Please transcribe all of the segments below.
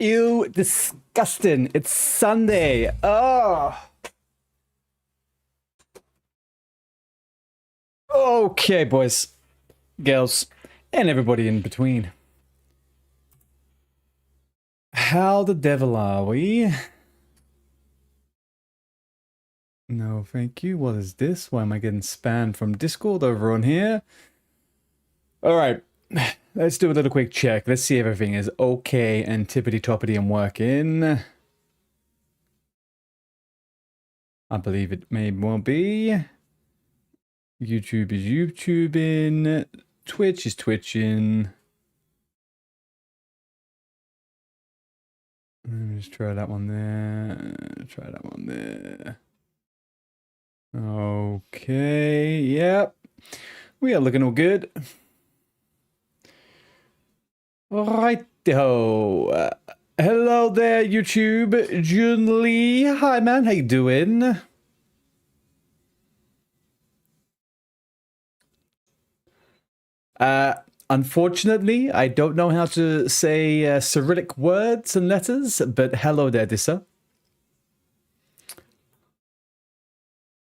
Ew, disgusting. It's Sunday. Oh. Okay, boys, girls, and everybody in between. How the devil are we? No, thank you. What is this? Why am I getting spammed from Discord over on here? Alright, let's do a little quick check. Let's see if everything is okay and tippity-toppity and working. I believe it may well be. YouTube is YouTubing. Twitch is twitching. Let me just try that one there. Try that one there. Okay, yep. We are looking all good. Righto. Hello there, YouTube. Jun Lee. Hi, man. How you doing? Unfortunately, I don't know how to say Cyrillic words and letters, but hello there, Dissa.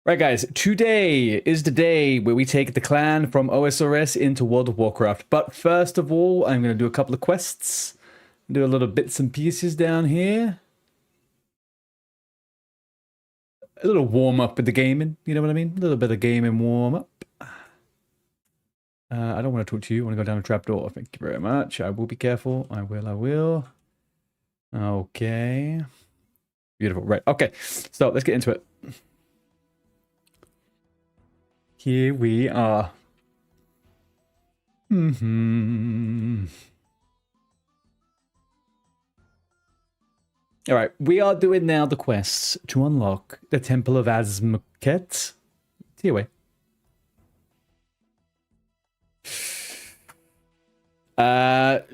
Right, guys, today is the day where we take the clan from OSRS into World of Warcraft. But first of all, I'm going to do a couple of quests. Do a little bits and pieces down here. A little warm-up with the gaming, you know what I mean? A little bit of gaming warm-up. I don't want to talk to you. I want to go down a trapdoor. Thank you very much. I will be careful. I will. Okay. Beautiful. Right. Okay. So let's get into it. Here we are. All right. We are doing now the quests to unlock the Temple of Azmoket. ToA.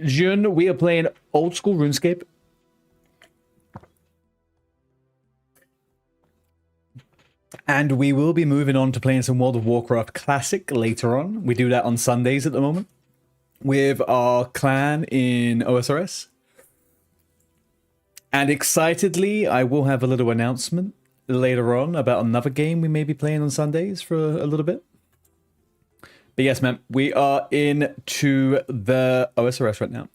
June, we are playing old school RuneScape. And we will be moving on to playing some World of Warcraft Classic later on. We do that on Sundays at the moment with our clan in OSRS. And excitedly, I will have a little announcement later on about another game we may be playing on Sundays for a little bit. But yes, man, we are into the OSRS right now.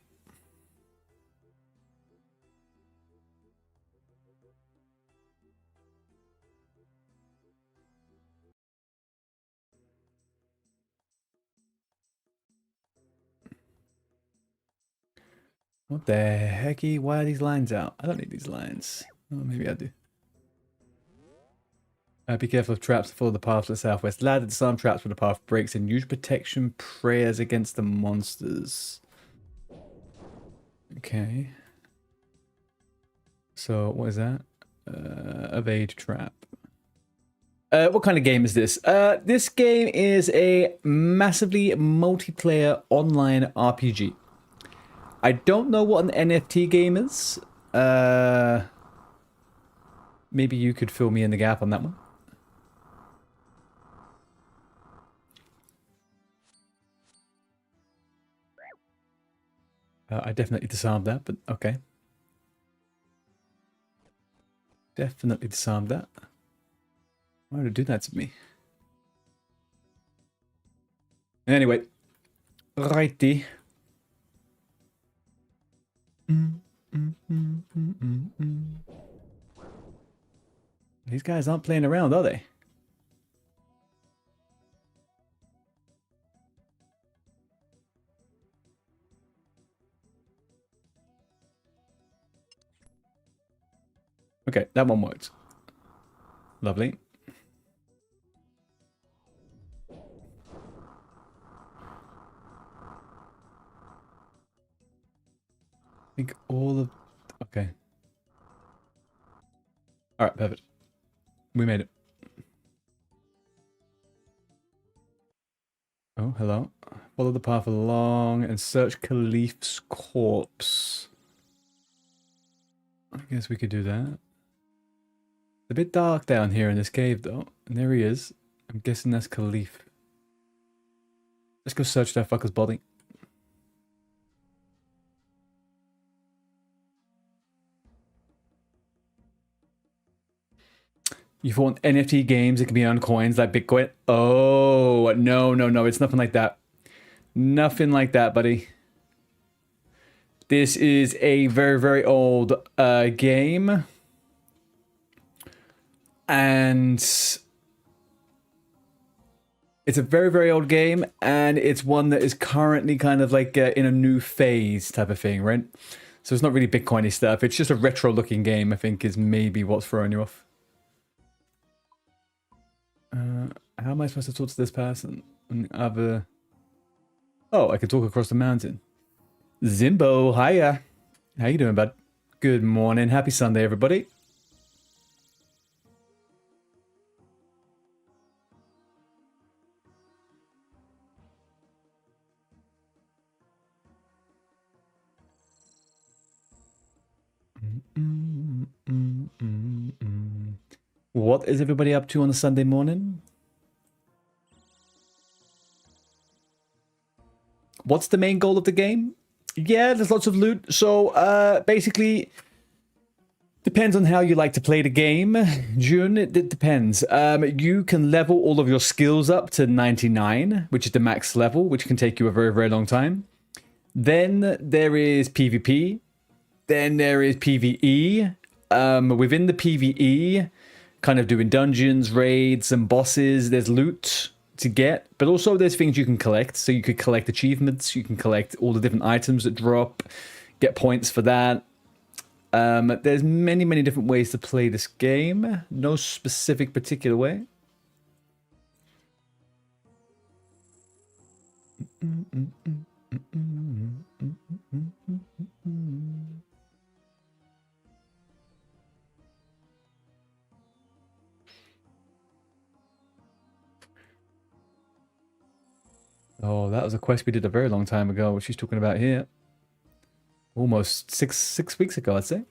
What the hecky? Why are these lines out? I don't need these lines. Oh, maybe I do. Be careful of traps that follow the path to the southwest. Ladder, disarm traps where the path breaks and use protection prayers against the monsters. Okay. So, what is that? Evade trap. What kind of game is this? This game is a massively multiplayer online RPG. I don't know what an NFT game is. Maybe you could fill me in the gap on that one. I definitely disarmed that, but okay. Definitely disarmed that. Why would it do that to me? Anyway. Righty. These guys aren't playing around, are they? Okay, that one worked. Lovely. I think all of... Okay. Alright, perfect. We made it. Oh, hello. Follow the path along and search Khalif's corpse. I guess we could do that. It's a bit dark down here in this cave, though. And there he is. I'm guessing that's Khalif. Let's go search that fucker's body. You want NFT games that can be on coins like Bitcoin? Oh, no, no, no. It's nothing like that. Nothing like that, buddy. This is a very, very old game. And it's a very, very old game. And it's one that is currently kind of like in a new phase type of thing, right? So it's not really Bitcoin-y stuff. It's just a retro-looking game, I think, is maybe what's throwing you off. How am I supposed to talk to this person? Other... Oh, I can talk across the mountain. Zimbo, hiya. How you doing, bud? Good morning. Happy Sunday, everybody. What is everybody up to on a Sunday morning? What's the main goal of the game? Yeah, there's lots of loot. So, basically, depends on how you like to play the game. June, it depends. You can level all of your skills up to 99, which is the max level, which can take you a very, very long time. Then there is PvP. Then there is PvE. Within the PvE, kind of doing dungeons, raids, and bosses. There's loot to get, but also there's things you can collect. So you could collect achievements, you can collect all the different items that drop, get points for that. There's many, many different ways to play this game. No specific particular way. Oh, that was a quest we did a very long time ago, which she's talking about here. Almost six weeks ago, I'd say.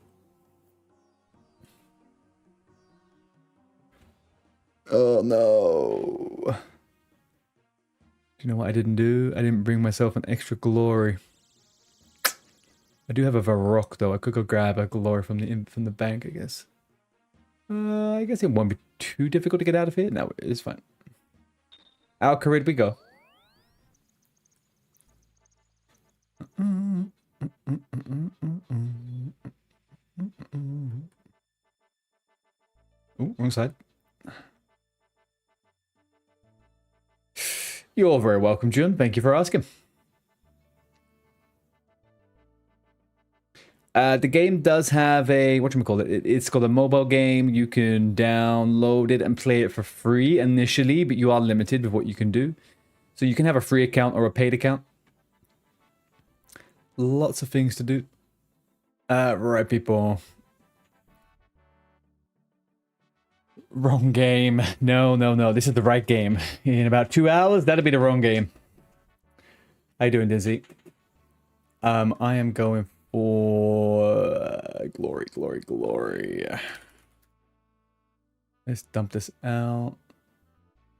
Oh, no. Do you know what I didn't do? I didn't bring myself an extra glory. I do have a Varrock, though. I could go grab a glory from the bank, I guess. I guess it won't be too difficult to get out of here. No, it's fine. Out career we go. Ooh, wrong side. You're very welcome, June. Thank you for asking. The game does have a, whatchamacallit, it's got a mobile game. You can download it and play it for free initially, but you are limited with what you can do. So you can have a free account or a paid account. Lots of things to do. Right, people. Wrong game. No, no, no. This is the right game. In about 2 hours, that'll be the wrong game. How you doing, Dizzy? I am going for glory, glory, glory. Let's dump this out.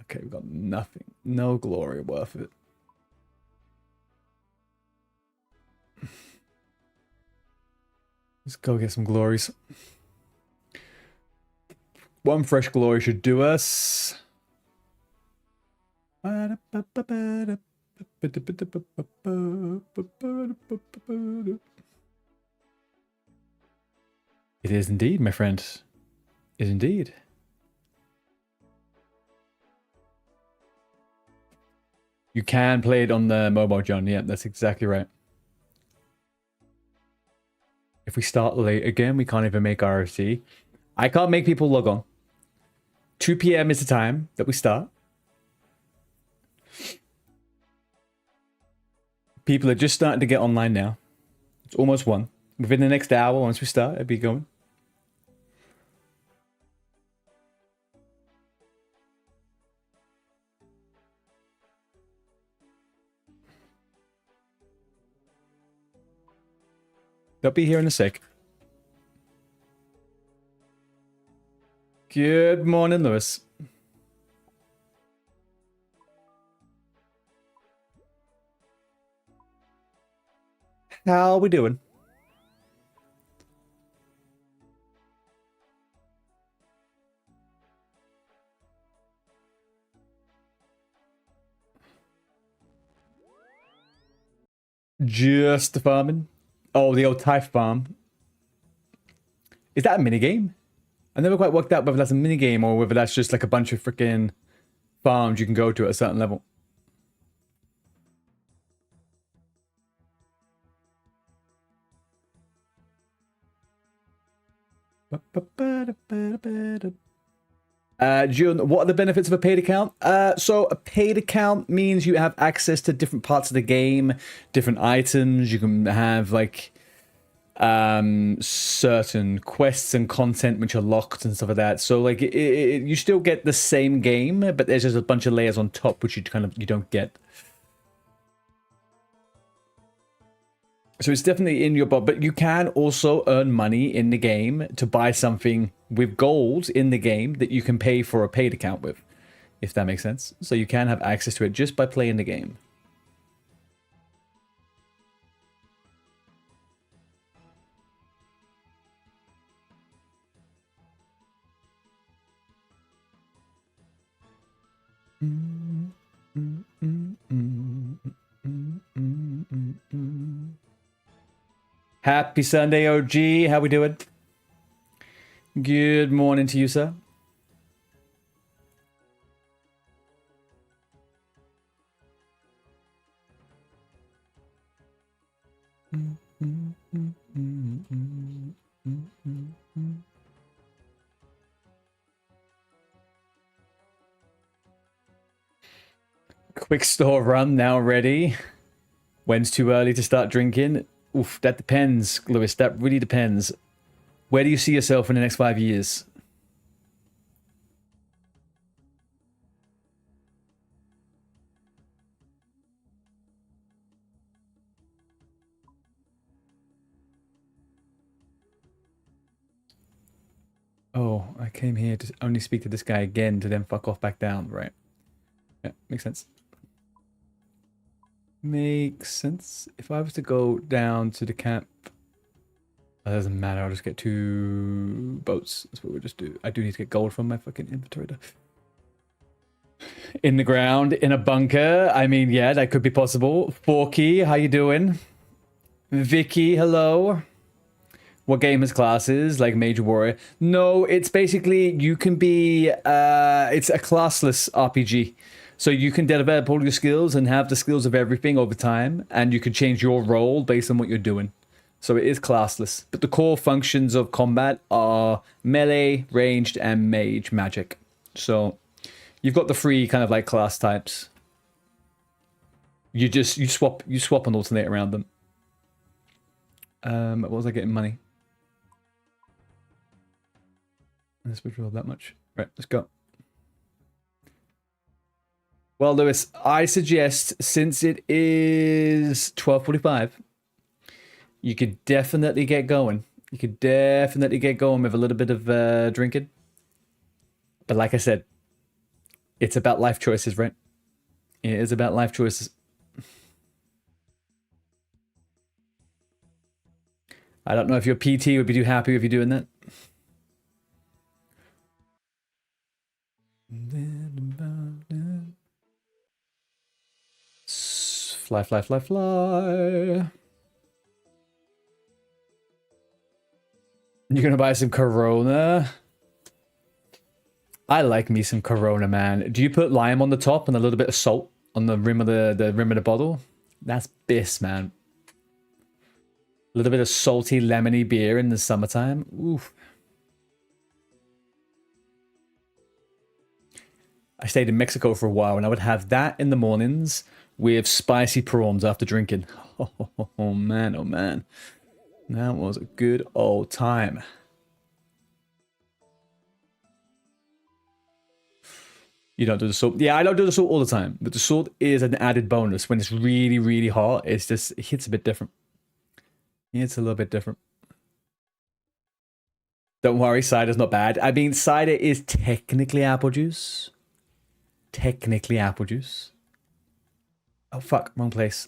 Okay, we've got nothing. No glory worth it. Let's go get some glories. One fresh glory should do us. It is indeed, my friend. It is indeed. You can play it on the mobile, John. Yeah, that's exactly right. If we start late again, we can't even make RFC. I can't make people log on. 2 p.m. is the time that we start. People are just starting to get online now. It's almost 1. Within the next hour, once we start, it'll be going. They'll be here in a sec. Good morning, Lewis. How are we doing? Just the farming. Oh, the old Typh farm. Is that a minigame? I never quite worked out whether that's a minigame or whether that's just like a bunch of freaking farms you can go to at a certain level. June, what are the benefits of a paid account? So a paid account means you have access to different parts of the game, different items. You can have like certain quests and content which are locked and stuff like that. So like you still get the same game, but there's just a bunch of layers on top which you don't get. So it's definitely in your bot, but you can also earn money in the game to buy something with gold in the game that you can pay for a paid account with, if that makes sense. So you can have access to it just by playing the game. Happy Sunday, OG. How we doing? Good morning to you, sir. Quick store run now ready. When's too early to start drinking? Oof, that depends, Lewis. That really depends. Where do you see yourself in the next 5 years? Oh, I came here to only speak to this guy again to then fuck off back down, right? Yeah, makes sense. Makes sense. If I was to go down to the camp, that doesn't matter. I'll just get 2 boats. That's what we'll just do. I do need to get gold from my fucking inventory though. In the ground, in a bunker. I mean, yeah, that could be possible. Forky, how you doing? Vicky, hello. What gamers classes like Major Warrior? No, it's basically you can be. It's a classless RPG. So you can develop all your skills and have the skills of everything over time, and you can change your role based on what you're doing. So it is classless. But the core functions of combat are melee, ranged, and mage magic. So you've got the 3 kind of like class types. You swap and alternate around them. What was I getting money? Let's withdraw that much. Right, let's go. Well, Lewis, I suggest since it is 12:45, you could definitely get going. You could definitely get going with a little bit of drinking. But like I said, it's about life choices, right? It is about life choices. I don't know if your PT would be too happy with you doing that. Fly, fly, fly, fly. You're gonna buy some Corona? I like me some Corona, man. Do you put lime on the top and a little bit of salt on the rim of the rim of the bottle? That's bliss, man. A little bit of salty, lemony beer in the summertime. Oof. I stayed in Mexico for a while, and I would have that in the mornings with spicy prawns after drinking. Oh man, oh man. That was a good old time. You don't do the salt? Yeah, I don't do the salt all the time, but the salt is an added bonus. When it's really, really hot, it hits a bit different. It's a little bit different. Don't worry, cider's not bad. I mean, cider is technically apple juice. Technically apple juice. Oh, fuck. Wrong place.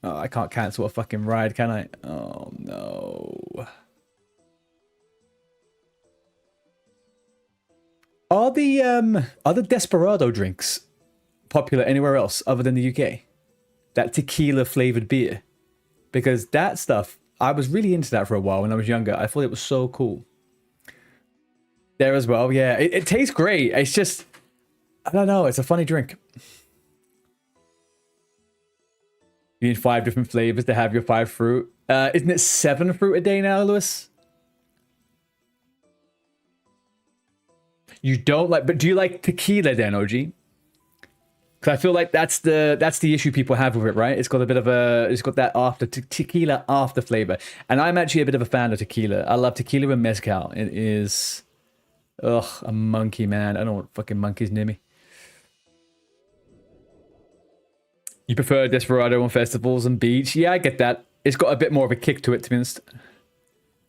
Oh, I can't cancel a fucking ride, can I? Oh, no. Are the Desperado drinks popular anywhere else other than the UK? That tequila flavored beer. because that stuff, I was really into that for a while when I was younger. I thought it was so cool. There as well, yeah. It tastes great. It's just, I don't know. It's a funny drink. You need 5 different flavors to have your 5 fruit. Isn't it 7 fruit a day now, Lewis? You don't like, but do you like tequila then, OG? Because I feel like that's the issue people have with it, right? It's got a bit of it's got that tequila after flavor. And I'm actually a bit of a fan of tequila. I love tequila and mezcal. It is, ugh, a monkey, man. I don't want fucking monkeys near me. You prefer Desperado on festivals and beach? Yeah, I get that. It's got a bit more of a kick to it, to be honest.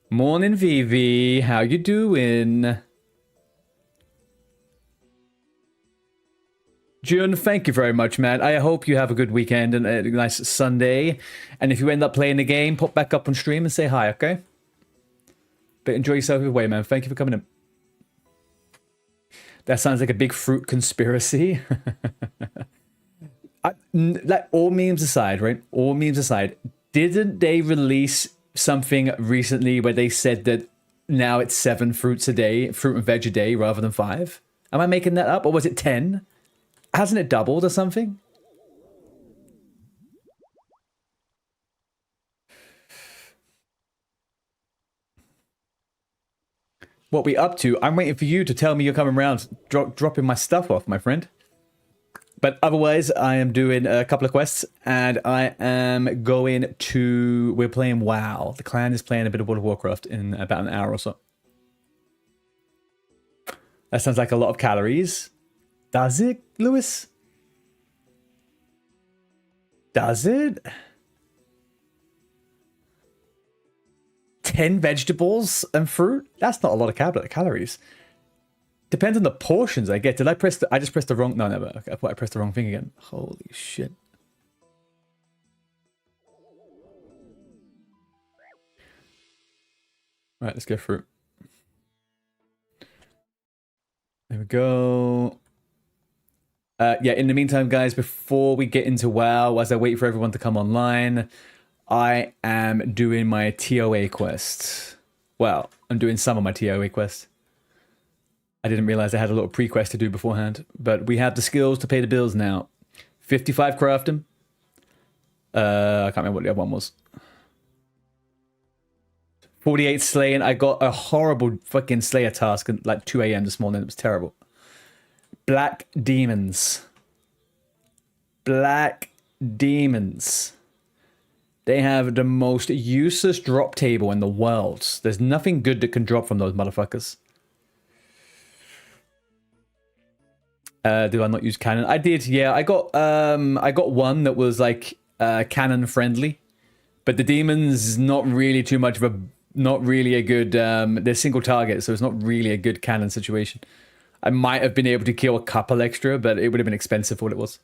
Morning, Vivi. How you doing? June, thank you very much, man. I hope you have a good weekend and a nice Sunday. And if you end up playing the game, pop back up on stream and say hi, okay? But enjoy yourself away, man. Thank you for coming in. That sounds like a big fruit conspiracy. Like, all memes aside, right? All memes aside, didn't they release something recently where they said that now it's 7 fruits a day, fruit and veg a day, rather than 5? Am I making that up? Or was it 10? Hasn't it doubled or something? What we up to? I'm waiting for you to tell me you're coming around, dropping my stuff off, my friend. But otherwise, I am doing a couple of quests, and I am going to... We're playing WoW. The clan is playing a bit of World of Warcraft in about an hour or so. That sounds like a lot of calories. Does it, Lewis? Does it? 10 vegetables and fruit? That's not a lot of calories. Depends on the portions I get. Did I press I just pressed the wrong... No, never. Okay, I thought I pressed the wrong thing again. Holy shit. All right, let's go fruit. There we go. Yeah, in the meantime, guys, before we get into WoW, as I wait for everyone to come online, I am doing my ToA quest. Well, I'm doing some of my ToA quest. I didn't realize I had a little pre-quest to do beforehand, but we have the skills to pay the bills now. 55 crafting. I can't remember what the other one was. 48 slaying. I got a horrible fucking slayer task at like 2 a.m. this morning. It was terrible. Black demons. Black demons. They have the most useless drop table in the world. There's nothing good that can drop from those motherfuckers. Do I not use cannon? I did, yeah. I got one that was like cannon friendly, but the demons not really too much of a, not really a good. They're single target, so it's not really a good cannon situation. I might have been able to kill a couple extra, but it would have been expensive for what it was.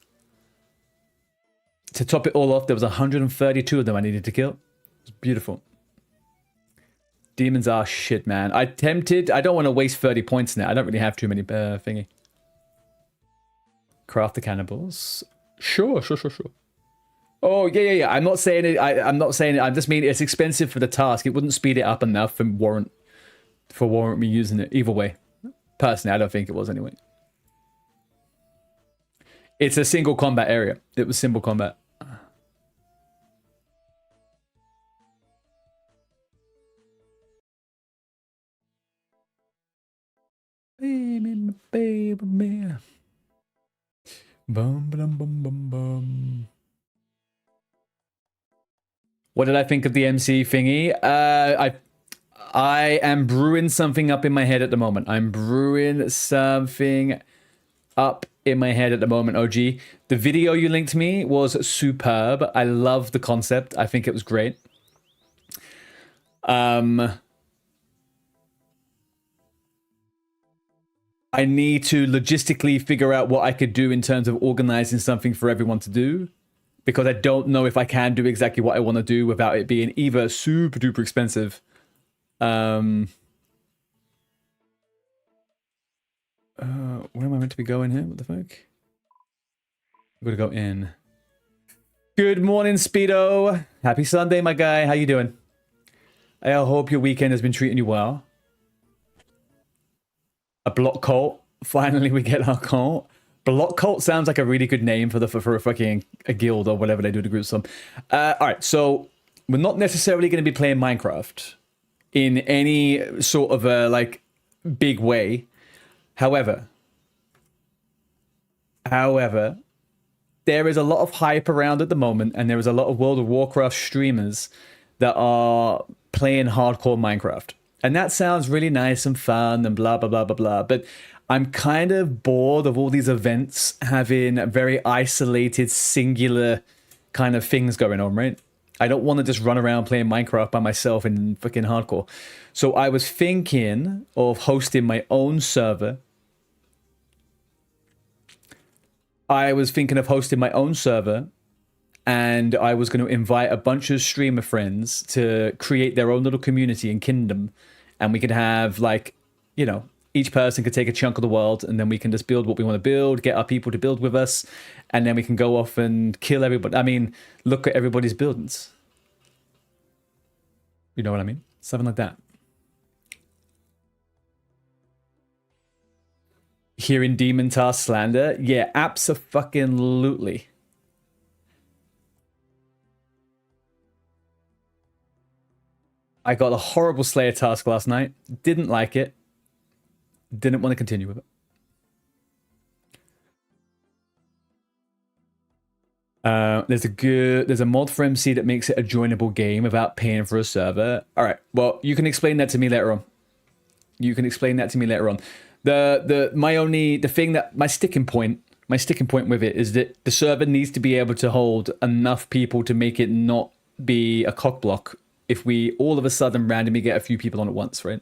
To top it all off, there was 132 of them I needed to kill. It was beautiful. Demons are shit, man. I don't want to waste 30 points now. I don't really have too many thingy. Craft the cannibals. Sure. Oh, yeah. I'm not saying it. I'm not saying it. I just mean it's expensive for the task. It wouldn't speed it up enough and warrant me using it. Either way. Personally, I don't think it was anyway. It's a single combat area. It was simple combat. Baby, man. Bum. What did I think of the MC thingy? I am brewing something up in my head at the moment. I'm brewing something up in my head at the moment, OG. The video you linked me was superb. I love the concept. I think it was great. I need to logistically figure out what I could do in terms of organizing something for everyone to do, because I don't know if I can do exactly what I want to do without it being either super duper expensive. Where am I meant to be going here? What the fuck? I'm gonna go in. Good morning, Speedo. Happy Sunday, my guy. How you doing? I hope your weekend has been treating you well. A block cult. Finally, we get our cult. Block cult sounds like a really good name for a fucking a guild or whatever they do to group some. All right, so we're not necessarily going to be playing Minecraft in any sort of a like big way. However, there is a lot of hype around at the moment, and there is a lot of World of Warcraft streamers that are playing hardcore Minecraft. And that sounds really nice and fun and blah, blah, blah, blah, blah. But I'm kind of bored of all these events having very isolated, singular kind of things going on, right? I don't want to just run around playing Minecraft by myself in fucking hardcore. So I was thinking of hosting my own server. And I was going to invite a bunch of streamer friends to create their own little community and kingdom. And we could have, like, you know, each person could take a chunk of the world, and then we can just build what we want to build, get our people to build with us, and then we can go off and kill everybody. I mean, look at everybody's buildings. You know what I mean? Something like that. Hearing Demon Task slander? Yeah, abso-fucking-lutely. I got a horrible Slayer task last night. Didn't like it. Didn't want to continue with it. There's a mod for MC that makes it a joinable game without paying for a server. All right. Well, you can explain that to me later on. My sticking point with it is that the server needs to be able to hold enough people to make it not be a cockblock if we all of a sudden randomly get a few people on at once, right?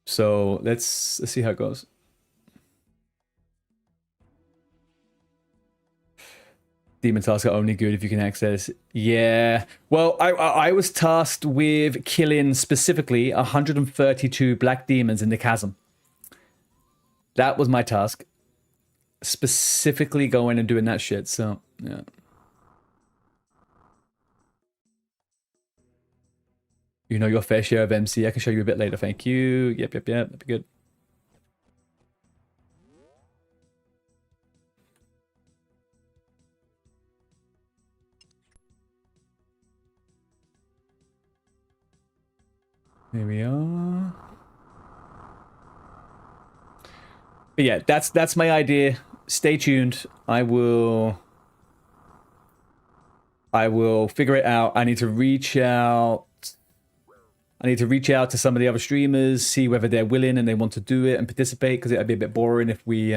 So let's see how it goes. Demon tasks are only good if you can access. Yeah. Well, I was tasked with killing specifically 132 black demons in the chasm. That was my task. Specifically going and doing that shit, so yeah. You know your fair share of MC. I can show you a bit later. Thank you. Yep. That'd be good. Here we are. But yeah, that's my idea. Stay tuned. I will figure it out. I need to reach out to some of the other streamers, see whether they're willing and they want to do it and participate, because it'd be a bit boring if we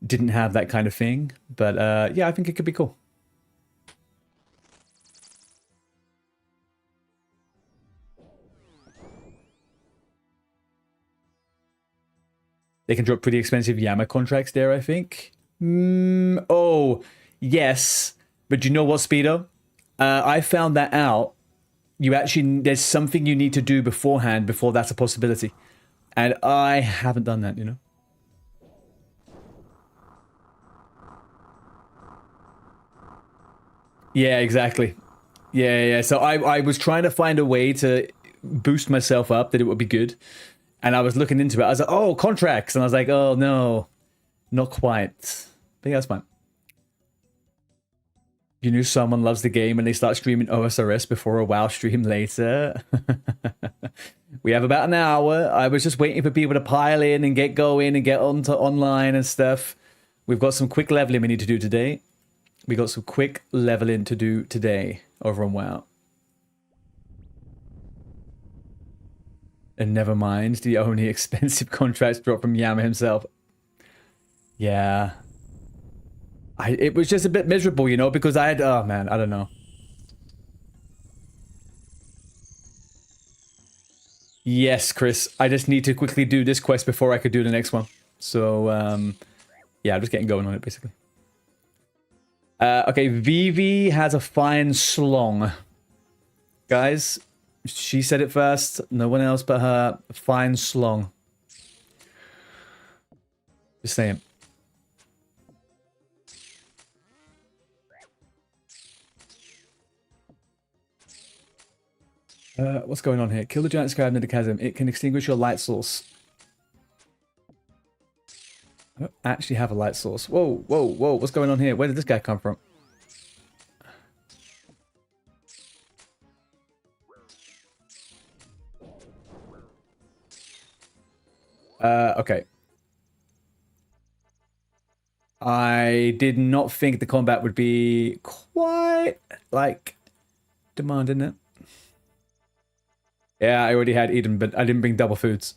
didn't have that kind of thing. But yeah, I think it could be cool. They can drop pretty expensive Yammer contracts there, I think. Oh, yes. But you know what, Speedo? I found that out. There's something you need to do beforehand before that's a possibility. And I haven't done that, you know? Yeah, exactly. Yeah. So I was trying to find a way to boost myself up, that it would be good. And I was looking into it. I was like, oh, contracts. And I was like, oh, no, not quite. But yeah, that's fine. You knew someone loves the game and they start streaming OSRS before a WoW stream later. We have about an hour. I was just waiting for people to pile in and get going and get onto online and stuff. We've got some quick leveling we need to do today. Over on WoW. And never mind, the only expensive contracts dropped from Yammer himself. Yeah. It was just a bit miserable, you know, because I don't know. Yes, Chris, I just need to quickly do this quest before I could do the next one. So, yeah, I'm just getting going on it, basically. Okay, Vivi has a fine slong. Guys, she said it first. No one else but her. Fine slong. Just saying. What's going on here? Kill the giant scarab near the chasm. It can extinguish your light source. I don't actually have a light source. Whoa, whoa, whoa. What's going on here? Where did this guy come from? Okay. I did not think the combat would be quite, like, demanding it. Yeah, I already had Eden, but I didn't bring double foods.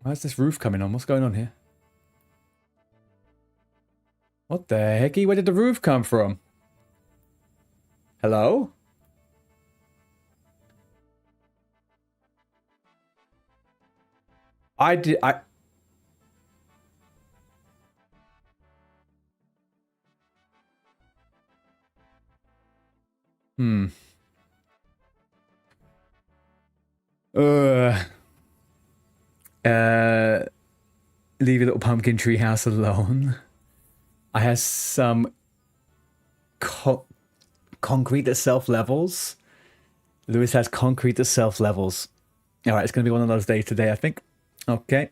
Why's this roof coming on? What's going on here? What the hecky? Where did the roof come from? Hello? I... Hmm. Uh... Leave your little pumpkin tree house alone. I have some concrete that self-levels. Lewis has concrete that self-levels. Alright, it's going to be one of those days today, I think. Okay.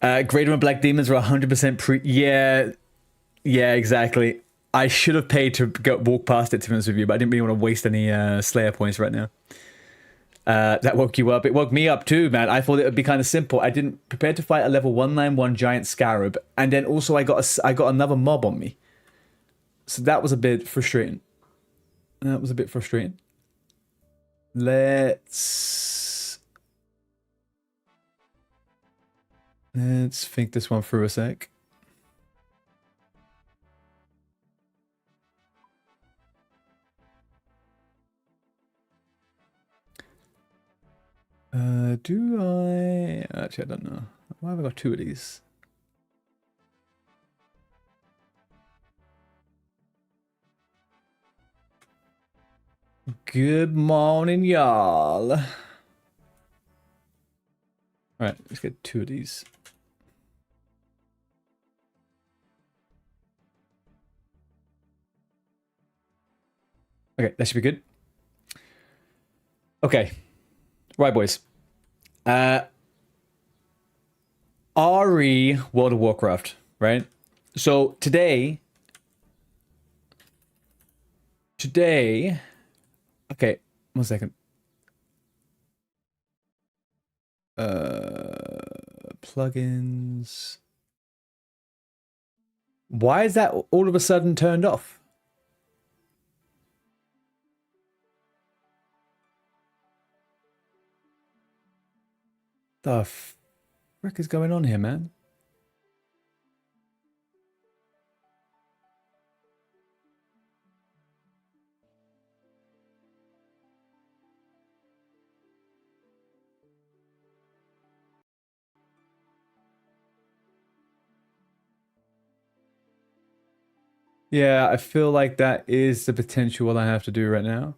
Greater and Black Demons are 100% pre... Yeah, exactly. I should have paid to walk past it, to be honest with you, but I didn't really want to waste any Slayer points right now. That woke you up. It woke me up too, man. I thought it would be kind of simple. I didn't prepare to fight a level 191 giant scarab, and then also I got another mob on me. So that was a bit frustrating. Let's think this one through a sec. Do I... Actually, I don't know. Why have I got two of these? Good morning, y'all. Alright, let's get two of these. Okay, that should be good. Okay. Right, boys. RE World of Warcraft, right? So today, okay, 1 second. Plugins. Why is that all of a sudden turned off? The frick is going on here, man? Yeah, I feel like that is the potential what I have to do right now.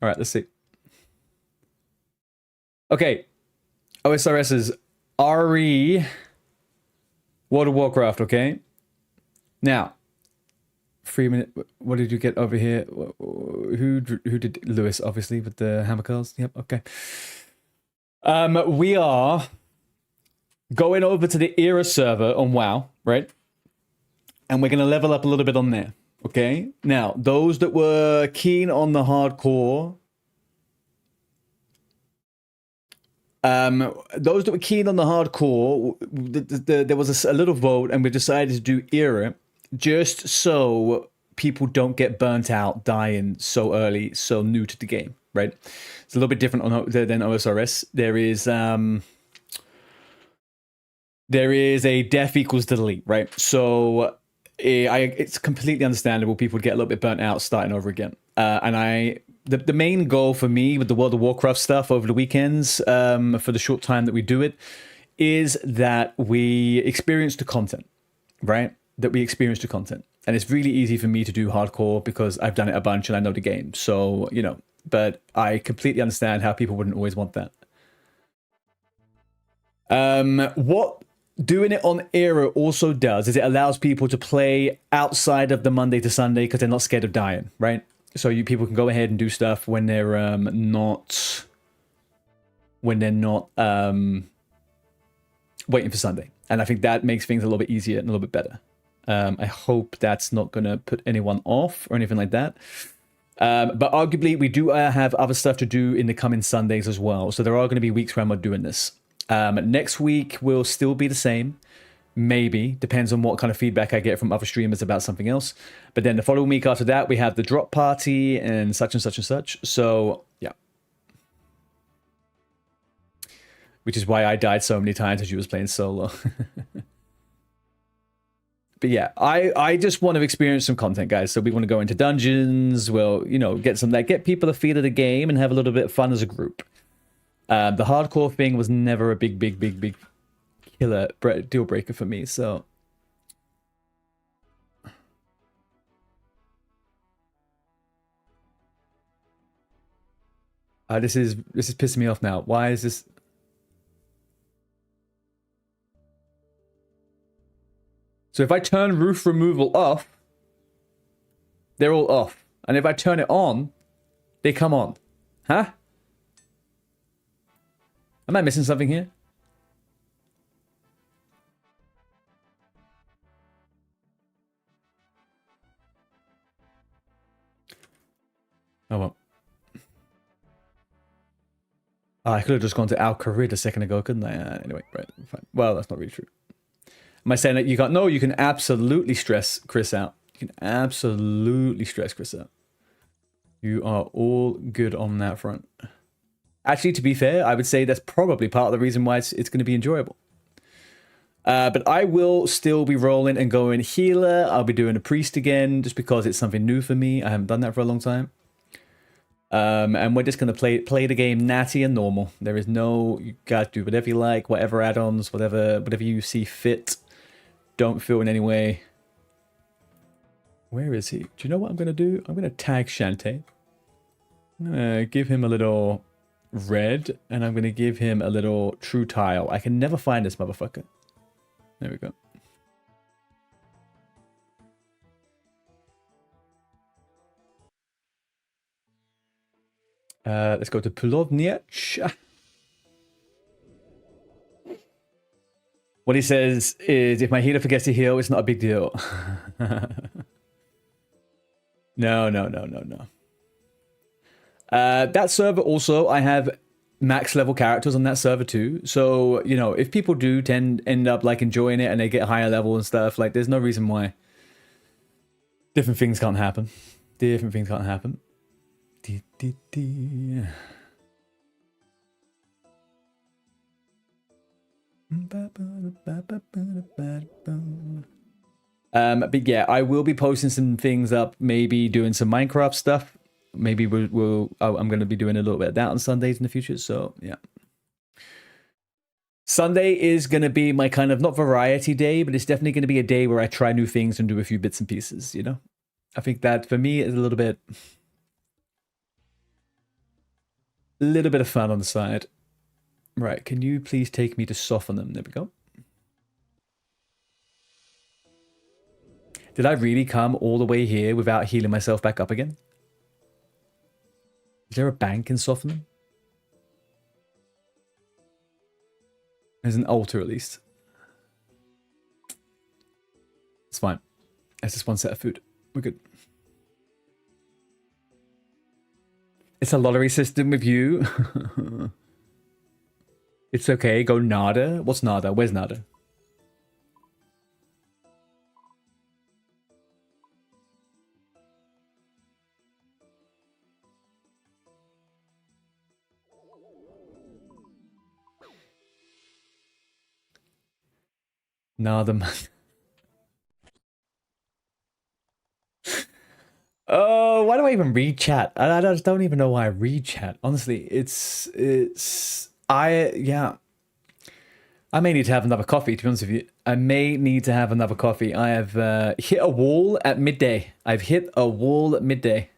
All right, let's see. Okay, OSRS's RE World of Warcraft, okay? Now, 3 minute, what did you get over here? Who did Lewis, obviously, with the hammer curls? Yep, okay. We are going over to the Era server on WoW, right? And we're going to level up a little bit on there, okay? Now, those that were keen on the hardcore... those that were keen on the hardcore, there was a little vote, and we decided to do Era just so people don't get burnt out dying so early, so new to the game, right? It's a little bit different than OSRS. There is a death equals delete, right? So it's completely understandable people would get a little bit burnt out starting over again. The main goal for me with the World of Warcraft stuff over the weekends, for the short time that we do it, is that we experience the content, right? And it's really easy for me to do hardcore because I've done it a bunch and I know the game. So, you know, but I completely understand how people wouldn't always want that. What doing it on Era also does is it allows people to play outside of the Monday to Sunday because they're not scared of dying, right? So people can go ahead and do stuff when they're not waiting for Sunday, and I think that makes things a little bit easier and a little bit better. I hope that's not gonna put anyone off or anything like that. But arguably, we do have other stuff to do in the coming Sundays as well. So there are going to be weeks where I'm not doing this. Next week will still be the same. Maybe. Depends on what kind of feedback I get from other streamers about something else. But then the following week after that, we have the drop party and such and such and such. So, yeah. Which is why I died so many times as you was playing solo. But yeah, I just want to experience some content, guys. So we want to go into dungeons. We'll, get some get people a feel of the game and have a little bit of fun as a group. The hardcore thing was never a big killer deal breaker for me. So this is pissing me off now. Why is this? So if I turn roof removal off, they're all off. And if I turn it on, they come on. Huh? Am I missing something here? Oh well. Oh, I could have just gone to Al Kharid a second ago, couldn't I? Anyway, right, fine. Well, that's not really true. Am I saying that you can't? No, you can absolutely stress Chris out. You can absolutely stress Chris out. You are all good on that front. Actually, to be fair, I would say that's probably part of the reason why it's going to be enjoyable. But I will still be rolling and going healer. I'll be doing a priest again, just because it's something new for me. I haven't done that for a long time. And we're just going to play the game natty and normal. There is no, you guys do whatever you like, whatever add-ons, whatever you see fit. Don't feel in any way. Where is he? Do you know what I'm going to do? I'm going to tag Shantae. I'm going to give him a little red, and I'm going to give him a little true tile. I can never find this motherfucker. There we go. Let's go to Pulovniach. What he says is, if my healer forgets to heal, it's not a big deal. No. That server also, I have max level characters on that server too. So, if people do end up like enjoying it and they get higher level and stuff, like there's no reason why different things can't happen. Different things can't happen. But yeah, I will be posting some things up, maybe doing some Minecraft stuff. Maybe I'm going to be doing a little bit of that on Sundays in the future. So yeah, Sunday is going to be my kind of not variety day, but it's definitely going to be a day where I try new things and do a few bits and pieces. I think that for me is a little bit of fun on the side. Right, can you please take me to soften them? There we go. Did I really come all the way here without healing myself back up again? Is there a bank in soften them? There's an altar at least. It's fine. It's just one set of food. We're good. It's a lottery system with you. It's okay. Go Nada. What's Nada? Where's Nada? Nada, man. Oh, why do I even read chat? I just don't even know why I read chat. Honestly, yeah. I may need to have another coffee, to be honest with you. I may need to have another coffee. I have hit a wall at midday. I've hit a wall at midday.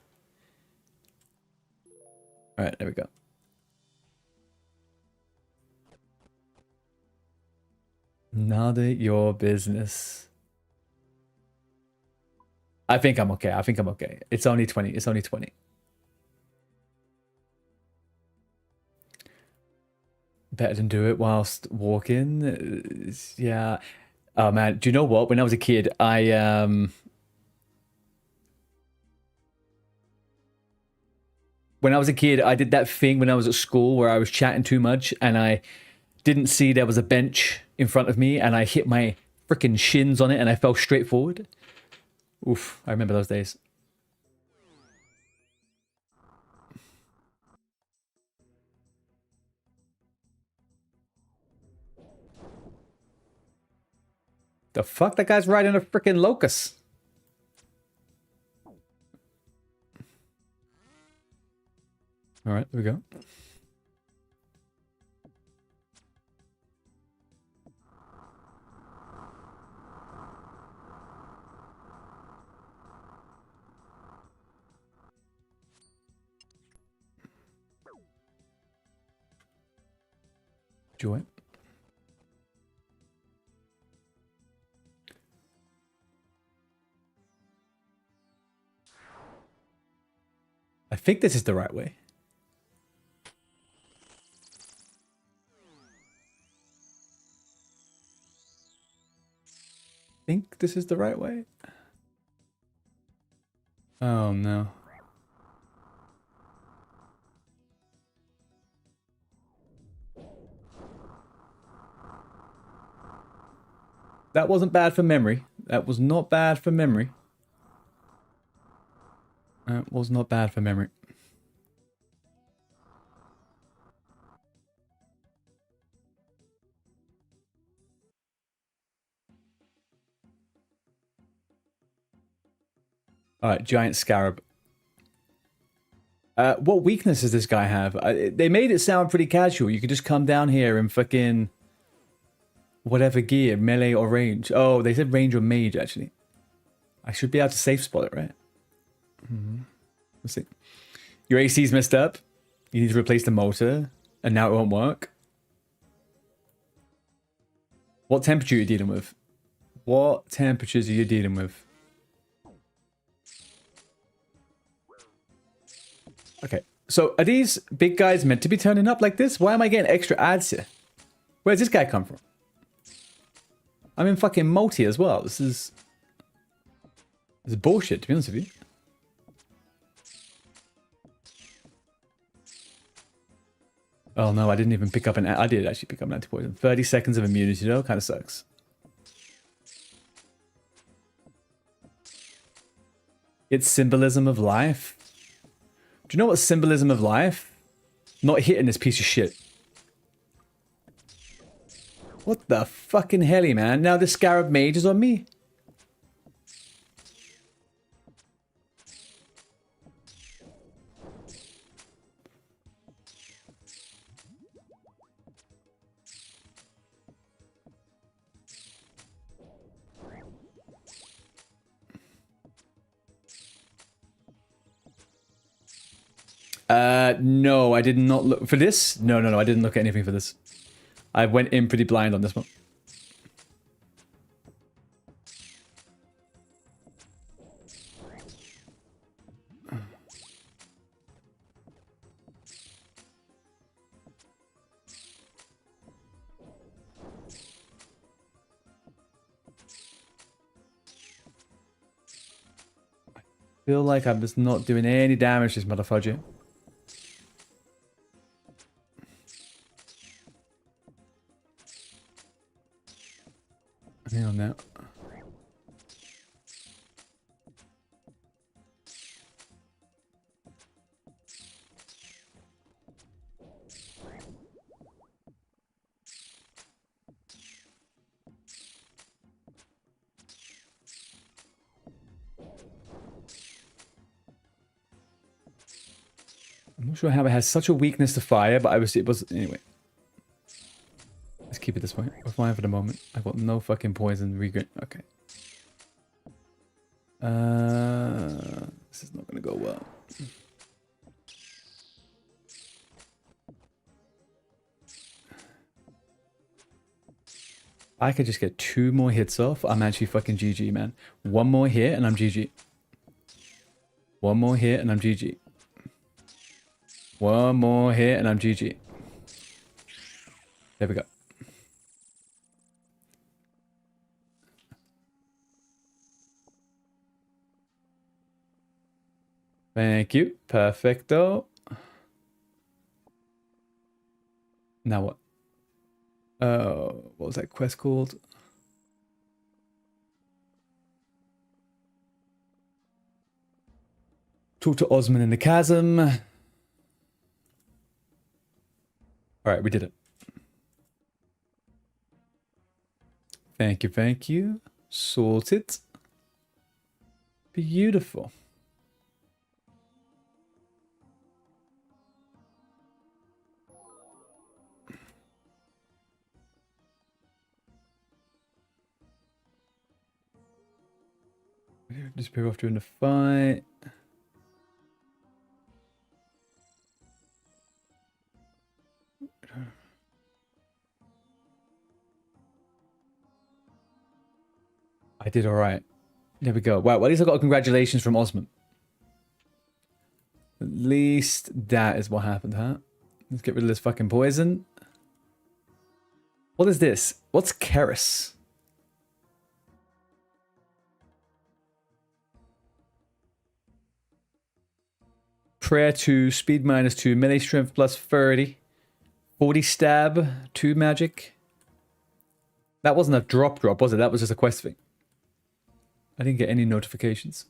All right, there we go. None of your business. I think I'm okay. I think I'm okay. It's only 20. It's only 20. Better than do it whilst walking. Yeah. Oh man, do you know what? When I was a kid, I did that thing when I was at school where I was chatting too much and I didn't see there was a bench in front of me and I hit my freaking shins on it and I fell straight forward. Oof, I remember those days. The fuck? That guy's riding a freaking locust. All right, there we go. Joy. I think this is the right way. I think this is the right way. Oh no. That wasn't bad for memory. That was not bad for memory. That was not bad for memory. All right, giant scarab. What weakness does this guy have? They made it sound pretty casual. You could just come down here and fucking whatever gear, melee or range. Oh, they said range or mage actually. I should be able to safe spot it, right? Let's see. Your AC's messed up. You need to replace the motor, and now it won't work. What temperature are you dealing with? What temperatures are you dealing with? Okay, so are these big guys meant to be turning up like this? Why am I getting extra ads here? Where's this guy come from? I'm in fucking multi as well. This is bullshit, to be honest with you. Oh no, I didn't even pick up an... I did actually pick up an anti-poison. 30 seconds of immunity though, kind of sucks. It's symbolism of life. Do you know what symbolism of life? Not hitting this piece of shit. What the fucking helly, man? Now the scarab mage is on me. No, I did not look for this. No, I didn't look at anything for this. I went in pretty blind on this one. I feel like I'm just not doing any damage to this motherfucker. Hang on now. I'm not sure how it has such a weakness to fire, but it was anyway. Let's keep it this way. We're fine for the moment. I've got no fucking poison regret. Okay. This is not gonna go well. I could just get 2 more hits off. I'm actually fucking GG, man. 1 more hit and I'm GG. 1 more hit and I'm GG. 1 more hit and I'm GG. There we go. Thank you. Perfecto. Now what? What was that quest called? Talk to Osman in the chasm. All right, we did it. Thank you, thank you. Sorted. Beautiful. Disappear off during the fight. I did all right. There we go. Wow, well, at least I got a congratulations from Osman. At least that is what happened, huh? Let's get rid of this fucking poison. What is this? What's Keris? Prayer 2, speed -2, melee strength +30, 40 stab, 2 magic. That wasn't a drop, was it? That was just a quest thing. I didn't get any notifications.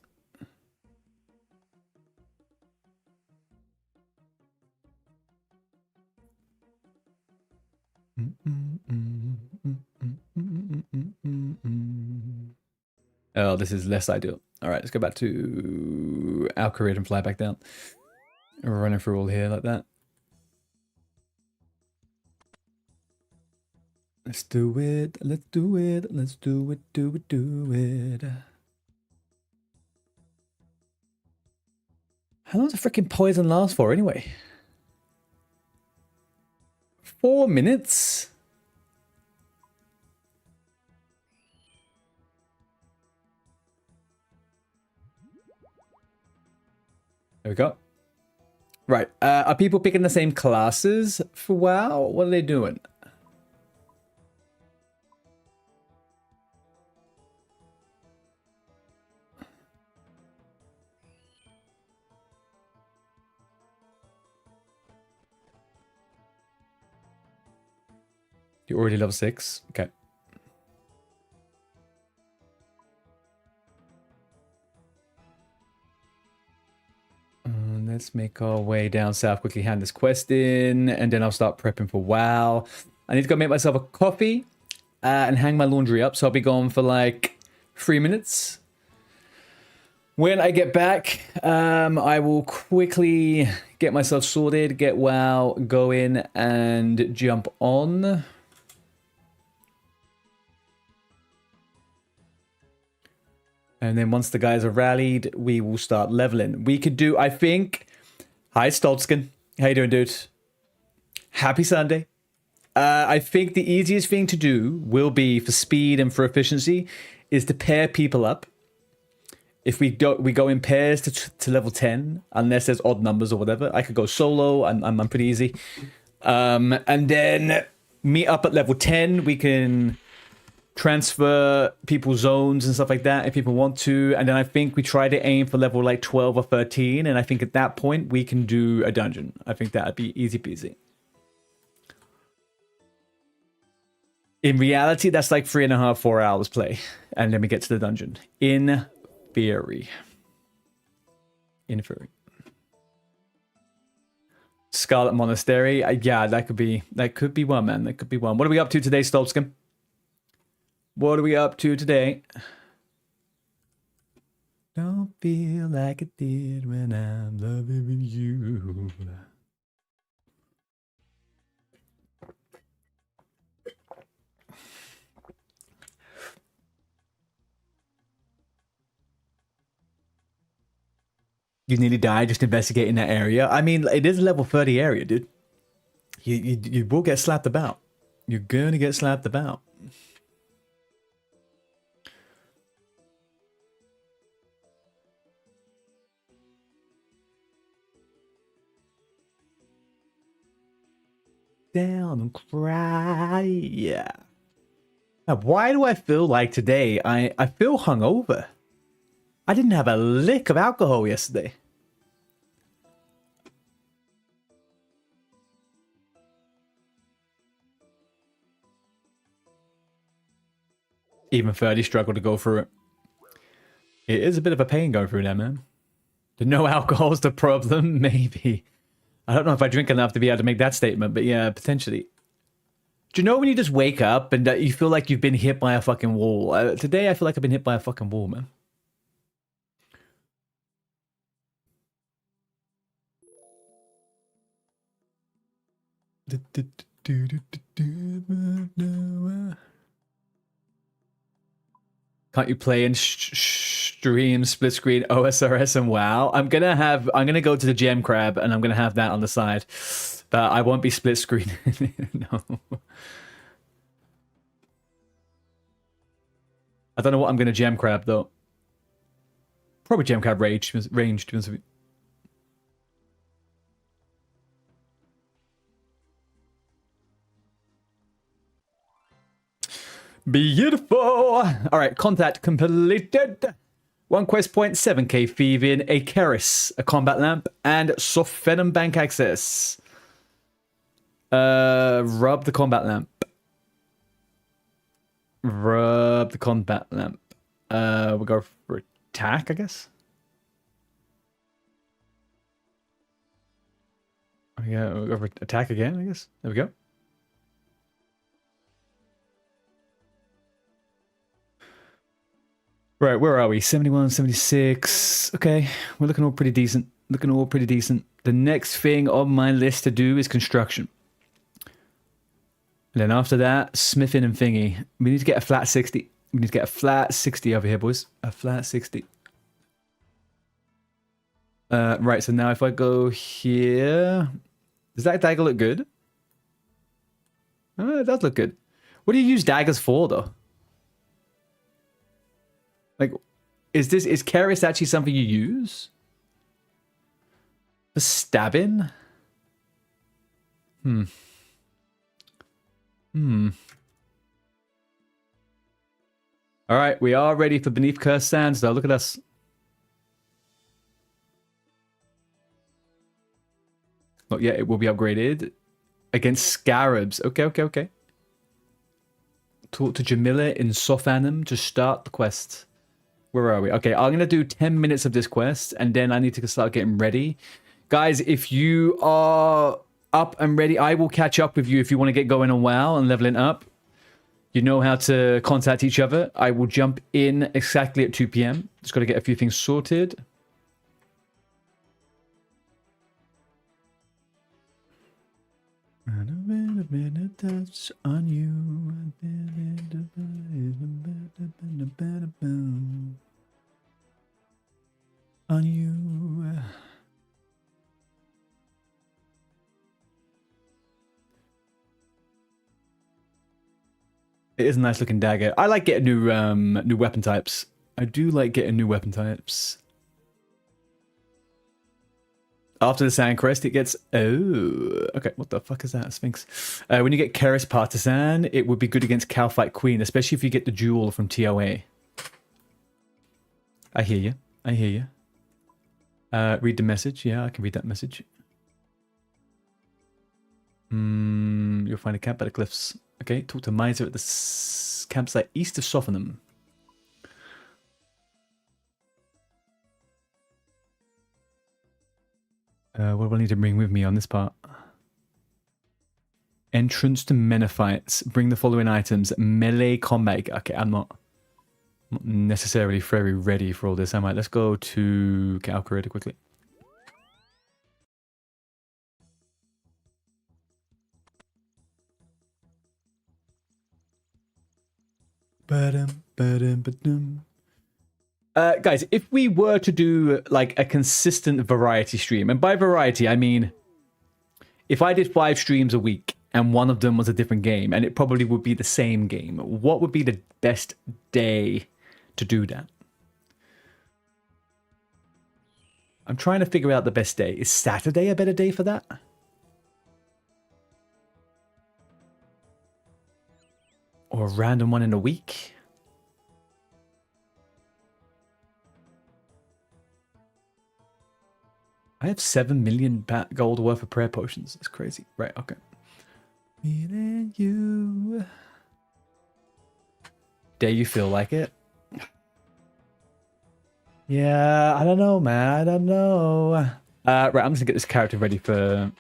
Oh, this is less ideal. All right, let's go back to our career and fly back down. We're running through all here like that. Let's do it. Let's do it. Let's do it. Do it. Do it. How long does a freaking poison last for anyway? 4 minutes? There we go. Right. Are people picking the same classes for WoW? What are they doing? You're already level 6? Okay. Let's make our way down south, quickly hand this quest in, and then I'll start prepping for WoW. I need to go make myself a coffee and hang my laundry up, so I'll be gone for like 3 minutes. When I get back, I will quickly get myself sorted, get WoW going, and jump on. And then once the guys are rallied, we will start leveling. We could do, I think... Hi, Stoltzkin. How you doing, dude? Happy Sunday. I think the easiest thing to do will be, for speed and for efficiency, is to pair people up. If we go in pairs to level 10, unless there's odd numbers or whatever. I could go solo, I'm pretty easy. And then meet up at level 10. We can transfer people's zones and stuff like that if people want to, and then I think we try to aim for level like 12 or 13, and I think at that point we can do a dungeon. I think that'd be easy peasy. In reality, that's like 3.5, 4 hours play, and then we get to the dungeon. In theory. In theory. Scarlet Monastery. Yeah, that could be one, man. That could be one. What are we up to today, Stolpskin? What are we up to today? Don't feel like it did when I'm loving you. You nearly died just investigating that area. I mean, it is a level 30 area, dude. You will get slapped about. You're going to get slapped about. down and cry. Yeah. Now, why do I feel like today I feel hungover? I didn't have a lick of alcohol yesterday. Even 30 struggled to go through it. It is a bit of a pain going through that, man. The no alcohol's the problem? Maybe. I don't know if I drink enough to be able to make that statement, but yeah, potentially. Do you know when you just wake up and you feel like you've been hit by a fucking wall? Today I feel like I've been hit by a fucking wall, man. Can't you play and stream split screen OSRS and WoW? I'm gonna go to the gem crab and I'm gonna have that on the side, but I won't be split screen. No. I don't know what I'm gonna gem crab though. Probably gem crab range to be honest with you. Beautiful. All right, contact completed. 1 quest point, 7k thieving, a Keris, a combat lamp, and Sophenum bank access. Rub the combat lamp. Rub the combat lamp. We'll go for attack, I guess. Yeah, we'll go for attack again, I guess. There we go. Right, where are we? 71, 76. Okay, we're looking all pretty decent. Looking all pretty decent. The next thing on my list to do is construction. And then after that, smithing and thingy. We need to get a flat 60. We need to get a flat 60 over here, boys. A flat 60. Right, so now if I go here... Does that dagger look good? Oh, it does look good. What do you use daggers for, though? Like, is Keris actually something you use? For stabbing? All right, we are ready for Beneath Cursed Sands, though. Look at us. Not yet, it will be upgraded. Against Scarabs. Okay. Talk to Jamila in Sophanum to start the quest. Where are we? Okay, I'm going to do 10 minutes of this quest, and then I need to start getting ready. Guys, if you are up and ready, I will catch up with you if you want to get going on WoW and leveling up. You know how to contact each other. I will jump in exactly at 2 p.m. Just got to get a few things sorted. Touch on you. On you. It is a nice looking dagger. I like getting new weapon types. I do like getting new weapon types. After the Sand Crest, it gets... Oh, okay. What the fuck is that? Sphinx. When you get Keris Partisan, it would be good against Calfight Queen, especially if you get the jewel from ToA. I hear you. I hear you. Read the message. Yeah, I can read that message. You'll find a camp by the cliffs. Okay, talk to Miser at the campsite east of Sophanum. What do I need to bring with me on this part? Entrance to Menophites. Bring the following items. Melee combat. Okay, I'm not necessarily very ready for all this, am I? Let's go to Calculator quickly. Guys, if we were to do like a consistent variety stream, and by variety I mean if I did 5 streams a week and one of them was a different game, and it probably would be the same game, what would be the best day to do that? I'm trying to figure out the best day. Is Saturday a better day for that? Or a random one in a week. I have 7 million gold worth of prayer potions. It's crazy. Right, okay. Me and you. Dare you feel like it? Yeah, I don't know, man. I don't know. Right, I'm just gonna get this character ready for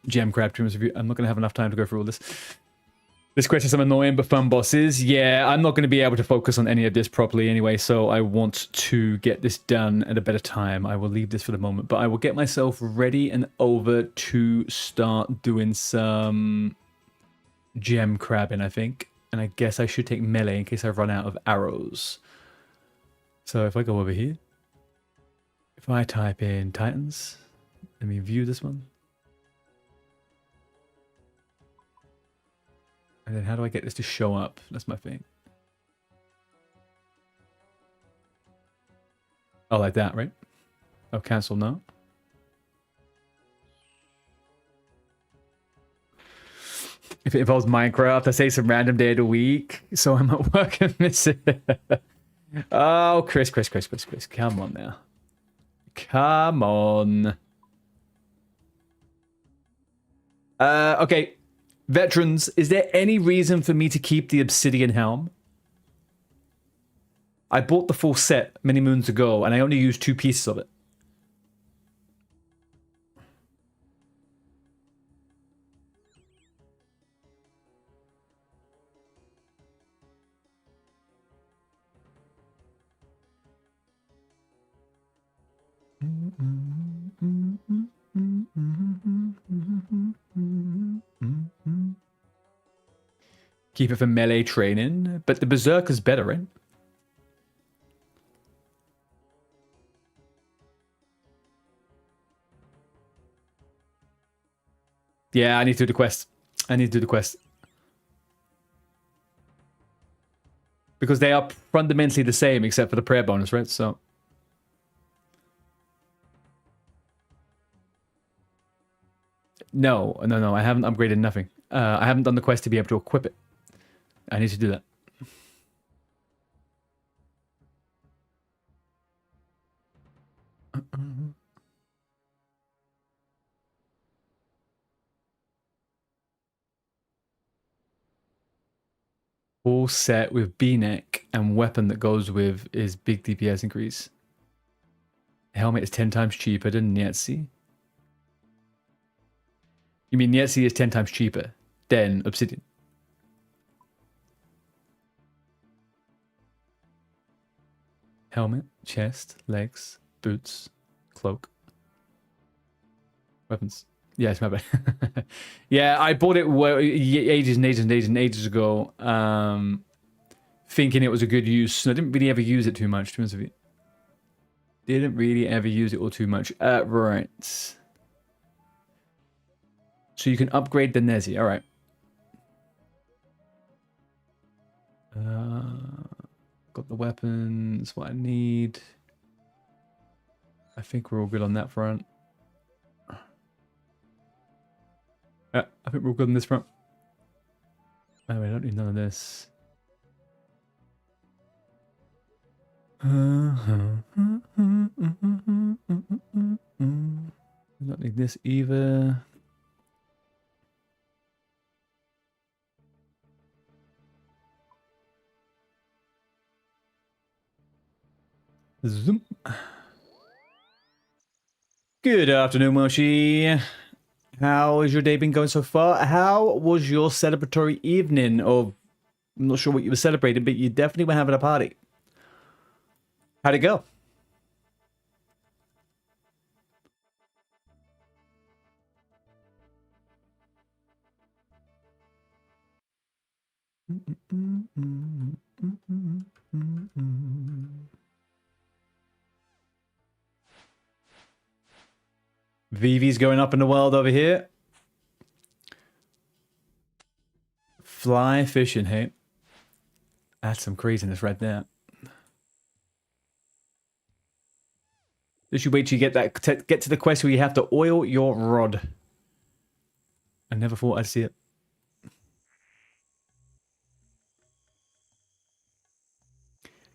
GM Crab Dreams review. I'm not gonna have enough time to go through all this. This question is some annoying but fun bosses. Yeah, I'm not going to be able to focus on any of this properly anyway, so I want to get this done at a better time. I will leave this for the moment, but I will get myself ready and over to start doing some gem crabbing, I think. And I guess I should take melee in case I run out of arrows. So if I go over here, if I type in Titans, let me view this one. And then how do I get this to show up? That's my thing. Oh, like that, right? Oh, cancel now. If it involves Minecraft, I say some random day of the week, so I'm at work and miss it. Oh, Chris. Come on now. Come on. Okay. Veterans, is there any reason for me to keep the obsidian helm? I bought the full set many moons ago, and I only used 2 pieces of it. Keep it for melee training, but the Berserker's better, right? Yeah, I need to do the quest. Because they are fundamentally the same except for the prayer bonus, right? So... No, I haven't upgraded nothing. I haven't done the quest to be able to equip it. I need to do that. All set with B-neck and weapon that goes with is big DPS increase. Helmet is 10 times cheaper than Nietzi. You mean Nietzi is 10 times cheaper than Obsidian? Helmet, chest, legs, boots, cloak, weapons. Yeah, it's my bad. Yeah, I bought it ages and ages ago, thinking it was a good use. I didn't really ever use it too much, to be honest with you. Didn't really ever use it all too much. Right. So you can upgrade the Nezi. All right. Got the weapons, what I need. I think we're all good on that front. I think we're all good on this front. Oh, I don't need none of this. I don't need this either. Zoom. Good afternoon, Moshi. How has your day been going so far? How was your celebratory evening? Or I'm not sure what you were celebrating, but you definitely were having a party. How'd it go? Vivi's going up in the world over here. Fly fishing, hey? That's some craziness right there. Just you wait till you get to the quest where you have to oil your rod. I never thought I'd see it.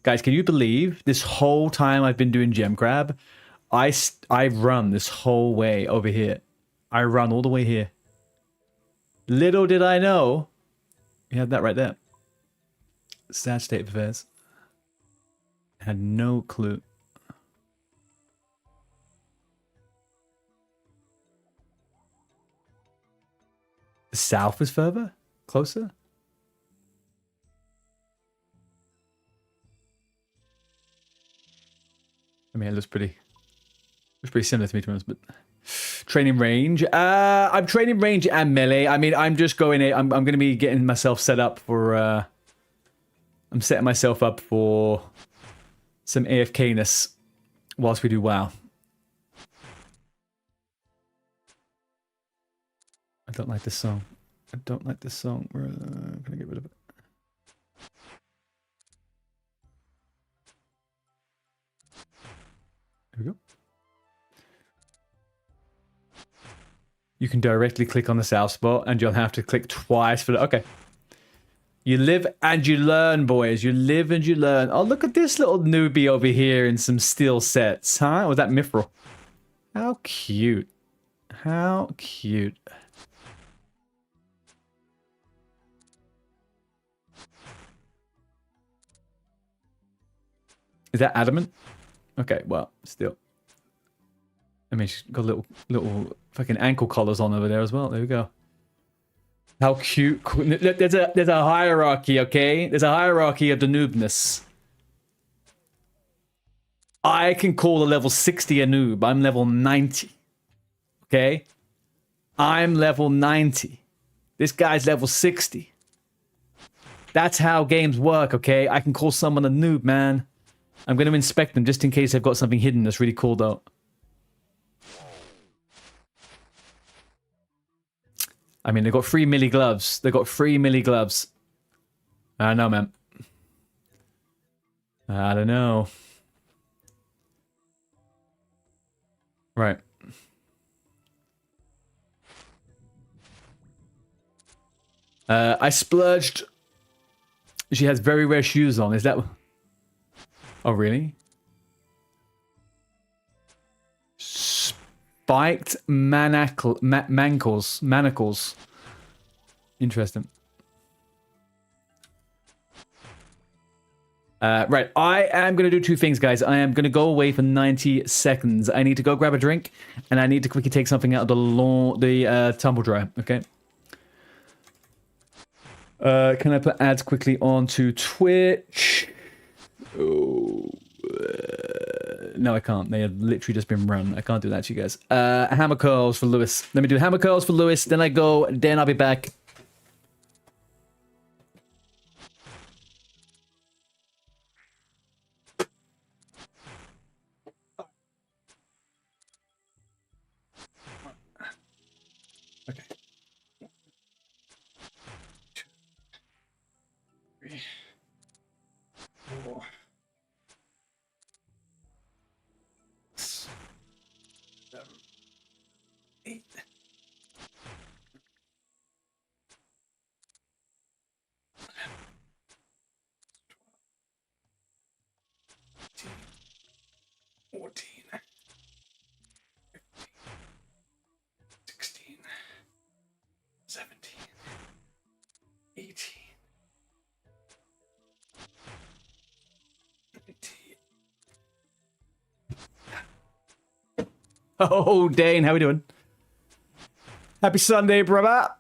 Guys, can you believe this whole time I've been doing gem grab, I run this whole way over here. I run all the way here. Little did I know. You had that right there. Sad state of affairs. Had no clue. The south is further? Closer? I mean, it looks pretty similar to me, to be honest, but training range. I'm training range and melee. I mean, I'm just going. I'm going to be getting myself set up for. I'm setting myself up for some AFK-ness whilst we do WoW. I don't like this song. I don't like this song. We're gonna get rid of it. There we go. You can directly click on the south spot, and you'll have to click twice for the... Okay. You live and you learn, boys. You live and you learn. Oh, look at this little newbie over here in some steel sets, huh? Or was that Mithril? How cute. How cute. Is that adamant? Okay, well, still. I mean, she's got little fucking ankle collars on over there as well. There we go. How cute. There's a hierarchy, okay? There's a hierarchy of the noobness. I can call a level 60 a noob. I'm level 90. Okay? I'm level 90. This guy's level 60. That's how games work, okay? I can call someone a noob, man. I'm going to inspect them just in case they've got something hidden that's really cool, though. I mean, they've got 3 milli gloves. They've got 3 milli gloves. I don't know, man. I don't know. Right. I splurged. She has very rare shoes on. Is that... Oh, really? Spiked manacles. Interesting. Right, I am going to do 2 things, guys. I am going to go away for 90 seconds. I need to go grab a drink, and I need to quickly take something out of the tumble dryer, okay? Can I put ads quickly onto Twitch? Oh, no, I can't. They have literally just been run. I can't do that to you guys. Hammer curls for Lewis. Let me do hammer curls for Lewis. Then I go. Then I'll be back. Okay. 2, 3, 4. 8. 14. 15. 16. 17. 18. 19. Oh, Dane, how we doing? Happy Sunday, brother.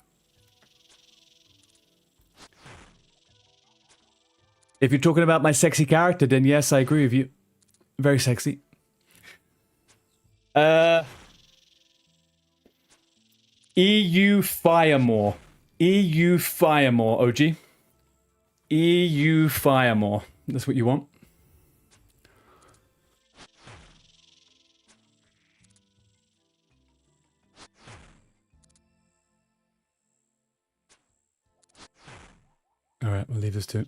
If you're talking about my sexy character, then yes, I agree with you. Very sexy. EU Firemore. EU Firemore, OG. EU Firemore. That's what you want. All right, we'll leave this to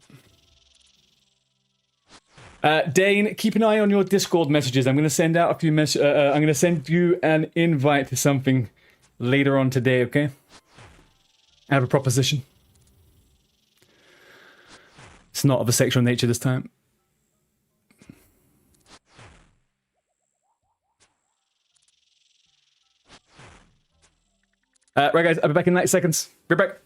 it. Dane, keep an eye on your Discord messages. I'm going to send out a few I'm going to send you an invite to something later on today, okay? I have a proposition. It's not of a sexual nature this time. Right, guys, I'll be back in 90 seconds. Be back.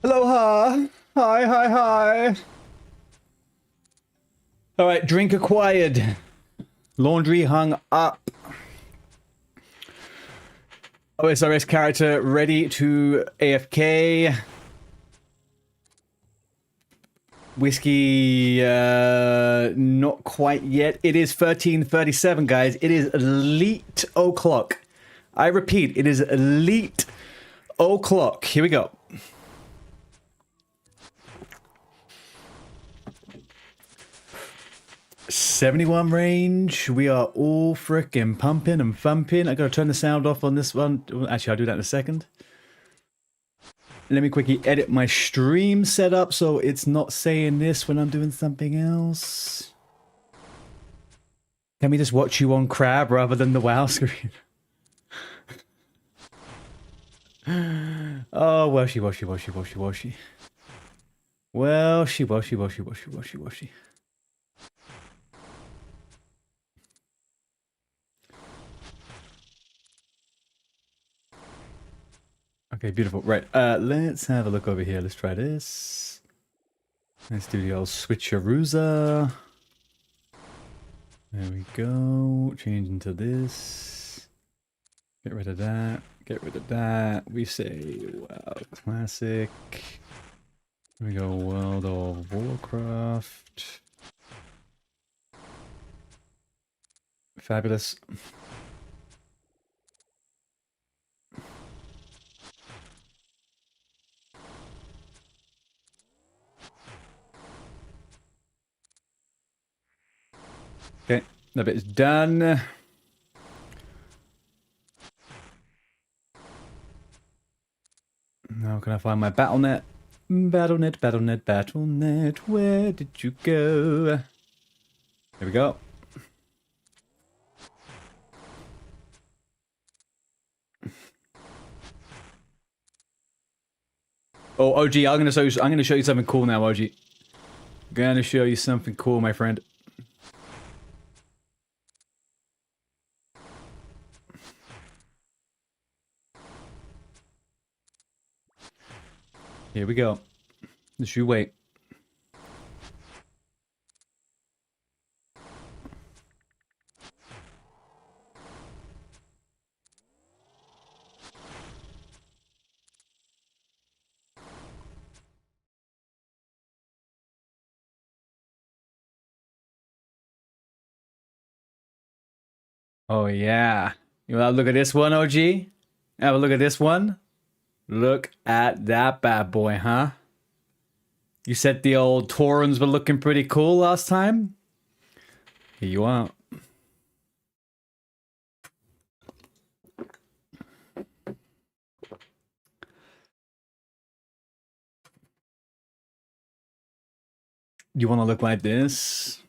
Aloha. Hi, hi, hi. All right, drink acquired. Laundry hung up. OSRS character ready to AFK. Whiskey, not quite yet. It is 13:37, guys. It is elite o'clock. I repeat, it is elite o'clock. Here we go. '71 range. We are all freaking pumping and thumping. I gotta turn the sound off on this one. Actually, I'll do that in a second. Let me quickly edit my stream setup so it's not saying this when I'm doing something else. Can we just watch you on Crab rather than the WoW screen? Oh, washy, washy, washy, washy, washy. Washy, washy, washy, washy, washy, washy. Okay, beautiful. Right, let's have a look over here. Let's try this. Let's do the old switcherooza. There we go. Change into this. Get rid of that. Get rid of that. We say, wow, classic. Here we go, World of Warcraft. Fabulous. Okay, that bit is done. Now can I find my BattleNet? BattleNet, BattleNet, BattleNet, where did you go? There we go. Oh, OG, I'm gonna show you something cool now, OG. Gonna show you something cool, my friend. Here we go. Just you wait. Oh yeah. You wanna look at this one, OG? Have a look at this one. Look at that bad boy, huh? You said the old Taurens were looking pretty cool last time? Here you are. You want to look like this?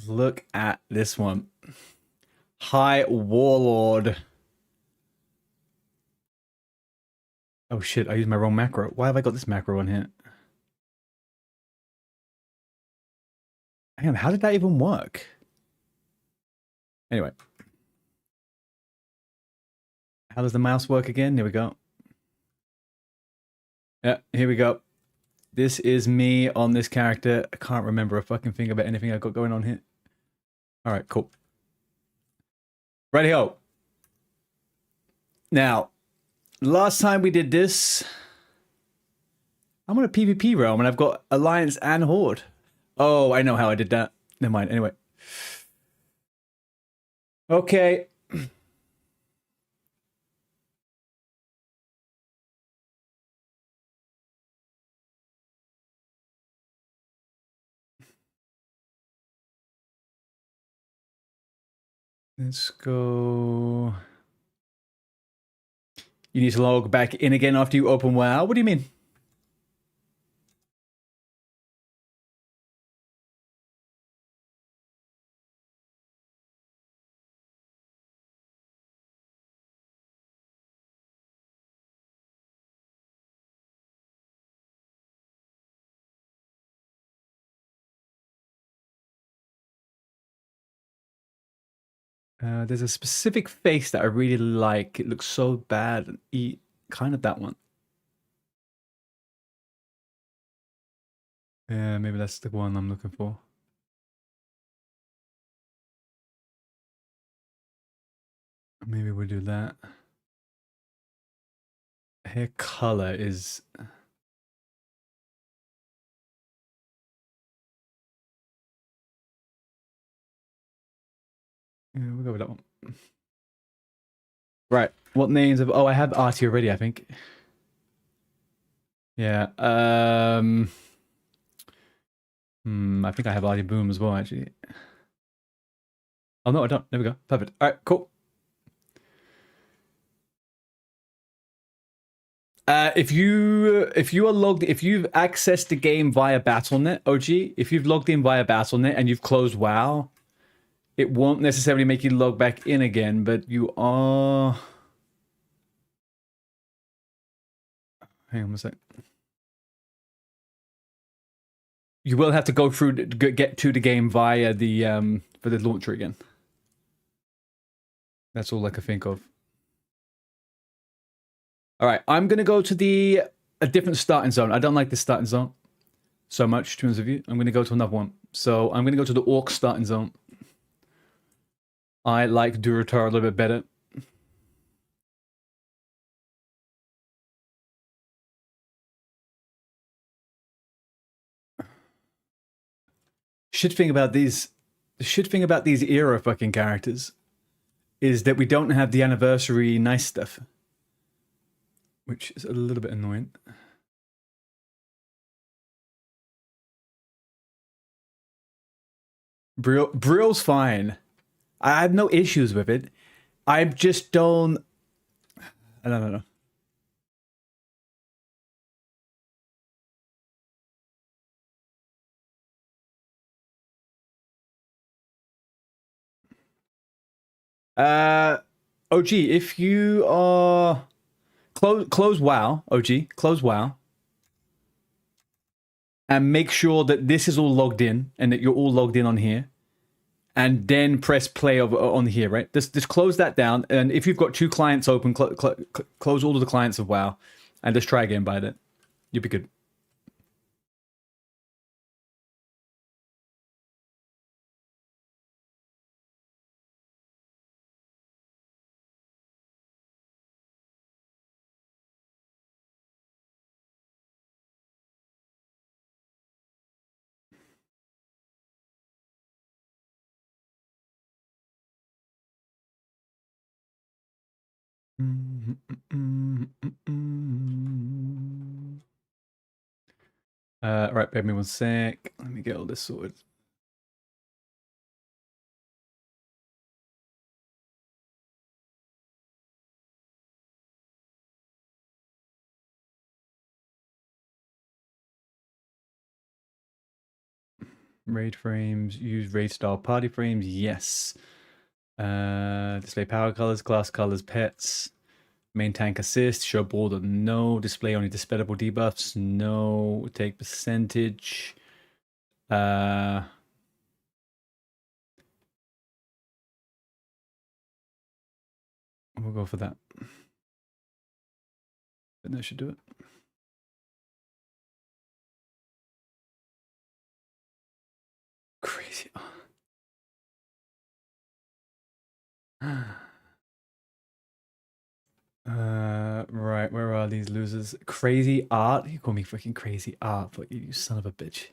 Look at this one. High Warlord. Oh shit, I used my wrong macro. Why have I got this macro on here? Hang on, how did that even work? Anyway. How does the mouse work again? Here we go. Yeah, here we go. This is me on this character. I can't remember a fucking thing about anything I've got going on here. Alright, cool. Righty-ho. Now, last time we did this, I'm on a PvP realm and I've got Alliance and Horde. Oh, I know how I did that. Never mind. Anyway. Okay. Let's go. You need to log back in again after you open WoW? What do you mean? There's a specific face that I really like. It looks so bad and kind of that one. Yeah, maybe that's the one I'm looking for. Maybe we'll do that. Hair color is... Yeah, we'll go with that one. Right. What names of... Oh, I have Artie already, I think. Yeah. I think I have Artie Boom as well, actually. Oh, no, I don't. There we go. Perfect. All right, cool. If you are logged, if you've accessed the game via Battle.net, OG, if you've logged in via Battle.net and you've closed WoW, it won't necessarily make you log back in again, but you are. Hang on a sec. You will have to go through get to the game via the for the launcher again. That's all I can think of. All right, I'm gonna go to a different starting zone. I don't like this starting zone so much, to be honest with you. I'm gonna go to another one. So I'm gonna go to the Orc starting zone. I like Durotar a little bit better. The shit thing about these era fucking characters is that we don't have the anniversary nice stuff, which is a little bit annoying. Brill's fine. I have no issues with it. I just don't. I don't know. OG, if you are close WoW, OG, close WoW, and make sure that this is all logged in and that you're all logged in on here, and then press play on here, right? Just close that down, and if you've got two clients open, close all of the clients of WoW, and just try again by that. You'll be good. Right, bear me one sec. Let me get all this sorted. Raid frames, use raid style party frames, yes. Display power colors, class colors, pets. Main tank assist, show border, no. Display only dispellable debuffs, no. Take percentage. We'll go for that. And that should do it. Crazy. Right, where are these losers? Crazy art? You call me freaking crazy art, but you son of a bitch.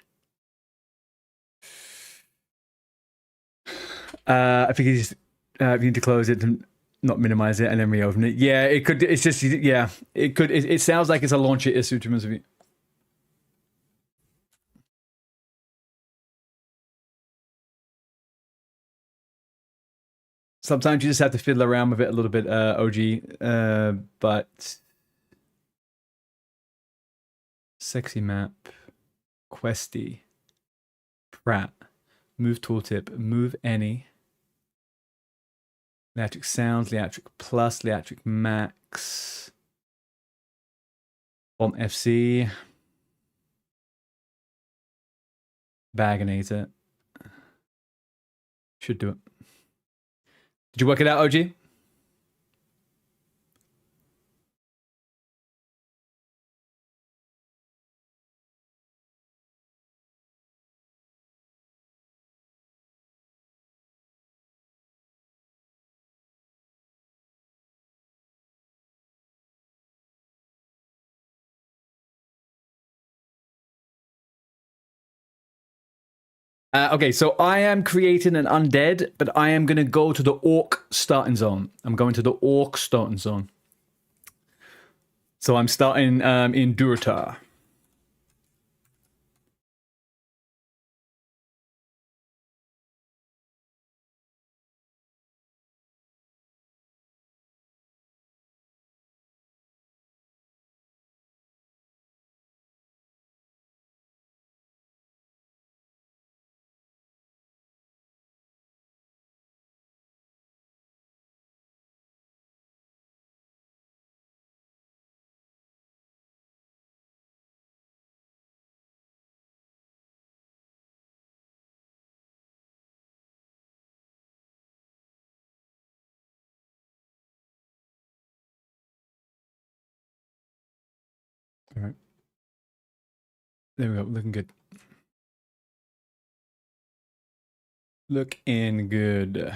I think you need to close it and not minimize it and then reopen it. Yeah, it could. It's just yeah, it could. It sounds like it's a launcher issue to me. Sometimes you just have to fiddle around with it a little bit, OG. But sexy map, questy, Pratt, move tooltip, move any. Electric sounds, electric plus, electric max. Bomb FC. Baganator. Should do it. Did you work it out, OG? Okay, so I am creating an undead, but I am going to go to the orc starting zone. I'm going to the orc starting zone. So I'm starting in Durotar. There we go. Looking good. Looking good.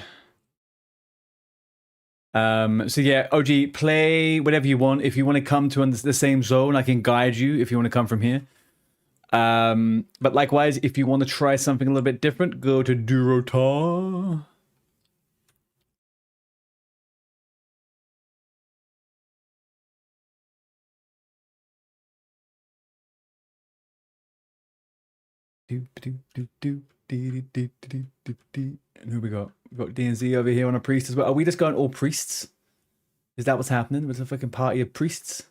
So yeah, OG, play whatever you want. If you want to come to the same zone, I can guide you if you want to come from here. But likewise, if you want to try something a little bit different, go to Durota. And who we got? We got DNZ over here on a priest as well. Are we just going all priests? Is that what's happening? With a fucking party of priests?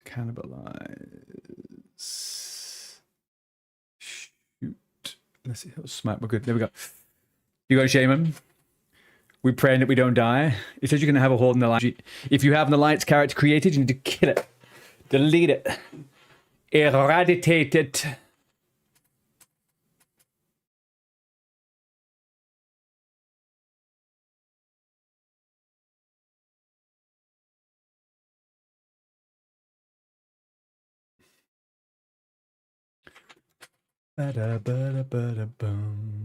Cannibalize. Shoot. Let's see. Smite. We're good. There we go. You got Shaman. We praying that we don't die. It says you're going to have a horde in the light. If you have an alliance character created, you need to kill it. Delete it. Eradicate it. Ba-da-ba-da-ba-da-bum.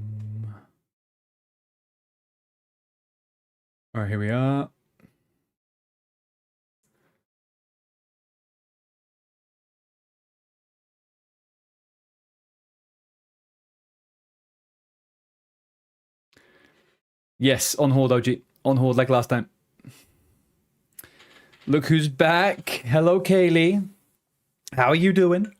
All right, here we are. Yes, on hold, OG. On hold like last time. Look who's back. Hello, Kaylee. How are you doing?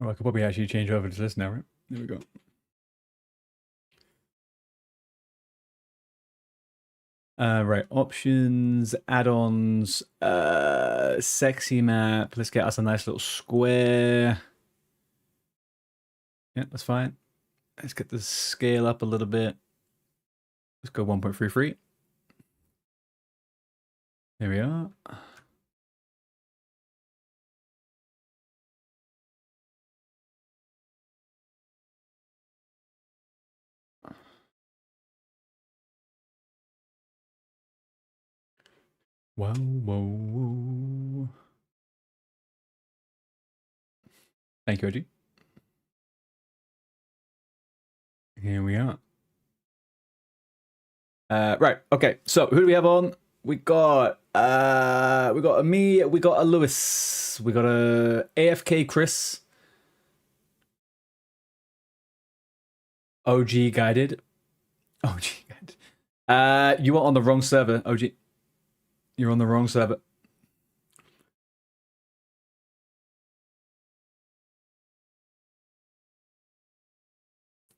Oh, I could probably actually change over to this now, right? There we go. Right, options, add-ons, sexy map. Let's get us a nice little square. Yeah, that's fine. Let's get the scale up a little bit. Let's go 1.33. There we are. Whoa, whoa, whoa. Thank you, OG. Here we are. Right, okay. So who do we have on? We got a me, we got a Lewis, we got a AFK Chris. OG guided. OG guided. You are on the wrong server, OG. You're on the wrong server.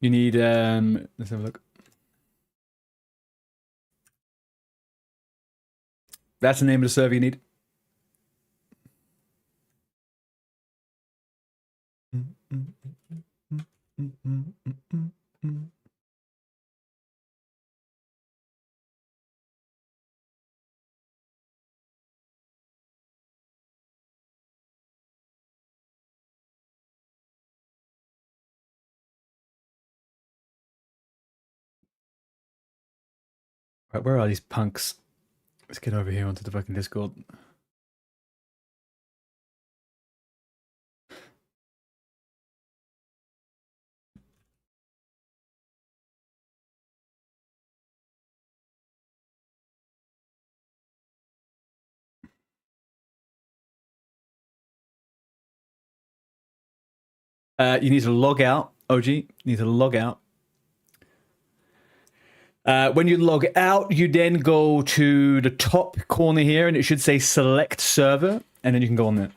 You need let's have a look. That's the name of the server you need. Right, where are these punks? Let's get over here onto the fucking Discord. You need to log out, OG. You need to log out. When you log out, you then go to the top corner here, and it should say select server, and then you can go on there.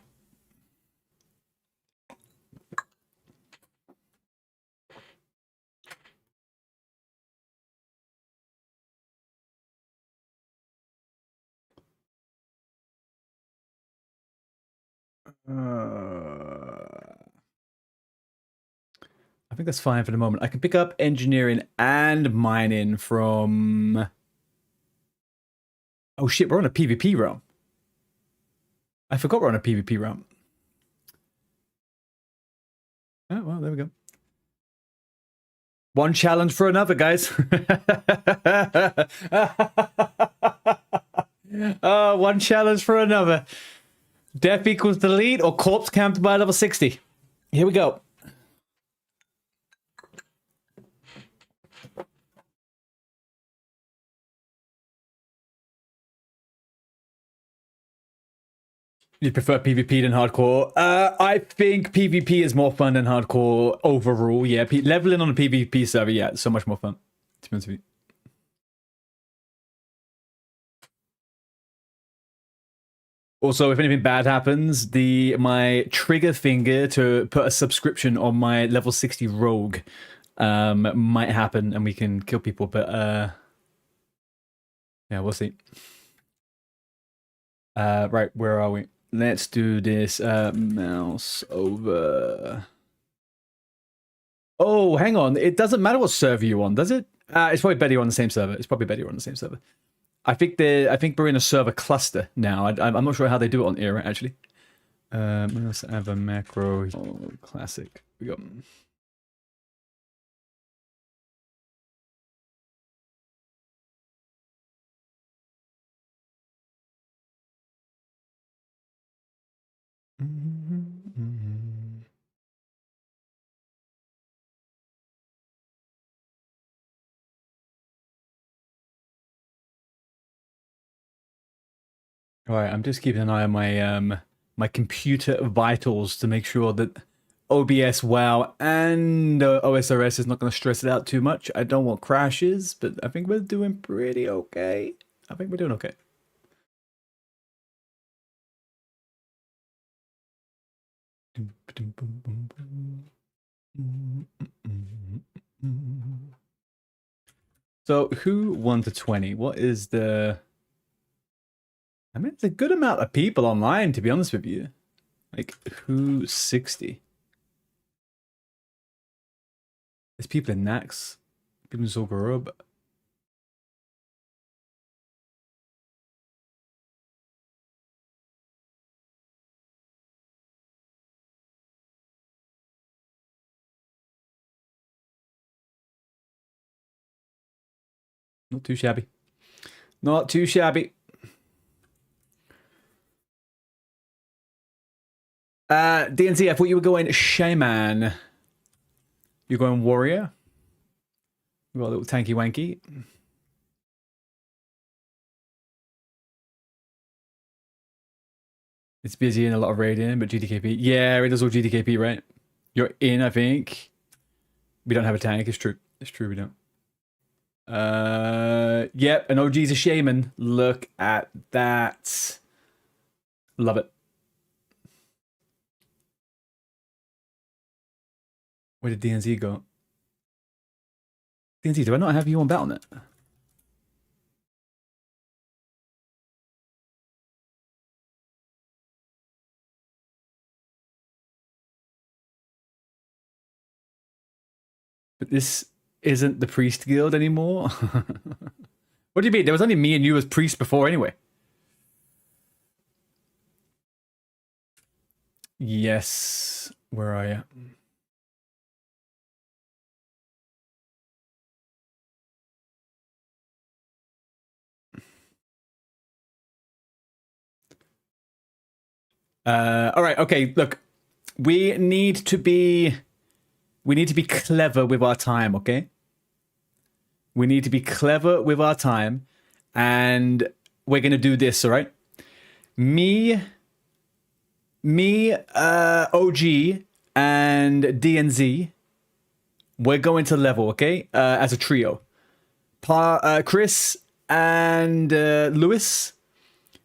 think that's fine for the moment. I can pick up engineering and mining from... Oh shit, we're on a PvP realm. I forgot we're on a PvP realm. Oh, well, there we go. One challenge for another, guys. One challenge for another. Death equals delete or corpse camped by level 60. Here we go. You prefer PvP than hardcore? I think PvP is more fun than hardcore overall. Yeah, leveling on a PvP server, yeah, it's so much more fun. To be honest with you. Also, if anything bad happens, my trigger finger to put a subscription on my level 60 rogue might happen, and we can kill people. But yeah, we'll see. Right, where are we? Let's do this. Mouse over. Oh, hang on. It doesn't matter what server you're on, does it? It's probably better you're on the same server. It's probably better you're on the same server. I think we're in a server cluster now. I'm not sure how they do it on Era actually. Let's have a macro. Oh, classic. We got. All right, I'm just keeping an eye on my my computer vitals to make sure that OBS, WoW, and OSRS is not going to stress it out too much. I don't want crashes, but I think we're doing pretty okay. I think we're doing okay. So who 1 to 20? What is the... I mean, it's a good amount of people online, to be honest with you. Like, who 60? There's people in Nax. People in Zolgarub. Not too shabby. Not too shabby. DNC, I thought you were going Shaman. You're going Warrior? You got a little tanky wanky. It's busy and a lot of raiding, but GDKP. Yeah, it is all GDKP, right? You're in, I think. We don't have a tank. It's true. It's true, we don't. Yep, an OG's a shaman. Look at that. Love it. Where did DNZ go? DNZ, do I not have you on Battle.net? But this isn't the priest guild anymore? What do you mean? There was only me and you as priest before anyway. Yes. Where are you? All right. Okay. Look, we need to be clever with our time. Okay. We need to be clever with our time, and we're gonna do this. All right. Me, OG, and DNZ. We're going to level. Okay. As a trio. Chris and Lewis.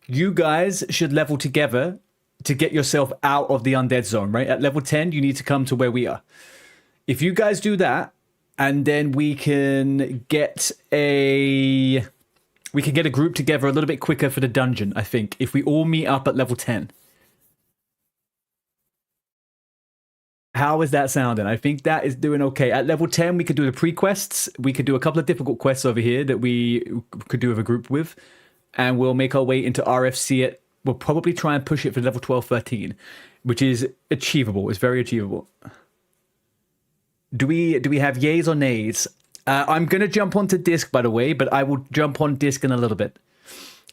You guys should level together to get yourself out of the undead zone, right? At level 10, you need to come to where we are. If you guys do that, and then we can get a group together a little bit quicker for the dungeon, I think, if we all meet up at level 10. How is that sounding? I think that is doing okay. At level 10, we could do the pre-quests. We could do a couple of difficult quests over here that we could do with a group with. And we'll make our way into RFC it. We'll probably try and push it for level 12, 13, which is achievable. It's very achievable. Do we have yays or nays? I'm going to jump onto disc, by the way, but I will jump on disc in a little bit.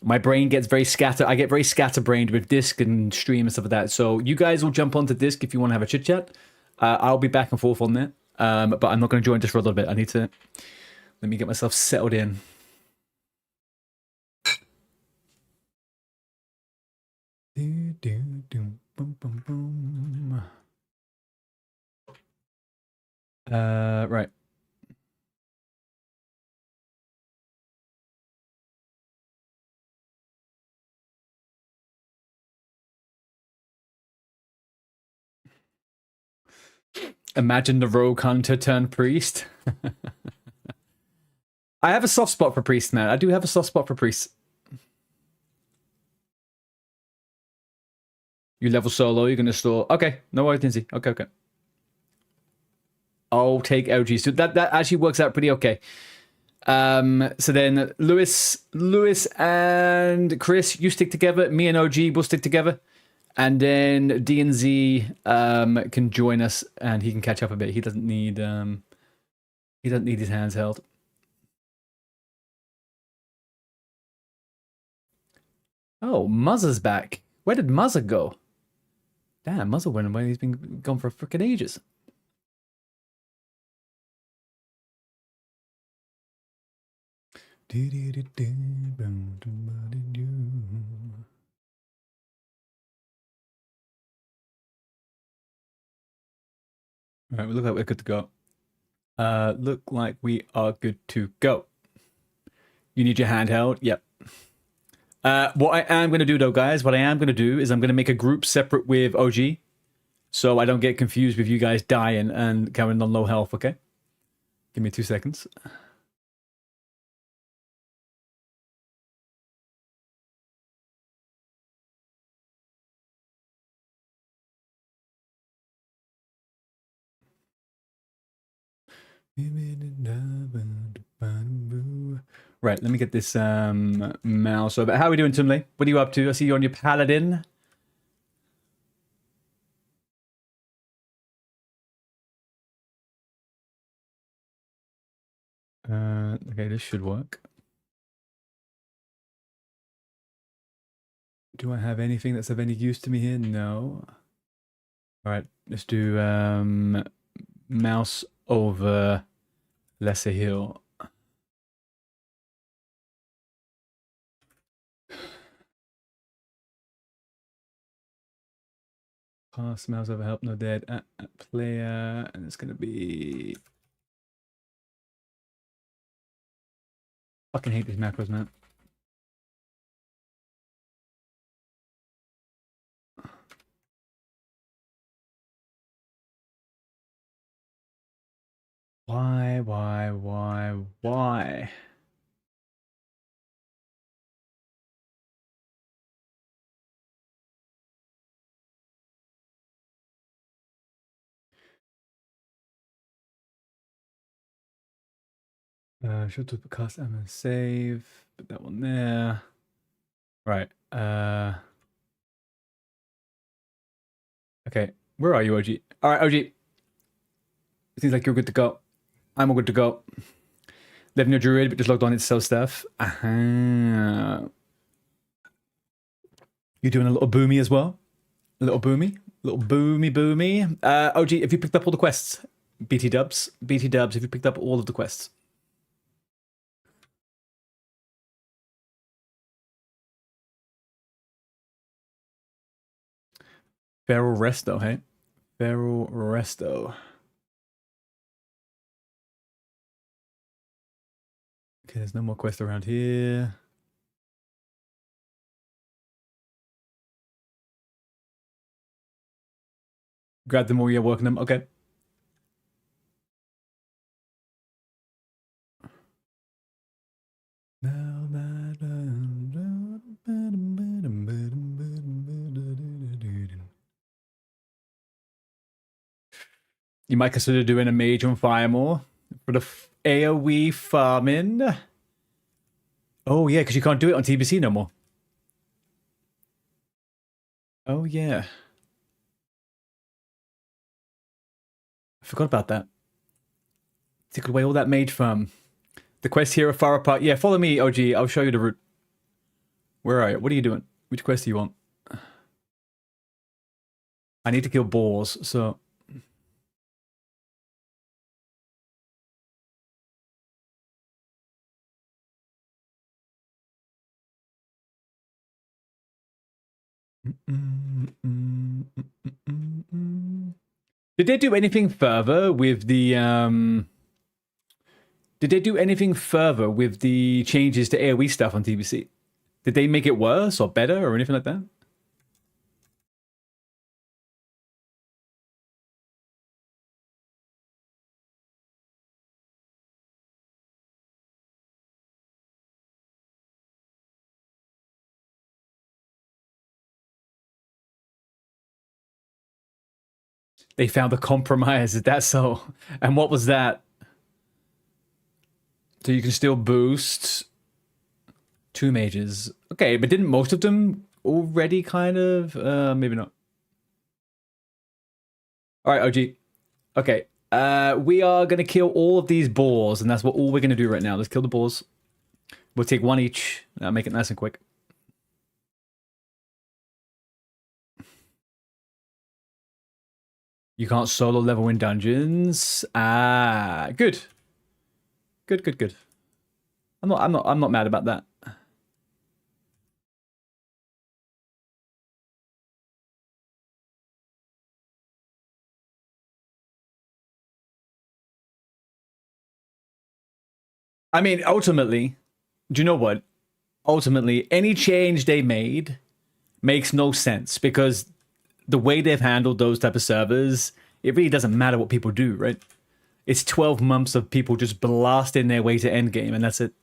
My brain gets very scatter. I get very scatterbrained with disc and stream and stuff like that. So you guys will jump onto disc if you want to have a chit chat. I'll be back and forth on that. But I'm not going to join just for a little bit. I need to let me get myself settled in. Right. Imagine the rogue hunter turned priest. I have a soft spot for priests, man. I do have a soft spot for priests. You level solo, you're gonna store. Okay, no worries, Lindsay. Okay. I'll take LG. So that actually works out pretty okay. So then Lewis and Chris, you stick together. Me and OG will stick together. And then D and Z can join us, and he can catch up a bit. He doesn't need his hands held. Oh, Muzzer's back. Where did Muzzer go? Damn, Muzzer went away. He's been gone for freaking ages. All right, we look like we're good to go. Look like we are good to go. You need your handheld? Yep. What I am going to do, though, guys, what I am going to do is I'm going to make a group separate with OG, so I don't get confused with you guys dying and coming on low health, okay? Give me 2 seconds. Right, let me get this mouse over. How are we doing, Tumley? What are you up to? I see you on your paladin. Okay, this should work. Do I have anything that's of any use to me here? No. All right, let's do mouse over Lesser Hill. Pass mouse over help, no dead. Player, and it's gonna be. Fucking hate these macros, man. Why? Should do cast and save. Put that one there. Right. Okay. Where are you, OG? All right, OG. It seems like you're good to go. I'm all good to go. Living your druid, but just logged on. It's so stuff. You're doing a little boomy as well. A little boomy. OG, if you picked up all the quests, BT dubs. If you picked up all of the quests. Feral Resto, hey? Feral Resto. Okay, there's no more quest around here. Grab them all, you're working them. Okay. You might consider doing a mage on fire more for the AoE farming. Oh yeah, because you can't do it on TBC no more. Oh yeah. I forgot about that. Took away all that mage farm. The quests here are far apart. Yeah, follow me, OG. I'll show you the route. Where are you? What are you doing? Which quest do you want? I need to kill boars, so... Did they do anything further with the Did they do anything further with the changes to AoE stuff on TBC? Did they make it worse or better or anything like that? They found the compromise. Is that so? And what was that? So you can still boost 2 mages. Okay, but didn't most of them already kind of? Maybe not. All right, OG. Okay, we are gonna kill all of these boars, and that's all we're gonna do right now. Let's kill the boars. We'll take 1 each. Make it nice and quick. You can't solo level in dungeons. Ah, good. Good. I'm not mad about that. I mean, ultimately, do you know what? Ultimately, any change they made makes no sense because the way they've handled those type of servers, it really doesn't matter what people do, right? It's 12 months of people just blasting their way to endgame, and that's it.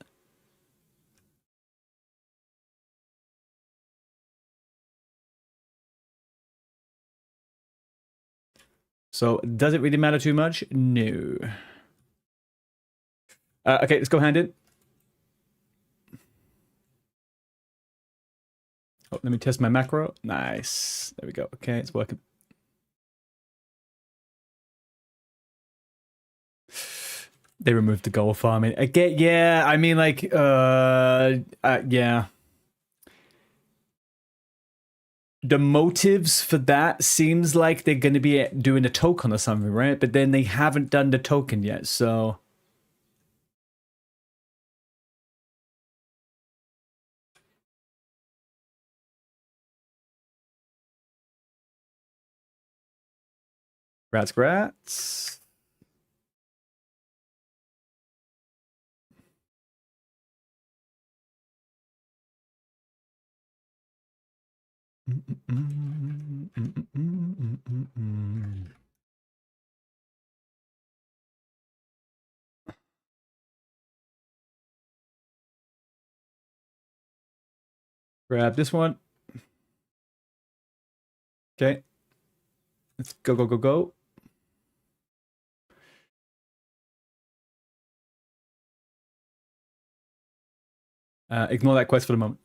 So, does it really matter too much? No. Okay, let's go hand in. Oh, let me test my macro. Nice. There we go. Okay, it's working. They removed the gold farming. Again, yeah, I mean, like, yeah. The motives for that seems like they're going to be doing a token or something, right? But then they haven't done the token yet, so... Grats. Grab this one. Okay. Let's go. Ignore that quest for the moment.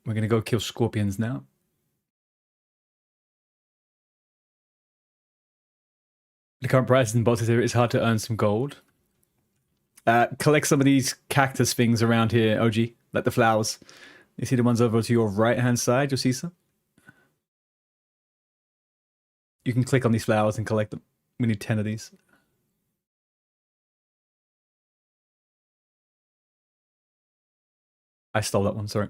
We're going to go kill scorpions now. The current prices in bots here, it's hard to earn some gold. Collect some of these cactus things around here, OG, like the flowers. You see the ones over to your right-hand side? You'll see some. You can click on these flowers and collect them. We need 10 of these. I stole that one, sorry.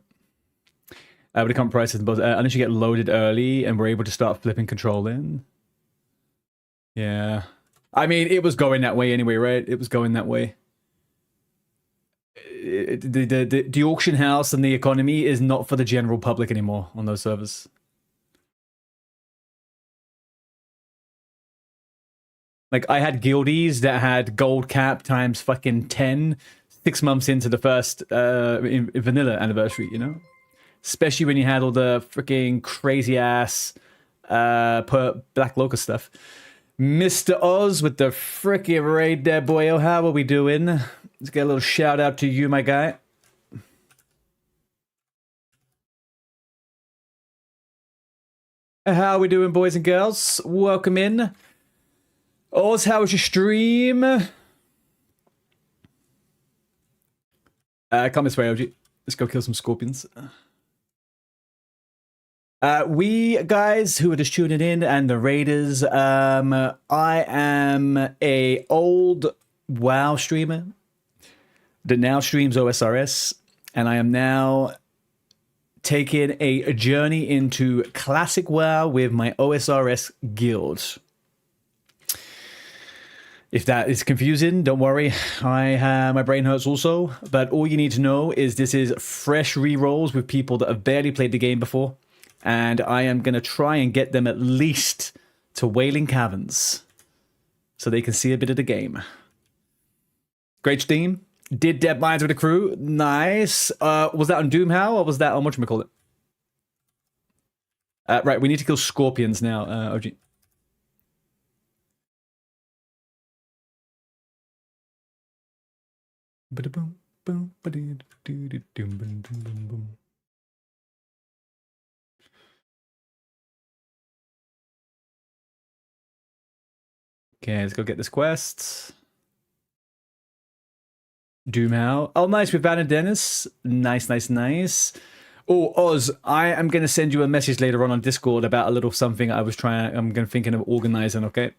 But the current prices in bots, unless you get loaded early and we're able to start flipping control in. Yeah. I mean, it was going that way anyway, right? It was going that way. The auction house and the economy is not for the general public anymore on those servers. Like, I had guildies that had gold cap times fucking 10 6 months into the first in vanilla anniversary, you know? Especially when you had all the freaking crazy ass per Black Locust stuff. Mr. Oz with the frickin' raid there, boyo. How are we doing? Let's get a little shout out to you, my guy. How are we doing, boys and girls? Welcome in. Oz, how was your stream? Come this way, OG. Let's go kill some scorpions. We guys who are just tuning in and the raiders, I am a old WoW streamer that now streams OSRS, and I am now taking a journey into classic WoW with my OSRS guild. If that is confusing, don't worry. My brain hurts also, but all you need to know is this is fresh rerolls with people that have barely played the game before. And I am going to try and get them at least to Wailing Caverns so they can see a bit of the game. Great stream. Did Dead Mines with the crew. Nice. Was that on Doomhow or was that on whatchamacallit? Right, we need to kill scorpions now, OG. Okay, let's go get this quest. Doomhow. Oh, nice, with Van and Dennis. Nice, nice, nice. Oh, Oz, I am going to send you a message later on Discord about a little something I'm thinking of organizing, okay?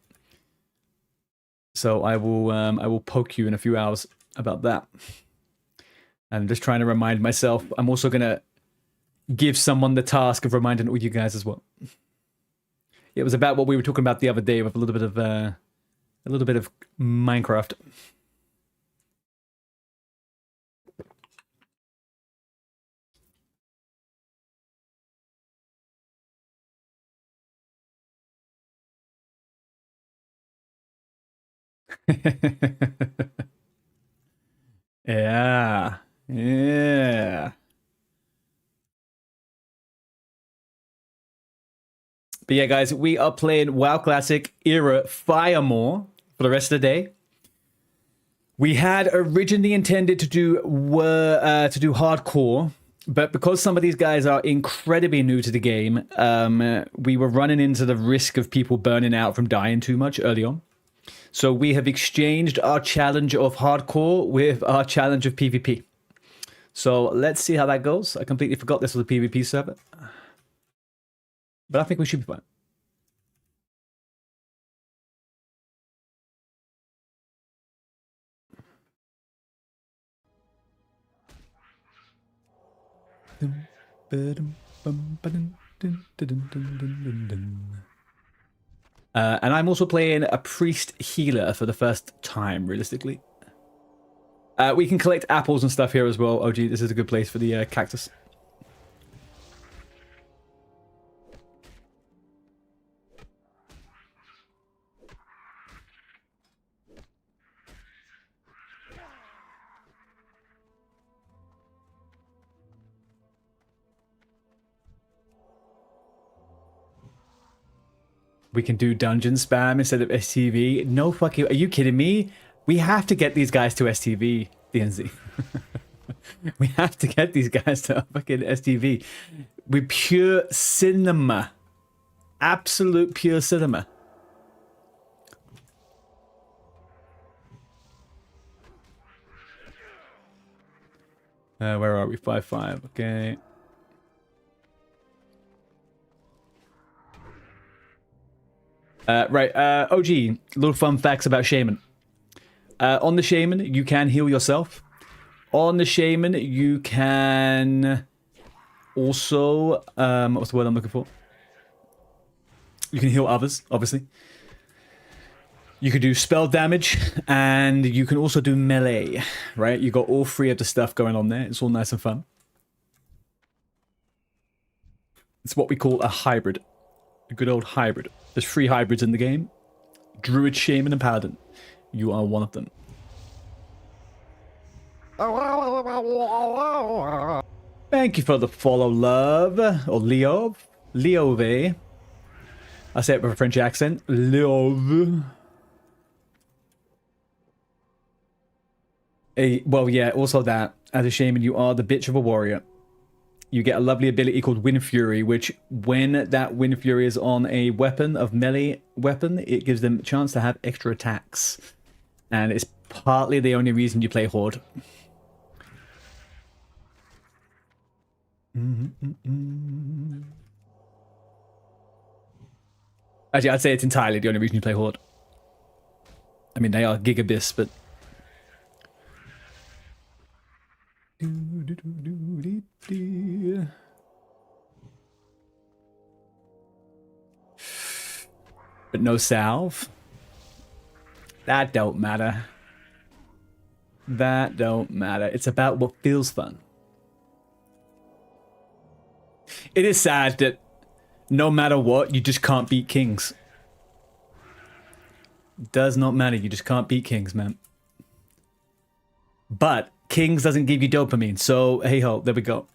So I will poke you in a few hours about that. I'm just trying to remind myself. I'm also going to give someone the task of reminding all you guys as well. It was about what we were talking about the other day with a little bit of Minecraft. Yeah. Yeah. But yeah, guys, we are playing WoW Classic Era Firemore for the rest of the day. We had originally intended to do hardcore, but because some of these guys are incredibly new to the game, we were running into the risk of people burning out from dying too much early on. So we have exchanged our challenge of hardcore with our challenge of PvP. So let's see how that goes. I completely forgot this was a PvP server. But I think we should be fine. And I'm also playing a priest healer for the first time, realistically. We can collect apples and stuff here as well. OG, this is a good place for the cactus. We can do dungeon spam instead of STV. No fucking... Are you kidding me? We have to get these guys to STV, DNZ. We have to get these guys to fucking STV. With pure cinema. Absolute pure cinema. Where are we? 5-5. Okay. Right, OG, little fun facts about Shaman. On the Shaman, you can heal yourself. On the Shaman, you can also, what's the word I'm looking for? You can heal others, obviously. You can do spell damage, and you can also do melee, right? You got all three of the stuff going on there. It's all nice and fun. It's what we call a hybrid. A good old hybrid. There's 3 hybrids in the game. Druid, Shaman, and Paladin. You are one of them. Thank you for the follow, love. Or Leo. Leove. I say it with a French accent. Love. Well, yeah, also that, as a shaman, you are the bitch of a warrior. You get a lovely ability called Wind Fury, which when that Wind Fury is on a weapon, of melee weapon, it gives them a chance to have extra attacks. And it's partly the only reason you play Horde. Actually, I'd say it's entirely the only reason you play Horde. I mean, they are gigabits, but... But no salve. That don't matter. That don't matter. It's about what feels fun. It is sad that no matter what, you just can't beat kings. Does not matter. You just can't beat kings, man. But kings doesn't give you dopamine, so hey ho, there we go.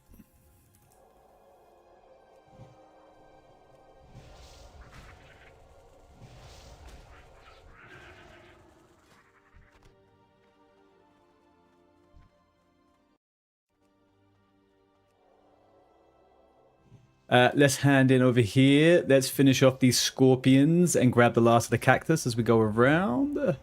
Let's hand in over here. Let's finish off these scorpions and grab the last of the cactus as we go around.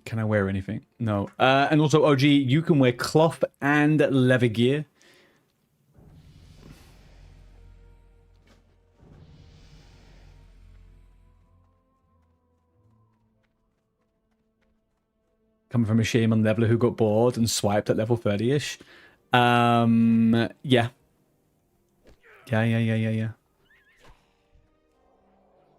Can I wear anything? No. And also, OG, you can wear cloth and leather gear. Coming from a shaman leveler who got bored and swiped at level 30-ish. Yeah. Yeah.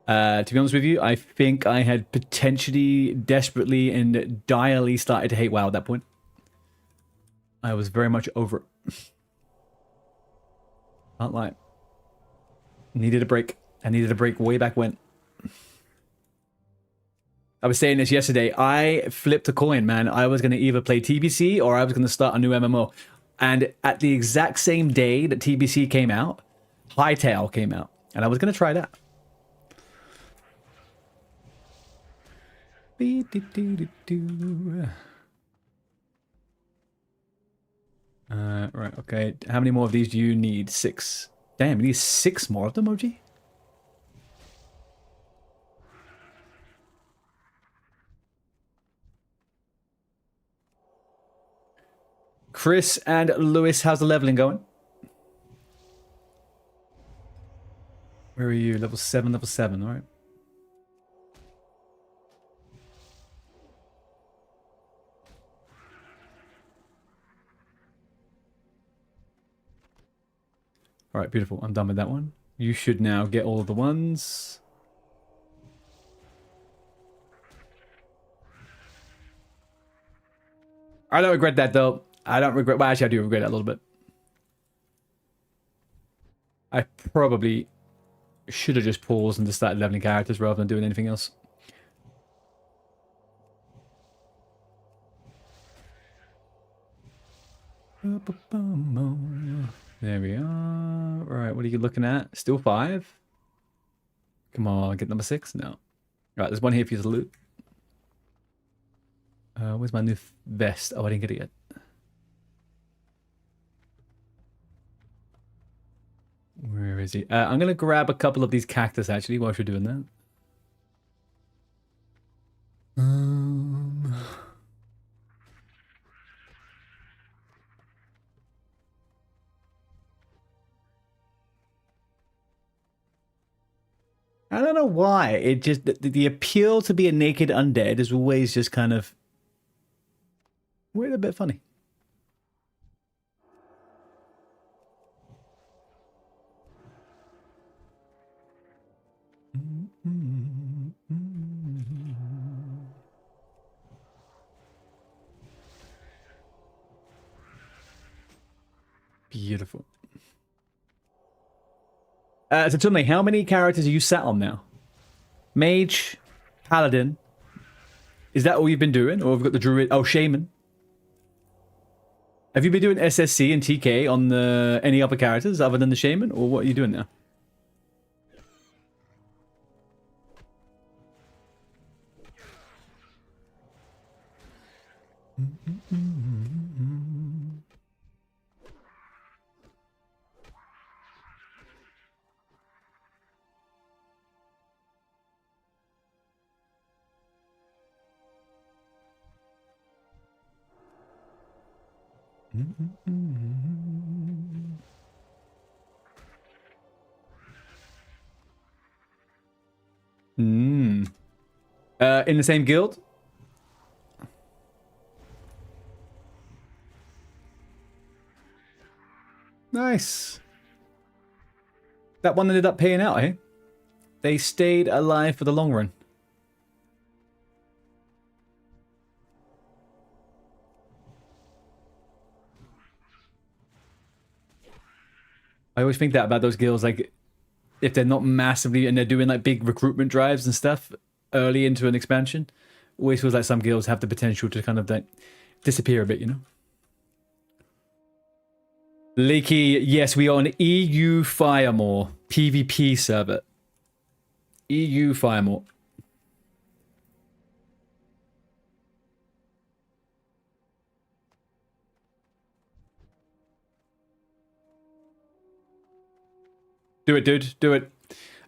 To be honest with you, I think I had potentially, desperately, and direly started to hate WoW at that point. I was very much over it. Can't lie. Needed a break. I needed a break way back when. I was saying this yesterday. I flipped a coin, man. I was going to either play TBC or I was going to start a new MMO. And at the exact same day that TBC came out, Hightail came out. And I was going to try that. Right, okay. How many more of these do you need? 6. Damn, you need 6 more of them, OG? Chris and Lewis, how's the leveling going? Where are you? Level 7, all right. All right, beautiful. I'm done with that one. You should now get all of the ones. I don't regret that, though. I don't regret... Well, actually, I do regret it a little bit. I probably should have just paused and just started leveling characters rather than doing anything else. There we are. Right, what are you looking at? Still 5? Come on, get number 6? No. Right, there's one here for you to loot. Where's my new vest? Oh, I didn't get it yet. Where is he? I'm going to grab a couple of these cactus, actually, while you're doing that. I don't know why. It just... The appeal to be a naked undead is always just kind of... weird, a bit funny. Beautiful. So tell me, how many characters are you sat on now? Mage, Paladin, Is that all you've been doing? Or have we got the druid? Oh, shaman. Have you been doing SSC and TK on the any other characters other than the shaman? Or what are you doing now? In the same guild? Nice. That one ended up paying out, eh? They stayed alive for the long run. I always think that about those guilds, like, if they're not massively, and they're doing, like, big recruitment drives and stuff early into an expansion, always feels like some guilds have the potential to kind of, like, disappear a bit, you know? Lakey, yes, we are on EU Firemore PvP server. EU Firemore. Do it, dude. Do it.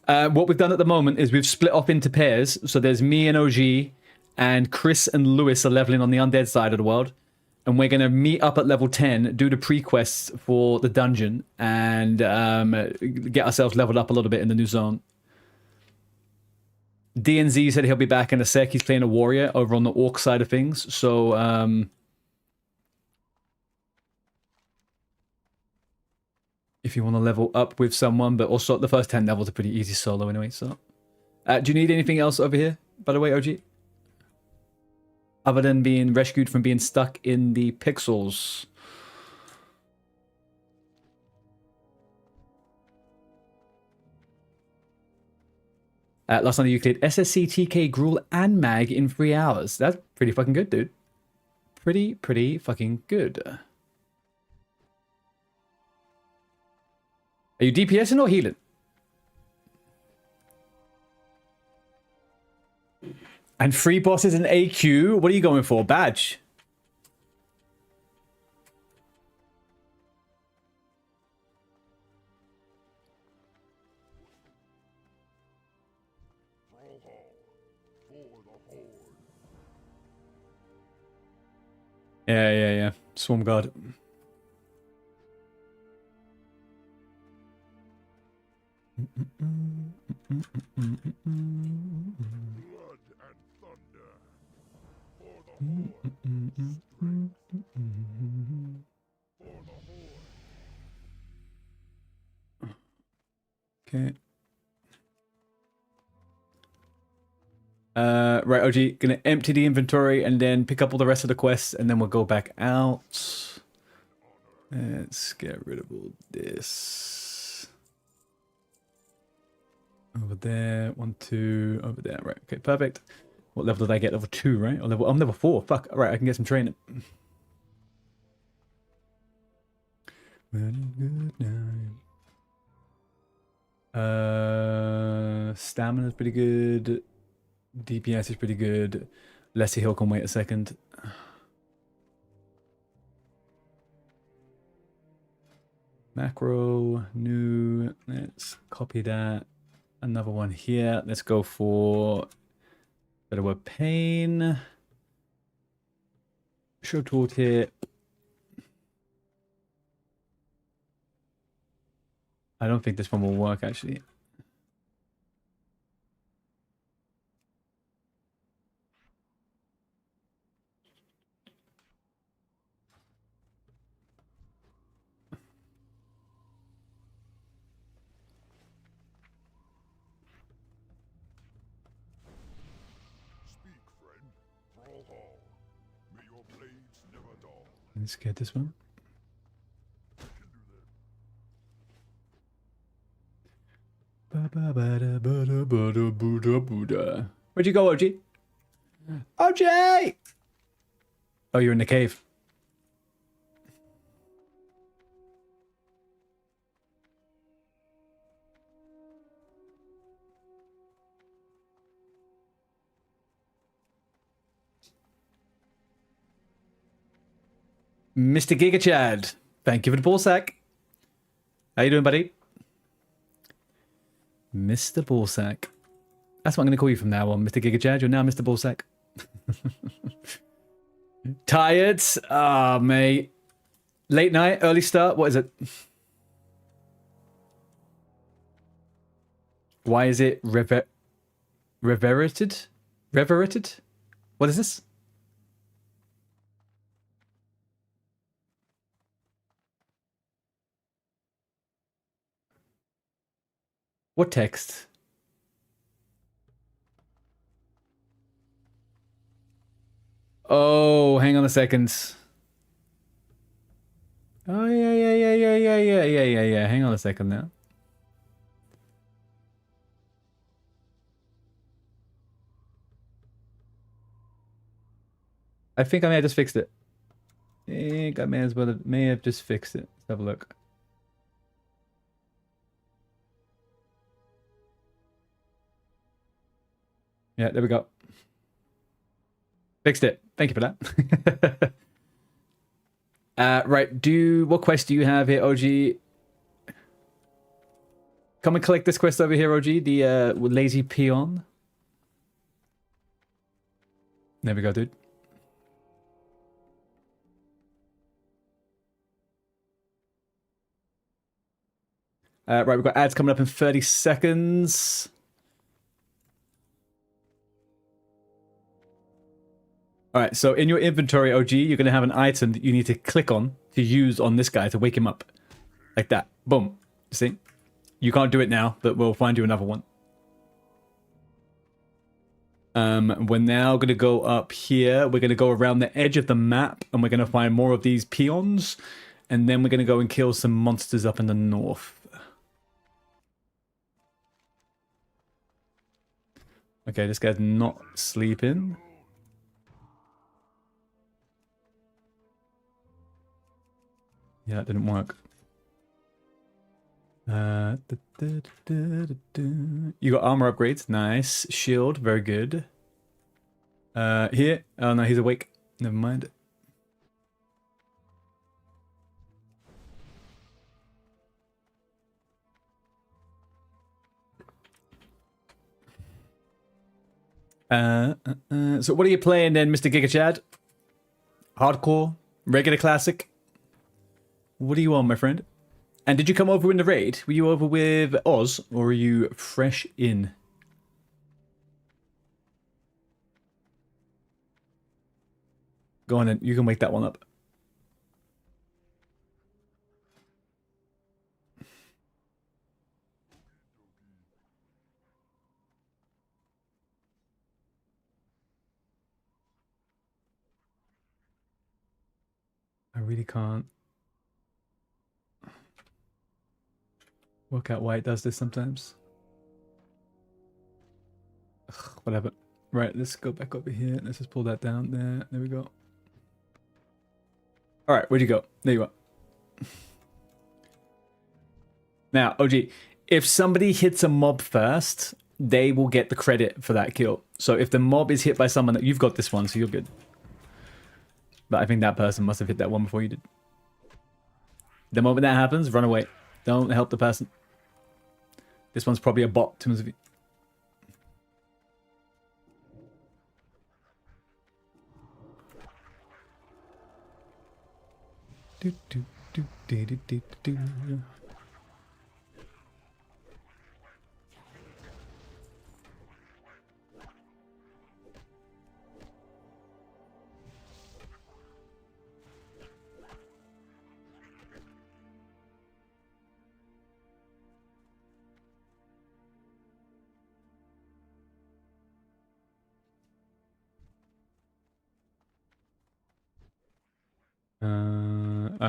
What we've done at the moment is we've split off into pairs. So there's me and OG, and Chris and Lewis are leveling on the undead side of the world. And we're going to meet up at level 10, do the pre-quests for the dungeon, and get ourselves leveled up a little bit in the new zone. DNZ said he'll be back in a sec. He's playing a warrior over on the orc side of things. So, if you want to level up with someone, but also the first 10 levels are pretty easy solo anyway, so. Do you need anything else over here, by the way, OG? Other than being rescued from being stuck in the pixels. Last night you cleared SSC, TK, Gruul, and Mag in 3 hours. That's pretty fucking good, dude. Pretty fucking good. Are you DPSing or healing? And 3 bosses in AQ? What are you going for? Badge? Yeah. Swarm guard. Okay. Right, OG, gonna empty the inventory and then pick up all the rest of the quests, and then we'll go back out. Let's get rid of all this. Over there, 1, 2, over there. Right, okay, perfect. What level did I get? Level 2, right? Or level? I'm level 4. Fuck. All right, I can get some training. Stamina's pretty good. DPS is pretty good. Leslie Hill can wait a second. Macro, new. Let's copy that. Another one here. Let's go for better word pain. Show tooltip. I don't think this one will work actually. Let's get this one. Where'd you go, OG? OJ! Oh, you're in the cave. Mr. Giga Chad, thank you for the ball sack. How you doing, buddy? Mr. Ballsack. That's what I'm going to call you from now on, Mr. Giga Chad. You're now Mr. Ballsack. Tired? Ah, mate. Late night, early start. What is it? Why is it reverated? Reverated? What is this? What text? Oh, hang on a second. Oh, yeah. Hang on a second now. I think I may have just fixed it. I think I may have just fixed it. Let's have a look. Yeah, there we go. Fixed it. Thank you for that. Right, what quest do you have here, OG? Come and collect this quest over here, OG, the lazy peon. There we go, dude. Right, we've got ads coming up in 30 seconds. All right, so in your inventory, OG, you're going to have an item that you need to click on to use on this guy to wake him up. Like that. Boom. See? You can't do it now, but we'll find you another one. We're now going to go up here. We're going to go around the edge of the map, and we're going to find more of these peons. And then we're going to go and kill some monsters up in the north. Okay, this guy's not sleeping. Yeah, that didn't work. You got armor upgrades. Nice. Shield. Very good. Here. Oh, no, he's awake. Never mind. So what are you playing then, Mr. Giga Chad? Hardcore? Regular classic? What are you on, my friend? And did you come over in the raid? Were you over with Oz, or are you fresh in? Go on then, you can wake that one up. I really can't work out why it does this sometimes. Ugh, whatever. Right, let's go back over here. Let's just pull that down there. There we go. All right, where'd you go? There you are. Now, OG, if somebody hits a mob first, they will get the credit for that kill. So if the mob is hit by someone, you've got this one, so you're good. But I think that person must have hit that one before you did. The moment that happens, run away. Don't help the person. This one's probably a bot, to be.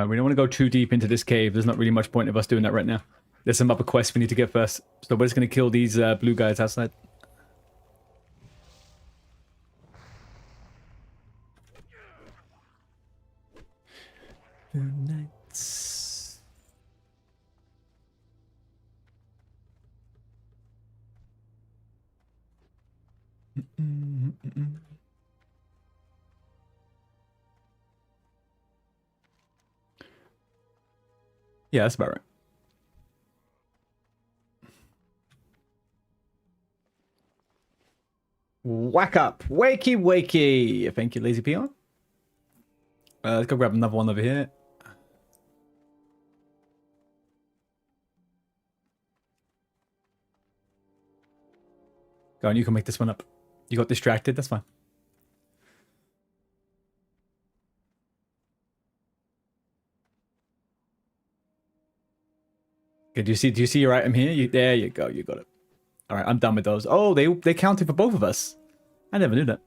We don't want to go too deep into this cave. There's not really much point of us doing that right now. There's some other quests we need to get first. So we're just going to kill these blue guys outside. Nights. Yeah, that's about right. Whack up. Wakey, wakey. Thank you, Lazy Peon. Let's go grab another one over here. Go on, you can make this one up. You got distracted, that's fine. Okay, do you see your item here? There you go, you got it. Alright, I'm done with those. Oh, they counted for both of us. I never knew that.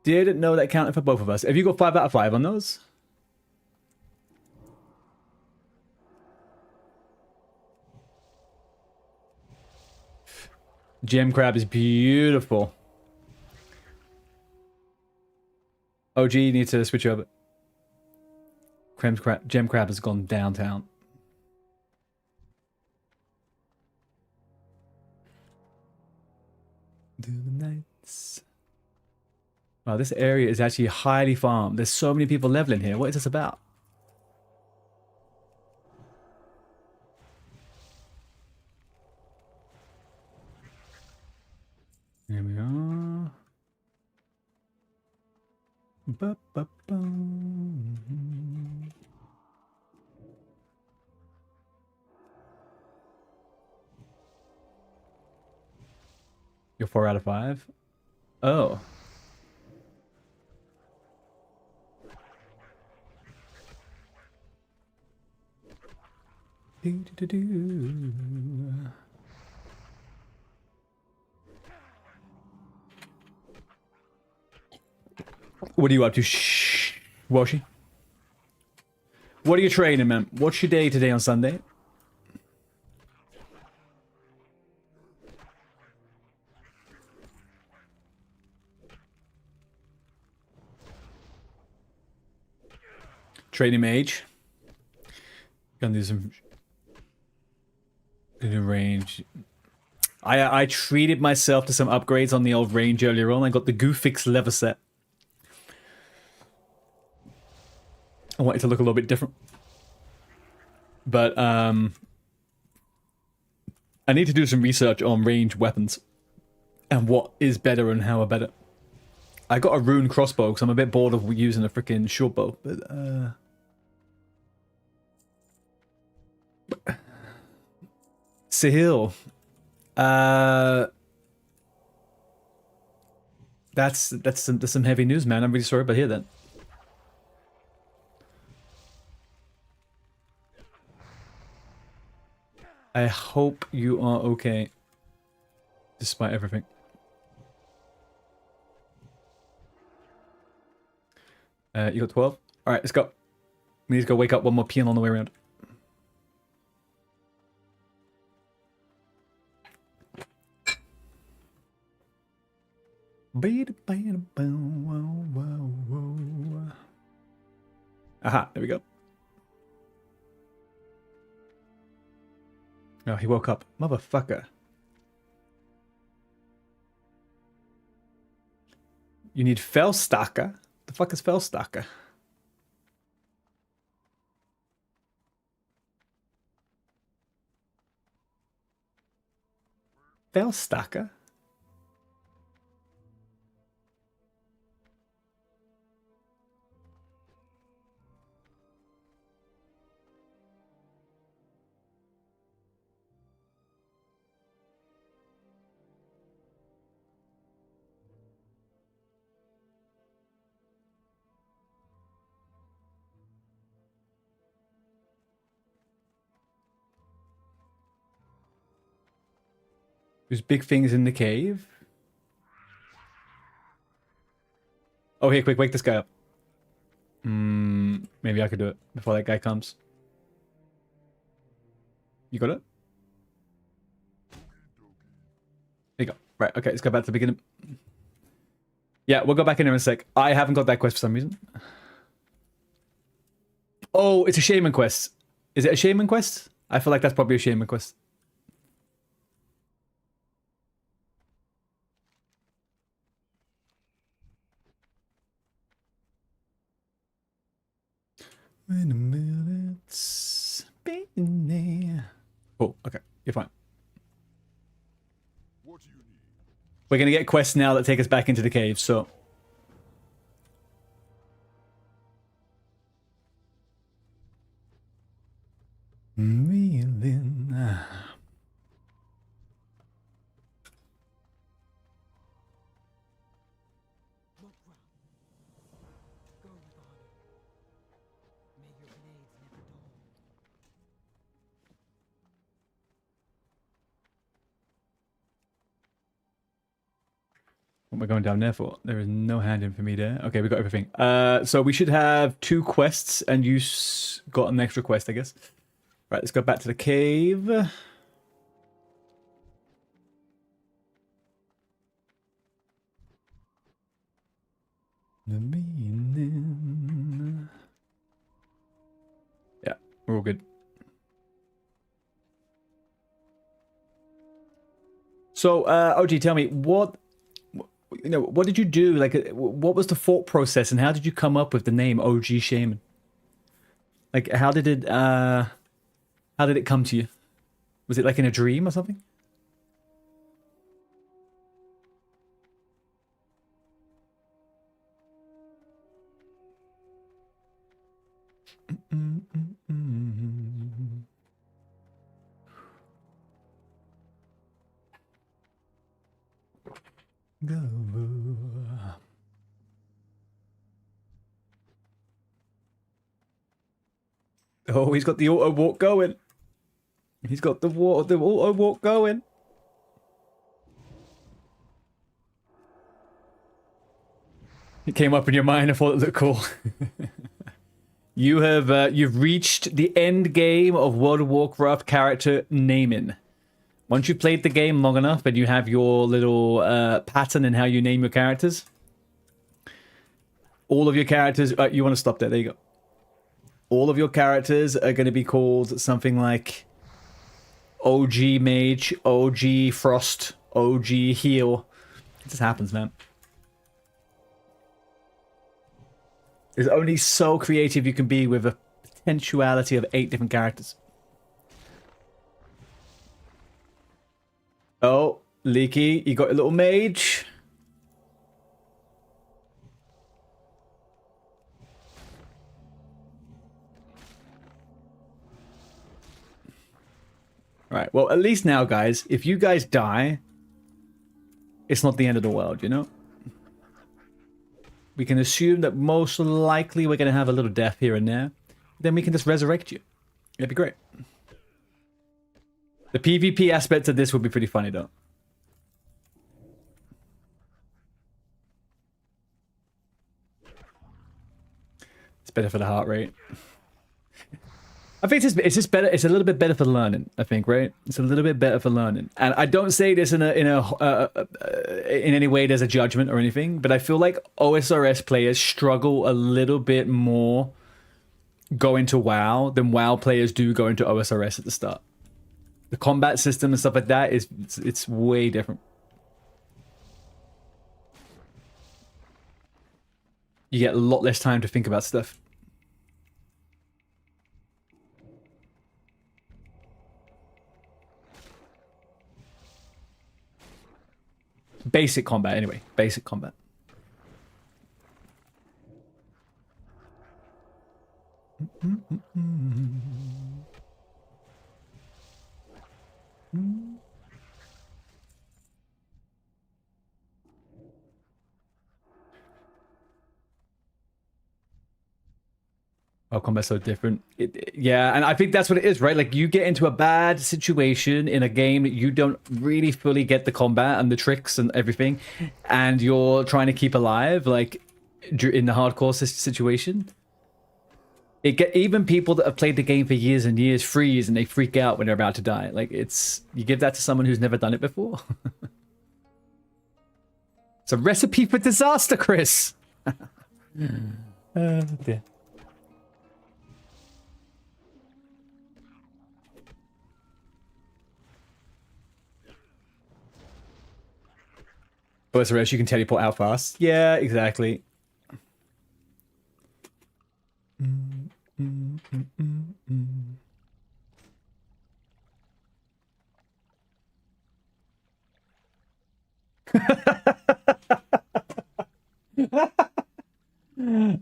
Didn't know that counted for both of us. Have you got 5 out of 5 on those? Gem crab is beautiful. OG needs to switch over. Gem crab has gone downtown. Do the nights. Wow, this area is actually highly farmed. There's so many people leveling here. What is this about? Here we are. Ba, ba, ba. You're 4 out of 5? Oh. Do, do, do, do. What are you up to? Shh. Washi? What are you training, man? What's your day today on Sunday? Training mage. Gonna do some... Gonna do range. I treated myself to some upgrades on the old range earlier on. I got the Goofix leather set. I want it to look a little bit different. But, I need to do some research on range weapons. And what is better and how are better. I got a rune crossbow because I'm a bit bored of using a freaking short bow. But, Sahil. That's some heavy news, man. I'm really sorry about hear that. I hope you are okay. Despite everything. You got 12? Alright, let's go. We need to go wake up one more peon on the way around. Aha, there we go. Oh, he woke up. Motherfucker. You need Fellstalker? The fuck is Fellstalker? Fellstalker? There's big things in the cave. Oh, here, quick, wake this guy up. Maybe I could do it before that guy comes. You got it? There you go. Right, okay, let's go back to the beginning. Yeah, we'll go back in there in a sec. I haven't got that quest for some reason. Oh, it's a shaman quest. Is it a shaman quest? I feel like that's probably a shaman quest. Wait a minute. Oh, okay. You're fine. What do you need? We're gonna get quests now that take us back into the cave, so. Reeling. What am I going down there for? There is no hand in for me there. Okay, we got everything. So we should have 2 quests, and you got an extra quest, I guess. Right, let's go back to the cave. Yeah, we're all good. So, OG, tell me, what did you do? Like, what was the thought process, and how did you come up with the name OG Shaman? Like, how did it come to you? Was it like in a dream or something? Oh, he's got the auto walk going. He's got the auto walk going. It came up in your mind. I thought it looked cool. You've reached the end game of World of Warcraft character naming. Once you've played the game long enough and you have your little pattern in how you name your characters, all of your characters. You want to stop there? There you go. All of your characters are going to be called something like OG Mage, OG Frost, OG Heal. It just happens, man. There's only so creative you can be with a potentiality of 8 different characters. Oh, Leaky, you got a little mage. Right, well, at least now, guys, if you guys die, it's not the end of the world, you know? We can assume that most likely we're going to have a little death here and there. Then we can just resurrect you. It'd be great. The PvP aspect of this would be pretty funny, though. It's better for the heart rate. I think it's just better. It's a little bit better for learning. I think, right? It's a little bit better for learning. And I don't say this in any way. There's a judgment or anything, but I feel like OSRS players struggle a little bit more going to WoW than WoW players do going to OSRS at the start. The combat system and stuff like that it's way different. You get a lot less time to think about stuff. Basic combat, anyway. Basic combat. Oh, combat's so different. Yeah, and I think that's what it is, right? Like, you get into a bad situation in a game that you don't really fully get the combat and the tricks and everything, and you're trying to keep alive, like, in the hardcore situation. Even people that have played the game for years and years freeze and they freak out when they're about to die. Like, you give that to someone who's never done it before. It's a recipe for disaster, Chris. Dear. OSRS, you can teleport out fast. Yeah, exactly.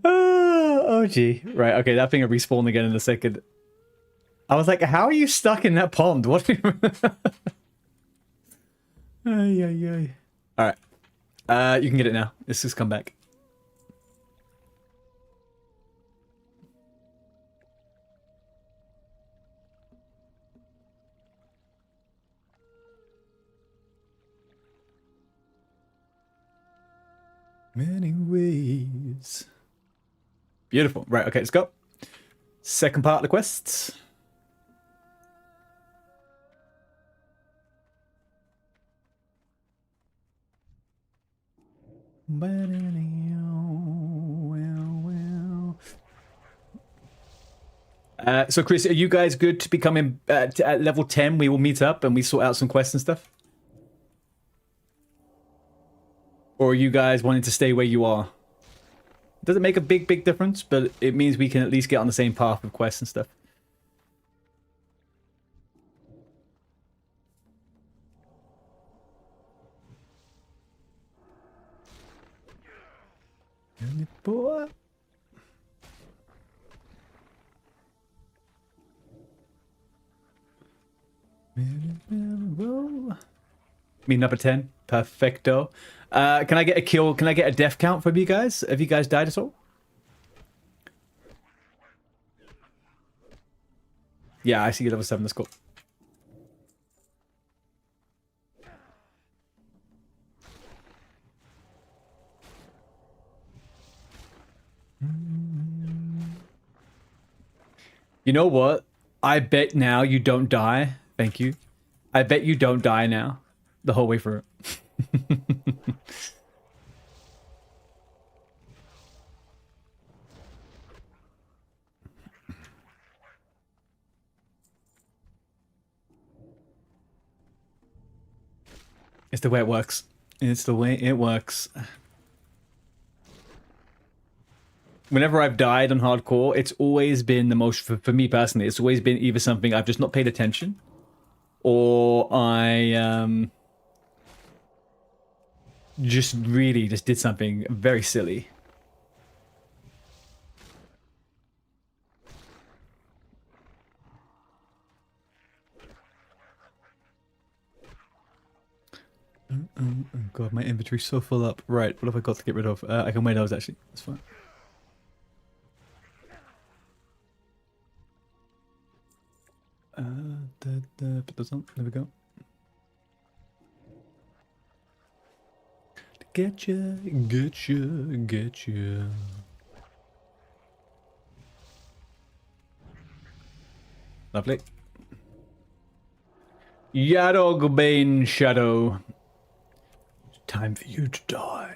Oh, gee. Right, okay, that thing will respawn again in a second. I was like, how are you stuck in that pond? What? Ay, ay, ay. Alright. You can get it now. Let's just come back. Many ways. Beautiful. Right, okay, let's go. Second part of the quests. So Chris, are you guys good to become at level 10? We will meet up and we sort out some quests and stuff? Or are you guys wanting to stay where you are? Doesn't make a big difference, but it means we can at least get on the same path of quests and stuff. Boy. Meeting up at 10. Perfecto. Can I get a kill? Can I get a death count from you guys? Have you guys died at all? Yeah, I see you level 7. That's cool. You know what? I bet now you don't die. Thank you. I bet you don't die now. The whole way through. It's the way it works. It's the way it works. Whenever I've died on hardcore, it's always been the most, for me personally, it's always been either something I've just not paid attention, or I just really just did something very silly. Oh god, my inventory's so full up. Right, what have I got to get rid of? I can wear those actually. That's fine. Put those on. There we go. Getcha, getcha, getcha. Lovely. Yadog Shadow. Time for you to die.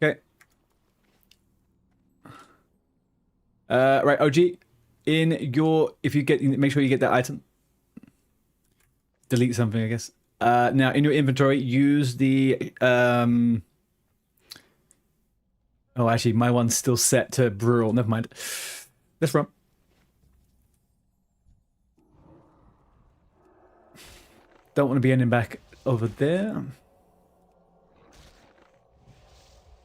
Okay. Right, OG. In your, if you get, make sure you get that item. Delete something, I guess. Now in your inventory, use the oh, actually, my one's still set to Brutal. Never mind. Let's run. Don't want to be ending back over there.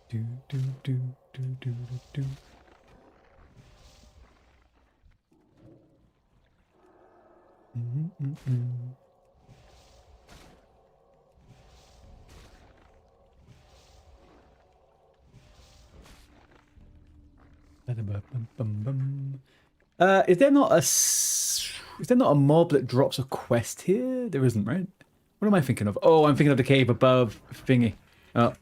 Do, do, do, do, do, do. Is there not a mob that drops a quest here? There isn't, right? What am I thinking of? Oh, I'm thinking of the cave above thingy. Oh.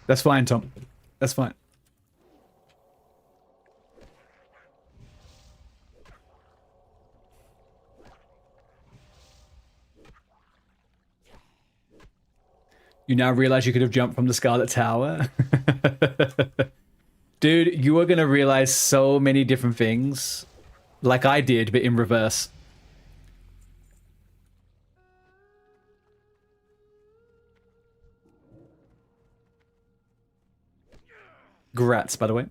That's fine, Tom. That's fine. You now realize you could have jumped from the Scarlet Tower. Dude, you are going to realize so many different things. Like I did, but in reverse. Grats, by the way.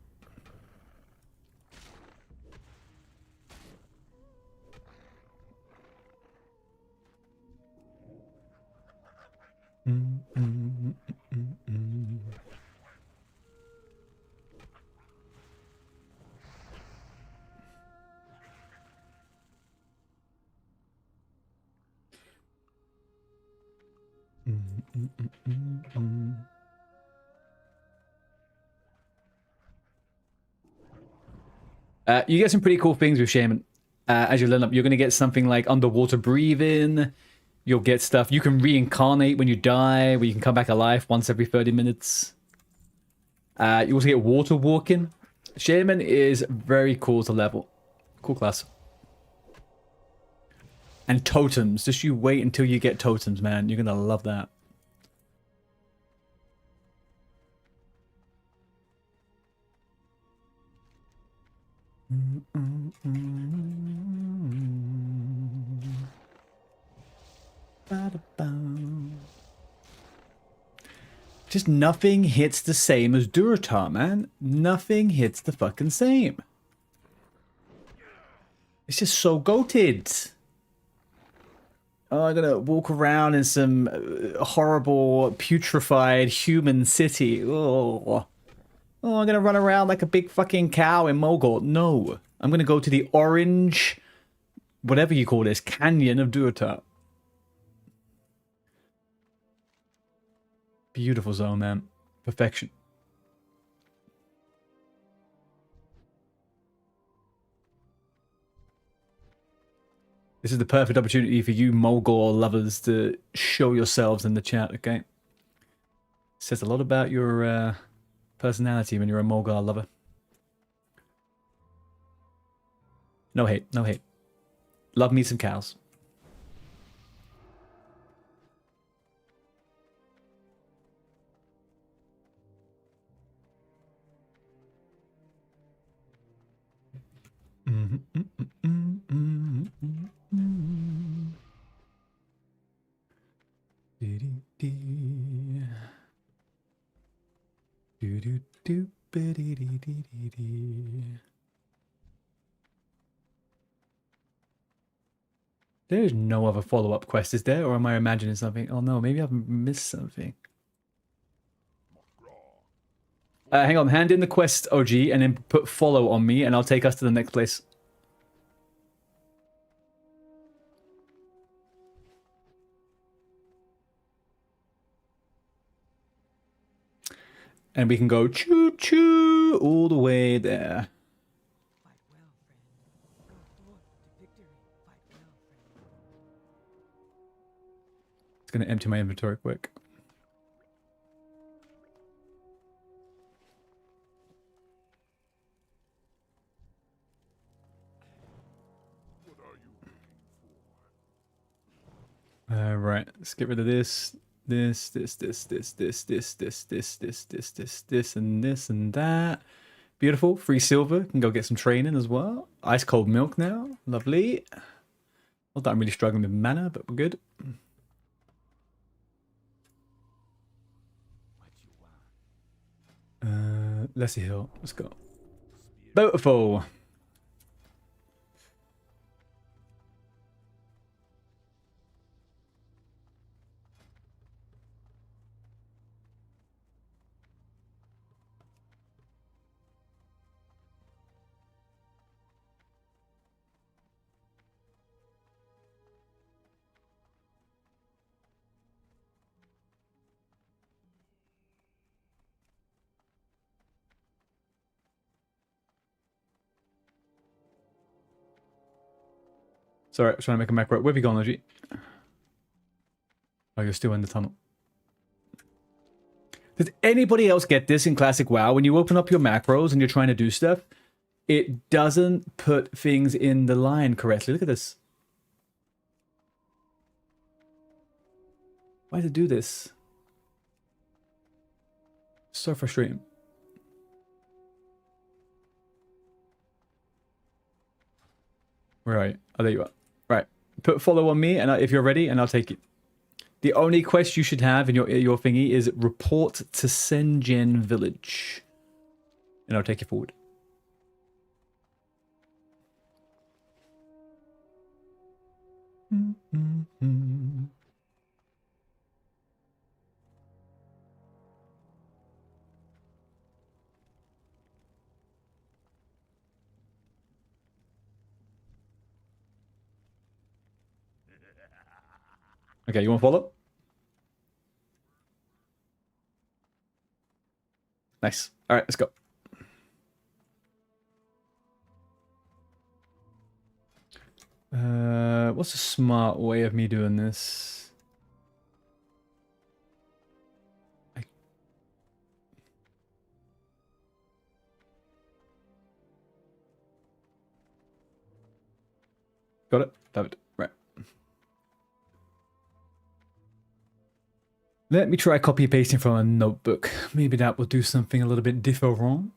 You get some pretty cool things with Shaman. As you learn up, you're going to get something like underwater breathing. You'll get stuff. You can reincarnate when you die, where you can come back alive once every 30 minutes. You also get water walking. Shaman is very cool to level. Cool class. And totems. Just you wait until you get totems, man. You're going to love that. Just nothing hits the same as Durotar, man. Nothing hits the fucking same. It's just so goated. Oh, I'm gonna walk around in some horrible, putrefied human city. Oh, I'm gonna run around like a big fucking cow in Mogul. No, I'm gonna go to the orange, whatever you call this, canyon of Durotar. Beautiful zone, man. Perfection. This is the perfect opportunity for you Mogul lovers to show yourselves in the chat, okay? Says a lot about your personality when you're a Mogul lover. No hate, no hate. Love me some cows. There's no other follow-up quest, is there? Or am I imagining something? Oh no, maybe I've missed something. Hang on, hand in the quest, OG, and then put follow on me, and I'll take us to the next place. And we can go choo-choo all the way there. It's going to empty my inventory quick. Right, let's get rid of this, and this and that. Beautiful, free silver. Can go get some training as well. Ice cold milk now, lovely. Not that I'm really struggling with mana, but we're good. Leslie Hill, let's go. Beautiful. Sorry, I was trying to make a macro. Where have you gone, Logi? Oh, you're still in the tunnel. Does anybody else get this in Classic WoW? When you open up your macros and you're trying to do stuff, it doesn't put things in the line correctly. Look at this. Why does it do this? So frustrating. Right. Oh, there you are. Right. Put follow on me, and if you're ready, and I'll take it. The only quest you should have in your thingy is report to Senjen Village, and I'll take you forward. Okay, you want to follow? Nice. All right, let's go. What's a smart way of me doing this? Got it? David. Right. Let me try copy pasting from a notebook. Maybe that will do something a little bit different.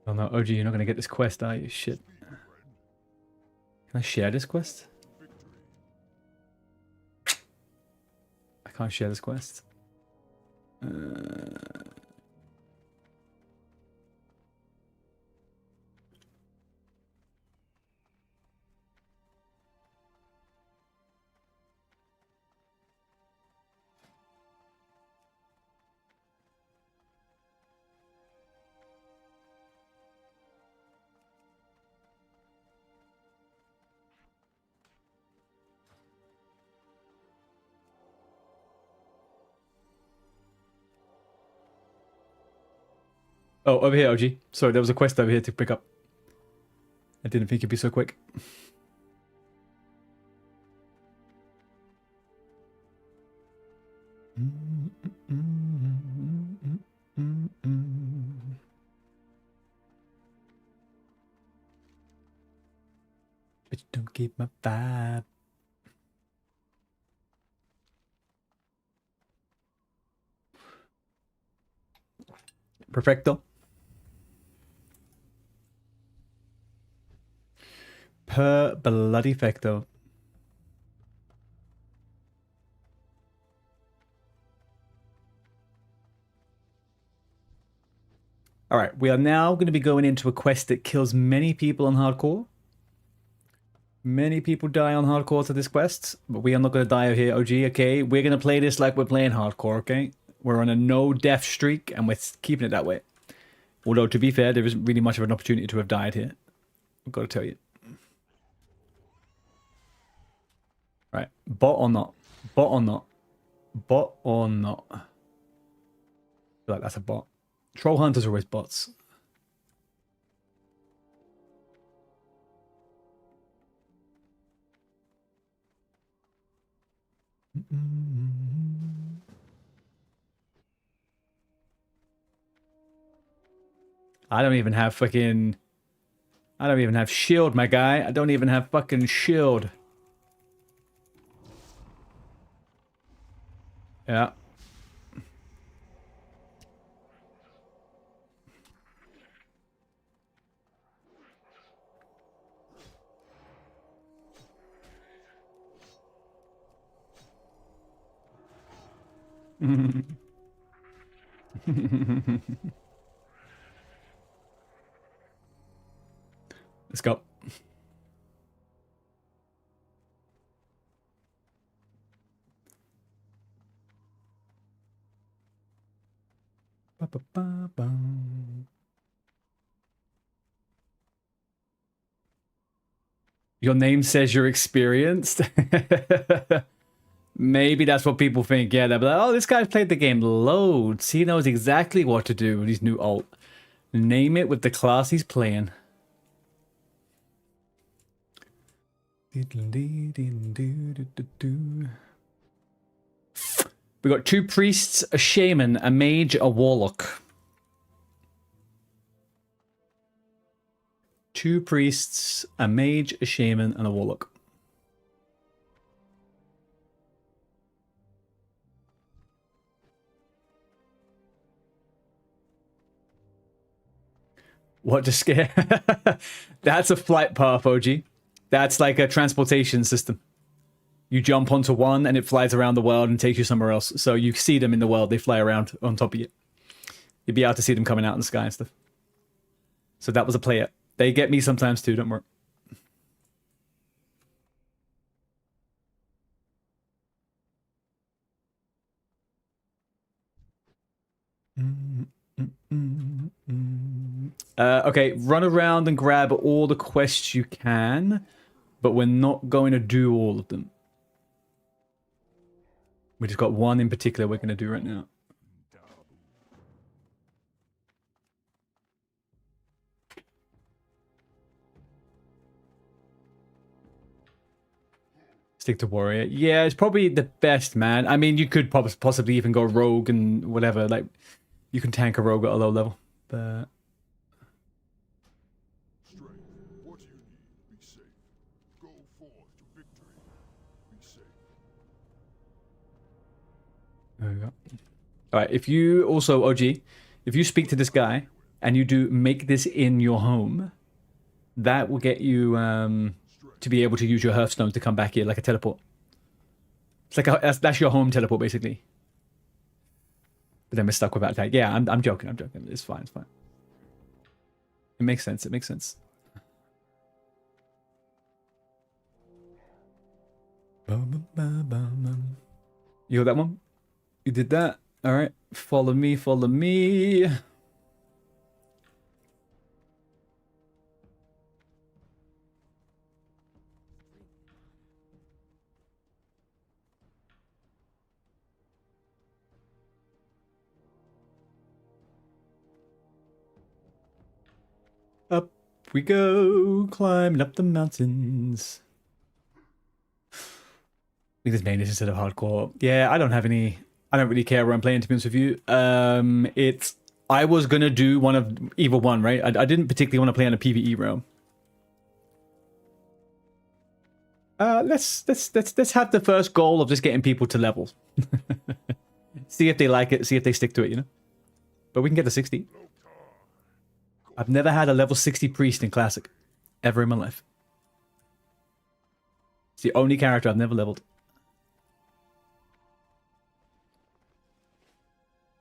Oh no, OG, you're not gonna get this quest, are you? Shit. Can I share this quest? I can't share this quest. Oh, over here, OG. Sorry, there was a quest over here to pick up. I didn't think it'd be so quick. But you don't keep my vibe. Perfecto. Per bloody fecto. All right, we are now going to be going into a quest that kills many people on hardcore. Many people die on hardcore to this quest, but we are not going to die here, OG, okay? We're going to play this like we're playing hardcore, okay? We're on a no-death streak, and we're keeping it that way. Although, to be fair, there isn't really much of an opportunity to have died here. I've got to tell you. Right, bot or not? Bot or not? Bot or not? I feel like that's a bot. Troll hunters are always bots. I don't even have fucking... I don't even have shield, my guy. I don't even have fucking shield. Yeah. Let's go. Ba, ba, ba, ba. Your name says you're experienced. Maybe that's what people think. Yeah, they'll be like, oh, this guy's played the game loads. He knows exactly what to do with his new ult. Name it with the class he's playing. We got 2 priests, a shaman, a mage, a warlock. 2 priests, a mage, a shaman, and a warlock. What to scare? That's a flight path, OG. That's like a transportation system. You jump onto one and it flies around the world and takes you somewhere else. So you see them in the world, they fly around on top of you. You'd be able to see them coming out in the sky and stuff. So that was a player. They get me sometimes too, don't worry. Okay, run around and grab all the quests you can, but we're not going to do all of them. We just got one in particular we're going to do right now. Stick to warrior. Yeah, it's probably the best, man. I mean, you could possibly even go rogue and whatever. Like, you can tank a rogue at a low level, but... There we go. Alright, if you also, OG, if you speak to this guy and you do make this in your home, that will get you to be able to use your Hearthstone to come back here like a teleport. It's like that's your home teleport, basically. But then we're stuck without that. Yeah, I'm joking, I'm joking. It's fine, it's fine. It makes sense, it makes sense. You got that one? You did that? Alright. Follow me, follow me. Up we go, climbing up the mountains. I think this main is instead of hardcore. Yeah, I don't have any... I don't really care where I'm playing, to be honest with you. I was gonna do one of either one, right? I didn't particularly want to play on a PvE realm. Let's have the first goal of just getting people to level. See if they like it, see if they stick to it, you know? But we can get to 60. I've never had a level 60 priest in Classic. Ever in my life. It's the only character I've never leveled.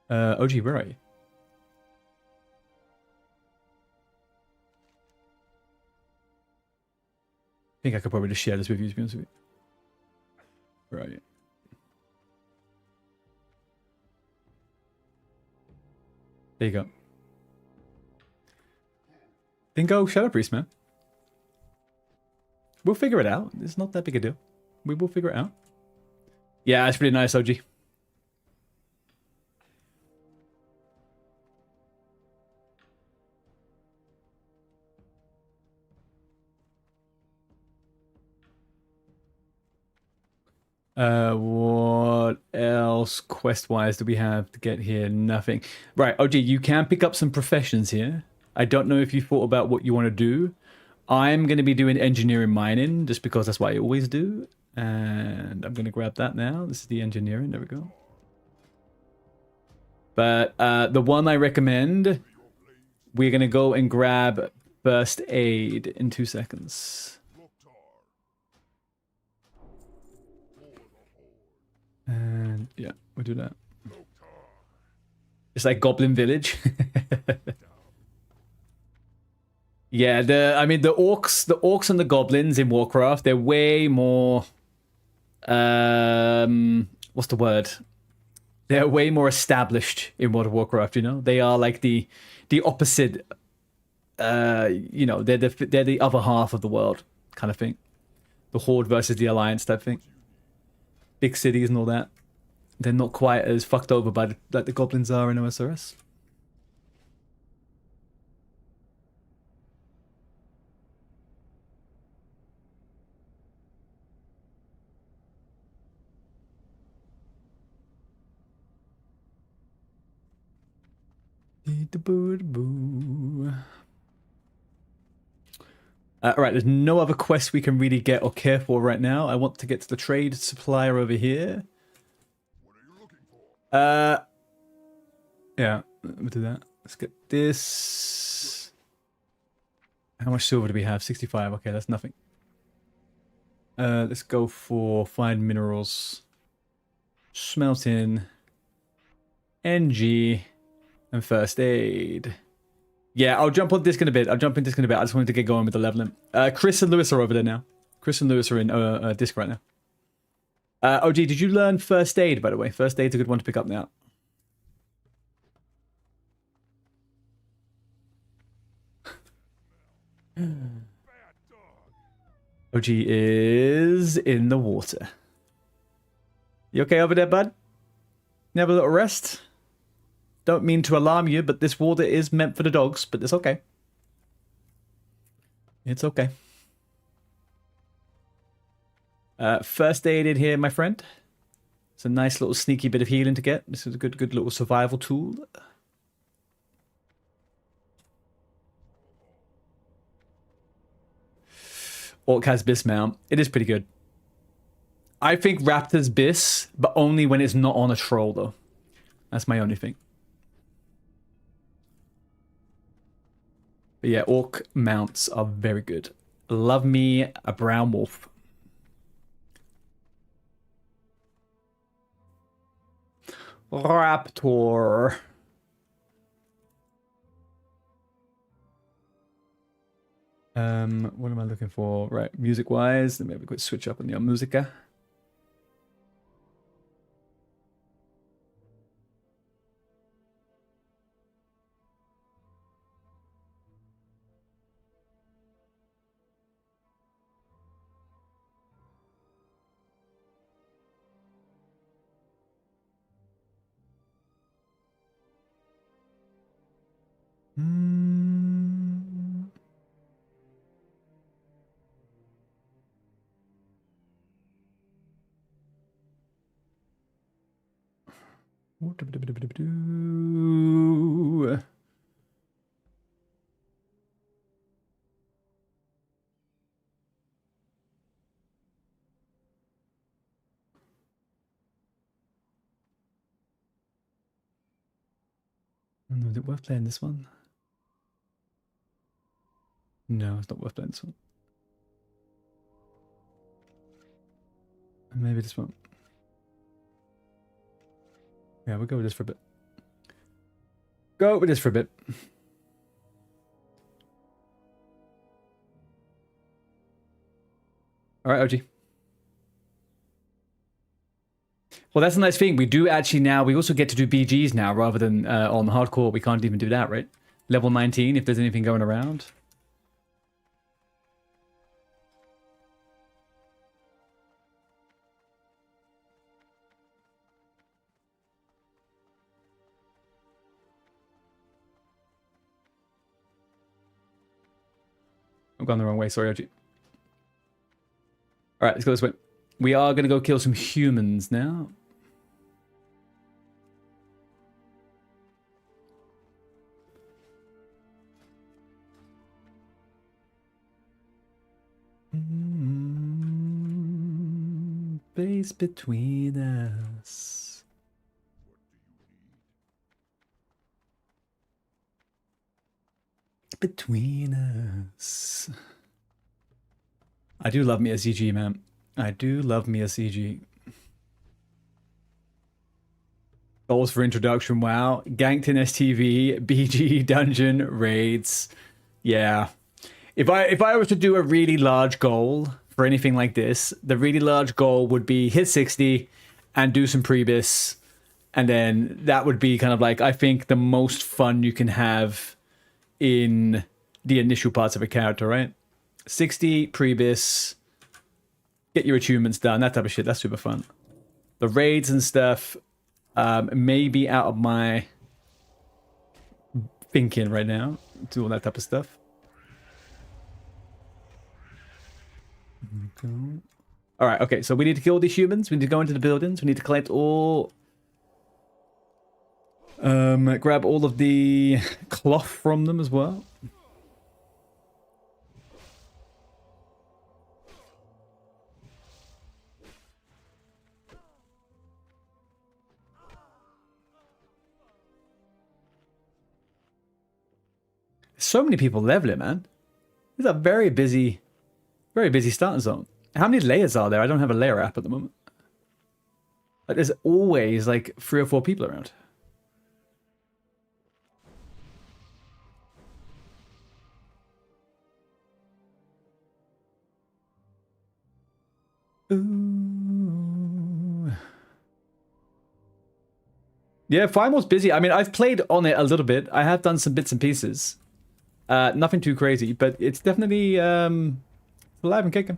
OG, where are you? I think I could probably just share this with you, to be honest with you. Where are you? There you go. Then go Shadow Priest, man. We'll figure it out. It's not that big a deal. We will figure it out. Yeah, it's pretty nice, OG. What else quest-wise do we have to get here? Nothing. Right, OG, you can pick up some professions here. I don't know if you thought about what you want to do. I'm going to be doing engineering mining, just because that's what I always do. And I'm going to grab that now. This is the engineering. There we go. But the one I recommend, we're going to go and grab first aid in 2 seconds. And yeah, we'll do that. It's like Goblin Village. Yeah, I mean the orcs and the goblins in Warcraft, they're way more what's the word? They're way more established in World of Warcraft, you know? They are like the opposite, you know, they're the other half of the world kind of thing. The Horde versus the Alliance type thing. Big cities and all that. They're not quite as fucked over by like the goblins are in OSRS. Alright, there's no other quests we can really get or care for right now. I want to get to the trade supplier over here. Yeah, we'll do that. Let's get this. How much silver do we have? 65. Okay, that's nothing. Let's go for find minerals. Smelting. NG. And first aid. Yeah, I'll jump on disc in a bit. I just wanted to get going with the leveling. Chris and Lewis are over there now. Chris and Lewis are in disc right now. OG, did you learn first aid, by the way? First aid's a good one to pick up now. OG is in the water. You okay over there, bud? You have a little rest? Don't mean to alarm you, but this water is meant for the dogs, but it's okay. It's okay. First aid in here, my friend. It's a nice little sneaky bit of healing to get. This is a good little survival tool. Orc has Biss mount. It is pretty good. I think Raptor's Biss, but only when it's not on a troll, though. That's my only thing. But yeah, Orc mounts are very good. Love me a brown wolf. Raptor. What am I looking for? Right, music-wise, let me have a quick switch up on the musica. Is it worth playing this one? No, it's not worth playing this one. Maybe this one. Yeah, we'll go with this for a bit. Go with this for a bit. All right, OG. Well, that's a nice thing. We do actually now, we also get to do BGs now rather than on hardcore. We can't even do that, right? Level 19, if there's anything going around. I've gone the wrong way. Sorry, OG. All right, let's go this way. We are going to go kill some humans now. Space between us. Between us. I do love me a CG, man. I do love me a CG. Goals for introduction, wow. Ganked in STV, BG, dungeon, raids. Yeah. If I was to do a really large goal for anything like this, the really large goal would be hit 60 and do some pre-bis. And then that would be kind of like, I think, the most fun you can have in the initial parts of a character, right? 60 pre-bis, Get your achievements done, that type of shit. That's super fun. The raids and stuff may be out of my thinking right now. Do all that type of stuff. All right, okay, so we need to kill these humans. We need to go into the buildings. We need to collect all... grab all of the cloth from them as well. So many people leveling, man. It's a very busy starting zone. How many layers are there? I don't have a layer app at the moment. Like, there's always like 3 or 4 people around. Ooh. Yeah, Final's busy. I mean, I've played on it a little bit. I have done some bits and pieces. Nothing too crazy, but it's definitely alive and kicking.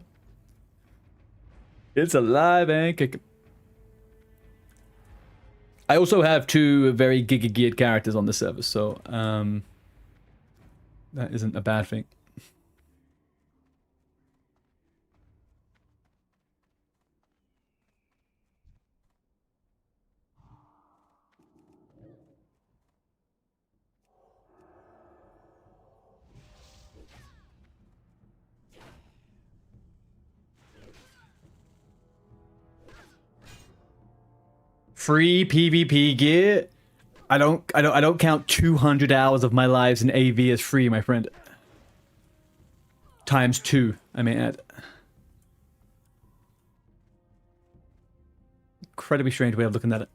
It's alive and kicking. I also have 2 very giga-geared characters on the server, so that isn't a bad thing. Free PvP gear. I don't count 200 hours of my lives in AV as free, my friend. Times 2, I may add. Incredibly strange way of looking at it.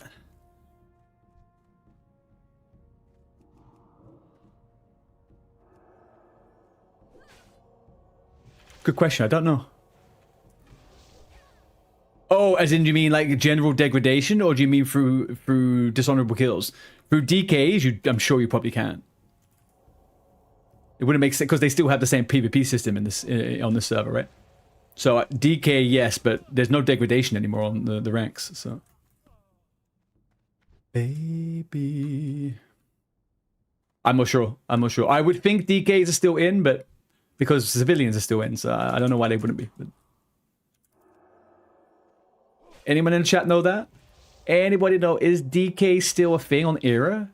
Good question, I don't know. Oh, as in, you mean like general degradation, or do you mean through dishonorable kills? Through DKs, I'm sure you probably can. It wouldn't make sense because they still have the same PvP system in this on this server, right? So DK, yes, but there's no degradation anymore on the ranks. So, baby, I'm not sure. I'm not sure. I would think DKs are still in, but because civilians are still in, so I don't know why they wouldn't be. But... anyone in the chat know that? Anybody know, is DK still a thing on Era?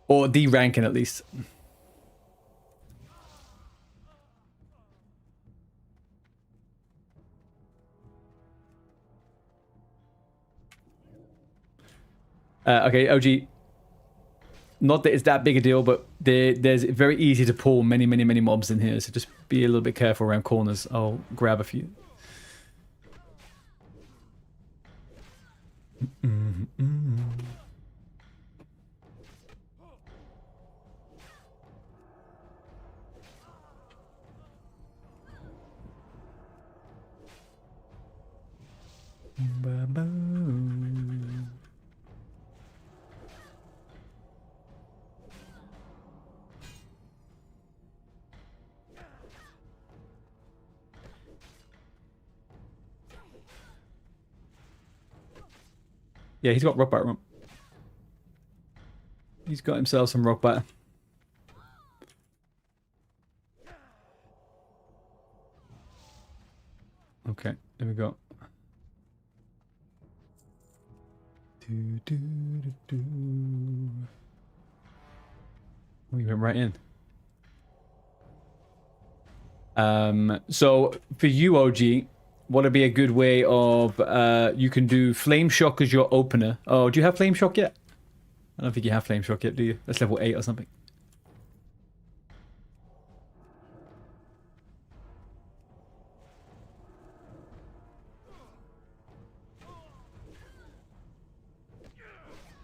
Or D-ranking at least. Okay, OG. Not that it's that big a deal, but there's very easy to pull many mobs in here, so just be a little bit careful around corners. I'll grab a few. Yeah, he's got rock bite. He's got himself some rock bite. Okay, there we go. We went right in. So for you, OG, what would be a good way of you can do Flame Shock as your opener. Oh, do you have Flame Shock yet? I don't think you have Flame Shock yet, do you? That's level 8 or something.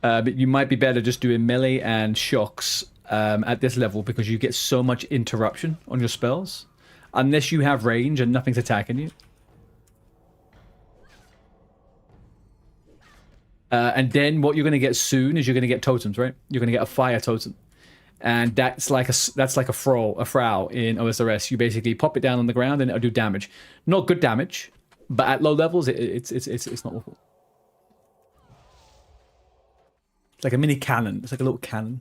But you might be better just doing melee and shocks at this level because you get so much interruption on your spells. Unless you have range and nothing's attacking you. And then what you're going to get soon is you're going to get totems, right? You're going to get a fire totem. and that's like a frau in OSRS. You basically pop it down on the ground and it'll do damage. Not good damage, but at low levels, it's not awful. It's like a mini cannon. It's like a little cannon.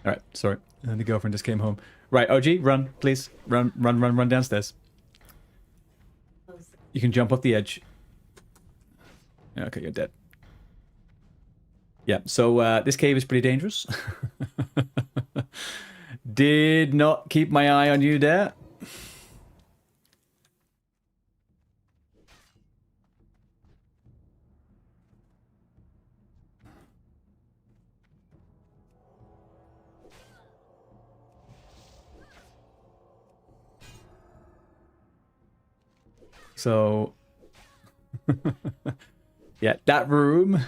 All right, sorry. The girlfriend just came home. Right, OG, run, please. Run downstairs. You can jump off the edge. Okay, you're dead. Yeah, so this cave is pretty dangerous. Did not keep my eye on you there. So, yeah, that room.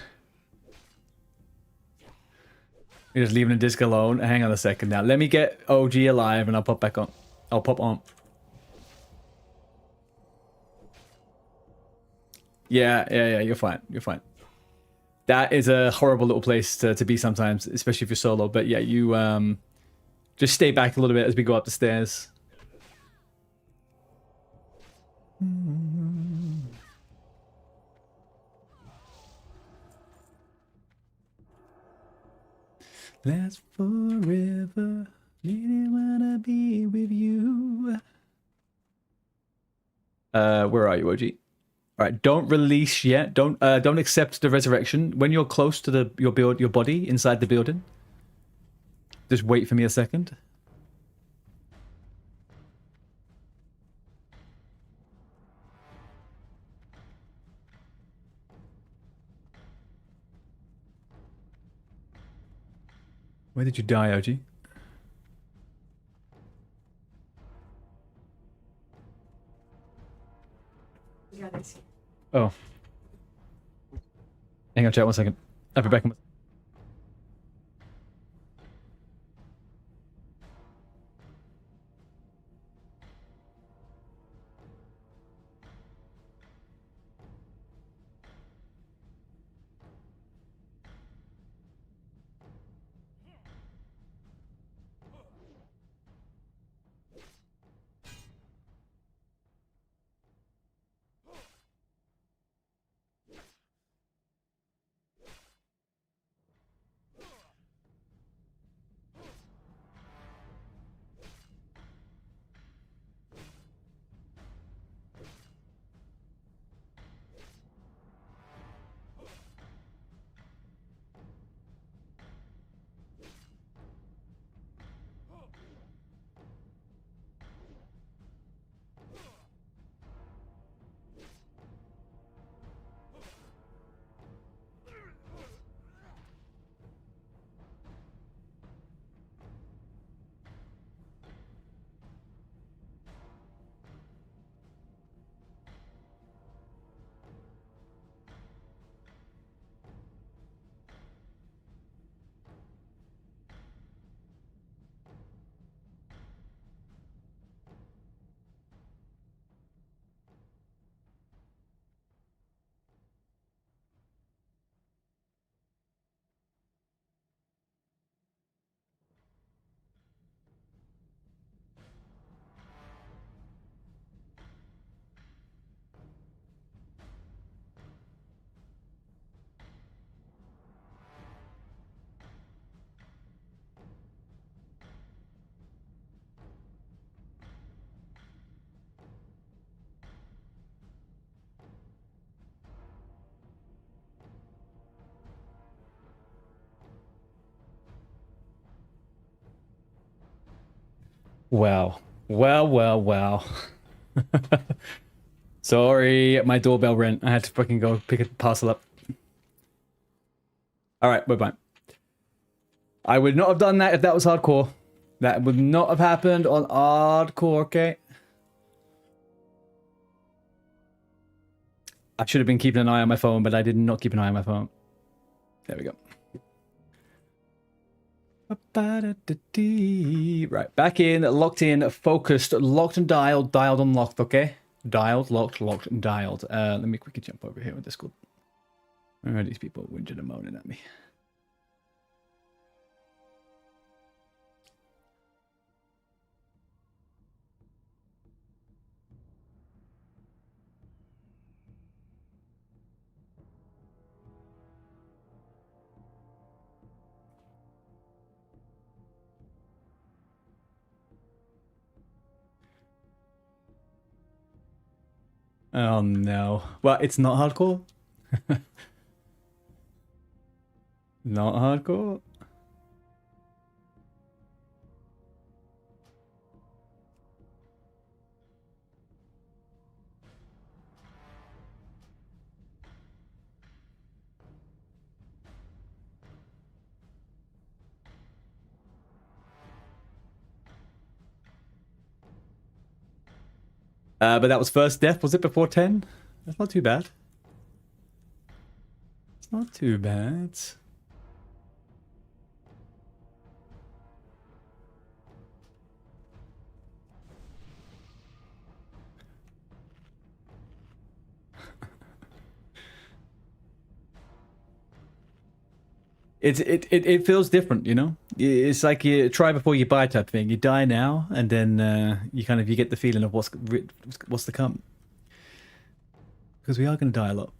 You're just leaving the disc alone. Hang on a second now. Let me get OG alive and I'll pop back on. I'll pop on. Yeah, you're fine. You're fine. That is a horrible little place to be sometimes, especially if you're solo. But yeah, you just stay back a little bit as we go up the stairs. Last forever, really wanna be with you. Where are you, OG? All right, don't release yet. Don't accept the resurrection. When you're close to your body inside the building, just wait for me a second. Where did you die, OG? Oh. Hang on, chat, 1 second. I'll be back in. Wow. Well. Sorry, my doorbell rang. I had to fucking go pick a parcel up. Alright, we're fine. I would not have done that if that was hardcore. That would not have happened on hardcore, okay? I should have been keeping an eye on my phone, but I did not keep an eye on my phone. There we go. Right, back in, locked in, focused, locked and dialed, dialed and locked, okay? Dialed, locked, locked and dialed. Let me quickly jump over here with Discord. Where are these people whinging and moaning at me? Oh no. Well, it's not hardcore. Not hardcore. But that was first death, was it, before 10? That's not too bad. It's not too bad. It feels different, you know? It's like you try before you buy type thing. You die now, and then you get the feeling of what's to come. Because we are going to die a lot.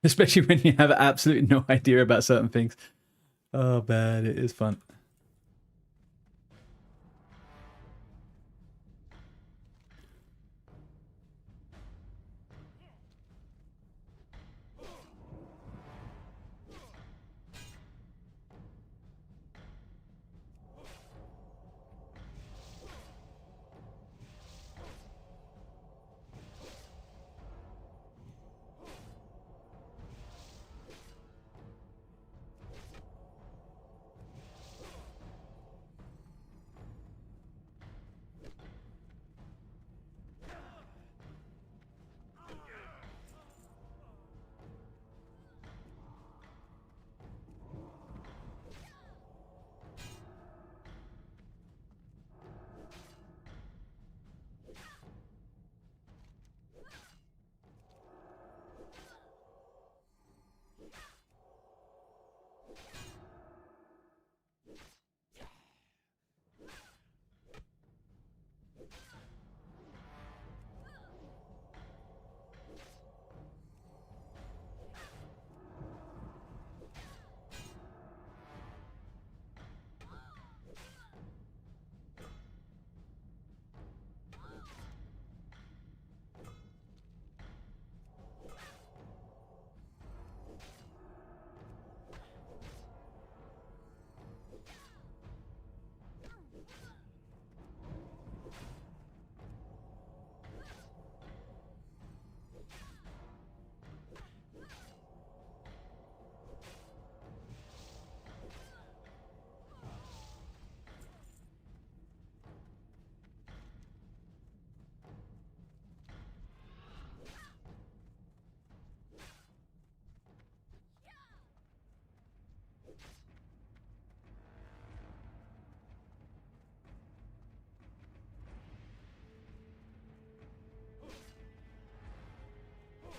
Especially when you have absolutely no idea about certain things. Oh, bad. It is fun.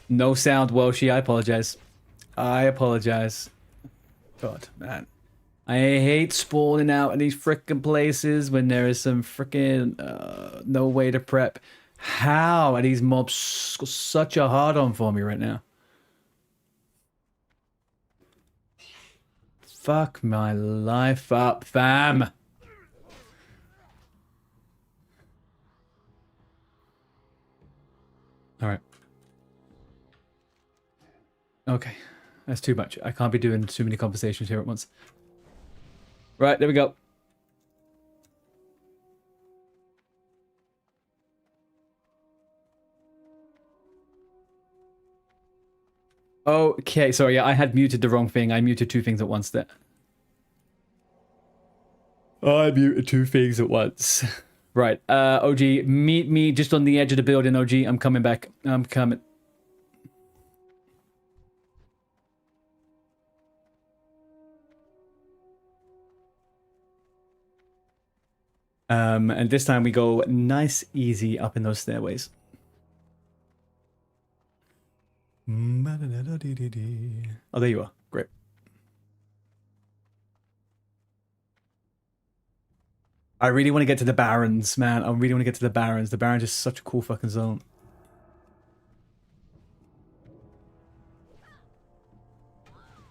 No sound, Welshie. I apologize. I apologize. God, man. I hate spawning out in these frickin' places when there is some frickin' no way to prep. How are these mobs such a hard-on for me right now? Fuck my life up, fam. All right. Okay. That's too much. I can't be doing too many conversations here at once. Right, there we go. Okay, sorry, yeah, I had muted the wrong thing. I muted two things at once there. I muted two things at once. Right, OG, meet me just on the edge of the building, OG. I'm coming back. I'm coming. And this time we go nice, easy up in those stairways. Oh, there you are. Great. I really want to get to the Barrens, man. I really want to get to the Barrens. The Barrens is such a cool fucking zone.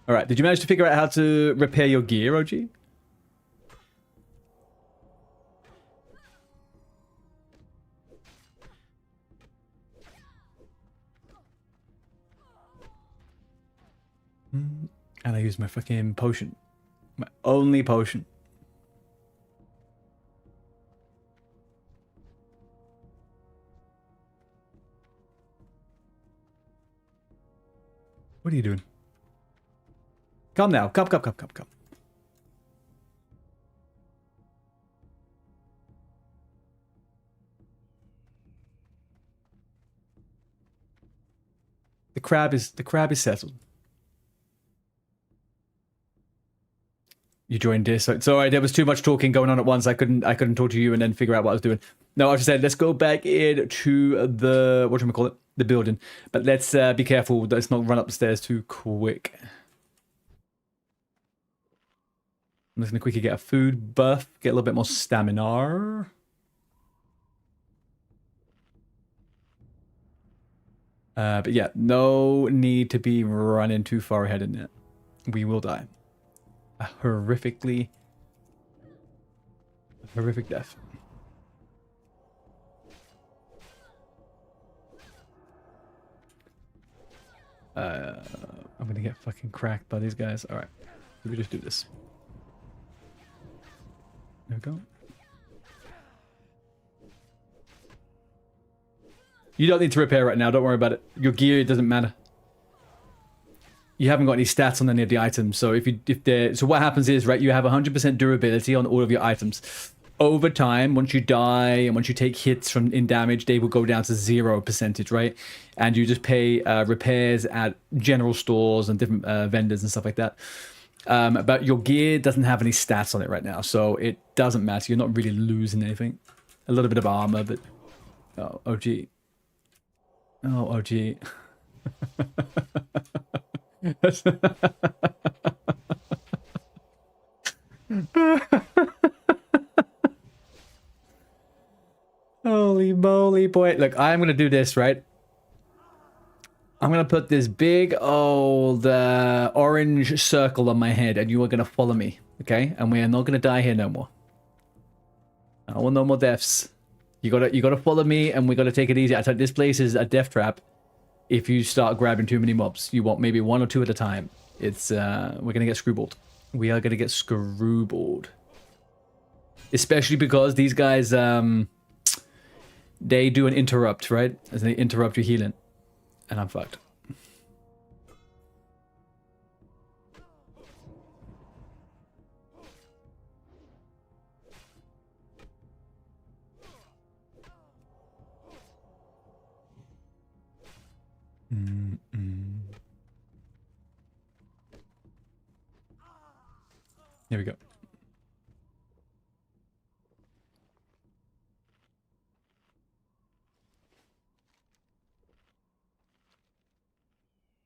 All right, did you manage to figure out how to repair your gear, OG? And I use my fucking potion. My only potion. What are you doing? Come now. Come. The crab is settled. You joined this. Sorry, there was too much talking going on at once. I couldn't talk to you and then figure out what I was doing. No, I just said let's go back into the whatchamacallit, the building. But let's be careful. Let's not run up the stairs too quick. I'm just gonna quickly get a food buff, get a little bit more stamina. But yeah, no need to be running too far ahead in it. We will die. A horrific death. I'm gonna get fucking cracked by these guys. Alright, let me just do this. There we go. You don't need to repair right now, don't worry about it. Your gear, it doesn't matter. You haven't got any stats on any of the items, so so what happens is, right, you have 100% durability on all of your items. Over time, once you die and once you take hits from in damage, they will go down to 0%, right? And you just pay repairs at general stores and different vendors and stuff like that. But your gear doesn't have any stats on it right now, so it doesn't matter. You're not really losing anything. A little bit of armor, but oh gee. Oh gee. Holy moly, boy. Look, I'm gonna do this, right? I'm gonna put this big old orange circle on my head, and you are gonna follow me, okay? And we are not gonna die here no more. I want no more deaths. You gotta follow me, and we gotta take it easy. I thought this place is a death trap. If you start grabbing too many mobs, you want maybe one or two at a time. It's we're gonna get screwballed. We are gonna get screwballed. Especially because these guys they do an interrupt, right? As they interrupt your healing. And I'm fucked. Here we go.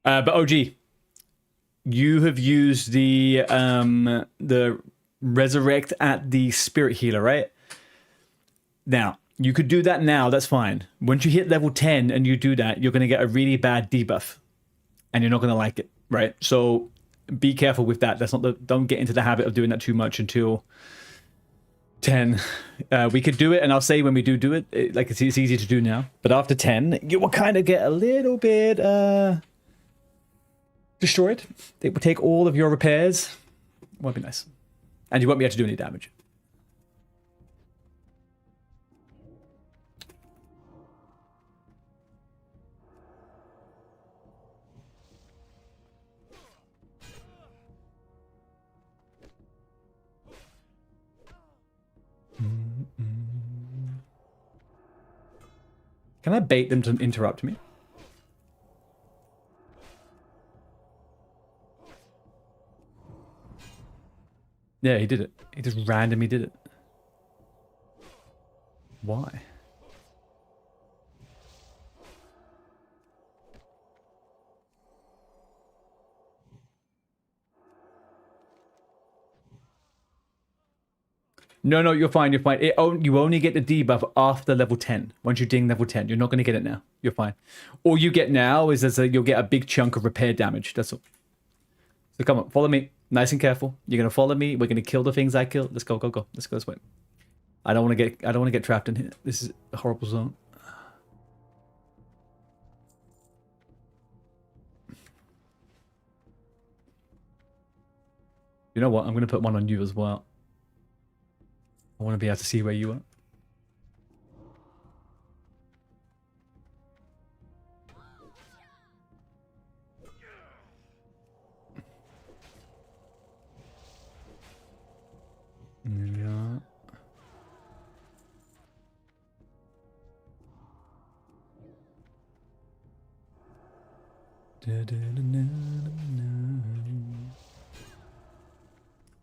But OG, you have used the resurrect at the spirit healer, right? Now, you could do that now, that's fine. Once you hit level 10 and you do that, you're going to get a really bad debuff. And you're not going to like it, right? So be careful with that. Don't get into the habit of doing that too much until 10. We could do it, and I'll say when we do it, like it's easy to do now. But after 10, you will kind of get a little bit destroyed. It will take all of your repairs. Won't be nice. And you won't be able to do any damage. Can I bait them to interrupt me? Yeah, he did it. He just randomly did it. Why? No, you're fine. You're fine. You only get the debuff after level 10. Once you ding level 10, you're not going to get it now. You're fine. All you get now is you'll get a big chunk of repair damage. That's all. So come on, follow me. Nice and careful. You're going to follow me. We're going to kill the things I kill. Let's go. Let's go this way. I don't want to get trapped in here. This is a horrible zone. You know what? I'm going to put one on you as well. I want to be able to see where you are. Yeah.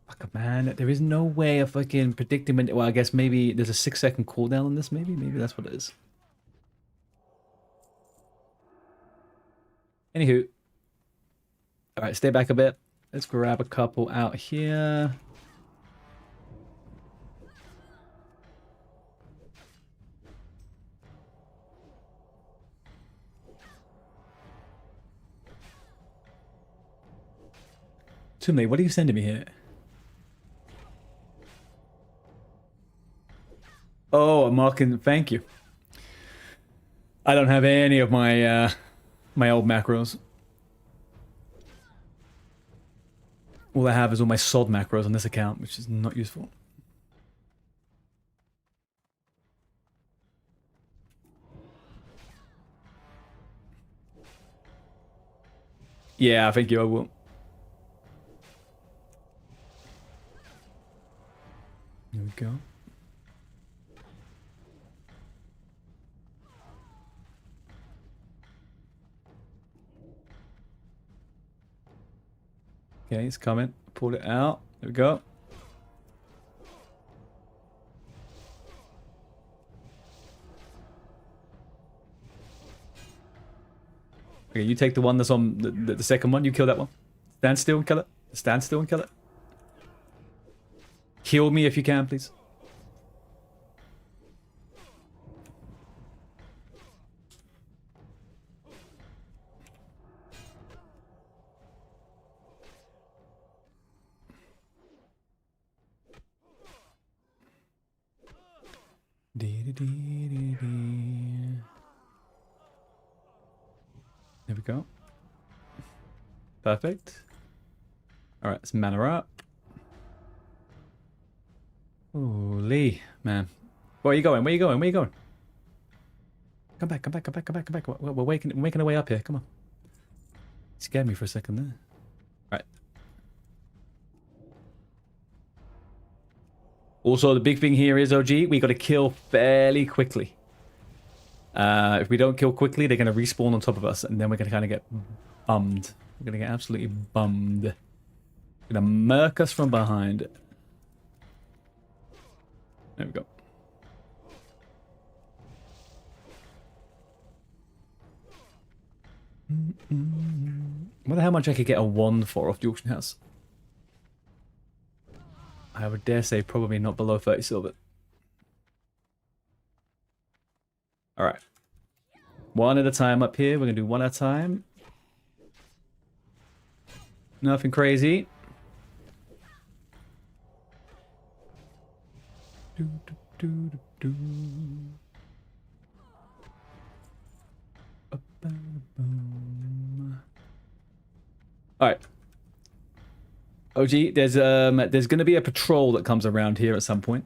Fuck, man, there is no way of fucking predicting when. Well, I guess maybe there's a 6-second cooldown on this. Maybe that's what it is. Anywho, all right, stay back a bit. Let's grab a couple out here. Tumley, what are you sending me here? Oh, I'm marking. Thank you. I don't have any of my my old macros. All I have is all my sod macros on this account, which is not useful. Yeah, thank you. I will. Here we go. Okay, it's coming. Pull it out. There we go. Okay, you take the one that's on the second one. You kill that one. Stand still and kill it. Stand still and kill it. Heal me if you can, please. There we go. Perfect. All right, let's mana up. Holy man. Where are you going? Where are you going? Where are you going? Come back, come back, come back, come back, come back. We're making our way up here. Come on. You scared me for a second there. All right. Also, the big thing here is, OG, we got to kill fairly quickly. If we don't kill quickly, they're going to respawn on top of us, and then we're going to kind of get bummed. We're going to get absolutely bummed. They're going to murk us from behind. There we go. I wonder how much I could get a wand for off the auction house. I would dare say probably not below 30 silver. Alright. One at a time up here. We're going to do one at a time. Nothing crazy. Alright. OG, there's going to be a patrol that comes around here at some point.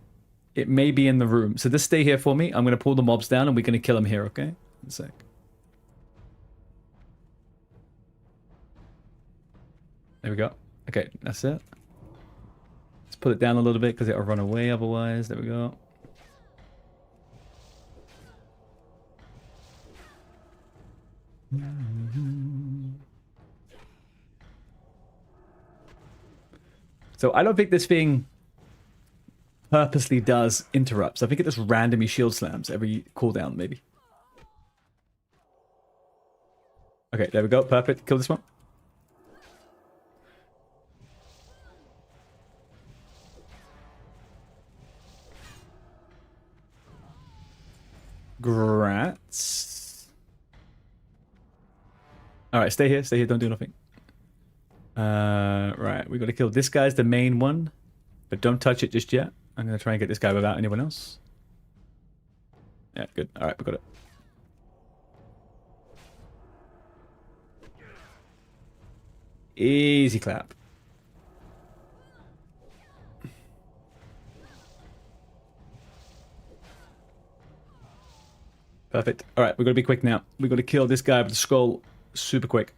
It may be in the room. So just stay here for me. I'm going to pull the mobs down and we're going to kill them here, okay? 1 sec. There we go. Okay, that's it. Let's put it down a little bit because it'll run away otherwise. There we go. So I don't think this thing purposely does interrupts. I think it just randomly shield slams every cooldown, maybe. Okay, there we go. Perfect. Kill this one. Grats. Alright, stay here. Stay here. Don't do nothing. Right. We got to kill this guy's the main one. But don't touch it just yet. I'm going to try and get this guy without anyone else. Yeah, good. Alright, we got it. Easy clap. Perfect. Alright, we've got to be quick now. We've got to kill this guy with the skull super quick.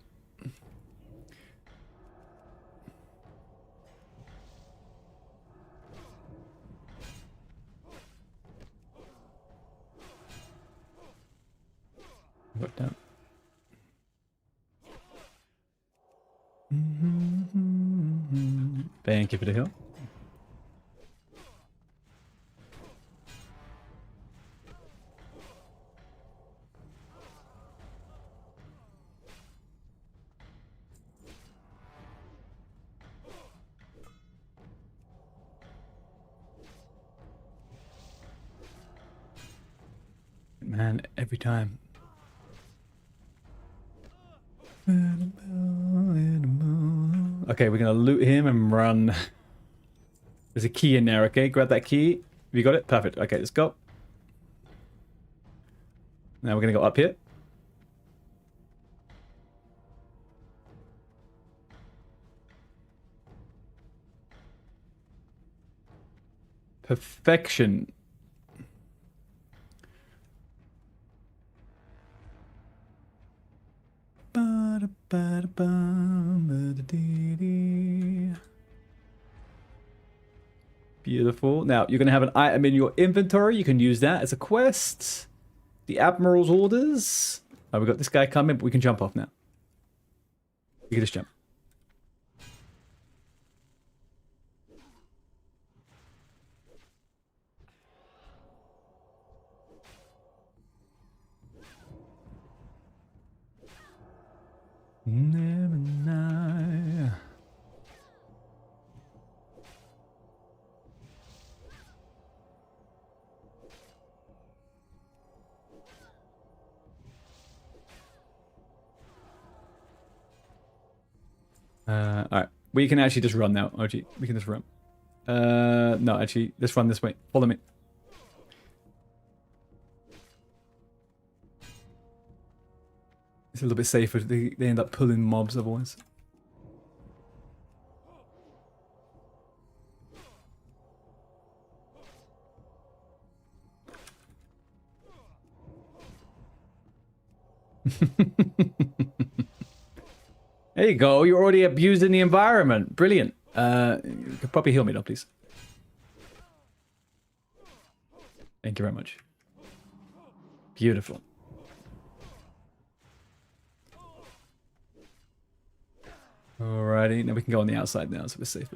Got down. Thank you for the hill. Man, every time. Okay, we're gonna loot him and run. There's a key in there, okay? Grab that key. Have you got it? Perfect. Okay, let's go. Now we're gonna go up here. Perfection. Beautiful. Now, you're going to have an item in your inventory. You can use that as a quest. The Admiral's orders. Oh, we've got this guy coming, but we can jump off now. You can just jump. Alright. We can actually just run now, OG. We can just run. No, actually, let's run this way. Follow me. It's a little bit safer. They end up pulling mobs otherwise. There you go. You're already abusing the environment. Brilliant. You could probably heal me though, please. Thank you very much. Beautiful. Alrighty, now we can go on the outside now, so we're safe.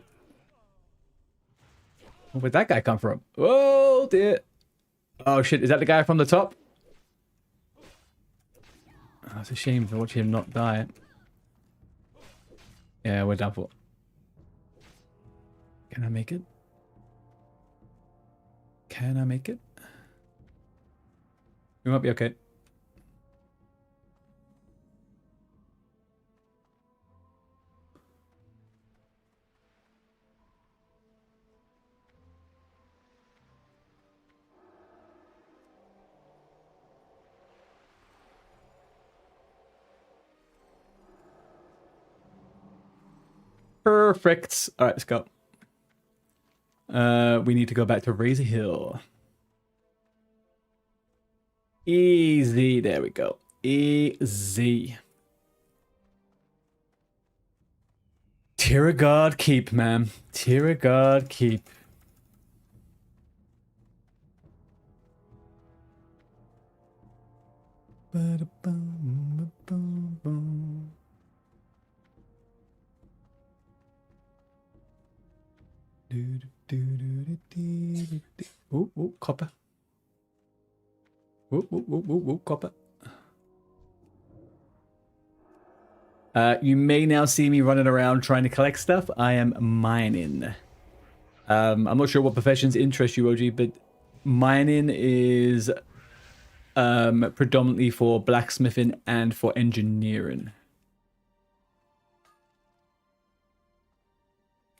Where'd that guy come from? Oh dear. Oh shit, is that the guy from the top? Oh, it's a shame to watch him not die. Yeah, we're done for. Can I make it? Can I make it? We might be okay. Perfect. All right, let's go. We need to go back to Razor Hill. Easy. There we go. Easy. Tiragard Keep, man. Tiragard Keep. Ooh, copper. Ooh, copper. You may now see me running around trying to collect stuff. I am mining. I'm not sure what professions interest you, OG, but mining is predominantly for blacksmithing and for engineering.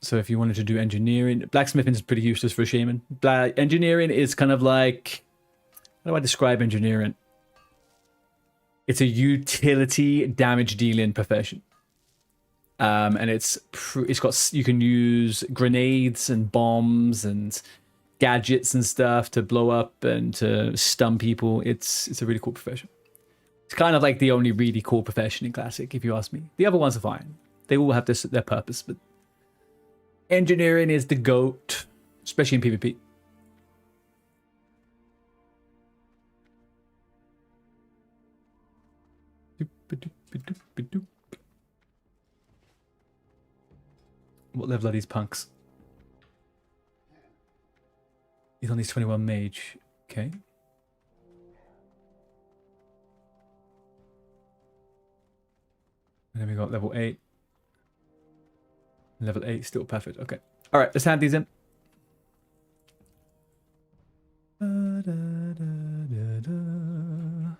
So if you wanted to do engineering, blacksmithing is pretty useless for a shaman. Engineering is kind of like, how do I describe engineering? It's a utility damage dealing profession. And it's got, you can use grenades and bombs and gadgets and stuff to blow up and to stun people. It's a really cool profession. It's kind of like the only really cool profession in Classic, if you ask me. The other ones are fine. They all have their purpose, but engineering is the GOAT, especially in PvP. What level are these punks? He's on his 21 mage. Okay. And then we got level 8. Level 8, still perfect. Okay. All right, let's hand these in. Blood and thunder.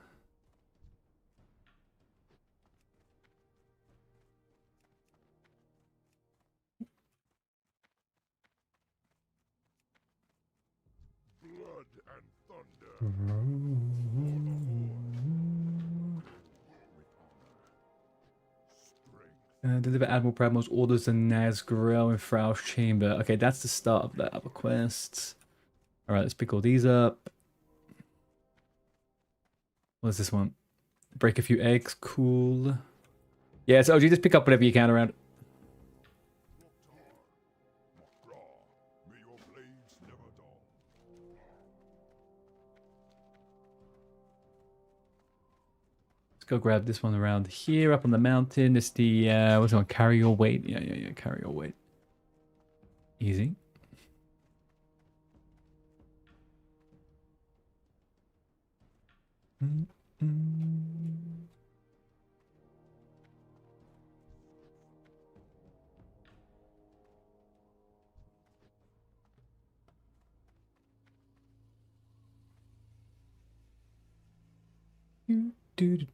Deliver Admiral Pradmo's orders to Nazgrel in Frau's chamber. Okay, that's the start of that other quest. All right, let's pick all these up. What's this one? Break a few eggs. Cool. Yeah, so OG, just pick up whatever you can around. May your blades never dull. Let's go grab this one around here, up on the mountain. It's the, what's it called? Carry your weight. Yeah, carry your weight. Easy.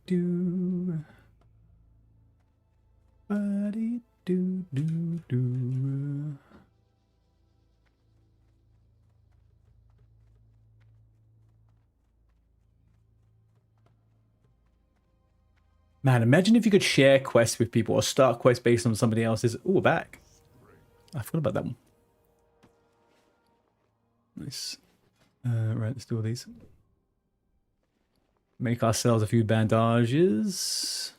Do. Buddy do. Man, imagine if you could share quests with people or start quests based on somebody else's. Ooh, a bag. I forgot about that one. Nice. Right, let's do all these. Make ourselves a few bandages.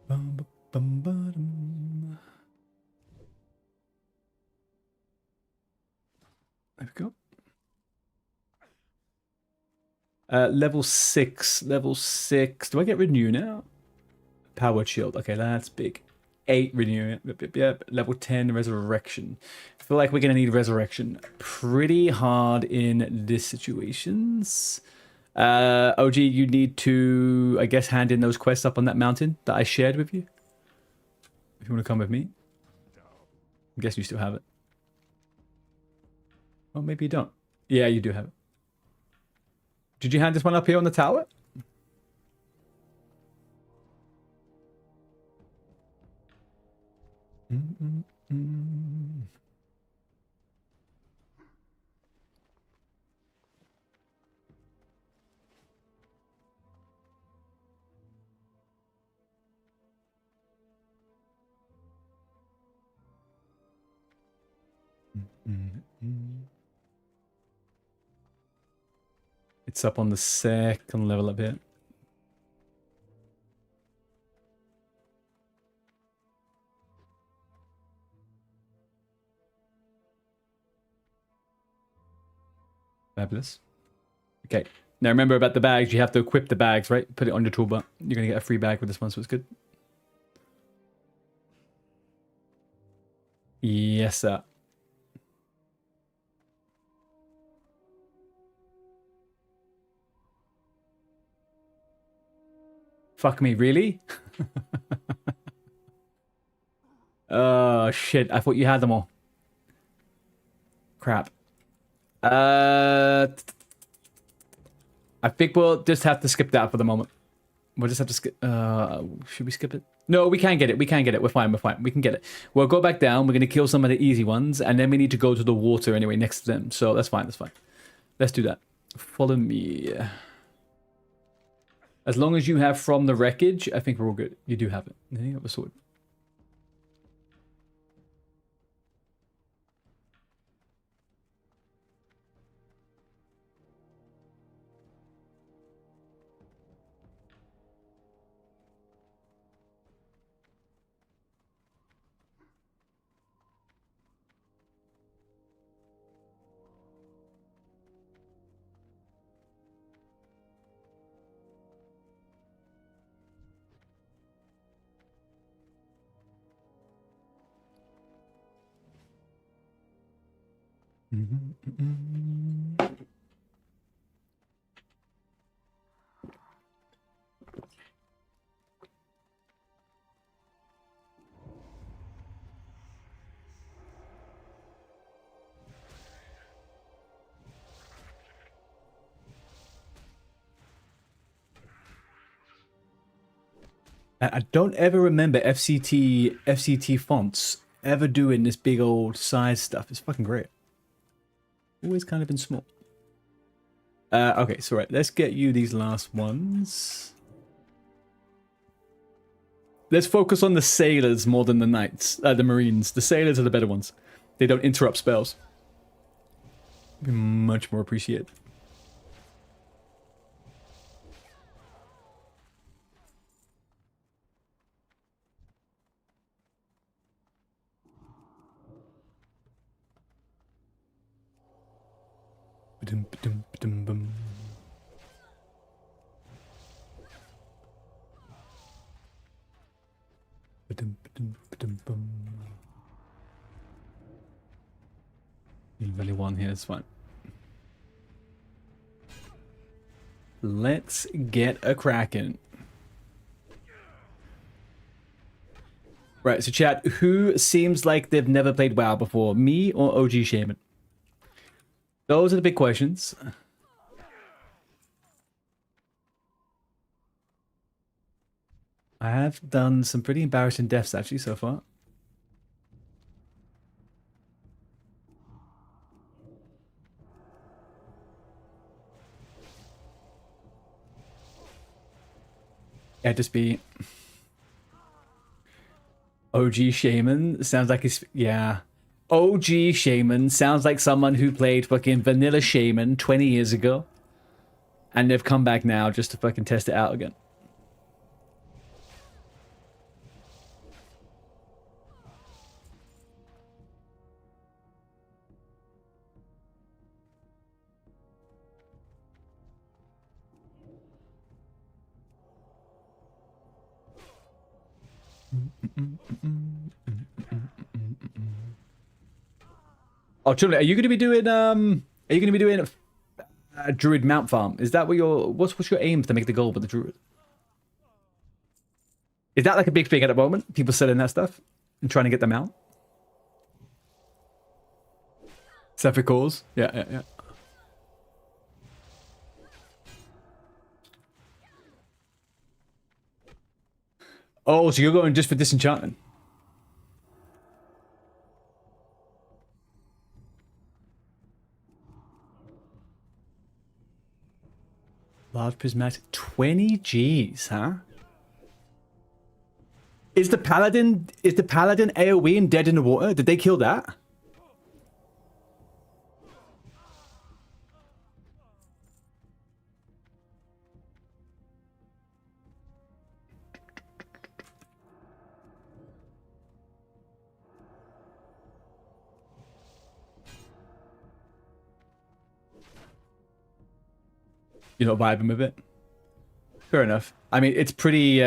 There we go. Level 6. Level 6. Do I get renew now? Powered shield. Okay, that's big. 8 renew. Yep. Level 10 resurrection. I feel like we're going to need resurrection pretty hard in this situations. OG, you need to, I guess, hand in those quests up on that mountain that I shared with you. If you want to come with me. I guess you still have it. Oh, maybe you don't. Yeah, you do have it. Did you hand this one up here on the tower? It's up on the second level up here. Fabulous. Okay. Now remember about the bags. You have to equip the bags, right? Put it on your toolbar. You're going to get a free bag with this one, so it's good. Yes, sir. Fuck me, really? Oh, shit. I thought you had them all. Crap. I think we'll just have to skip that for the moment. We'll just have to skip. Should we skip it? No, we can get it. We can get it. We're fine. We're fine. We can get it. We'll go back down. We're going to kill some of the easy ones. And then we need to go to the water anyway next to them. So that's fine. That's fine. Let's do that. Follow me. As long as you have from the wreckage, I think we're all good. You do have it. You have a sword. I don't ever remember FCT fonts ever doing this big old size stuff. It's fucking great. Always kind of been small. Okay, so right, let's get you these last ones. Let's focus on the sailors more than the knights, the marines. The sailors are the better ones. They don't interrupt spells. Be much more appreciated. Leave only one here, it's fine. Let's get a crackin'. Right, so chat, who seems like they've never played WoW before? Me or OG Shaman? Those are the big questions. I have done some pretty embarrassing deaths actually so far. Yeah, just be OG Shaman sounds like he's yeah. OG Shaman sounds like someone who played fucking Vanilla Shaman 20 years ago. And they've come back now just to fucking test it out again. Oh, Chumley, are you going to be doing Druid Mount Farm? Is that what what's your aim to make the goal with the Druid? Is that like a big thing at the moment? People selling that stuff and trying to get them out? Separate cause? Yeah. Oh, so you're going just for disenchantment? Large prismatic, 20 Gs, huh? Is the paladin AoE and dead in the water? Did they kill that? You're not vibing with it. Fair enough. I mean, it's pretty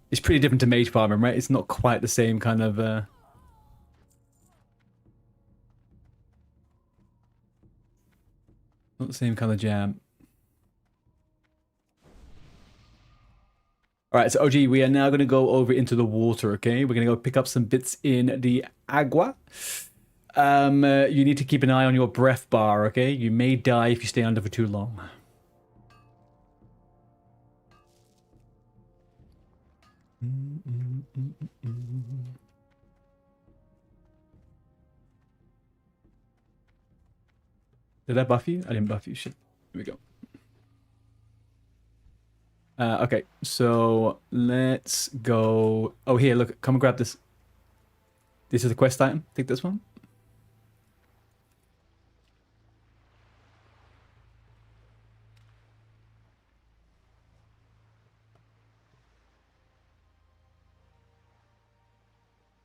different to mage farming, right? It's not quite the same kind of not the same kind of jam. All right, so OG, we are now going to go over into the water, okay? We're going to go pick up some bits in the agua. You need to keep an eye on your breath bar, okay? You may die if you stay under for too long. Did I buff you? I didn't buff you. Shit. Here we go. Okay, so let's go. Oh, here, look. Come and grab this. This is the quest item. Take this one.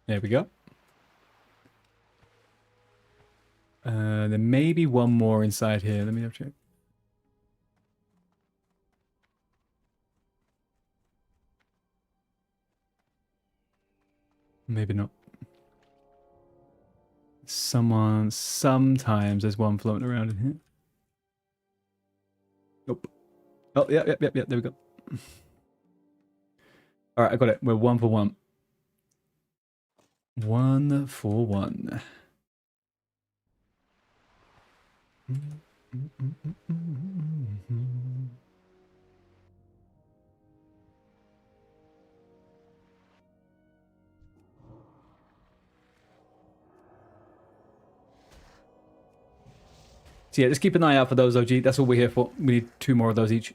There we go. There may be one more inside here. Let me double check. Maybe not. Sometimes there's one floating around in here. Nope. Oh, yeah, there we go. All right, I got it. We're 1 for 1. 1 for 1. So yeah, just keep an eye out for those, OG. That's what we're here for. We need 2 more of those each.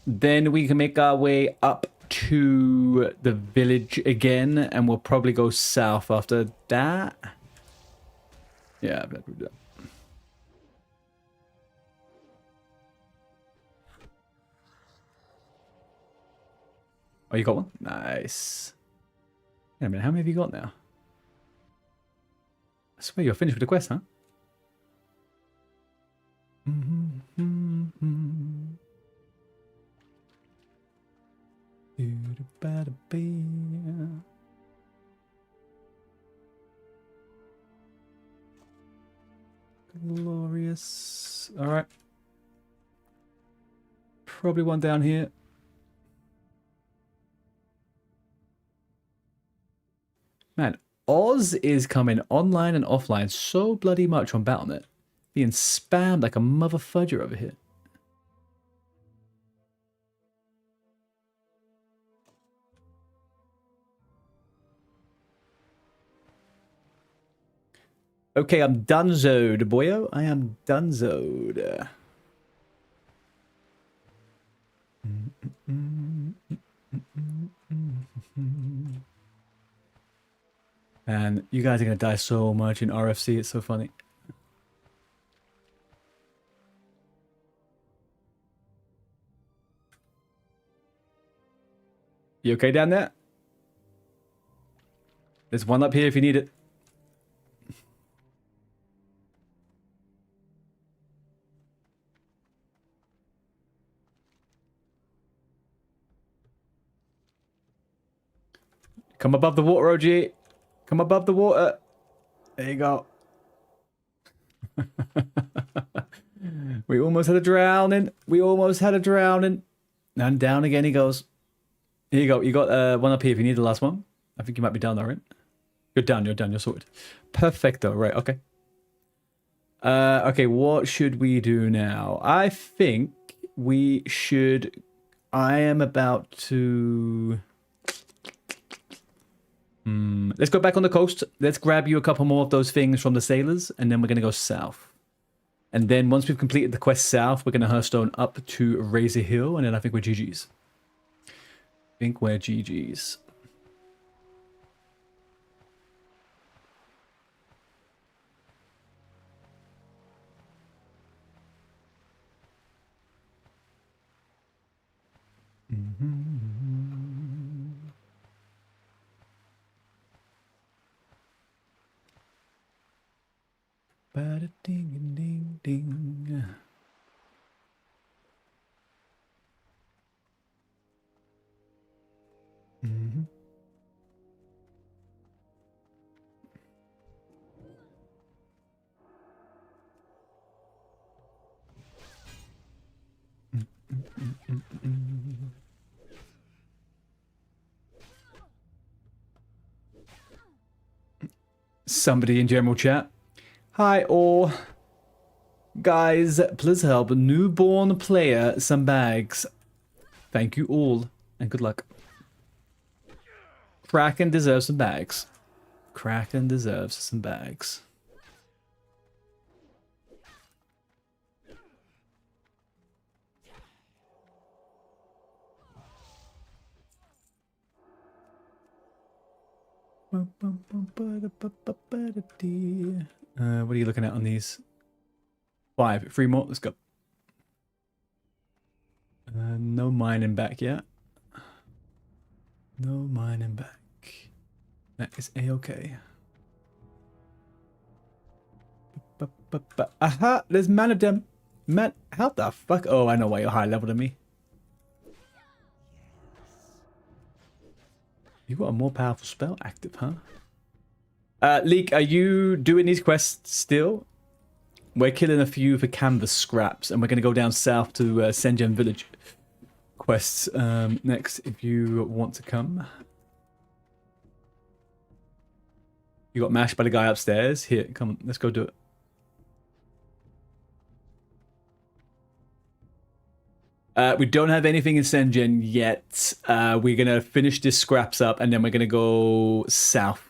Then we can make our way up to the village again, and we'll probably go south after that. Yeah, that would do that. Oh, you got one? Nice. Wait a minute, how many have you got now? I swear you're finished with the quest, huh? Glorious. All right. Probably one down here. Man, Oz is coming online and offline so bloody much on Battle.net. Being spammed like a mother fudger over here. Okay, I'm donezoed, boyo. I am donezoed. And you guys are going to die so much in RFC. It's so funny. You okay down there? There's one up here if you need it. Come above the water, OG. Come above the water. There you go. We almost had a drowning. We almost had a drowning. And down again he goes. Here you go. You got one up here if you need the last one. I think you might be down there, right? You're done. You're sorted. Perfecto. Right, okay. Okay, what should we do now? I think we should... I am about to... Let's go back on the coast. Let's grab you a couple more of those things from the sailors, and then we're going to go south. And then once we've completed the quest south, we're going to Hearthstone up to Razor Hill, and then I think we're GG's. Bada ding ding ding. Somebody in general chat. Hi all. Guys, please help newborn player some bags. Thank you all, and good luck. Kraken deserves some bags. Kraken deserves some bags. What are you looking at on these? 5. 3 more. Let's go. No mining back yet. No mining back. That is a-okay. Aha! There's man of them. Man, how the fuck? Oh, I know why you're higher level than me. You got a more powerful spell active, huh? Leek, are you doing these quests still? We're killing a few for canvas scraps, and we're going to go down south to Senjen Village quests next, if you want to come. You got mashed by the guy upstairs. Here, come on, let's go do it. We don't have anything in Senjen yet. We're going to finish this scraps up, and then we're going to go south.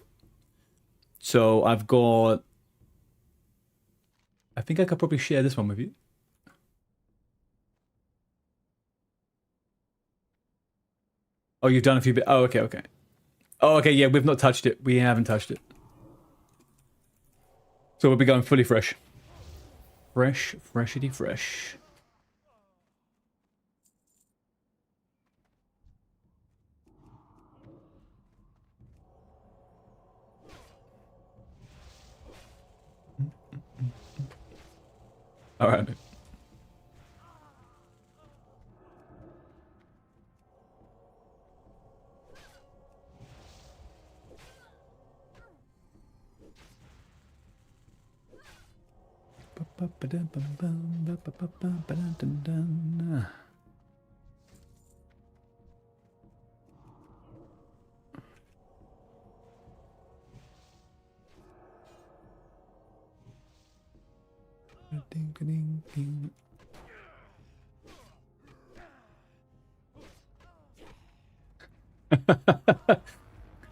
So I've got... I think I could probably share this one with you. Oh, you've done a few bits. Oh, okay, okay. Oh, okay, yeah, we've not touched it. We haven't touched it. So we'll be going fully fresh. Fresh, freshity fresh. All right.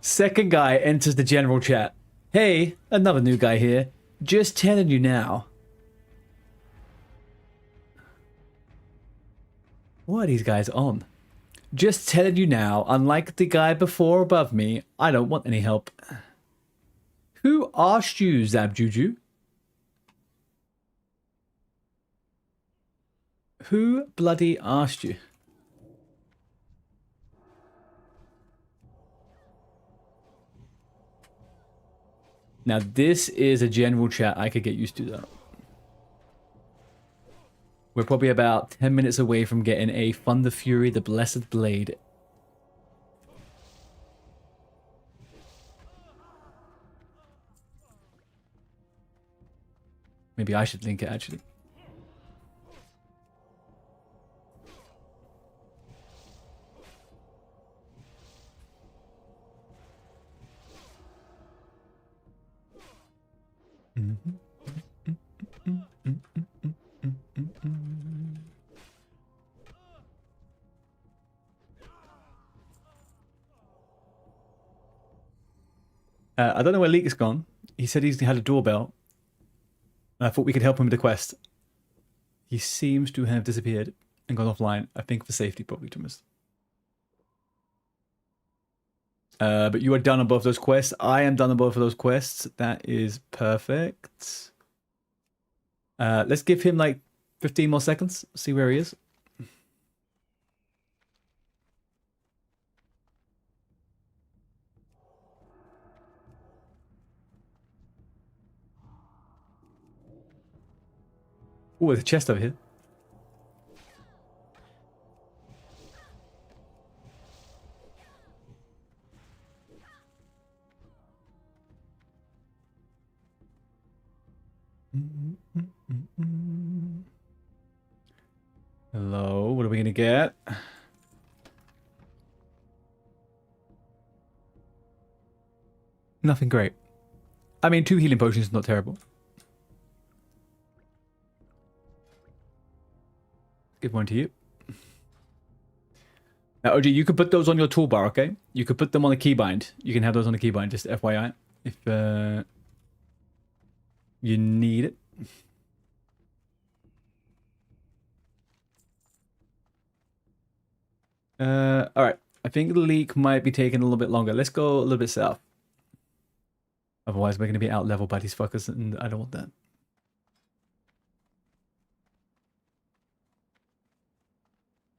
Second guy enters the general chat. Hey, another new guy here. Just telling you now. What are these guys on? Just telling you now, unlike the guy before above me, I don't want any help. Who asked you, Zabjuju? Who bloody asked you? Now this is a general chat I could get used to though. We're probably about 10 minutes away from getting a Thunder Fury, the Blessed Blade. Maybe I should link it actually. I don't know where Leek's gone. He said he's had a doorbell. I thought we could help him with the quest. He seems to have disappeared and gone offline. I think for safety, probably, Thomas. But you are done on both those quests. I am done on both of those quests. That is perfect. Let's give him like 15 more seconds. See where he is. Oh, there's a chest over here. Hello, what are we gonna get? Nothing great. I mean, 2 healing potions is not terrible. Give one to you. Now, OG, you could put those on your toolbar, okay? You could put them on a keybind. You can have those on a keybind, just FYI. If you need it. Alright. I think the leak might be taking a little bit longer. Let's go a little bit south. Otherwise, we're going to be out-leveled by these fuckers, and I don't want that.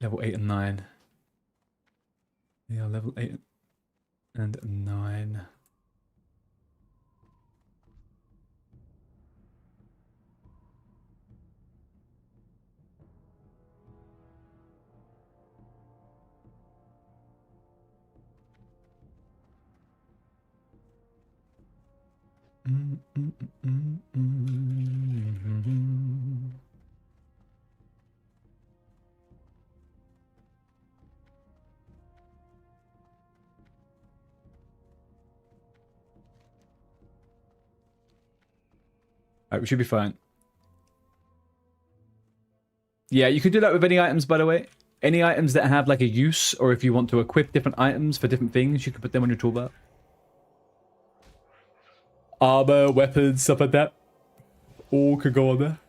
Level 8 and 9. Yeah, level 8 and 9. Alright, we should be fine. Yeah, you can do that with any items, by the way. Any items that have like a use, or if you want to equip different items for different things, you can put them on your toolbar. Armor, weapons, stuff like that. All could go on there.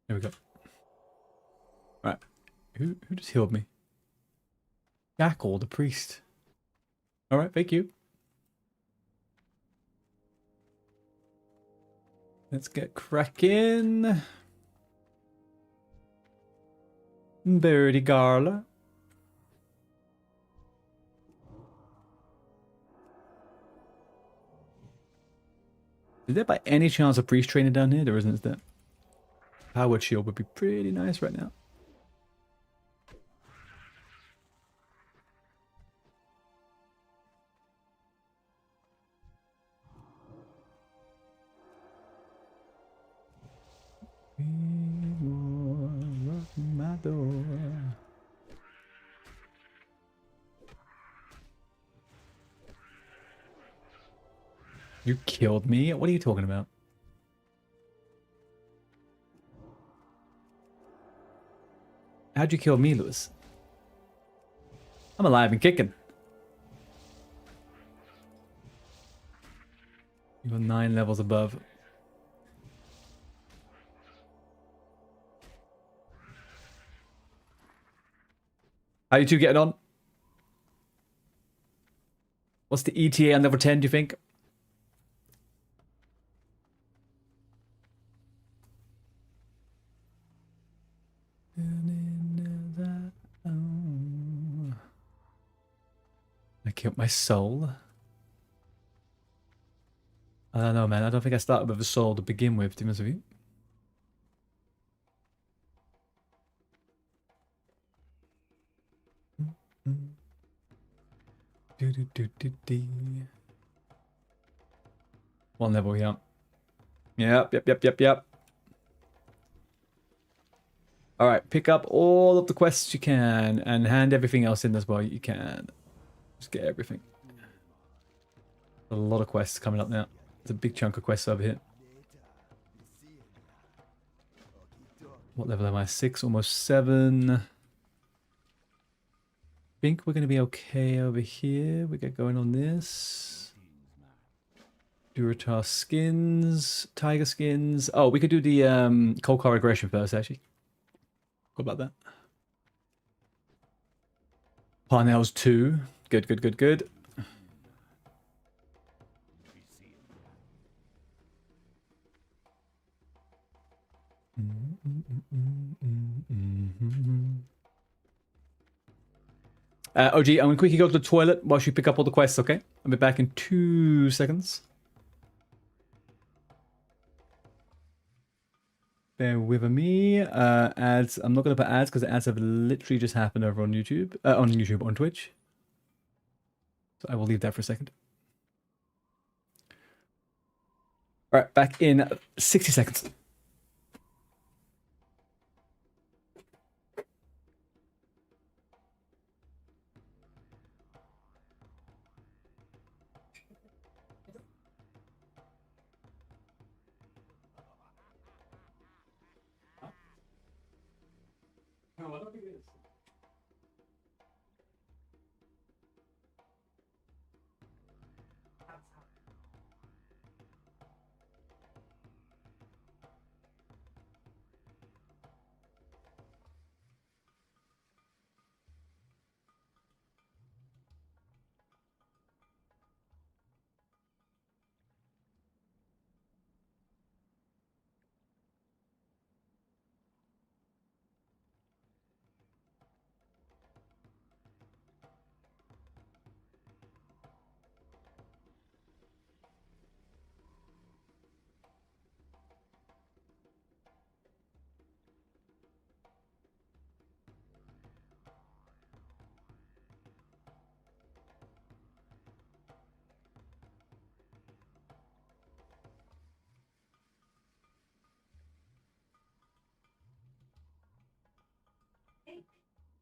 There we go. Right. Who just healed me? Jackal, the priest. Alright, thank you. Let's get cracking. Birdie Garla. Is there by any chance a priest training down here? There isn't, is there? Powered shield would be pretty nice right now. My door. You killed me? What are you talking about? How'd you kill me, Lewis? I'm alive and kicking. You're 9 levels above. How you two getting on? What's the ETA on level 10, do you think? I killed my soul. I don't know, man. I don't think I started with a soul to begin with, to be honest with you. One level, yeah. Yep. Alright, pick up all of the quests you can and hand everything else in as well you can. Just get everything. A lot of quests coming up now. There's a big chunk of quests over here. What level am I? 6, almost 7. I think we're going to be okay over here. We get going on this. Duratar skins, tiger skins. Oh, we could do the cold car aggression first, actually. What about that? Parnell's 2. Good. OG, I'm gonna quickly go to the toilet whilst you pick up all the quests, okay? I'll be back in 2 seconds. Bear with me. Ads. I'm not gonna put ads because ads have literally just happened over on YouTube. On Twitch. So I will leave that for a second. All right, back in 60 seconds. No, I don't think it is.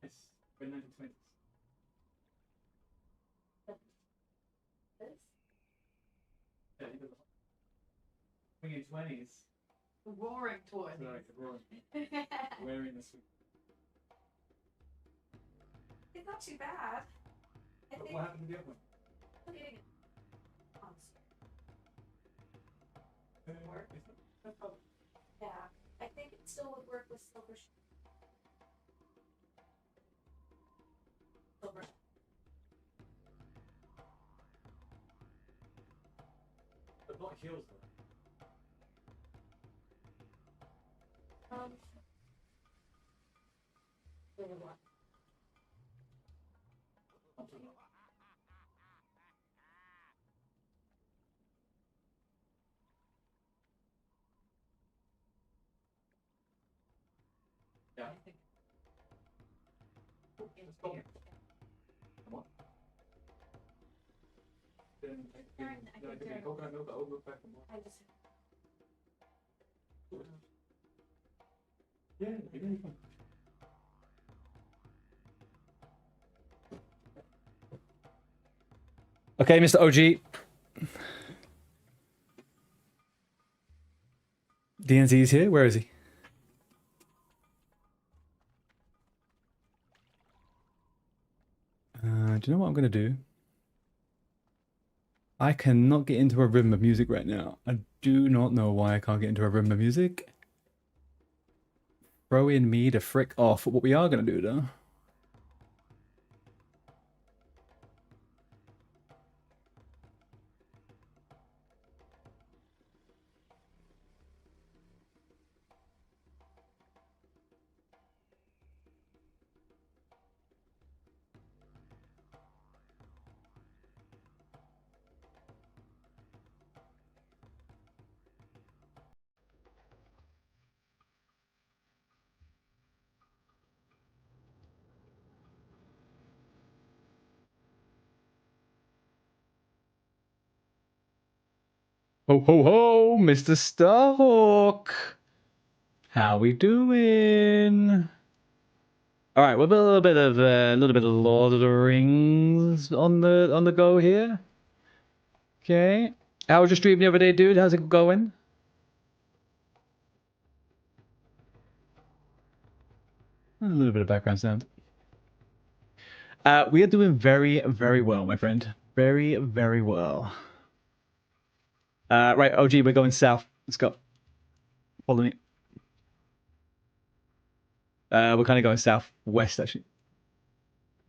Yes, we're 1920s. Yeah, you got the 20s. Roaring towards Sorry, roaring. Wearing the suit. It's not too bad. I think What happened to the other one? I'm getting it. Work. Yeah, I think it still would work with silver. Silver. But not heels though. Really what? Yeah. I think. Let's go. Come on. Then I think they're- coconut milk, oat milk back from I just. Yeah, you're doing fine. Okay, Mr. OG. DNZ is here. Where is he? Do you know what I'm going to do? I cannot get into a rhythm of music right now. I do not know why I can't get into a rhythm of music. Throw in me to frick off. What we are going to do, though. Ho ho ho, Mr. Starhawk. How we doing? All right, with a little bit of Lord of the Rings on the go here. Okay. How was your stream the other day, dude? How's it going? A little bit of background sound. We are doing very, very well, my friend. Very, very well. Right, OG, we're going south. Let's go. Follow me. We're kind of going southwest, actually.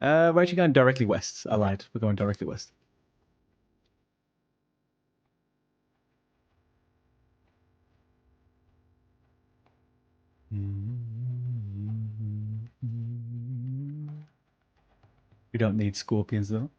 We're actually going directly west. I lied. We're going directly west. We don't need scorpions though.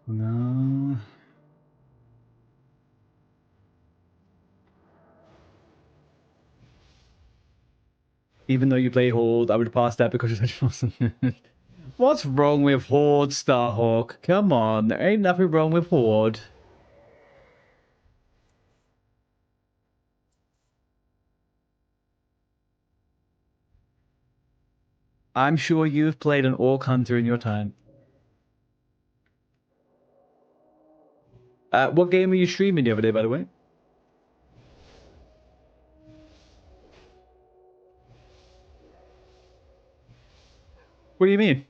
No. Even though you play Horde, I would pass that because you're such an What's wrong with Horde, Starhawk? Come on, there ain't nothing wrong with Horde. I'm sure you've played an Orc Hunter in your time. What game were you streaming the other day, by the way? What do you mean?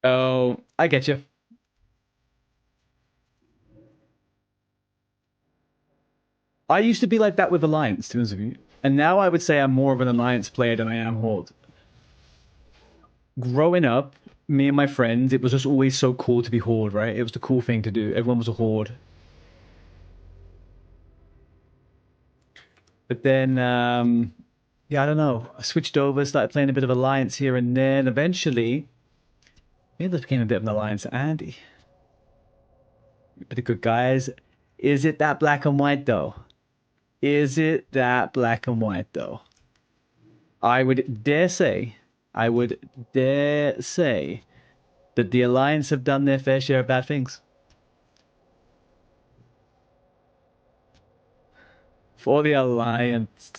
Oh, I get you. I used to be like that with Alliance, to be honest with you. And now I would say I'm more of an Alliance player than I am Horde. Growing up, me and my friends, it was just always so cool to be Horde, right? It was the cool thing to do. Everyone was a Horde. But then, yeah, I don't know. I switched over, started playing a bit of Alliance here and there, and eventually, it just became a bit of an Alliance Andy. Pretty good guys. Is it that black and white though? Is it that black and white though? I would dare say, I would dare say that the Alliance have done their fair share of bad things. For the Alliance.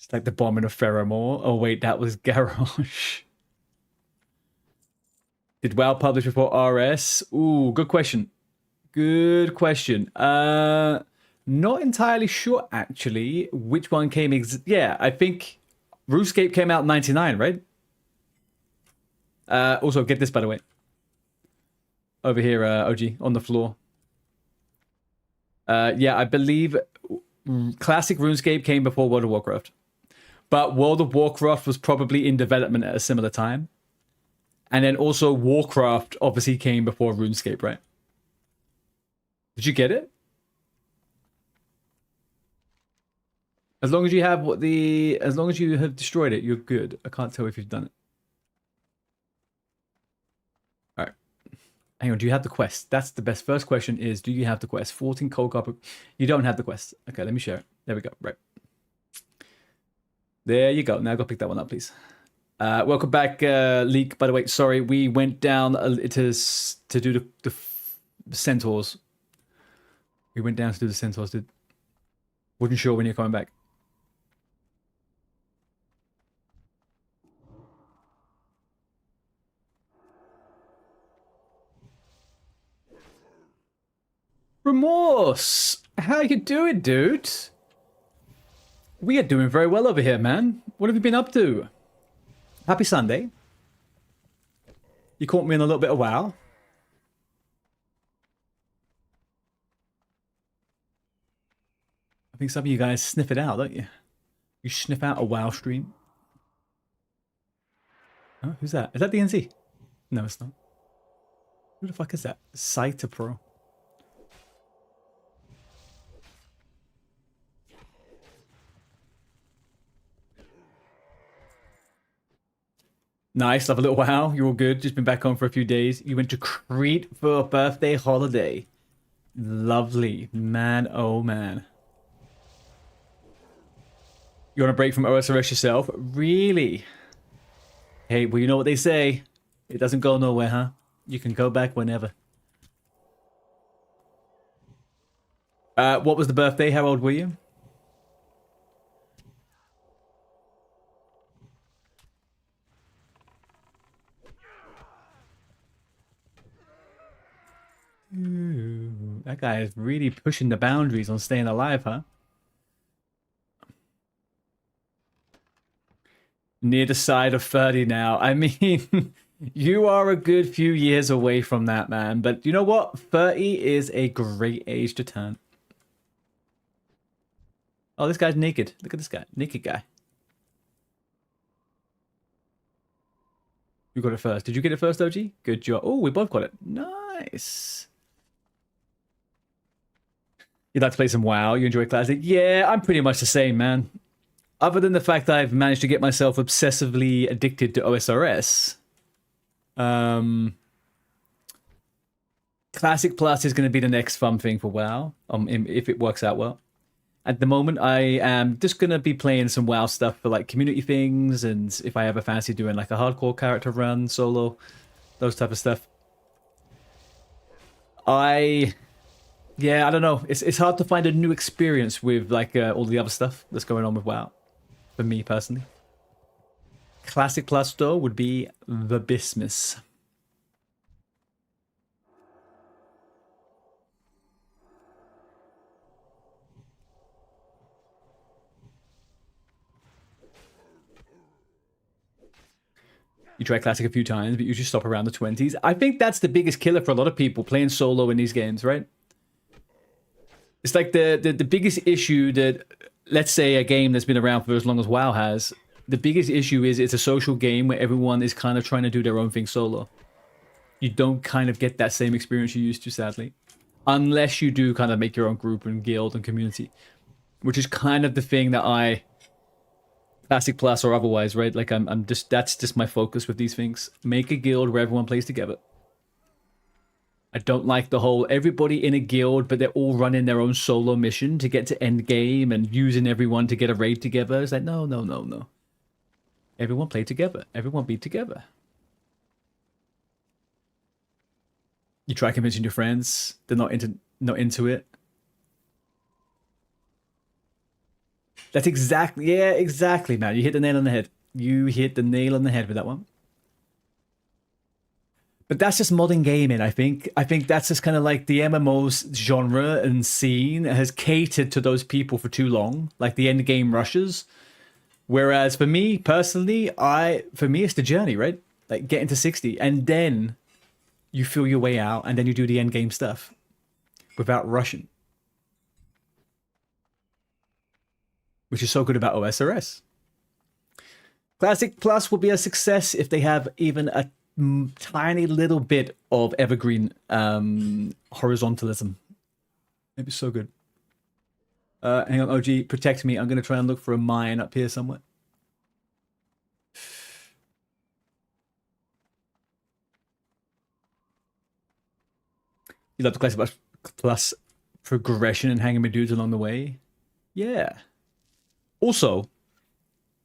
It's like the bombing of Ferromore. Oh wait, that was Garrosh. Did WoW publish before RS? Ooh, good question. Good question. Not entirely sure actually which one came. Yeah, I think RuneScape came out in '99, right? Also, get this by the way. Over here, OG, on the floor. Yeah, I believe classic RuneScape came before World of Warcraft, but World of Warcraft was probably in development at a similar time, and then also Warcraft obviously came before RuneScape, right? Did you get it? As long as you have as long as you have destroyed it, you're good. I can't tell if you've done it. All right. Hang on, do you have the quest? That's the best. First question is, do you have the quest? 14 cold copper. You don't have the quest. Okay, let me share it. There we go. Right. There you go. Now go pick that one up, please. Welcome back, Leak. By the way, sorry, we went down to do the centaurs. We went down to do the centaurs. Wasn't sure when you're coming back. Remorse! How you doing, dude? We are doing very well over here, man. What have you been up to? Happy Sunday. You caught me in a little bit of WoW. I think some of you guys sniff it out, don't you? You sniff out a WoW stream. Oh, who's that? Is that DNC? No, it's not. Who the fuck is that? Cyter Pro. Nice, love a little WoW. You're all good. Just been back home for a few days. You went to Crete for a birthday holiday. Lovely. Man, oh man. You want a break from OSRS yourself? Really? Hey, well, you know what they say. It doesn't go nowhere, huh? You can go back whenever. What was the birthday? How old were you? Ooh, that guy is really pushing the boundaries on staying alive, huh? Near the side of 30 now. I mean, you are a good few years away from that, man. But you know what? 30 is a great age to turn. Oh, this guy's naked. Look at this guy. Naked guy. You got it first. Did you get it first, OG? Good job. Oh, we both got it. Nice. You'd like to play some WoW? You enjoy Classic? Yeah, I'm pretty much the same, man. Other than the fact that I've managed to get myself obsessively addicted to OSRS, Classic Plus is going to be the next fun thing for WoW, if it works out well. At the moment, I am just going to be playing some WoW stuff for like community things, and if I ever fancy doing like a hardcore character run, solo, those type of stuff. Yeah, I don't know. It's hard to find a new experience with like all the other stuff that's going on with WoW. For me personally, Classic Plus though would be the business. You try Classic a few times, but you just stop around the 20s. I think that's the biggest killer for a lot of people playing solo in these games, right? It's like the biggest issue that, let's say a game that's been around for as long as WoW has, the biggest issue is it's a social game where everyone is kind of trying to do their own thing solo. You don't kind of get that same experience you used to, sadly. Unless you do kind of make your own group and guild and community. Which is kind of the thing that I... Classic Plus or otherwise, right? Like I'm just... That's just my focus with these things. Make a guild where everyone plays together. I don't like the whole everybody in a guild, but they're all running their own solo mission to get to end game and using everyone to get a raid together. It's like, no, no, no, no. Everyone play together. Everyone be together. You try convincing your friends. They're not into it. That's exactly, yeah, exactly, man. You hit the nail on the head. You hit the nail on the head with that one. But that's just modern gaming, I think. I think that's just kind of like the MMOs genre and scene has catered to those people for too long, like the end game rushes. Whereas for me, personally, for me, it's the journey, right? Like getting to 60, and then you feel your way out, and then you do the end game stuff without rushing. Which is so good about OSRS. Classic Plus will be a success if they have even a tiny little bit of evergreen horizontalism. It'd be so good. Hang on, OG, protect me. I'm going to try and look for a mine up here somewhere. You love the Classic Plus progression and hanging with dudes along the way? Yeah. Also,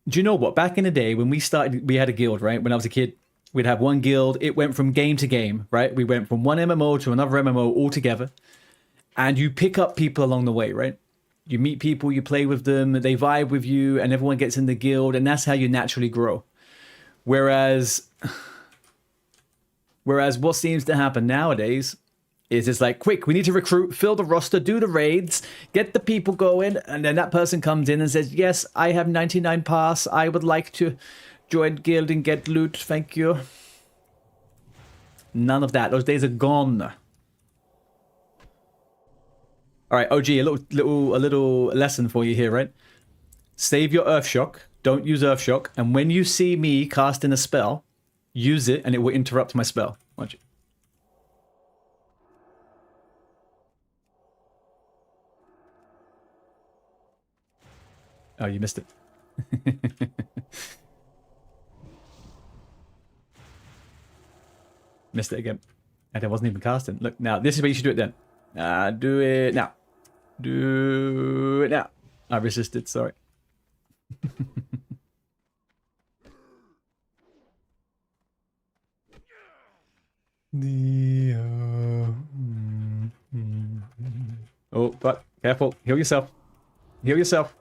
do you know what? Back in the day when we started, we had a guild, right? When I was a kid, we'd have one guild. It went from game to game, right? We went from one MMO to another MMO all together. And you pick up people along the way, right? You meet people, you play with them, they vibe with you, and everyone gets in the guild, and that's how you naturally grow. Whereas what seems to happen nowadays is it's like, quick, we need to recruit, fill the roster, do the raids, get the people going, and then that person comes in and says, yes, I have 99 pass, I would like to join guild and get loot, thank you. None of that. Those days are gone. All right, OG, a little lesson for you here, right? Save your Earth Shock. Don't use Earth Shock. And when you see me casting a spell, use it, and it will interrupt my spell. Watch it. Oh, you missed it. Missed it again. And I wasn't even casting. Look, now, this is where you should do it then. Do it now. Do it now. I resisted, sorry. Oh, but careful. Heal yourself. Heal yourself.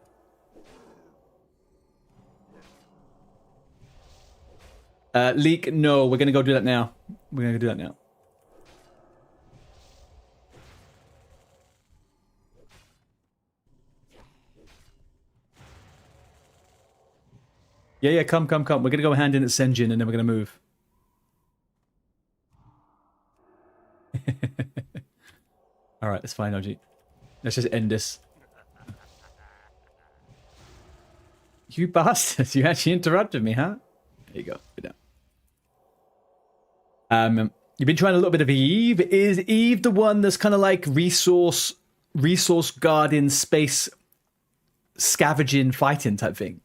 Leak, no, we're gonna go do that now. We're gonna do that now. Yeah, come. We're gonna go hand in at Senjin and then we're gonna move. Alright, that's fine, OG. Let's just end this. You bastards, you actually interrupted me, huh? There you go. Good now. You've been trying a little bit of Eve. Is Eve the one that's kind of like resource guarding, space scavenging, fighting type thing?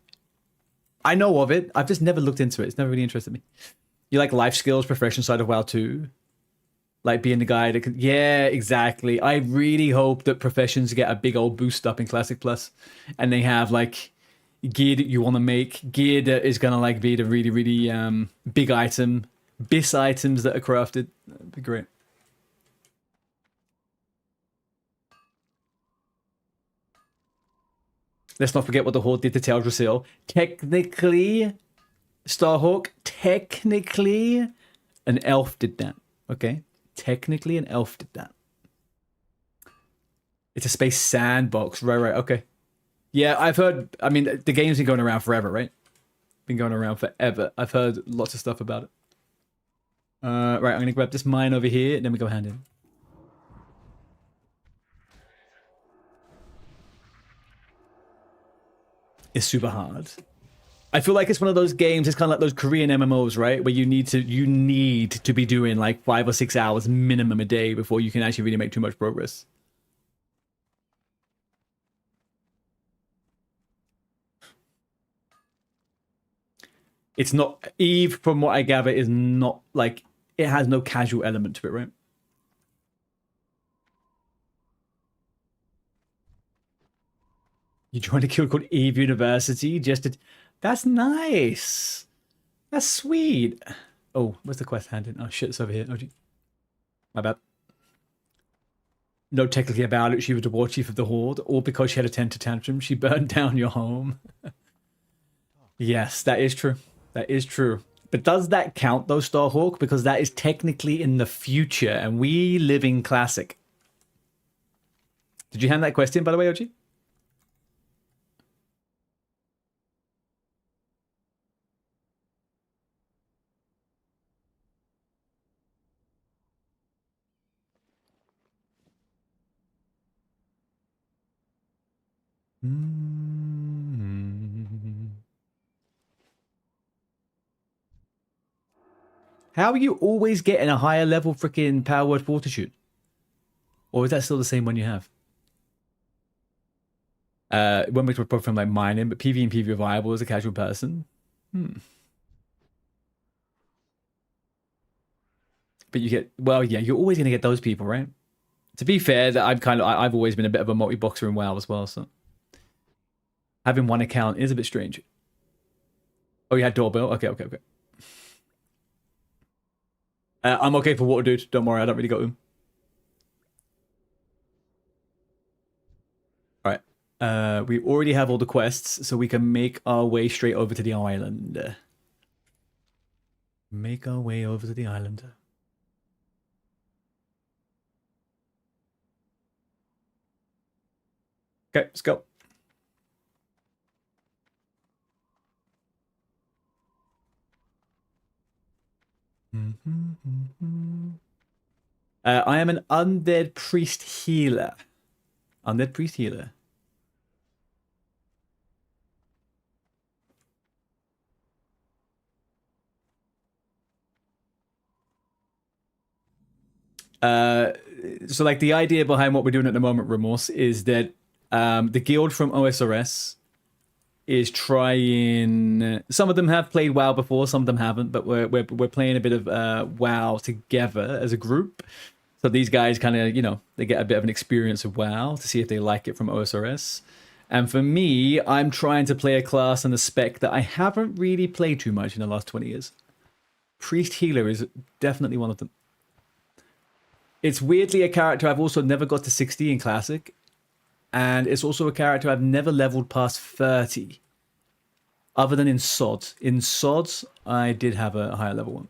I know of it. I've just never looked into it. It's never really interested me. You like life skills, profession side of WoW too? Like being the guy that can... Yeah, exactly. I really hope that professions get a big old boost up in Classic Plus. And they have like gear that you want to make. Gear that is going to like be the really, really big item. BIS items that are crafted. That'd be great. Let's not forget what the Horde did to Teldrassil. Technically, Starhawk, technically, an elf did that. Okay? Technically, an elf did that. It's a space sandbox. Right, okay. Yeah, I've heard... I mean, the game's been going around forever, right? Been going around forever. I've heard lots of stuff about it. Right, I'm going to grab this mine over here, and then we go hand in. It's super hard. I feel like it's one of those games, it's kind of like those Korean MMOs, right? Where you need to be doing like 5 or 6 hours minimum a day before you can actually really make too much progress. It's not... Eve, from what I gather, is not like... It has no casual element to it, right? You joined a guild called Eve University just to... That's nice. That's sweet. Oh, where's the quest handed? Oh shit, it's over here. Oh, gee. My bad. No, technically about it, she was the war chief of the Horde, or because she had a temper tantrum, she burned down your home. Yes, that is true. That is true. But does that count though, Starhawk? Because that is technically in the future, and we live in Classic. Did you hand that question, by the way, OG? How are you always getting a higher level freaking power word fortitude? Or is that still the same one you have? When we talk from like mining, but PV and PV viable as a casual person. But you get, well, yeah, you're always gonna get those people, right? To be fair, that I've always been a bit of a multi-boxer in WoW as well, so having one account is a bit strange. Oh, you had doorbell? Okay. I'm okay for water, dude. Don't worry, I don't really go to him. Alright. We already have all the quests, so we can make our way straight over to the island. Make our way over to the island. Okay, let's go. I am an undead priest healer. Undead priest healer. So like the idea behind what we're doing at the moment, Remorse, is that the guild from OSRS is trying. Some of them have played WoW before, some of them haven't, but we're playing a bit of WoW together as a group. So these guys kind of, you know, they get a bit of an experience of WoW to see if they like it from OSRS. And for me, I'm trying to play a class and a spec that I haven't really played too much in the last 20 years. Priest Healer is definitely one of them. It's weirdly a character I've also never got to 60 in Classic. And it's also a character I've never leveled past 30. Other than in SOD. In SOD, I did have a higher level one.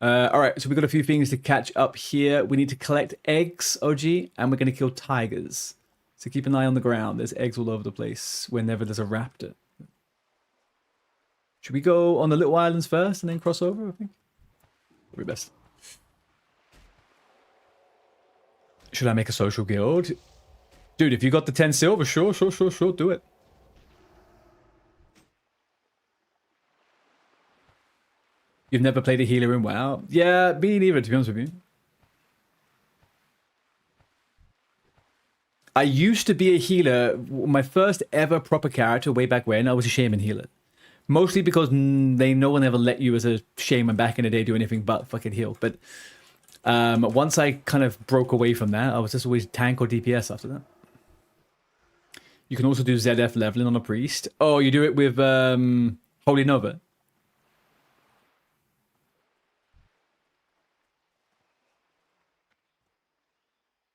Alright, so we've got a few things to catch up here. We need to collect eggs, OG, and we're going to kill tigers. So keep an eye on the ground. There's eggs all over the place whenever there's a raptor. Should we go on the little islands first and then cross over, I think? Probably best. Should I make a social guild? Dude, if you got the 10 silver, sure, do it. You've never played a healer in WoW? Yeah, me neither, to be honest with you. I used to be a healer. My first ever proper character way back when, I was a shaman healer. Mostly because no one ever let you as a shaman back in the day do anything but fucking heal. But once I kind of broke away from that, I was just always tank or DPS after that. You can also do ZF leveling on a priest. Oh, you do it with Holy Nova.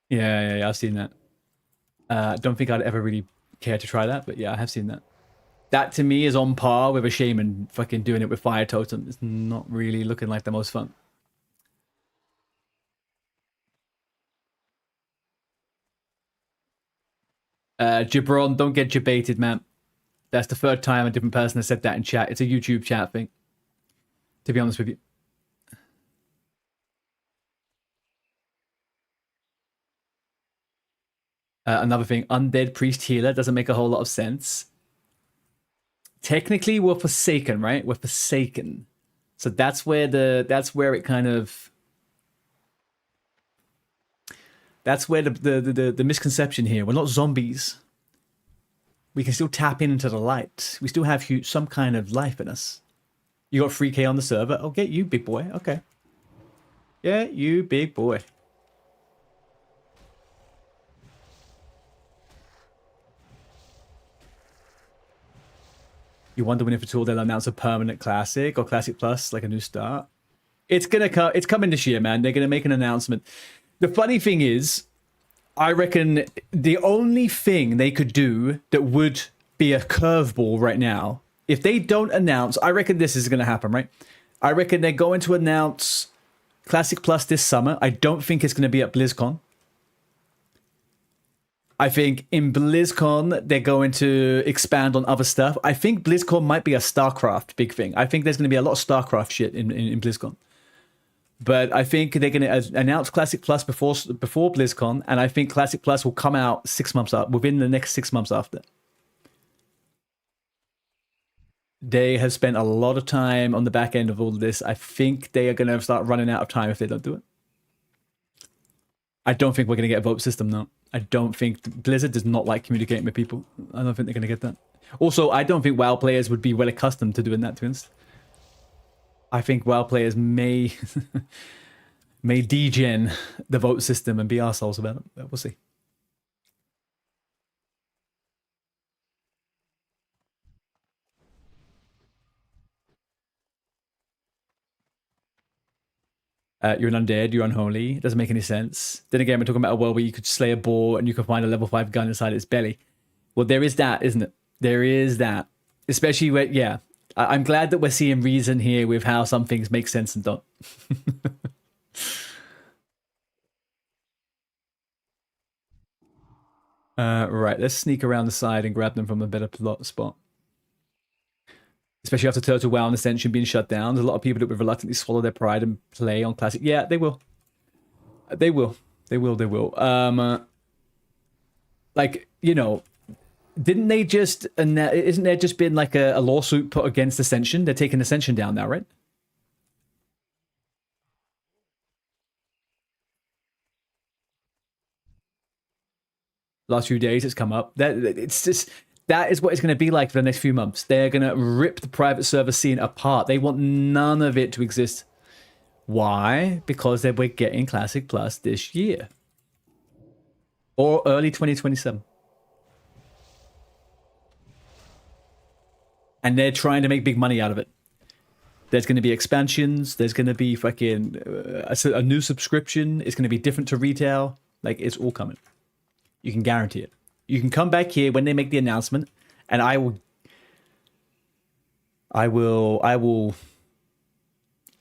Yeah, I've seen that. Don't think I'd ever really care to try that, but yeah, I have seen that. That to me is on par with a shaman fucking doing it with fire totem. It's not really looking like the most fun. Gibron, don't get debated, man. That's the third time a different person has said that in chat. It's a YouTube chat thing, to be honest with you. Another thing, undead priest healer doesn't make a whole lot of sense. Technically, we're Forsaken, right? We're Forsaken. So that's where it kind of... That's where the misconception here. We're not zombies. We can still tap into the light. We still have some kind of life in us. You got 3k on the server? I'll get you, big boy. Okay. Yeah, you big boy. You wonder when if at all they'll announce a permanent classic or classic plus, like a new start. It's gonna come. It's coming this year, man. They're gonna make an announcement. The funny thing is, I reckon the only thing they could do that would be a curveball right now, if they don't announce, I reckon this is gonna happen, right? I reckon they're going to announce Classic Plus this summer. I don't think it's gonna be at BlizzCon. I think in BlizzCon, they're going to expand on other stuff. I think BlizzCon might be a StarCraft big thing. I think there's going to be a lot of StarCraft shit in BlizzCon. But I think they're going to announce Classic Plus before BlizzCon, and I think Classic Plus will come out 6 months up, within the next 6 months after. They have spent a lot of time on the back end of all of this. I think they are going to start running out of time if they don't do it. I don't think we're going to get a vote system, though. I don't think... Blizzard does not like communicating with people. I don't think they're going to get that. Also, I don't think WoW players would be well accustomed to doing that, to be honest. I think WoW players may... may degen the vote system and be arseholes about it. But we'll see. You're an undead, you're unholy. It doesn't make any sense. Then again, we're talking about a world where you could slay a boar and you could find a level 5 gun inside its belly. Well, there is that, isn't it? There is that. Especially where, yeah. I'm glad that we're seeing reason here with how some things make sense and don't. Right, let's sneak around the side and grab them from a better spot. Especially after Turtle WoW and Ascension being shut down, there's a lot of people that would reluctantly swallow their pride and play on Classic. Yeah, they will. They will. They will. They will. Like, you know, didn't they just... Isn't there just been like a lawsuit put against Ascension? They're taking Ascension down now, right? Last few days it's come up. That is what it's going to be like for the next few months. They're going to rip the private server scene apart. They want none of it to exist. Why? Because we're getting Classic Plus this year. Or early 2027. And they're trying to make big money out of it. There's going to be expansions. There's going to be fucking a new subscription. It's going to be different to retail. Like, it's all coming. You can guarantee it. You can come back here when they make the announcement, and I will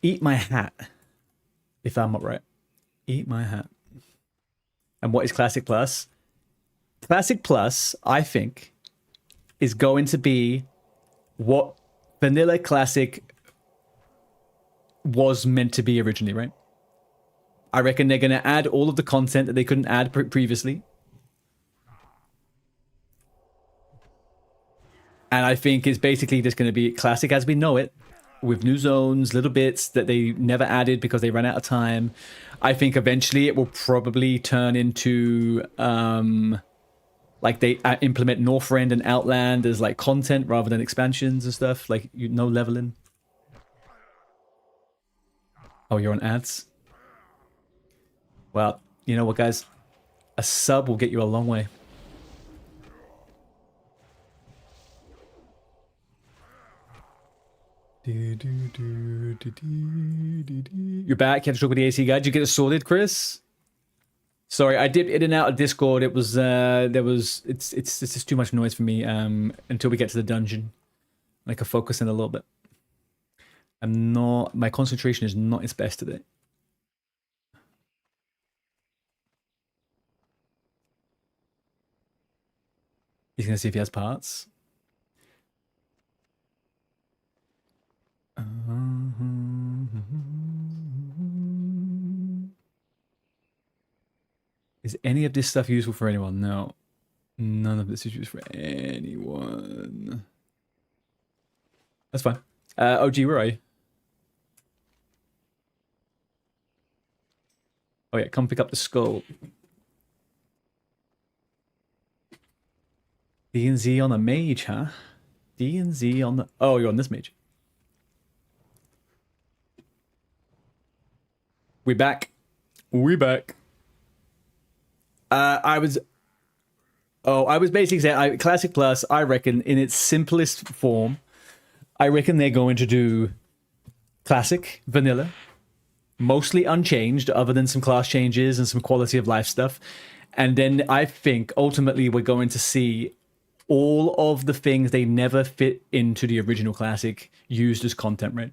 eat my hat if I'm not right. Eat my hat. And what is Classic Plus? Classic Plus, I think, is going to be what Vanilla Classic was meant to be originally, right? I reckon they're going to add all of the content that they couldn't add previously. And I think it's basically just going to be Classic as we know it, with new zones, little bits that they never added because they ran out of time. I think eventually it will probably turn into, like they implement Northrend and Outland as like content rather than expansions and stuff, like no leveling. Oh, you're on ads? Well, you know what, guys? A sub will get you a long way. You're back. You had to talk with the AC guy. Did you get it sorted, Chris? Sorry, I dipped in and out of Discord. It was it's just too much noise for me. Until we get to the dungeon, I could focus in a little bit. My concentration is not its best today. He's gonna see if he has parts. Is any of this stuff useful for anyone? No. None of this is useful for anyone. That's fine. OG, where are you? Oh yeah, come pick up the skull. D and Z on a mage, huh? D and Z on the... Oh, you're on this mage. We back. We back. I was basically saying, Classic Plus, I reckon, in its simplest form, I reckon they're going to do Classic, Vanilla, mostly unchanged, other than some class changes and some quality of life stuff. And then I think, ultimately, we're going to see all of the things they never fit into the original Classic used as content, right?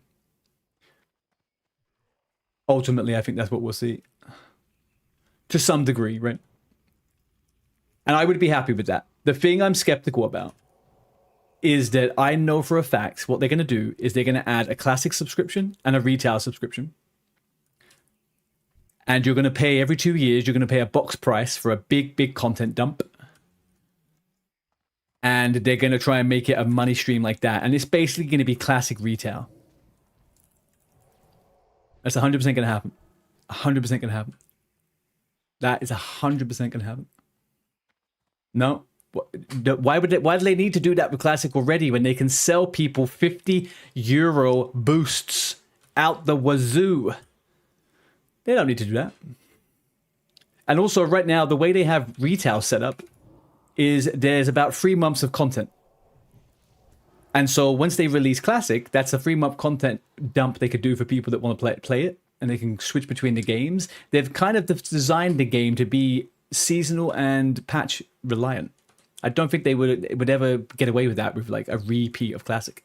Ultimately, I think that's what we'll see. To some degree, right? And I would be happy with that. The thing I'm skeptical about is that I know for a fact what they're going to do is they're going to add a Classic subscription and a retail subscription. And you're going to pay every 2 years, you're going to pay a box price for a big, big content dump. And they're going to try and make it a money stream like that. And it's basically going to be Classic retail. That's 100% going to happen. 100% going to happen. That is 100% going to happen. No. Why do they need to do that with Classic already when they can sell people €50 boosts out the wazoo? They don't need to do that. And also right now, the way they have retail set up is there's about 3 months of content. And so once they release Classic, that's a 3-month content dump they could do for people that want to play it, and they can switch between the games. They've kind of designed the game to be seasonal and patch reliant. I don't think they would ever get away with that with like a repeat of Classic.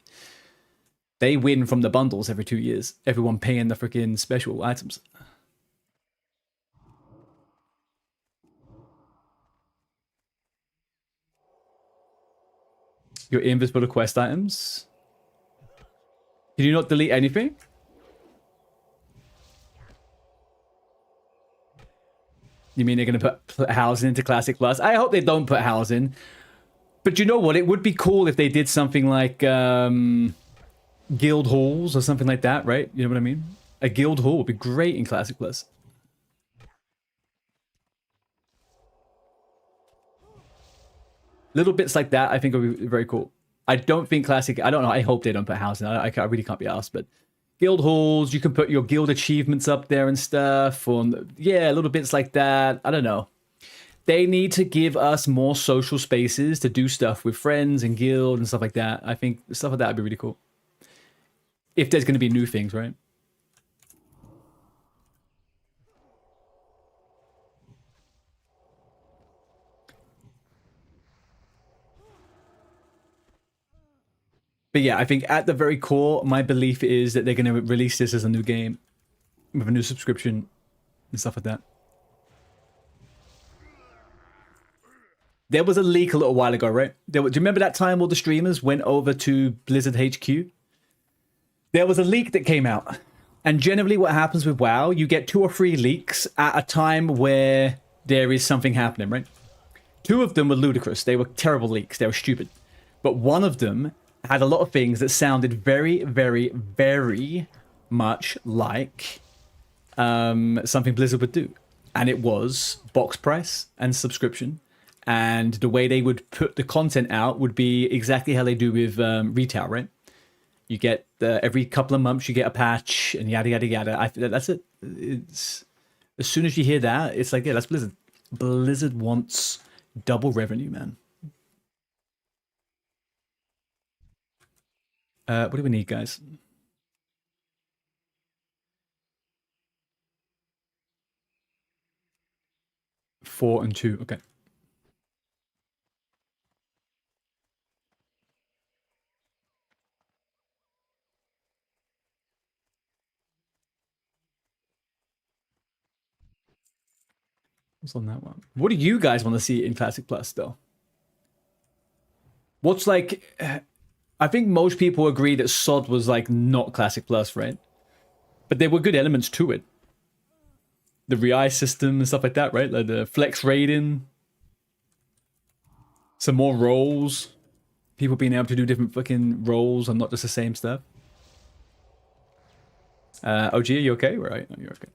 They win from the bundles every 2 years. Everyone paying the freaking special items. You're invisible to quest items. Did you not delete anything? You mean they're going to put housing into Classic Plus? I hope they don't put housing. But you know what? It would be cool if they did something like guild halls or something like that, right? You know what I mean? A guild hall would be great in Classic Plus. Little bits like that, I think, would be very cool. I don't think Classic... I don't know. I hope they don't put housing. I really can't be asked, but... Guild halls, you can put your guild achievements up there and stuff. Or, yeah, little bits like that. I don't know. They need to give us more social spaces to do stuff with friends and guild and stuff like that. I think stuff like that would be really cool. If there's going to be new things, right? But yeah, I think at the very core, my belief is that they're going to release this as a new game with a new subscription and stuff like that. There was a leak a little while ago, right? Do you remember that time all the streamers went over to Blizzard HQ? There was a leak that came out. And generally what happens with WoW, you get 2 or 3 leaks at a time where there is something happening, right? 2 of them were ludicrous. They were terrible leaks. They were stupid. But one of them had a lot of things that sounded very, very, very much like something Blizzard would do. And it was box price and subscription. And the way they would put the content out would be exactly how they do with retail, right? You get every couple of months you get a patch and yada yada yada. That's it. It's as soon as you hear that, it's like, yeah, that's Blizzard. Blizzard wants double revenue, man. What do we need, guys? Four and 2. Okay. What's on that one? What do you guys want to see in Classic Plus, though? What's like... I think most people agree that SOD was like not Classic Plus, right? But there were good elements to it. The REI system and stuff like that, right? Like the flex rating. Some more roles. People being able to do different fucking roles and not just the same stuff. OG, are you okay? Right, no, you're okay.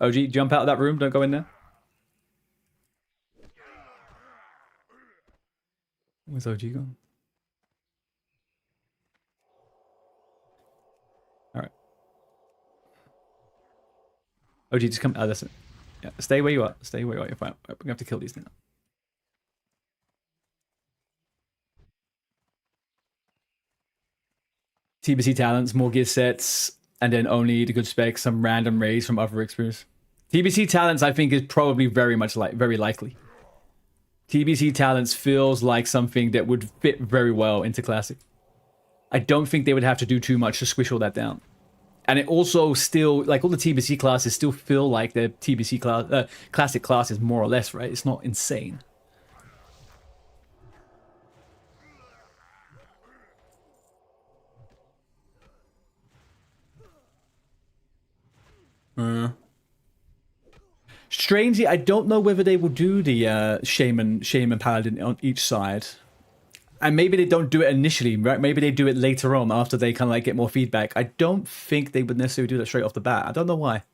OG, jump out of that room. Don't go in there. Where's OG gone? All right. OG, just come. Oh, that's it. Yeah, stay where you are. Stay where you are. You're fine. We're gonna have to kill these now. TBC talents, more gear sets, and then only the good specs, some random raids from other experience. TBC talents, I think, is probably very likely. TBC talents feels like something that would fit very well into Classic. I don't think they would have to do too much to squish all that down. And it also still, like all the TBC classes still feel like they're TBC class, Classic classes more or less, right? It's not insane. Strangely, I don't know whether they will do the Shaman Paladin on each side. And maybe they don't do it initially, right? Maybe they do it later on after they kind of like get more feedback. I don't think they would necessarily do that straight off the bat. I don't know why.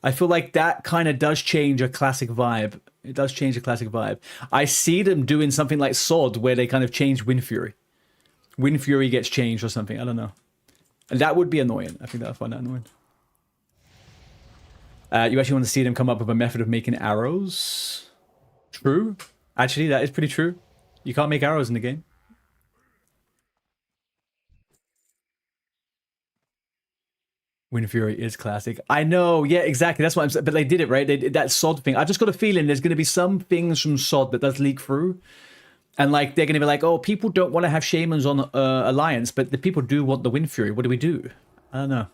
I feel like that kind of does change a Classic vibe. It does change a Classic vibe. I see them doing something like SOD where they kind of change Wind Fury. Wind Fury gets changed or something. I don't know. And that would be annoying. I think I'd find that annoying. You actually want to see them come up with a method of making arrows? True. Actually, that is pretty true. You can't make arrows in the game. Wind Fury is Classic. I know, yeah, exactly. That's what I'm saying. But they did it, right? They did that SOD thing. I just got a feeling there's going to be some things from SOD that does leak through. And like they're going to be like, oh, people don't want to have Shamans on Alliance, but the people do want the Wind Fury. What do we do? I don't know.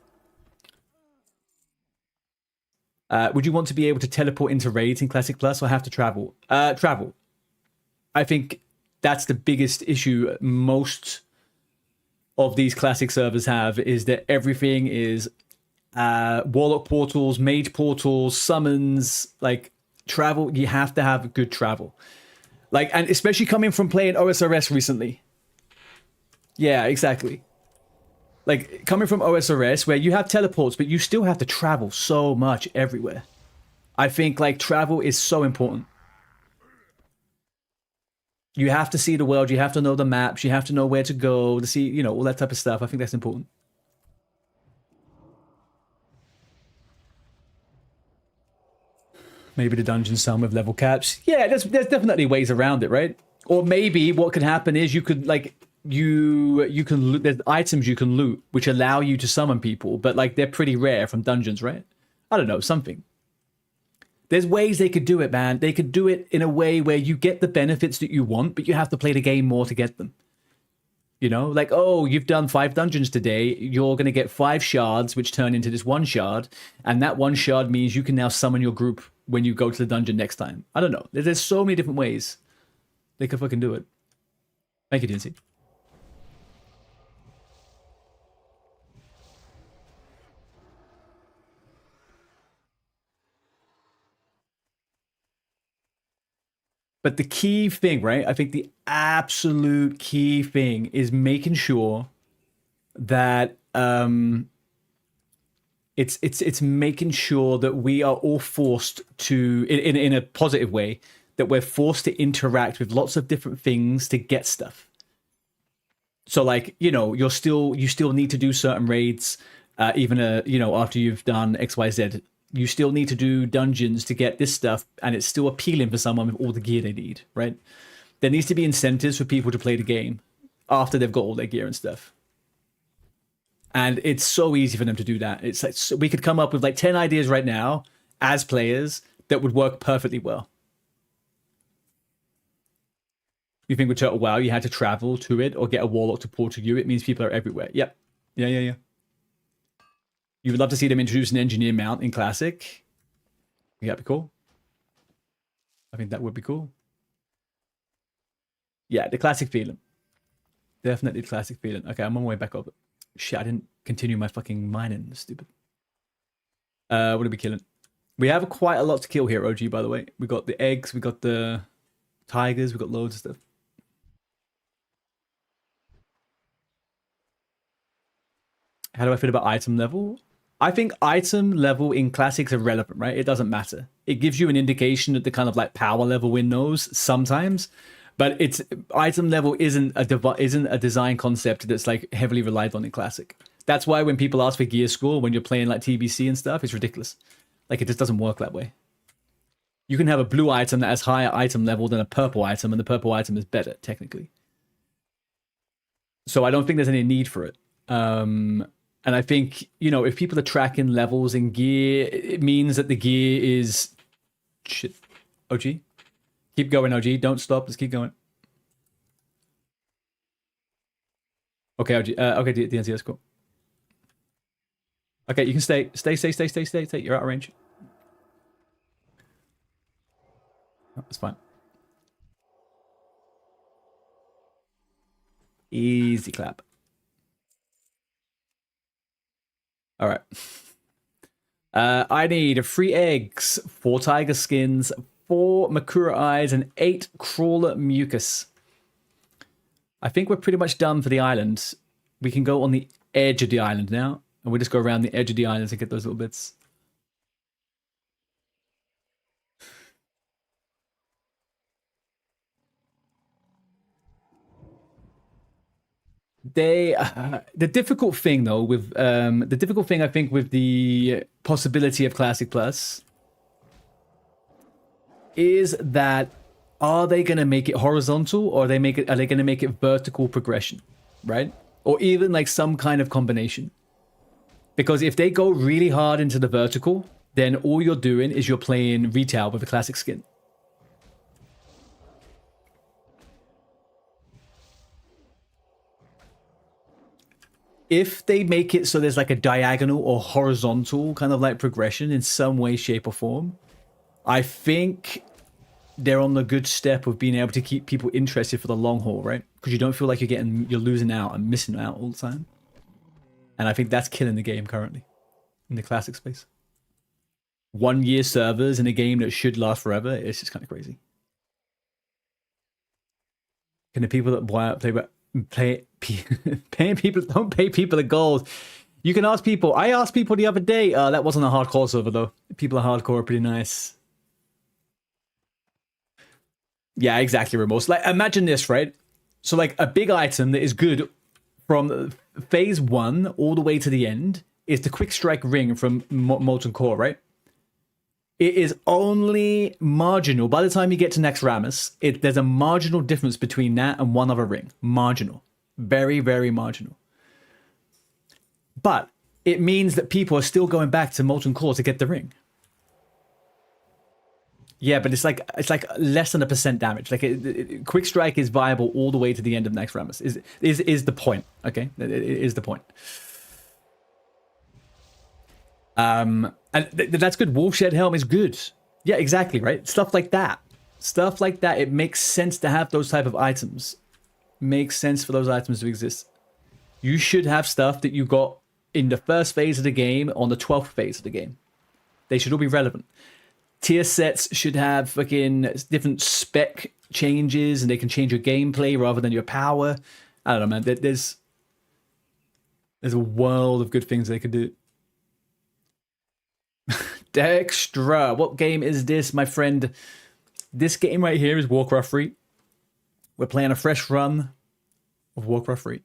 Would you want to be able to teleport into raids in Classic Plus or have to travel? Travel. I think that's the biggest issue most of these Classic servers have, is that everything is Warlock portals, Mage portals, summons, like travel. You have to have good travel. Like, and especially coming from playing OSRS recently. Yeah, exactly. Like, coming from OSRS, where you have teleports, but you still have to travel so much everywhere. I think, like, travel is so important. You have to see the world, you have to know the maps, you have to know where to go, to see, you know, all that type of stuff. I think that's important. Maybe the dungeons some with level caps. Yeah, there's definitely ways around it, right? Or maybe what could happen is you could, like, you can loot, there's items you can loot which allow you to summon people, but like they're pretty rare from dungeons, right? I don't know, something. There's ways they could do it, man. They could do it in a way where you get the benefits that you want, but you have to play the game more to get them. You know, like, oh, you've done 5 dungeons today. You're going to get 5 shards, which turn into this 1 shard. And that 1 shard means you can now summon your group when you go to the dungeon next time. I don't know. There's so many different ways they could fucking do it. Thank you, DNC. But the key thing, right? I think the absolute key thing is making sure that it's making sure that we are all forced to, in a positive way, that we're forced to interact with lots of different things to get stuff. So, like, you know, you still need to do certain raids, even you know, after you've done XYZ. You still need to do dungeons to get this stuff, and it's still appealing for someone with all the gear they need, right? There needs to be incentives for people to play the game after they've got all their gear and stuff. And it's so easy for them to do that. It's like, so we could come up with like 10 ideas right now as players that would work perfectly well. You think with ToA, you had to travel to it or get a warlock to port to you? It means people are everywhere. Yep. Yeah. You would love to see them introduce an engineer mount in Classic. Yeah, that'd be cool. I think that would be cool. Yeah, the Classic feeling. Definitely the Classic feeling. Okay, I'm on my way back up. Shit, I didn't continue my fucking mining. Stupid. What are we killing? We have quite a lot to kill here, OG, by the way. We got the eggs, we got the tigers, we got loads of stuff. How do I feel about item level? I think item level in Classics are relevant, right? It doesn't matter. It gives you an indication of the kind of like power level windows sometimes, but it's item level isn't a design concept that's like heavily relied on in Classic. That's why when people ask for gear score when you're playing like TBC and stuff, it's ridiculous. Like, it just doesn't work that way. You can have a blue item that has higher item level than a purple item, and the purple item is better technically. So I don't think there's any need for it. And I think, you know, if people are tracking levels in gear, it means that the gear is... Shit. OG? Keep going, OG. Don't stop. Let's keep going. Okay, OG. Okay, DNC, that's cool. Okay, you can stay. Stay. You're out of range. Oh, that's fine. Easy clap. All right. I need 3 eggs, 4 tiger skins, 4 Makura eyes, and 8 crawler mucus. I think we're pretty much done for the island. We can go on the edge of the island now, and we'll just go around the edge of the island to get those little bits. The difficult thing though with the difficult thing I think with the possibility of Classic Plus is that, are they going to make it horizontal, or are they going to make it vertical progression, right? Or even like some kind of combination. Because if they go really hard into the vertical, then all you're doing is you're playing retail with a Classic skin. if they make it so there's like a diagonal or horizontal kind of like progression in some way, shape, or form, I think they're on the good step of being able to keep people interested for the long haul, right? Because you don't feel like you're losing out and missing out all the time. And I think that's killing the game currently in the classic space. 1 year servers in a game that should last forever, it's just kind of crazy. Can the people that paying people, don't pay people the gold. You can ask people. I asked people the other day. That wasn't a hardcore server though. People are hardcore, pretty nice. Yeah, exactly, Remorse. Like, imagine this, right? So, like, a big item that is good from phase 1 all the way to the end is the quick strike ring from Molten Core, right? It is only marginal. By the time you get to Next Ramus, there's a marginal difference between that and one other ring. Marginal. Very, very marginal. But it means that people are still going back to Molten Core to get the ring. Yeah, but it's like less than 1% damage. Like quick strike is viable all the way to the end of Next Ramus. Is the point? Okay, it is the point. And that's good. Wolfshed Helm is good. Yeah, exactly, right? Stuff like that. Stuff like that. It makes sense to have those type of items. Makes sense for those items to exist. You should have stuff that you got in the first phase of the game, on the 12th phase of the game. They should all be relevant. Tier sets should have fucking different spec changes, and they can change your gameplay rather than your power. I don't know, man. There's a world of good things they could do. Dextra, what game is this, my friend? This game right here is Warcraft 3. We're playing a fresh run of Warcraft 3.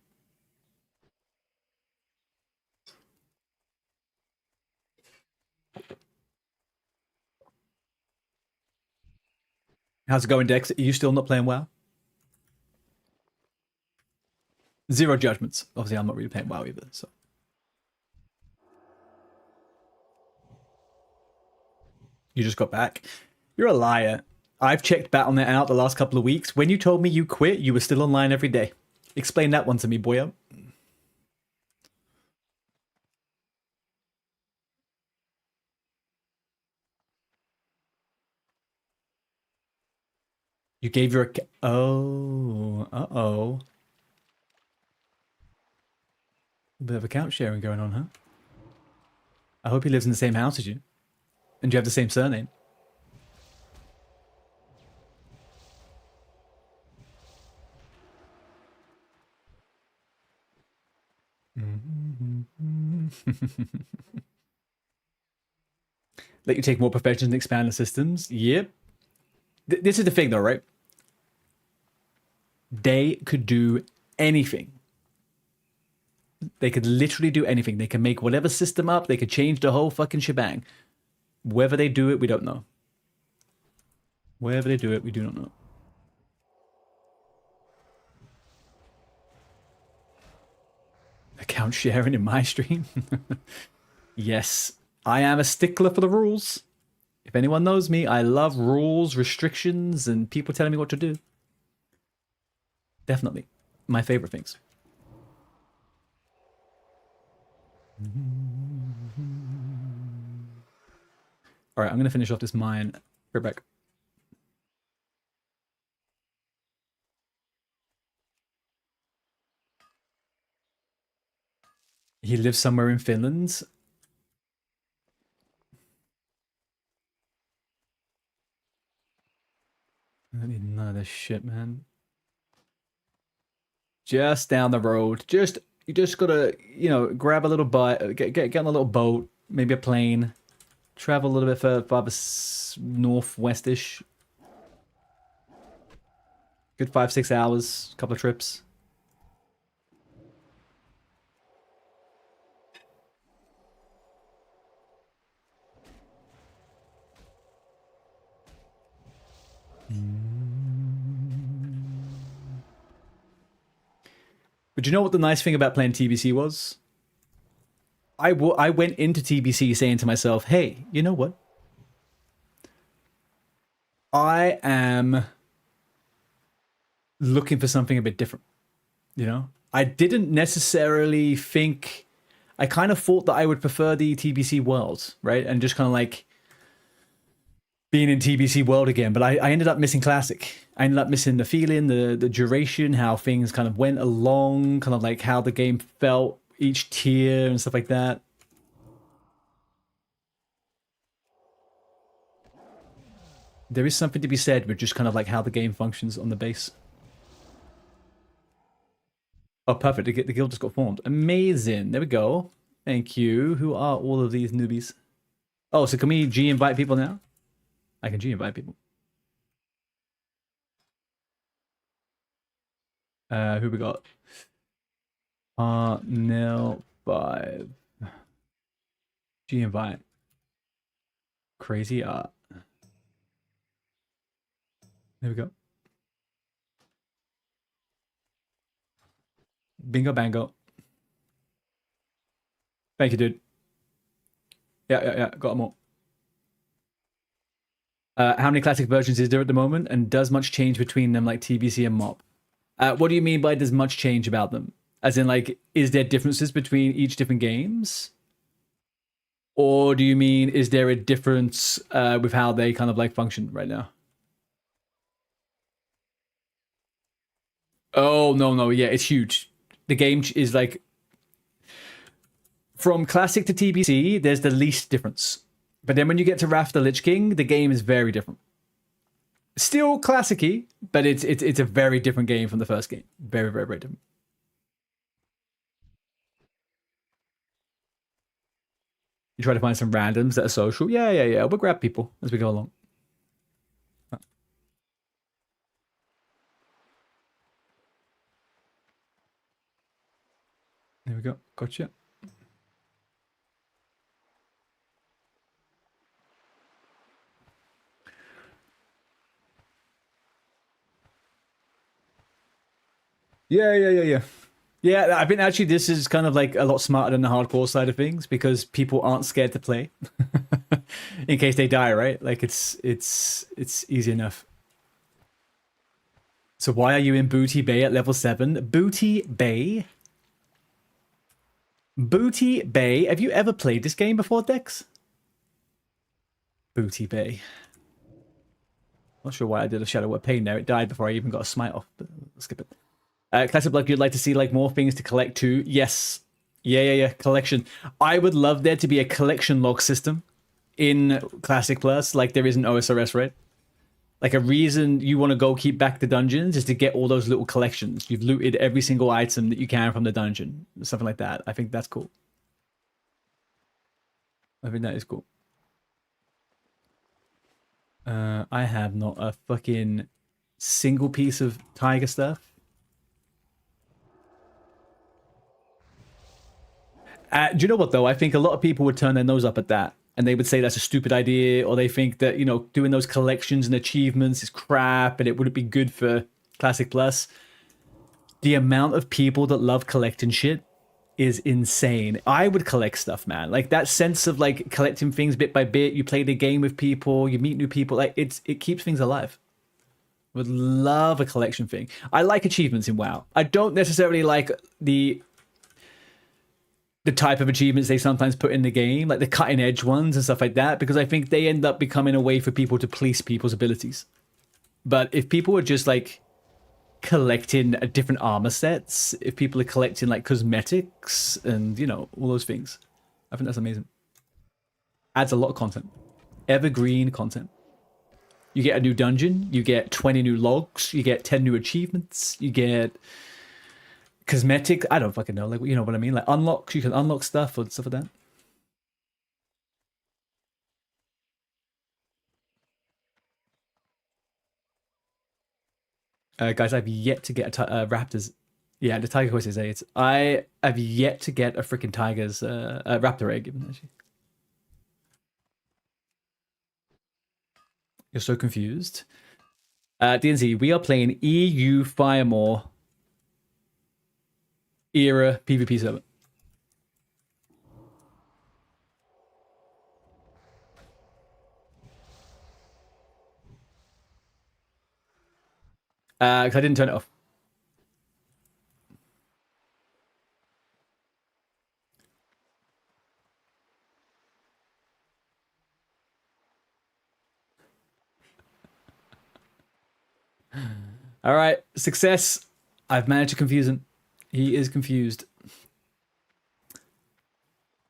How's it going, Dex? Are you still not playing WoW? Zero judgments. Obviously, I'm not really playing WoW either, so. You just got back. You're a liar. I've checked Battle.net out the last couple of weeks. When you told me you quit, you were still online every day. Explain that one to me, boyo. You gave your... Oh. Uh-oh. A bit of account sharing going on, huh? I hope he lives in the same house as you. And you have the same surname. Let you take more professions and expand the systems. Yep. This is the thing though, right? They could do anything. They could literally do anything. They can make whatever system up. They could change the whole fucking shebang. Whether they do it, we don't know. Wherever they do it, we do not know. Account sharing in my stream? Yes, I am a stickler for the rules. If anyone knows me, I love rules, restrictions, and people telling me what to do. Definitely. My favorite things. All right, I'm going to finish off this mine. Right back. He lives somewhere in Finland. I need none of this shit, man. Just down the road. You just gotta, grab a little bite, get on a little boat, maybe a plane, travel a little bit farther northwestish. Good 5-6 hours, couple of trips. But you know what the nice thing about playing TBC was? I went into TBC saying to myself, hey, you know what? I am looking for something a bit different. I didn't necessarily think. I kind of thought that I would prefer the TBC world, right? And just kind of like being in TBC world again. But I ended up missing Classic. I ended up missing the feeling, the duration, how things kind of went along, kind of like how the game felt, each tier and stuff like that. There is something to be said with just kind of like how the game functions on the base. Oh, perfect. The guild just got formed. Amazing. There we go. Thank you. Who are all of these newbies? Oh, so can we G invite people now? I can G invite people. Who we got? Nil 5. G invite. Crazy art. There we go. Bingo bango. Thank you, dude. Yeah. Got them all. How many classic versions is there at the moment? And does much change between them, like TBC and MOP? What do you mean by does much change about them? As in, like, is there differences between each different games? Or do you mean, is there a difference with how they kind of like function right now? Oh, no. Yeah, it's huge. The game is like, from classic to TBC, there's the least difference. But then when you get to Wrath the Lich King, the game is very different. Still classic-y, but it's a very different game from the first game. Very different. You try to find some randoms that are social. Yeah. We'll grab people as we go along. There we go. Gotcha. Yeah. Yeah, I think actually this is kind of like a lot smarter than the hardcore side of things because people aren't scared to play in case they die, right? Like it's easy enough. So why are you in Booty Bay at level 7? Booty Bay? Booty Bay? Have you ever played this game before, Dex? Booty Bay. Not sure why I did a Shadow of Pain there. It died before I even got a smite off, but let's skip it. Classic Blood, you'd like to see like more things to collect too? Yes. Yeah. Collection. I would love there to be a collection log system in Classic Plus, like there is in OSRS, right? Like a reason you want to go keep back the dungeons is to get all those little collections. You've looted every single item that you can from the dungeon. Something like that. I think that's cool. I think that is cool. I have not a fucking single piece of tiger stuff. Do you know what though? I think a lot of people would turn their nose up at that, and they would say that's a stupid idea, or they think that doing those collections and achievements is crap, and it wouldn't be good for Classic Plus. The amount of people that love collecting shit is insane. I would collect stuff, man. Like that sense of like collecting things bit by bit. You play the game with people, you meet new people. Like it keeps things alive. Would love a collection thing. I like achievements in WoW. I don't necessarily like the type of achievements they sometimes put in the game, like the cutting edge ones and stuff like that, because I think they end up becoming a way for people to police people's abilities. But if people are just like collecting different armor sets, if people are collecting like cosmetics and all those things, I think that's amazing. Adds a lot of content. Evergreen content. You get a new dungeon, you get 20 new logs, you get 10 new achievements, you get cosmetic. I don't fucking know, like you know what I mean, like unlocks. You can unlock stuff or stuff like that. Guys, I've yet to get a raptors. Yeah, the tiger quest is 8. I have yet to get a freaking tiger's a raptor egg. Actually, you're so confused. DNZ, we are playing EU Firemore era PvP server. Because I didn't turn it off. All right, success. I've managed to confuse him. He is confused.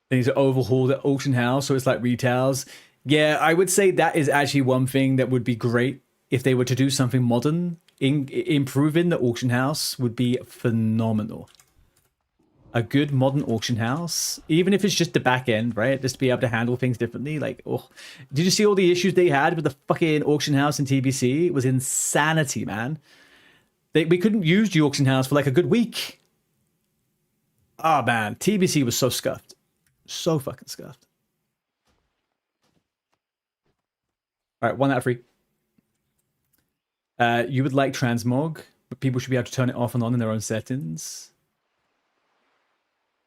They need to overhaul the auction house so it's like retails. Yeah, I would say that is actually one thing that would be great if they were to do something modern. Improving the auction house would be phenomenal. A good modern auction house, even if it's just the back end, right? Just to be able to handle things differently. Like, oh, did you see all the issues they had with the fucking auction house in TBC? It was insanity, man. We couldn't use the auction house for like a good week. Oh man, TBC was so scuffed. So fucking scuffed. All right, 1 out of 3. You would like transmog, but people should be able to turn it off and on in their own settings.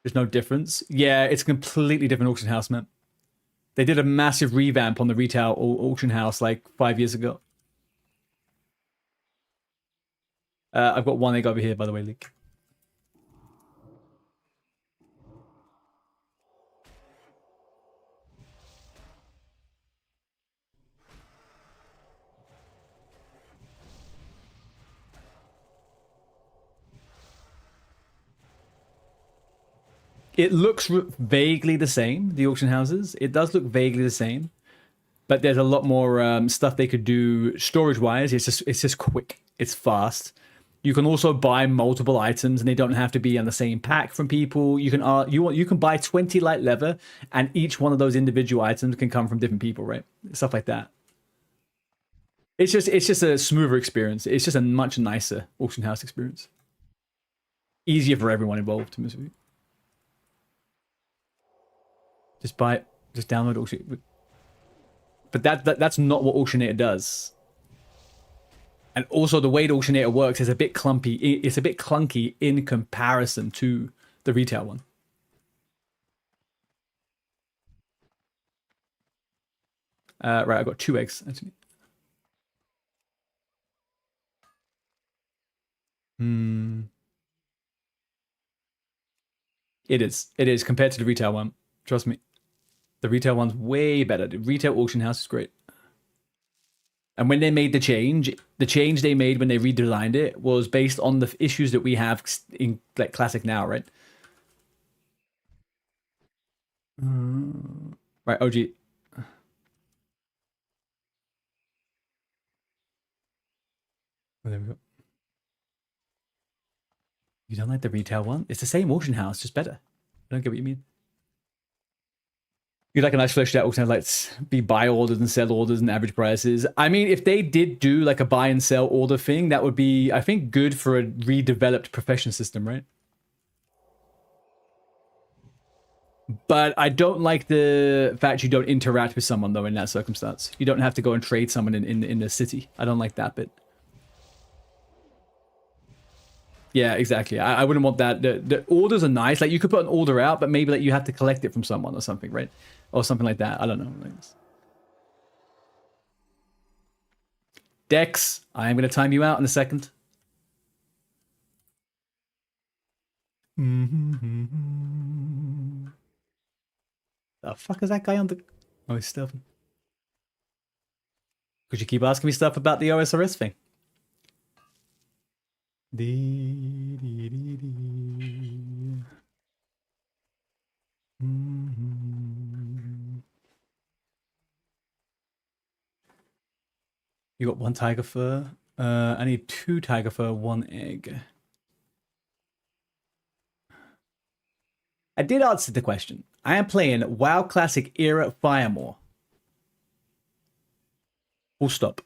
There's no difference. Yeah, it's a completely different auction house, man. They did a massive revamp on the retail auction house like 5 years ago. I've got 1 egg over here, by the way, Leak. It looks vaguely the same, the auction houses. It does look vaguely the same, but there's a lot more stuff they could do storage-wise. It's just quick. It's fast. You can also buy multiple items, and they don't have to be on the same pack from people. You can buy 20 light leather, and each one of those individual items can come from different people, right? Stuff like that. It's just a smoother experience. It's just a much nicer auction house experience. Easier for everyone involved. To be just buy it. Just download auction. But that's not what Auctionator does. And also the way the Auctionator works is a bit clumpy. It's a bit clunky in comparison to the retail one. Right, I've got 2 eggs actually. It is. It is compared to the retail one. Trust me. The retail one's way better. The retail auction house is great. And when they made the change they made when they redesigned it was based on the issues that we have in like Classic now, right? Right, OG. Oh, there we go. You don't like the retail one? It's the same auction house, just better. I don't get what you mean. You like a nice fleshed out auction house, like be buy orders and sell orders and average prices. I mean, if they did do like a buy and sell order thing, that would be, I think, good for a redeveloped profession system, right? But I don't like the fact you don't interact with someone though in that circumstance. You don't have to go and trade someone in the city. I don't like that bit. Yeah, exactly. I wouldn't want that. The orders are nice. Like you could put an order out, but maybe like you have to collect it from someone or something, right? Or something like that. I don't know. Dex, I am going to time you out in a second. The fuck is that guy on the... Oh, he's stealthing. Could you keep asking me stuff about the OSRS thing? You got 1 tiger fur. I need 2 tiger fur, 1 egg. I did answer the question. I am playing WoW Classic Era Firemore. Full stop.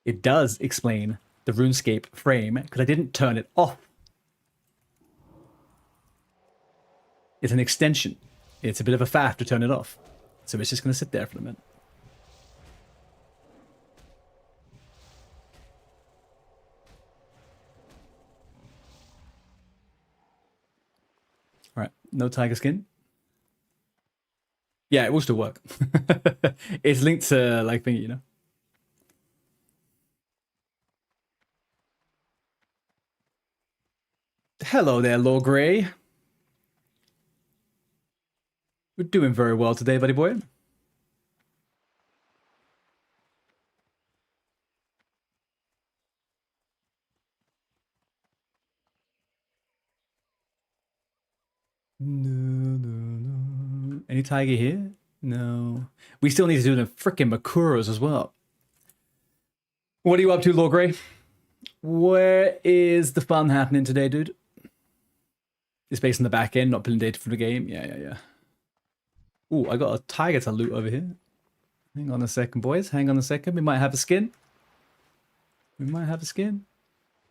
It does explain the RuneScape frame because I didn't turn it off. It's an extension. It's a bit of a faff to turn it off. So it's just going to sit there for a minute. All right, no tiger skin. Yeah, it will still work. It's linked to like thingy, you know. Hello there, Lord Grey. We're doing very well today, buddy boy. No. Any tiger here? No. We still need to do the frickin' Makuras as well. What are you up to, Lord Grey? Where is the fun happening today, dude? It's based on the back end, not pulling data from the game. Yeah. Ooh, I got a tiger to loot over here. Hang on a second, boys. Hang on a second. We might have a skin.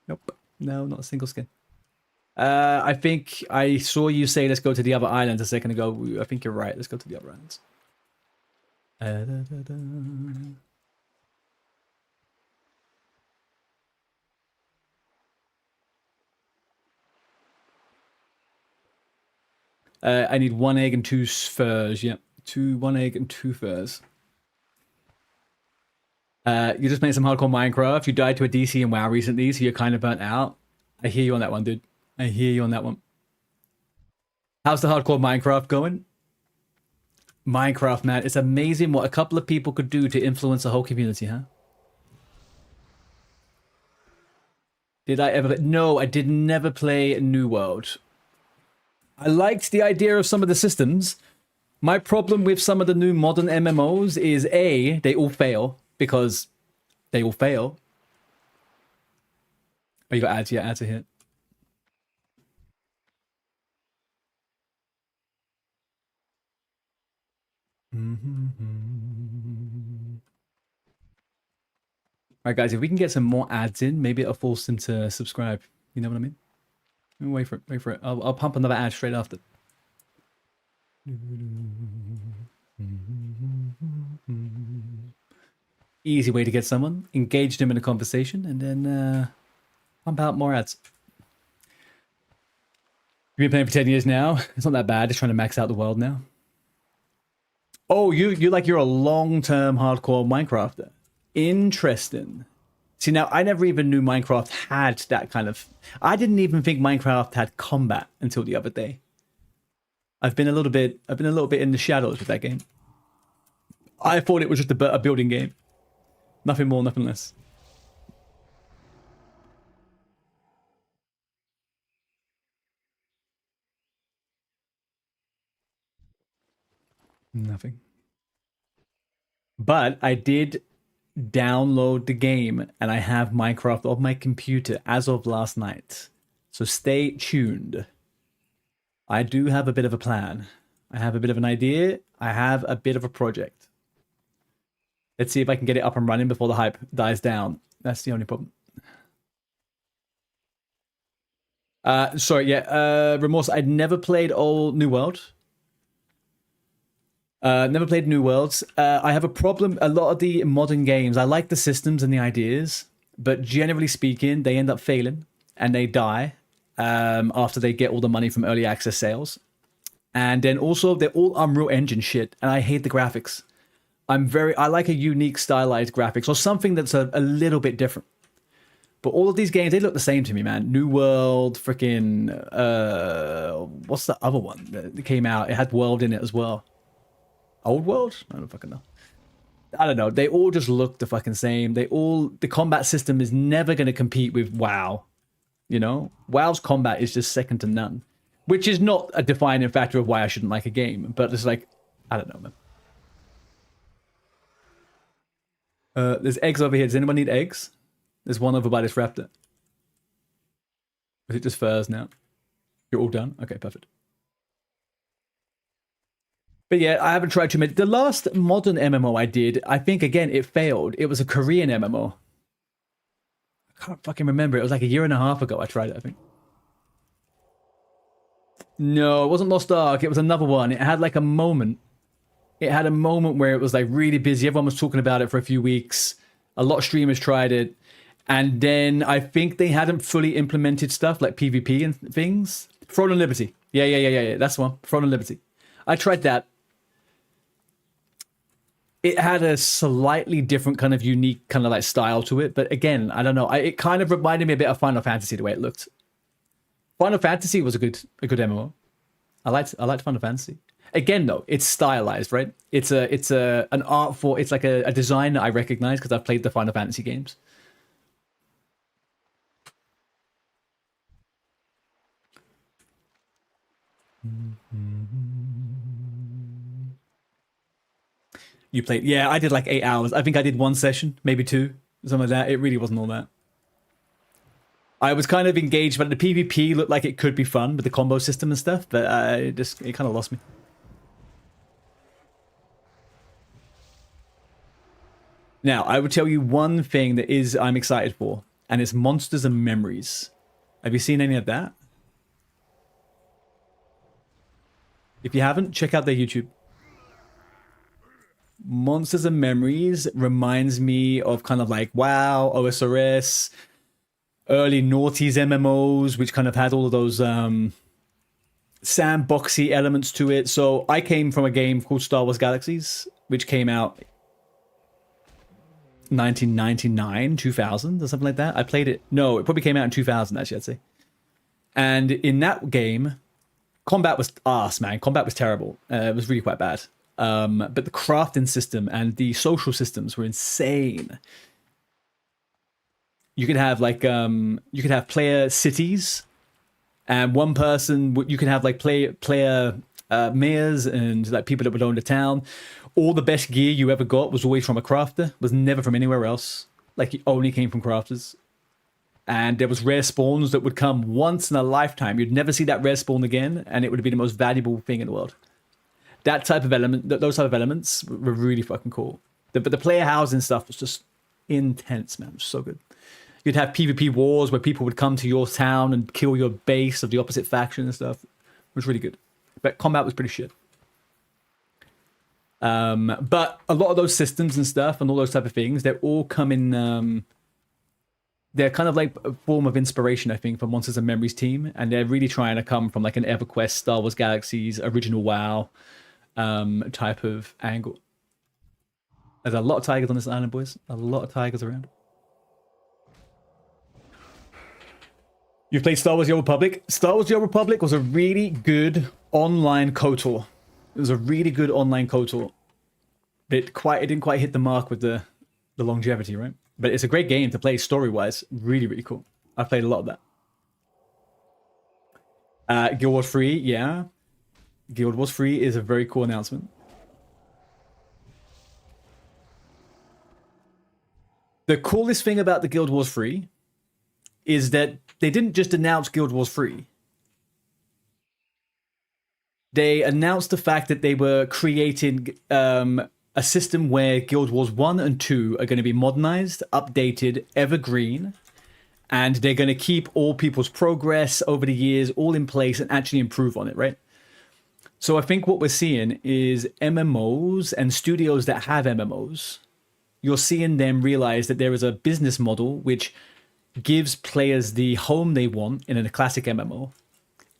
Nope. No, not a single skin. I think I saw you say let's go to the other islands a second ago. I think you're right. Let's go to the other islands. I need 1 egg and 2 furs. Yeah, 1 egg and 2 furs. You just made some hardcore Minecraft. You died to a DC and WoW recently, so you're kind of burnt out. I hear you on that one, dude. I hear you on that one. How's the hardcore Minecraft going? Minecraft, man. It's amazing what a couple of people could do to influence a whole community, huh? Did I ever... No, I did never play New World. I liked the idea of some of the systems. My problem with some of the new modern MMOs is A, they all fail because they all fail. Oh, you got ads? Yeah, ads are here. Alright, guys, if we can get some more ads in, maybe it'll force them to subscribe. You know what I mean? Wait for it. I'll pump another ad straight after. Easy way to get someone, engage them in a conversation, and then pump out more ads. You've been playing for 10 years now. It's not that bad. Just trying to max out the world now. Oh, you're a long-term hardcore Minecrafter. Interesting. See, now I never even knew Minecraft had that kind of... I didn't even think Minecraft had combat until the other day. I've been a little bit in the shadows with that game. I thought it was just a building game. Nothing more, nothing less. Nothing. But I did download the game and I have Minecraft on my computer as of last night. So stay tuned. I do have a bit of a plan. I have a bit of an idea. I have a bit of a project. Let's see if I can get it up and running before the hype dies down. That's the only problem. Remorse, I'd never played old New World. Never played New Worlds. I have a problem. A lot of the modern games, I like the systems and the ideas, but generally speaking, they end up failing and they die after they get all the money from early access sales. And then also, they're all Unreal Engine shit, and I hate the graphics. I like a unique stylized graphics or something that's a little bit different. But all of these games, they look the same to me, man. New World, freaking, what's the other one that came out? It had World in it as well. Old World? I don't fucking know. I don't know. They all just look the fucking same. The combat system is never going to compete with WoW. You know? WoW's combat is just second to none. Which is not a defining factor of why I shouldn't like a game. But it's like, I don't know, man. There's eggs over here. Does anyone need eggs? There's one over by this raptor. Is it just furs now? You're all done? Okay, perfect. But yeah, I haven't tried too many. The last modern MMO I did, I think, again, it failed. It was a Korean MMO. I can't fucking remember. It was like a year and a half ago I tried it, I think. No, it wasn't Lost Ark. It was another one. It had like a moment. It had a moment where it was like really busy. Everyone was talking about it for a few weeks. A lot of streamers tried it. And then I think they hadn't fully implemented stuff like PvP and things. Throne and Liberty. Yeah. That's the one. Throne and Liberty. I tried that. It had a slightly different kind of unique kind of like style to it. But again, I don't know. It kind of reminded me a bit of Final Fantasy, the way it looked. Final Fantasy was a good MMO. I liked Final Fantasy. Again, though, it's stylized, right? It's an art for, it's like a design that I recognize because I've played the Final Fantasy games. You played, yeah, I did like 8 hours. I think I did one session, maybe two, something like that. It really wasn't all that. I was kind of engaged, but the PvP looked like it could be fun with the combo system and stuff, but it kind of lost me. Now, I would tell you one thing that is I'm excited for, and it's Monsters and Memories. Have you seen any of that? If you haven't, check out their YouTube. Monsters and Memories reminds me of kind of like WoW, OSRS, early noughties MMOs, which kind of had all of those sandboxy elements to it. So I came from a game called Star Wars Galaxies, which came out 1999, 2000 or something like that. I played it. No, it probably came out in 2000, actually, I'd say. And in that game, combat was arse, man. Combat was terrible. It was really quite bad. But the crafting system and the social systems were insane. You could have like you could have player cities, and one person you could have like player mayors and like people that would own the town. All the best gear you ever got was always from a crafter, was never from anywhere else. Like it only came from crafters. And there was rare spawns that would come once in a lifetime. You'd never see that rare spawn again, and it would be the most valuable thing in the world. That type of element, those type of elements were really fucking cool. But the player housing stuff was just intense, man. It was so good. You'd have PvP wars where people would come to your town and kill your base of the opposite faction and stuff. It was really good. But combat was pretty shit. But a lot of those systems and stuff and all those type of things, they're all coming... they're kind of like a form of inspiration, I think, for Monsters and Memories team. And they're really trying to come from like an EverQuest, Star Wars Galaxies, original WoW type of angle. There's a lot of tigers on this island, boys. A lot of tigers around. You played Star Wars The Old Republic? Star Wars The Old Republic was a really good online KOTOR. It was a really good online KOTOR. It didn't quite hit the mark with the longevity, right? But it's a great game to play story-wise. Really, really cool. I've played a lot of that. Guild Wars 3, yeah. Guild Wars 3 is a very cool announcement. The coolest thing about the Guild Wars 3 is that they didn't just announce Guild Wars 3. They announced the fact that they were creating a system where Guild Wars 1 and 2 are going to be modernized, updated, evergreen, and they're going to keep all people's progress over the years all in place and actually improve on it, right? So I think what we're seeing is MMOs and studios that have MMOs, you're seeing them realize that there is a business model which gives players the home they want in a classic MMO,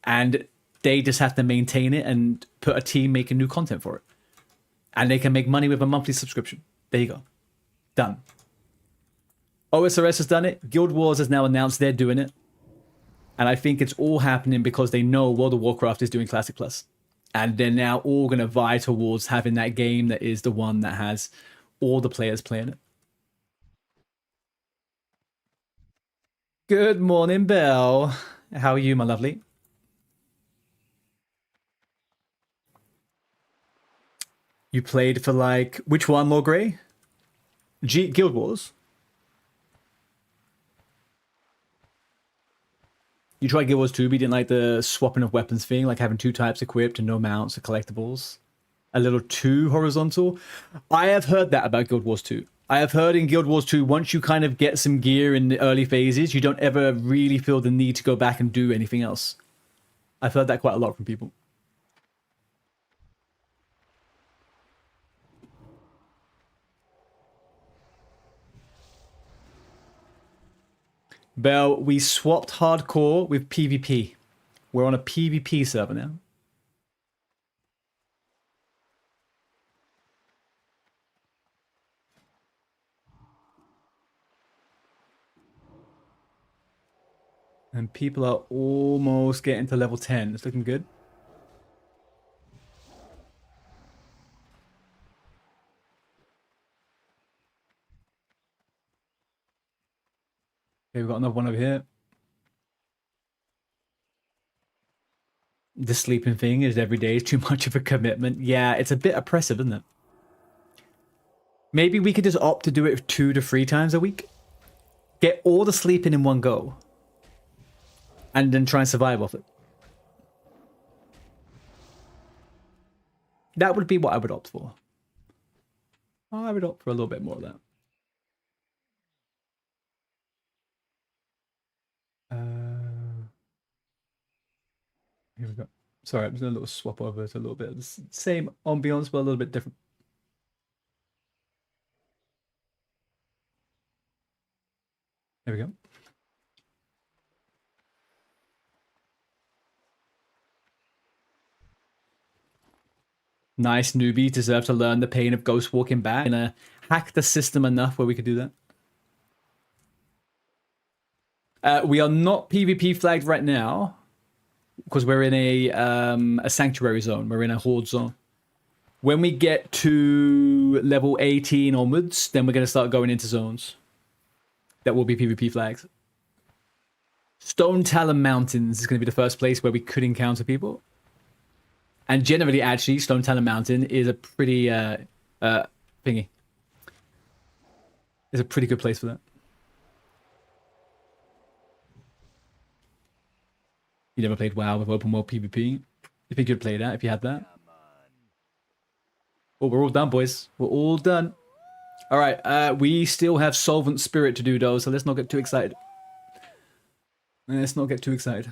and they just have to maintain it and put a team making new content for it. And they can make money with a monthly subscription. There you go. Done. OSRS has done it. Guild Wars has now announced they're doing it. And I think it's all happening because they know World of Warcraft is doing Classic Plus. And they're now all going to vie towards having that game that is the one that has all the players playing it. Good morning, Belle. How are you, my lovely? You played for like, which one, Lord Grey? Guild Wars? You tried Guild Wars 2, but you didn't like the swapping of weapons thing, like having two types equipped and no mounts or collectibles? A little too horizontal? I have heard that about Guild Wars 2. I have heard in Guild Wars 2, once you kind of get some gear in the early phases, you don't ever really feel the need to go back and do anything else. I've heard that quite a lot from people. Bell, we swapped hardcore with PvP. We're on a PvP server now. And people are almost getting to level 10. It's looking good. Okay, we've got another one over here. The sleeping thing is every day is too much of a commitment. Yeah, it's a bit oppressive, isn't it? Maybe we could just opt to do it 2 to 3 times a week. Get all the sleeping in one go. And then try and survive off it. That would be what I would opt for. I would opt for a little bit more of that. Here we go. Sorry, I'm just going to swap over to a little bit of the same ambiance, but a little bit different. There we go. Nice newbie, deserve to learn the pain of ghost walking back. Gonna hack the system enough where we could do that. We are not PvP flagged right now because we're in a sanctuary zone. We're in a horde zone. When we get to level 18 onwards, then we're gonna start going into zones that will be PvP flags. Stone Talon Mountains is gonna be the first place where we could encounter people. And generally, actually, Stone Talon Mountain is a pretty thingy. It's a pretty good place for that. You never played WoW with open world PvP? You think you'd play that if you had that? Oh, we're all done, boys. We're all done. All right, we still have Solvent Spirit to do, though, so let's not get too excited. Let's not get too excited.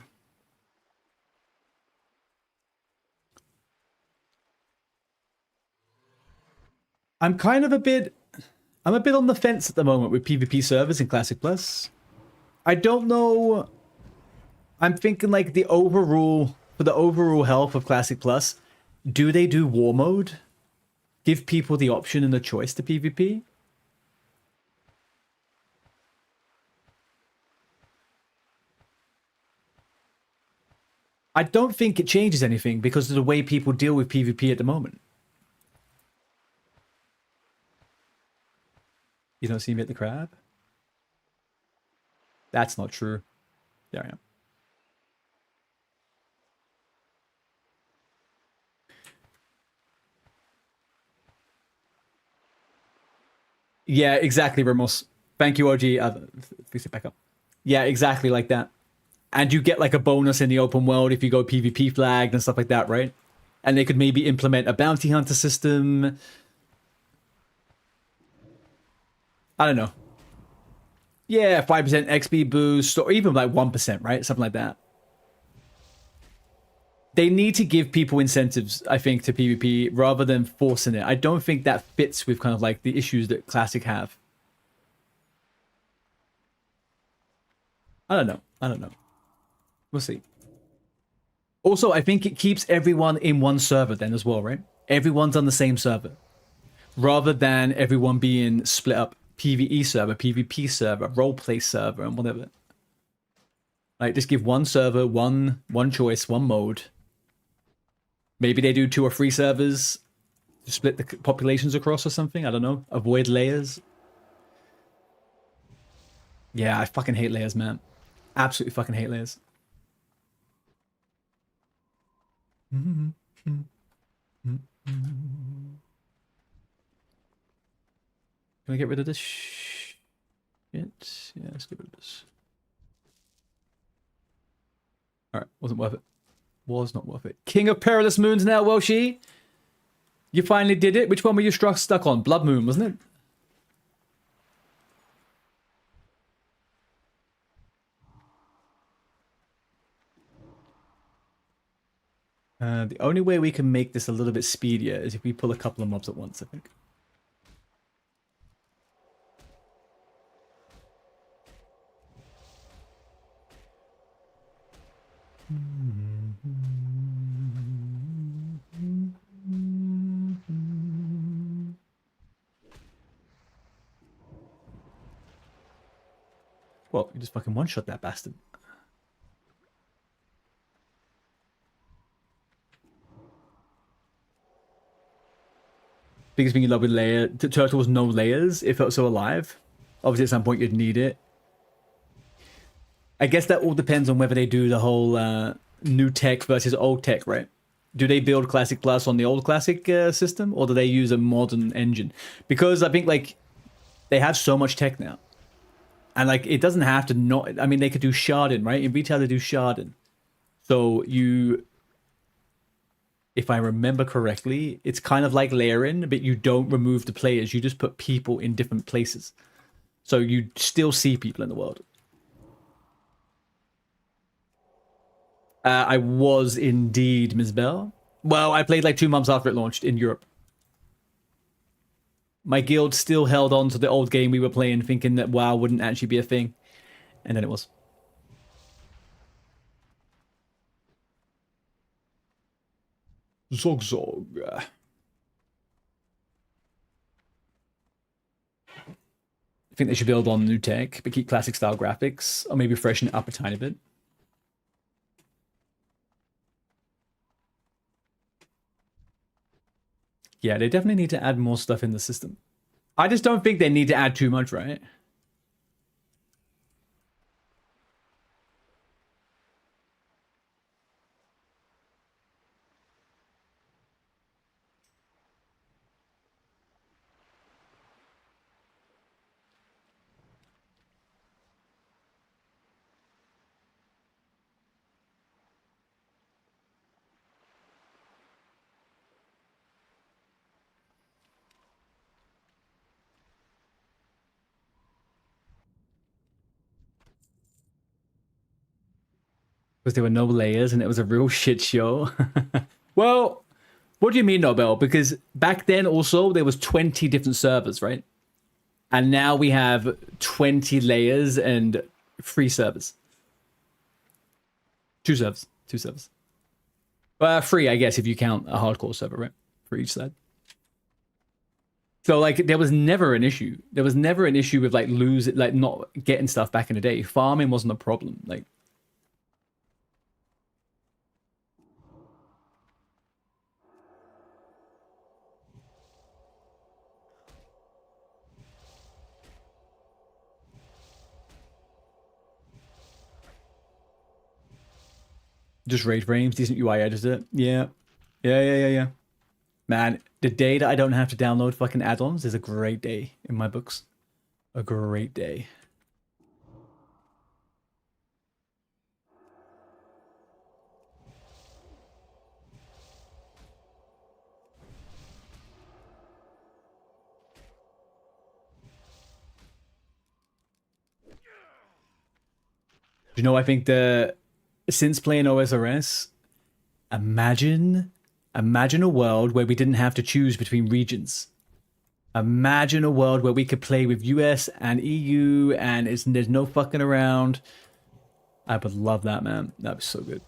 I'm a bit on the fence at the moment with PvP servers in Classic Plus. I don't know. I'm thinking like for the overall health of Classic Plus, do they do war mode? Give people the option and the choice to PvP? I don't think it changes anything because of the way people deal with PvP at the moment. You don't see me at the crab? That's not true. There I am. Yeah, exactly, Ramos. Thank you, OG. Fix it back up. Yeah, exactly like that. And you get like a bonus in the open world if you go PvP flagged and stuff like that, right? And they could maybe implement a bounty hunter system. I don't know. Yeah, 5% XP boost, or even like 1%, right? Something like that. They need to give people incentives, I think, to PvP rather than forcing it. I don't think that fits with kind of like the issues that Classic have. I don't know. We'll see. Also, I think it keeps everyone in one server then as well, right? Everyone's on the same server. Rather than everyone being split up. PvE server, PvP server, roleplay server, and whatever. Like, just give one server, one choice, one mode. Maybe they do 2 or 3 servers to split the populations across or something. I don't know. Avoid layers. Yeah, I fucking hate layers, man. Absolutely fucking hate layers. Can I get rid of this shit? Yeah, let's get rid of this. Alright, wasn't worth it. Was not worth it. King of Perilous Moons now, Welshie. You finally did it. Which one were you stuck on? Blood Moon, wasn't it? The only way we can make this a little bit speedier is if we pull a couple of mobs at once, I think. Well, you just fucking one-shot that bastard. Biggest thing you love with turtles, no layers. It felt so alive. Obviously, at some point you'd need it. I guess that all depends on whether they do the whole new tech versus old tech, right? Do they build Classic Plus on the old Classic system, or do they use a modern engine? Because I think like they have so much tech now, and like it doesn't have to not. I mean, they could do sharding, right? In retail, they do sharding. So you, if I remember correctly, it's kind of like layering, but you don't remove the players. You just put people in different places, so you still see people in the world. I was indeed, Ms. Bell. Well, I played like 2 months after it launched in Europe. My guild still held on to the old game we were playing, thinking that WoW wouldn't actually be a thing. And then it was. Zog Zog. I think they should build on new tech, but keep classic style graphics, or maybe freshen it up a tiny bit. Yeah, they definitely need to add more stuff in the system. I just don't think they need to add too much, right? Because there were no layers and it was a real shit show. Well, what do you mean, Nobel? Because back then also there was 20 different servers, right? And now we have 20 layers and 3 servers. 2 servers. 2 servers. 3, I guess, if you count a hardcore server, right? For each side. So, like, there was never an issue. There was never an issue with, like, not getting stuff back in the day. Farming wasn't a problem. Like, just raid frames, decent UI editor. Yeah. Yeah. Man, the day that I don't have to download fucking add-ons is a great day in my books. A great day. You know, I think since playing OSRS, imagine a world where we didn't have to choose between regions. Imagine a world where we could play with US and EU and there's no fucking around. I would love that, man. That'd be so good.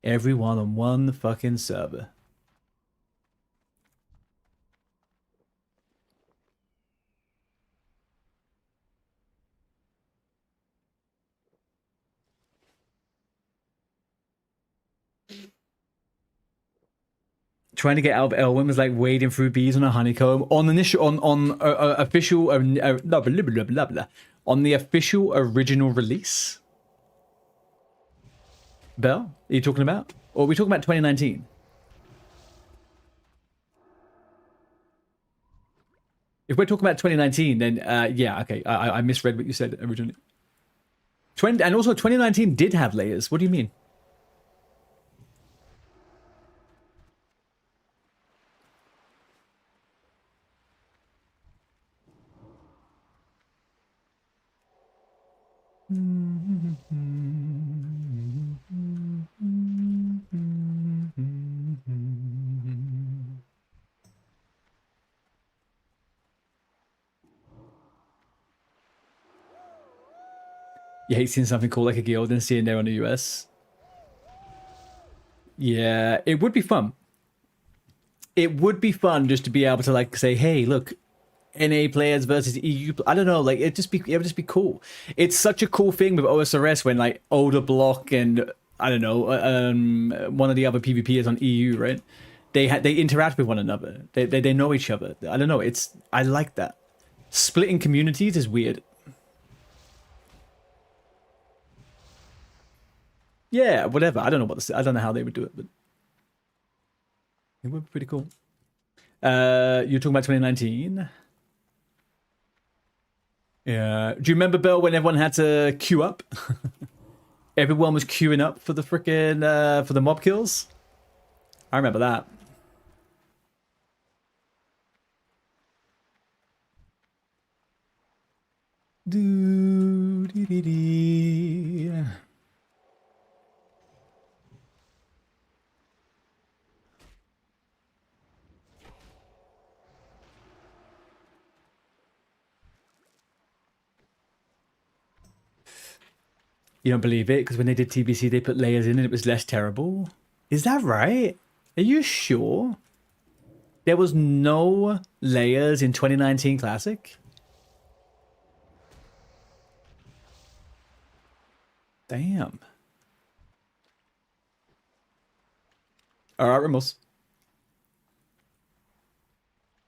Everyone on one fucking server. Trying to get out of Elwyn was like wading through bees on a honeycomb. On official blah, blah, blah, blah, blah. On the official original release. Bell, are you talking about? Or are we talking about 2019? If we're talking about 2019, then yeah, okay. I misread what you said originally. And also 2019 did have layers. What do you mean? You hate seeing something cool like a guild and seeing there on the US. Yeah, it would be fun. It would be fun just to be able to like say, hey, look, NA players versus EU. I don't know, like it would just be cool. It's such a cool thing with OSRS when like Older Block and I don't know, one of the other PvPers on EU, right? They interact with one another. They know each other. I don't know. I like that. Splitting communities is weird. Yeah, whatever. I don't know I don't know how they would do it, but it would be pretty cool. You're talking about 2019. Yeah. Do you remember, Bill, when everyone had to queue up? Everyone was queuing up for the freaking for the mob kills. I remember that. Do dee dee dee. You don't believe it because when they did TBC, they put layers in and it was less terrible. Is that right? Are you sure? There was no layers in 2019 Classic? Damn. All right, Ramos.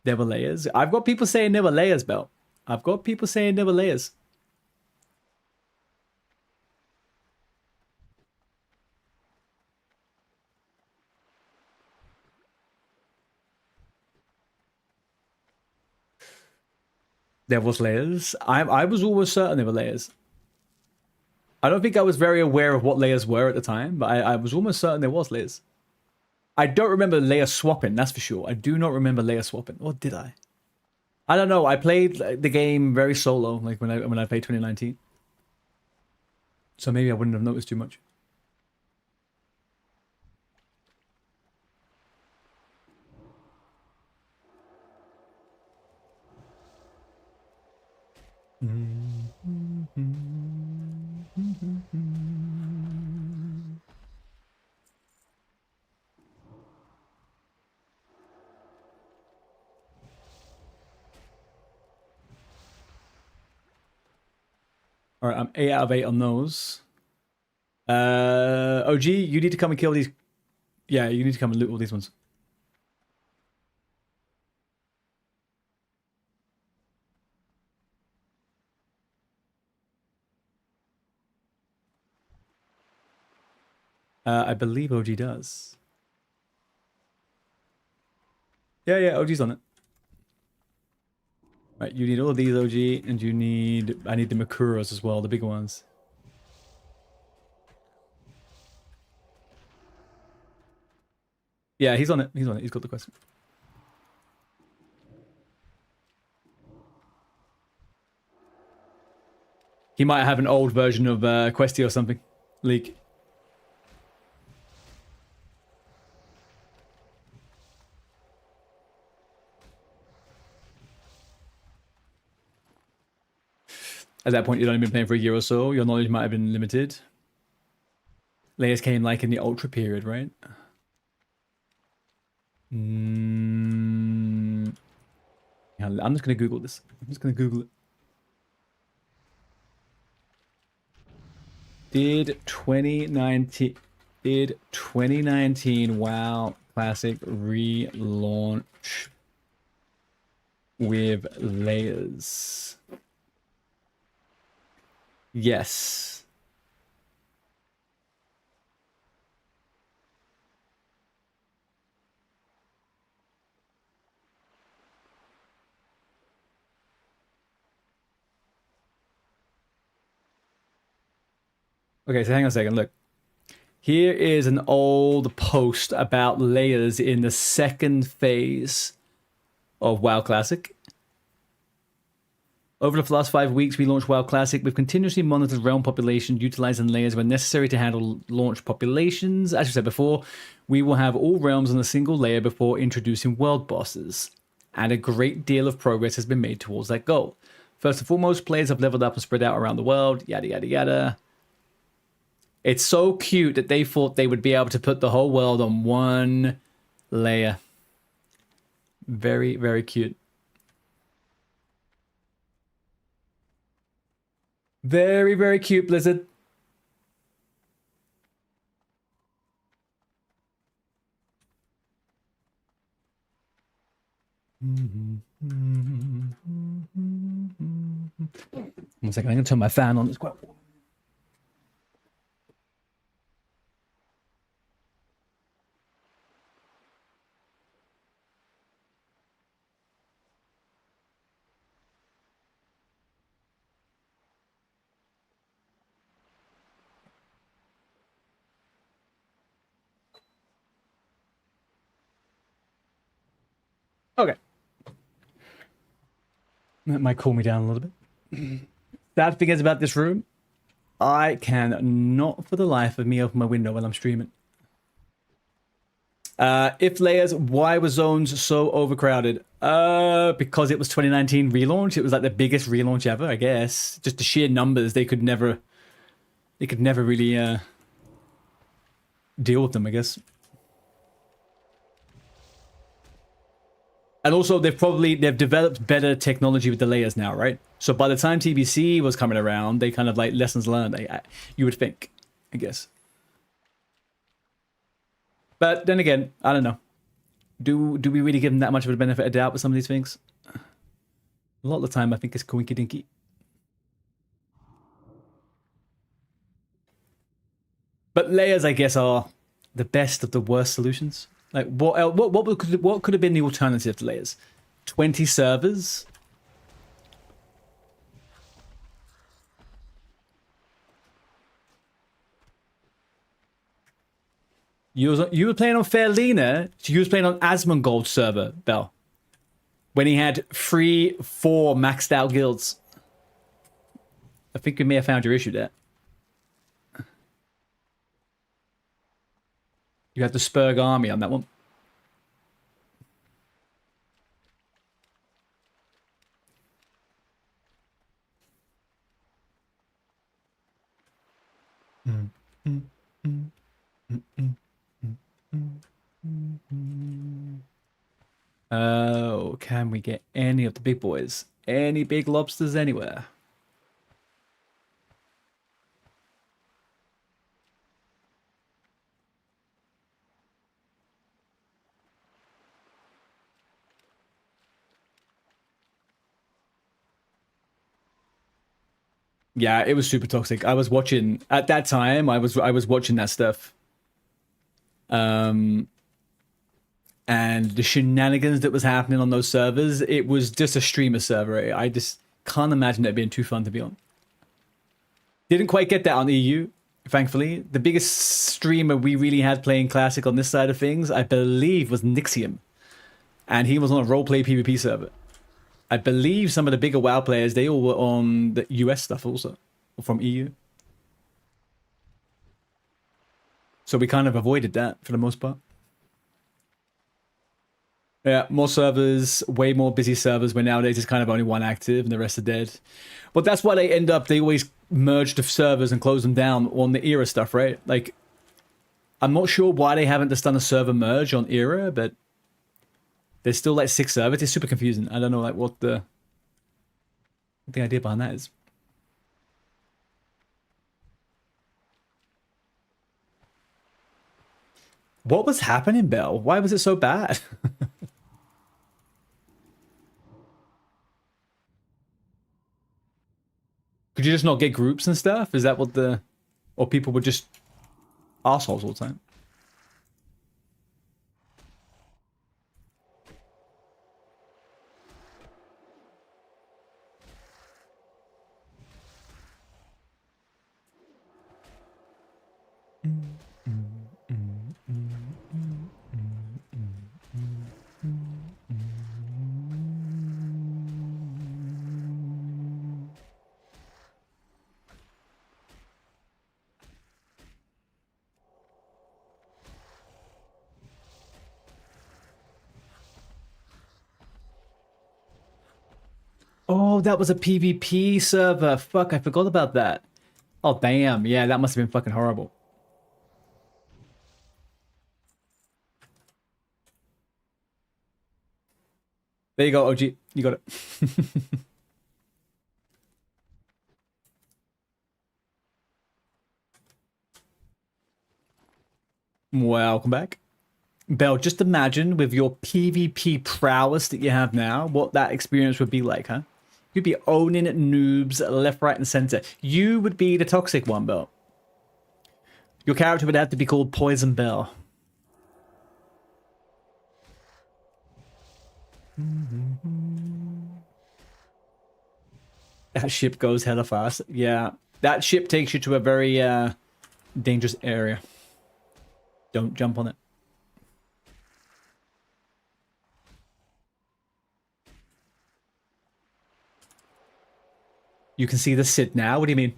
There were layers. I've got people saying there were layers, Belt. I've got people saying there were layers. There was layers. I was always certain there were layers. I don't think I was very aware of what layers were at the time, but I was almost certain there was layers. I don't remember layer swapping, that's for sure. I do not remember layer swapping. Or did I? I don't know. I played the game very solo, like when I played 2019. So maybe I wouldn't have noticed too much. All right, I'm 8 out of 8 on those. OG, you need to come and kill these. Yeah, you need to come and loot all these ones. I believe OG does. Yeah, yeah, OG's on it. Right, you need all of these, OG, and I need the Makuros as well, the big ones. Yeah, he's on it. He's on it. He's got the quest. He might have an old version of Questy or something. Leak. At that point, you'd only been playing for a year or so. Your knowledge might have been limited. Layers came like in the Ultra period, right? Yeah, I'm just going to Google this. I'm just going to Google it. Did 2019 WoW Classic relaunch with layers? Yes. Okay, so hang on a second. Look. Here is an old post about layers in the second phase of WoW Classic. Over the last 5 weeks, we launched WoW Classic. We've continuously monitored realm population, utilizing layers when necessary to handle launch populations. As you said before, we will have all realms on a single layer before introducing world bosses. And a great deal of progress has been made towards that goal. First and foremost, players have leveled up and spread out around the world, yada, yada, yada. It's so cute that they thought they would be able to put the whole world on one layer. Very, very cute. Very, very cute, Blizzard. One second, I'm gonna turn my fan on. It's quite warm. Okay. That might cool me down a little bit. Sad thing is about this room, I can not for the life of me open my window while I'm streaming. If layers, why were zones so overcrowded? Because it was 2019 relaunch. It was like the biggest relaunch ever, I guess. Just the sheer numbers, they could never really deal with them, I guess. And also, they've developed better technology with the layers now, right? So by the time TBC was coming around, they kind of like lessons learned. You would think, I guess. But then again, I don't know. Do we really give them that much of a benefit of doubt with some of these things? A lot of the time, I think it's coinky dinky. But layers, I guess, are the best of the worst solutions. Like, what could have been the alternative to layers? 20 servers? You were playing on Fairlina, so you was playing on Asmongold's server, Bell. When he had 3-4 maxed out guilds. I think we may have found your issue there. You had the Spurg army on that one. Oh, can we get any of the big boys? Any big lobsters anywhere? Yeah, it was super toxic. I was watching at that time. I was watching that stuff. And the shenanigans that was happening on those servers, it was just a streamer server. I just can't imagine it being too fun to be on. Didn't quite get that on EU, thankfully. The biggest streamer we really had playing Classic on this side of things, I believe, was Nixium. And he was on a roleplay PvP server. I believe some of the bigger WoW players, they all were on the US stuff also, or from EU. So we kind of avoided that for the most part. Yeah, more servers, way more busy servers, where nowadays it's kind of only one active and the rest are dead. But that's why they always merge the servers and close them down on the era stuff, right? Like, I'm not sure why they haven't just done a server merge on era, but there's still like 6 servers. It's super confusing. I don't know like what the idea behind that is. What was happening, Bell? Why was it so bad? Could you just not get groups and stuff? Is that what the... Or people were just assholes all the time? Oh, that was a PvP server. Fuck, I forgot about that. Oh, damn. Yeah, that must have been fucking horrible. There you go, OG. You got it. Welcome back. Bell, just imagine with your PvP prowess that you have now, what that experience would be like, huh? You'd be owning noobs left, right, and center. You would be the toxic one, Bill. Your character would have to be called Poison Bill. That ship goes hella fast. Yeah, that ship takes you to a very dangerous area. Don't jump on it. You can see the Sid now. What do you mean?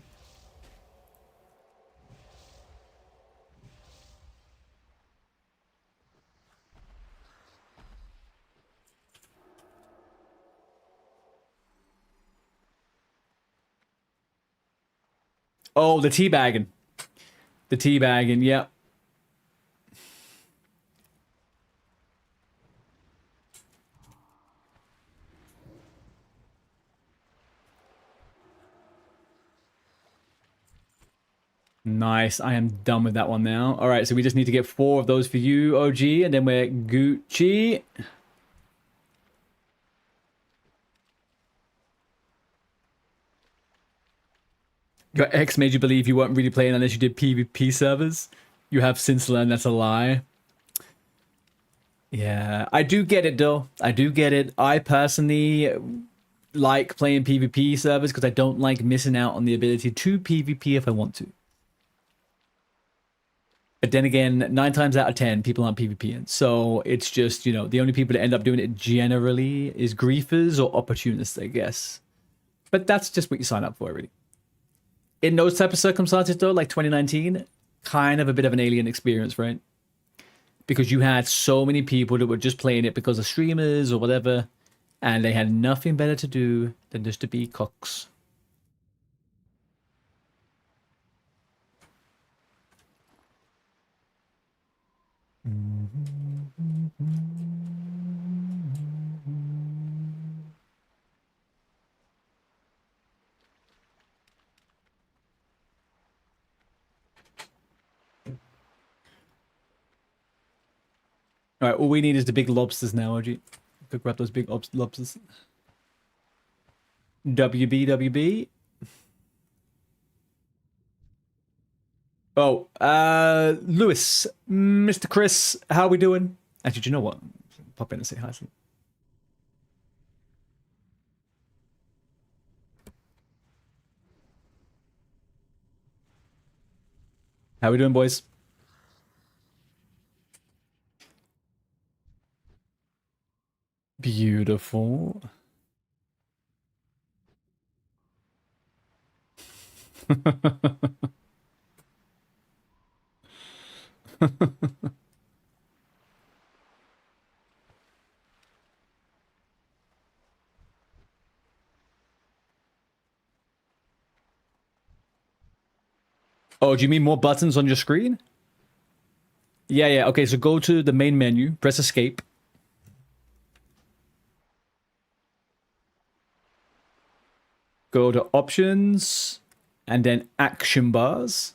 Oh, the teabagging. The teabagging, yeah. Nice. I am done with that one now. All right, so we just need to get 4 of those for you, OG, and then we're Gucci. Your ex made you believe you weren't really playing unless you did PvP servers. You have since learned that's a lie. Yeah, I do get it, though. I do get it. I personally like playing PvP servers because I don't like missing out on the ability to PvP if I want to. But then again, 9 times out of 10, people aren't PvPing. So it's just, you know, the only people that end up doing it generally is griefers or opportunists, I guess. But that's just what you sign up for, really. In those type of circumstances, though, like 2019, kind of a bit of an alien experience, right? Because you had so many people that were just playing it because of streamers or whatever, and they had nothing better to do than just to be cocks. All right, all we need is the big lobsters now, OG. Go grab those big lobsters. WB. Oh, Lewis, Mr. Chris, how we doing? Actually, do you know what? Pop in and say hi. How we doing, boys? Beautiful. Oh, do you mean more buttons on your screen? Yeah. Okay, so go to the main menu, press escape. Go to options, and then action bars.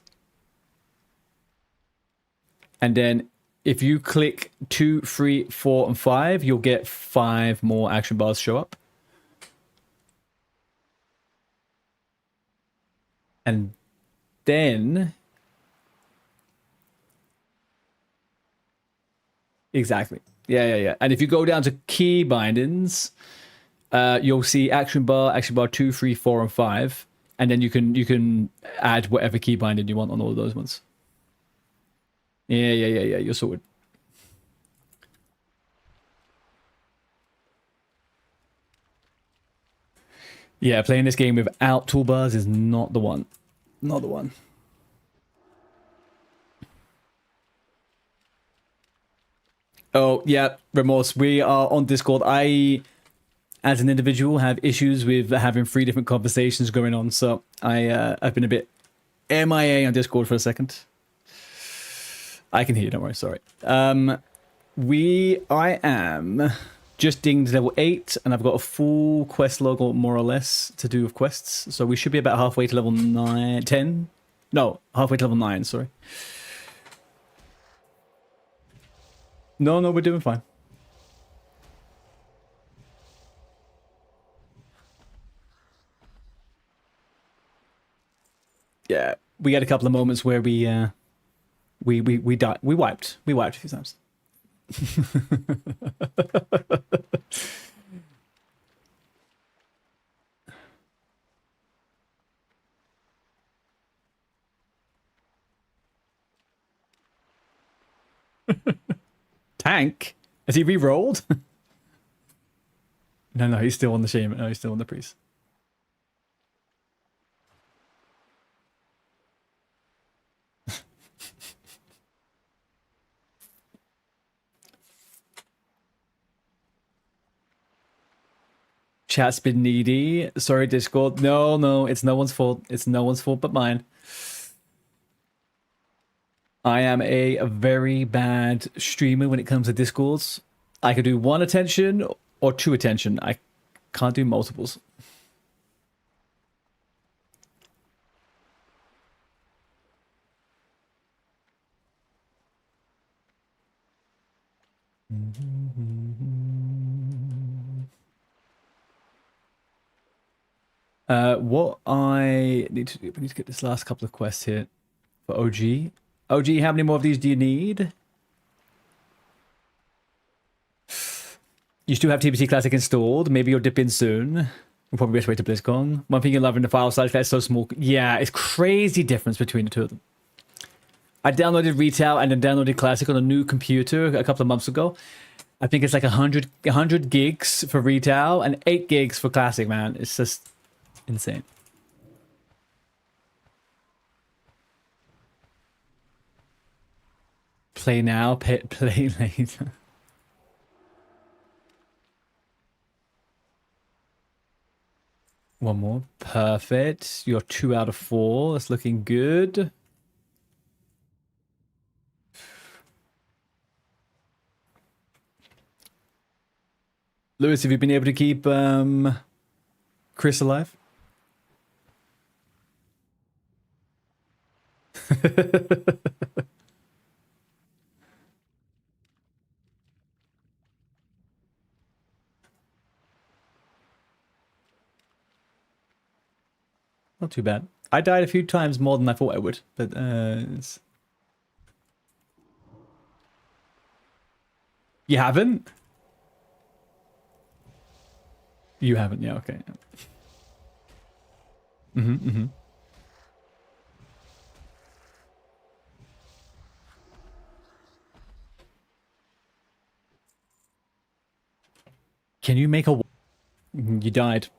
And then if you click 2, 3, 4, and 5, you'll get 5 more action bars show up. And then... Exactly. Yeah. And if you go down to key bindings, you'll see action bar 2, 3, 4, and 5. And then you can add whatever key binding you want on all of those ones. Yeah. You're sorted. Yeah, playing this game without toolbars is not the one. Not the one. Oh, yeah, Remorse. We are on Discord. I, as an individual, have issues with having 3 different conversations going on. So I've been a bit MIA on Discord for a second. I can hear you, don't worry, sorry. I am just dinged level 8, and I've got a full quest log, more or less, to do with quests. So we should be about halfway to level 10. No, halfway to level 9, sorry. No, we're doing fine. Yeah, we had a couple of moments where we died. We wiped a few times. Tank? Has he re-rolled? No, he's still on the shaman. No, he's still on the priest. Chat's been needy. Sorry, Discord. No, it's no one's fault. It's no one's fault but mine. I am a very bad streamer when it comes to Discords. I could do one attention or two attention. I can't do multiples. What I need to do, we need to get this last couple of quests here for OG. OG, how many more of these do you need? You still have TBT Classic installed. Maybe you'll dip in soon. We'll probably best wait to BlizzCon. One thing you're loving the file size that's so small. Yeah, it's crazy difference between the two of them. I downloaded Retail and then downloaded Classic on a new computer a couple of months ago. I think it's like 100 gigs for Retail and 8 gigs for Classic, man. It's just insane. Play now, play later. One more. Perfect. You're 2 out of 4. That's looking good. Lewis, have you been able to keep Chris alive? Not too bad. I died a few times more than I thought I would, but you haven't? You haven't, yeah, okay. Mm-hmm. Can you make a... You died.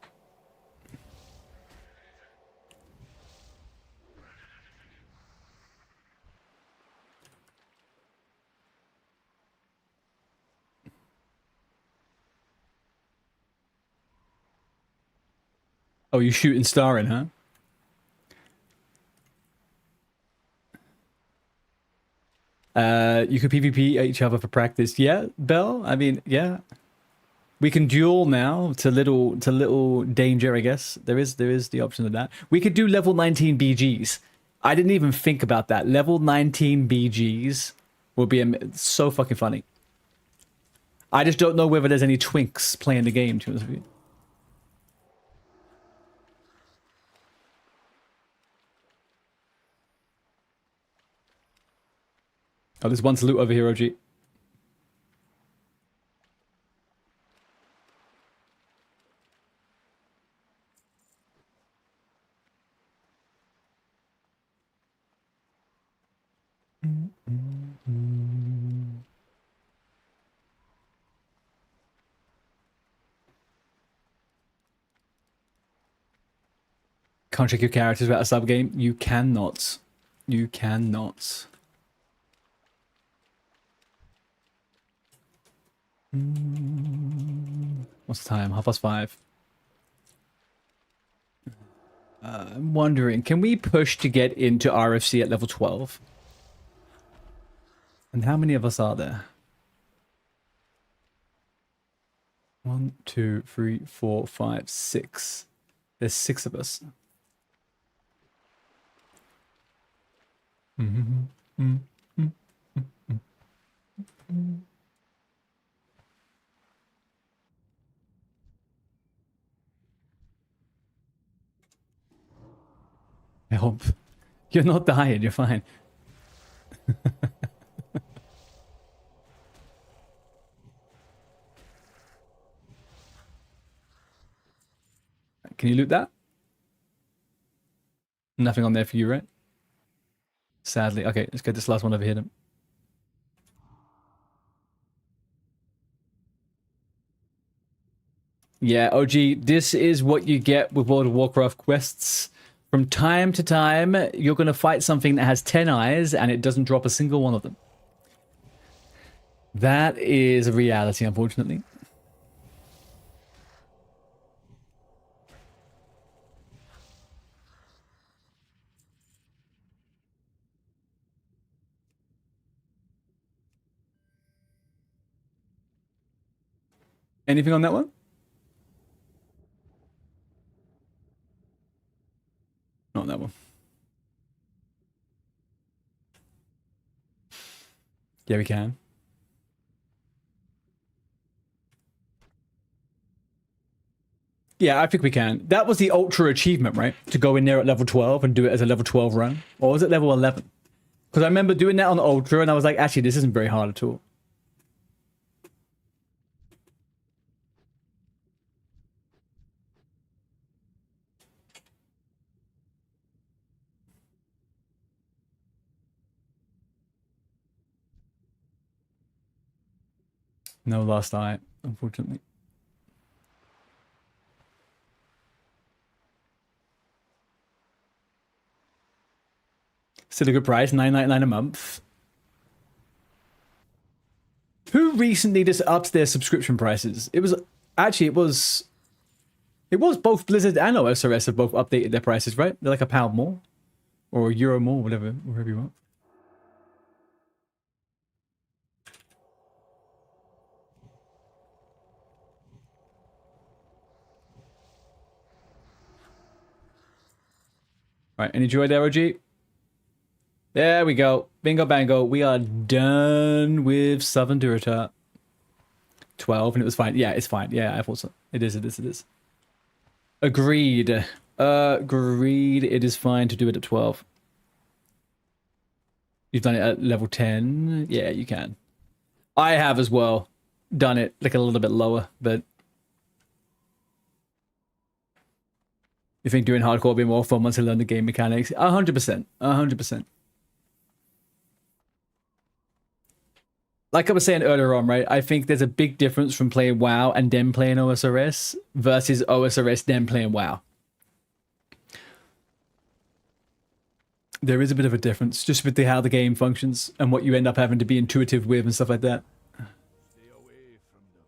Oh, you shoot and star in, huh? You could PvP each other for practice. Yeah, Bell? I mean, yeah. We can duel now to little danger, I guess. There is the option of that. We could do level 19 BGs. I didn't even think about that. Level 19 BGs will be so fucking funny. I just don't know whether there's any twinks playing the game, to be honest with you. Oh, there's one to loot over here, OG. Can't check your characters without a sub game. You cannot. You cannot. What's the time? 5:30. I'm wondering, can we push to get into RFC at level 12? And how many of us are there? 1, 2, 3, 4, 5, 6. There's 6 of us. I hope. You're not dying, you're fine. Can you loot that? Nothing on there for you, right? Sadly. Okay, let's get this last one over here then. Yeah, OG, this is what you get with World of Warcraft quests. From time to time, you're going to fight something that has 10 eyes and it doesn't drop a single one of them. That is a reality, unfortunately. Anything on that one? Not on that one. Yeah, we can. Yeah, I think we can. That was the ultra achievement, right? To go in there at level 12 and do it as a level 12 run. Or was it level 11? Because I remember doing that on ultra and I was like, actually, this isn't very hard at all. No last eye, unfortunately. Still a good price, $9.99 a month. Who recently just upped their subscription prices? It was both Blizzard and OSRS have both updated their prices, right? They're like £1 more or €1 more, whatever you want. Right, any joy there, OG? There we go. Bingo bango. We are done with Southern Durata. 12, and it was fine. Yeah, it's fine. Yeah, I thought so. It is. Agreed. Agreed. It is fine to do it at 12. You've done it at level 10. Yeah, you can. I have as well done it like a little bit lower, but you think doing hardcore will be more fun once you learn the game mechanics? 100%. 100%. Like I was saying earlier on, right? I think there's a big difference from playing WoW and then playing OSRS versus OSRS then playing WoW. There is a bit of a difference just with how the game functions and what you end up having to be intuitive with and stuff like that. Stay away from the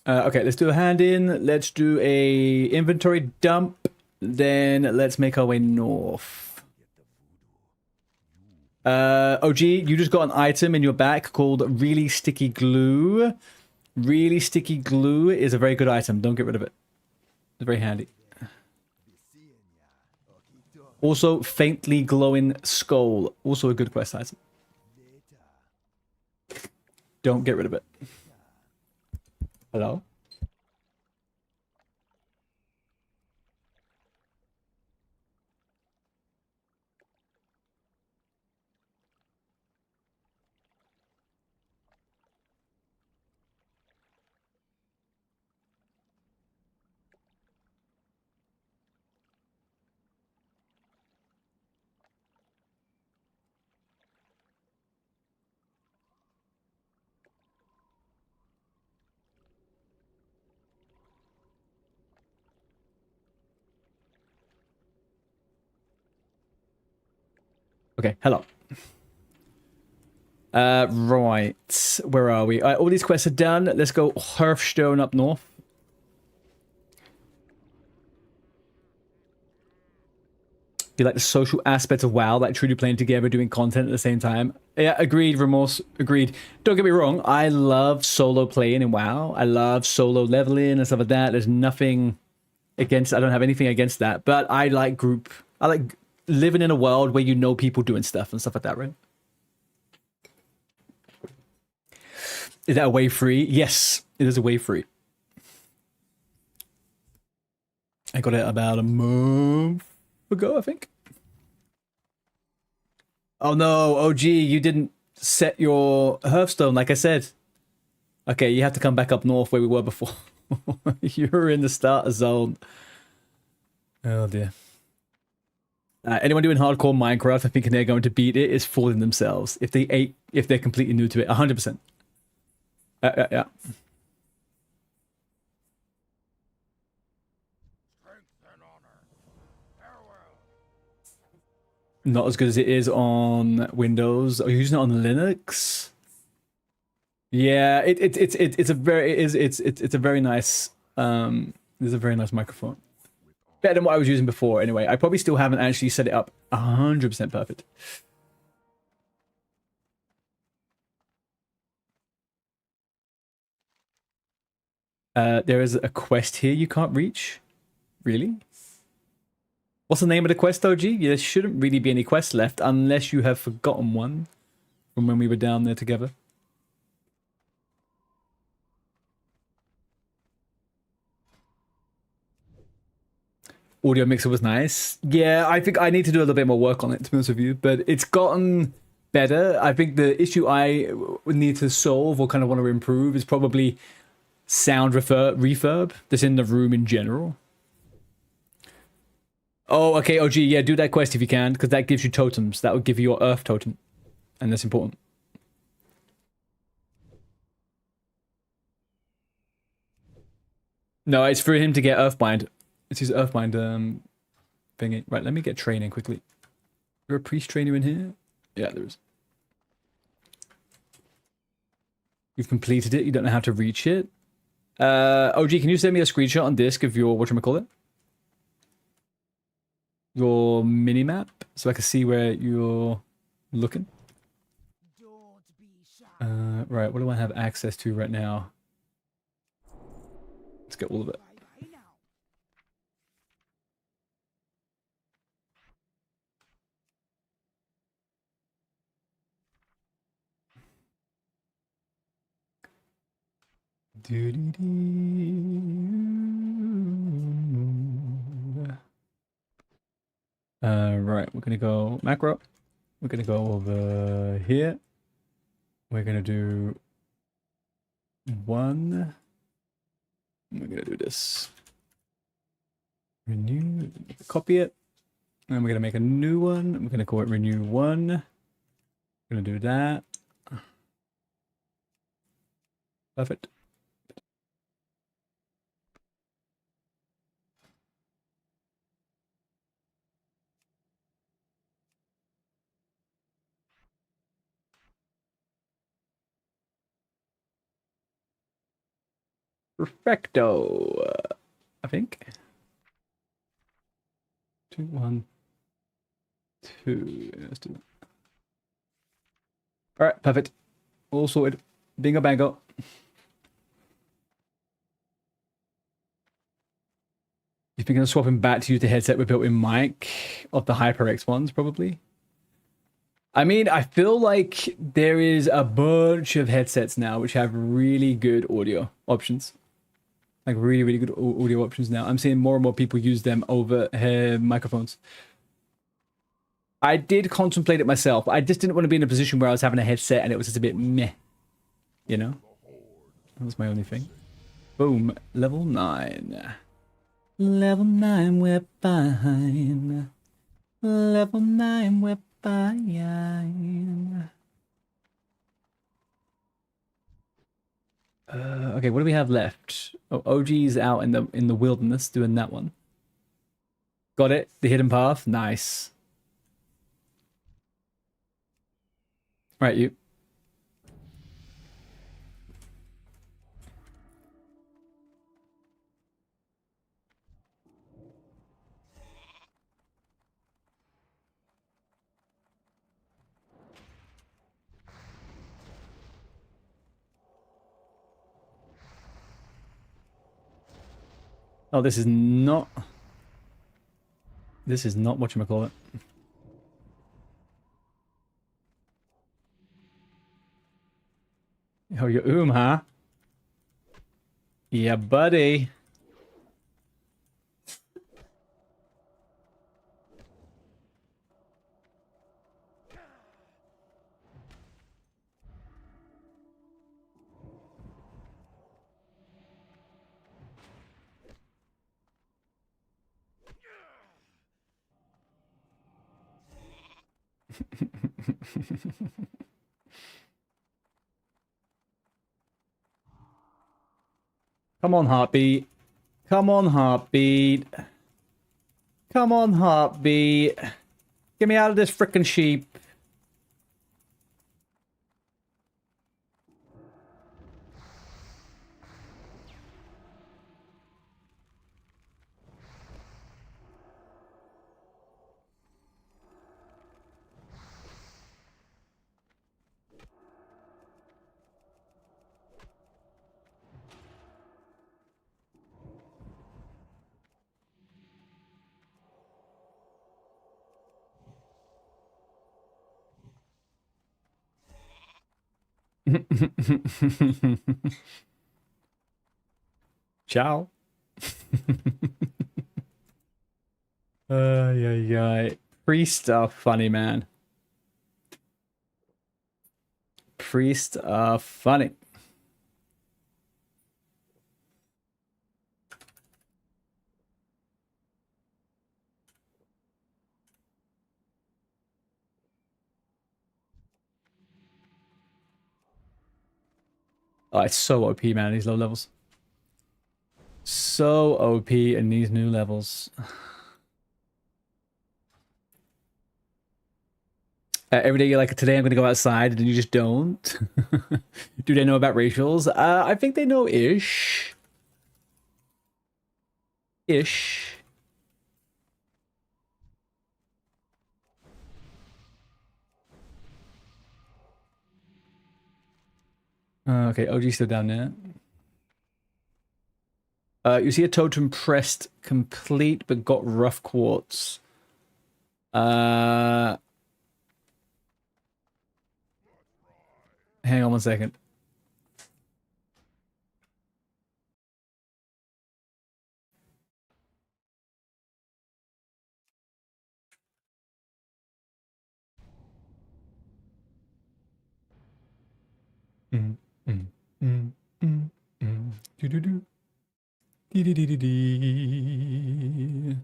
voodoo. Okay, let's do a hand in. Let's do a inventory dump. Then let's make our way north. OG, you just got an item in your back called Really Sticky Glue. Really Sticky Glue is a very good item. Don't get rid of it. It's very handy. Also, Faintly Glowing Skull. Also a good quest item. Don't get rid of it. Hello? Okay, hello. Right. Where are we? All these quests are done. Let's go Hearthstone up north. You like the social aspect of WoW, like truly playing together, doing content at the same time. Yeah, agreed, Remorse. Agreed. Don't get me wrong. I love solo playing in WoW. I love solo leveling and stuff like that. There's nothing against... I don't have anything against that. But I like group... I like living in a world where you know people doing stuff and stuff like that, right? Is that a wave free? Yes, it is a wave free. I got it about a month ago, I think. Oh no, OG, you didn't set your Hearthstone like I said. Okay, you have to come back up north where we were before. You're in the starter zone. Oh dear. Anyone doing hardcore Minecraft and thinking they're going to beat it is fooling themselves. If they're completely new to it, 100%. Yeah. Not as good as it is on Windows. Are you using it on Linux? Yeah, it's a very nice it's a very nice microphone. Better than what I was using before anyway. I probably still haven't actually set it up 100% perfect. There is a quest here you can't reach. Really? What's the name of the quest, OG? There shouldn't really be any quests left unless you have forgotten one from when we were down there together. Audio mixer was nice. Yeah, I think I need to do a little bit more work on it, to be honest with you, but it's gotten better. I think the issue I need to solve or kind of want to improve is probably sound refurb that's in the room in general. Oh, okay, OG, yeah, do that quest if you can, because that gives you totems. That would give you your earth totem, and that's important. No, it's for him to get Earthbind. It's his Earthbind thingy. Right, let me get training quickly. Is there a priest trainer in here? Yeah, there is. You've completed it. You don't know how to reach it. OG, can you send me a screenshot on disk of your, whatchamacallit? Your minimap, so I can see where you're looking. Right, what do I have access to right now? Let's get all of it. Right, we're gonna go macro. We're gonna go over here. We're gonna do one. We're gonna do this. Renew, copy it. And we're gonna make a new one. We're gonna call it renew one. We're gonna do that. Perfect. Perfecto. I think. 2, 1, 2. Let's do that. All right, perfect. All sorted. Bingo bango. You're thinking of swapping back to use the headset with built-in mic of the HyperX ones, probably? I mean, I feel like there is a bunch of headsets now which have really good audio options. Like really, really good audio options now. I'm seeing more and more people use them over microphones. I did contemplate it myself. I just didn't want to be in a position where I was having a headset and it was just a bit meh. You know? That was my only thing. Boom. Level 9. Level 9, we're fine. Level 9, we're fine. Okay, what do we have left? Oh, OG's out in the wilderness doing that one. Got it. The hidden path. Nice. Right, you. Oh, this is not. This is not whatchamacallit. Oh, you're huh? Yeah, buddy. Come on, heartbeat. Come on, heartbeat. Come on, heartbeat. Get me out of this frickin' sheep. Ciao. Yeah. Priests are funny, man. Priests are funny. Oh, it's so OP, man, these low levels. So OP in these new levels. Every day you're like, today I'm going to go outside, and then you just don't. Do they know about racials? I think they know ish. Ish. Okay, OG still down there. You see a totem pressed complete but got rough quartz. Hang on one second. Mm, mm, mm, mm, mm. Do do do. Dee dee dee dee dee.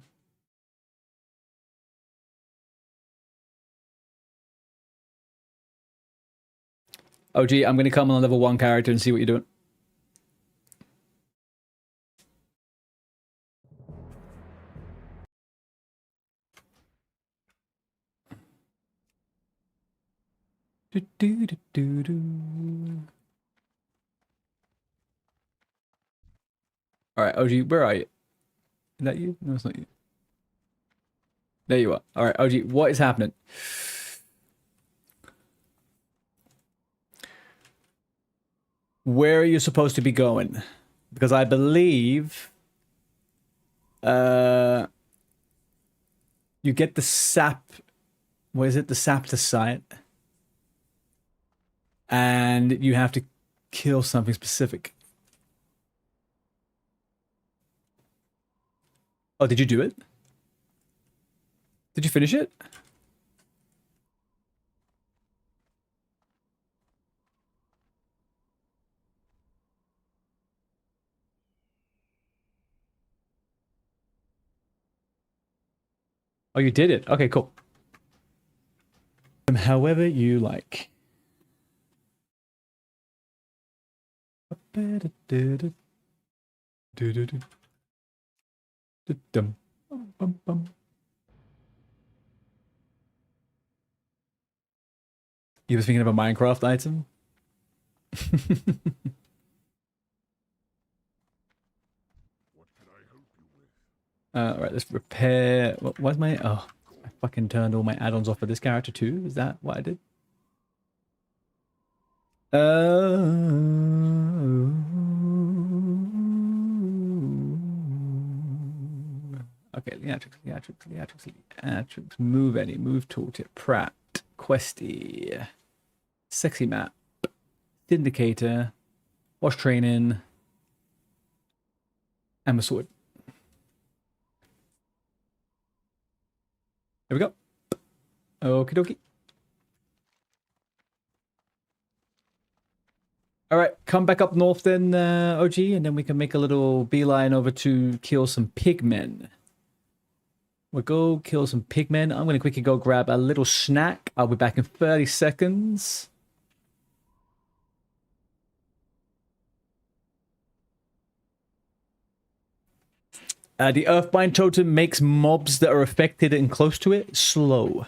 OG, I'm gonna come on a level 1 character and see what you're doing. Do, do, do, do, do. Alright, OG, where are you? Is that you? No, it's not you. There you are. Alright, OG, what is happening? Where are you supposed to be going? Because I believe you get the sap. What is it? The sap to sight. And you have to kill something specific. Oh, did you do it? Did you finish it? Oh, you did it. Okay, cool. However you like. You were thinking of a Minecraft item? What can I help you with? Right, let's repair. Why's my... Oh, I fucking turned all my add-ons off for this character too. Is that what I did? Okay, theatrics, move any, move tooltip, Pratt, Questy, sexy map, Syndicator, Watch Training, and my sword. There we go. Okie dokie. All right, come back up north then, OG, and then we can make a little beeline over to kill some pigmen. We'll go kill some pigmen. I'm going to quickly go grab a little snack. I'll be back in 30 seconds. The Earthbind Totem makes mobs that are affected and close to it slow.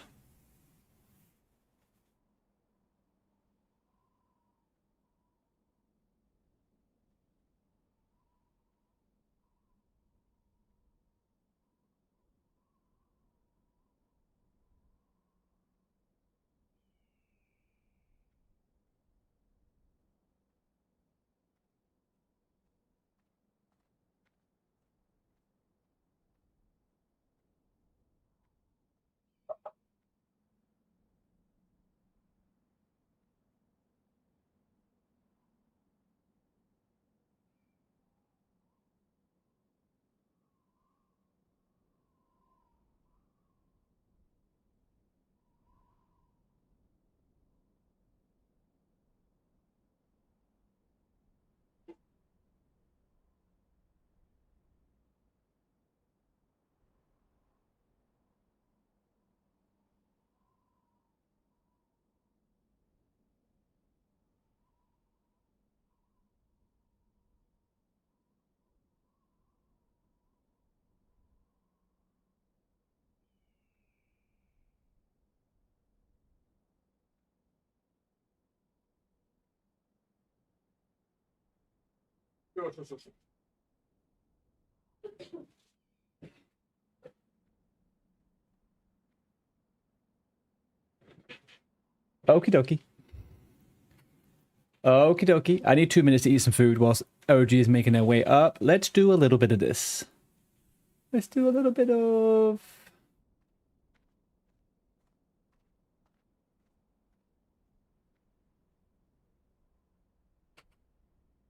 Okie dokie. Okie dokie. I need 2 minutes to eat some food whilst OG is making their way up. Let's do a little bit of this. Let's do a little bit of...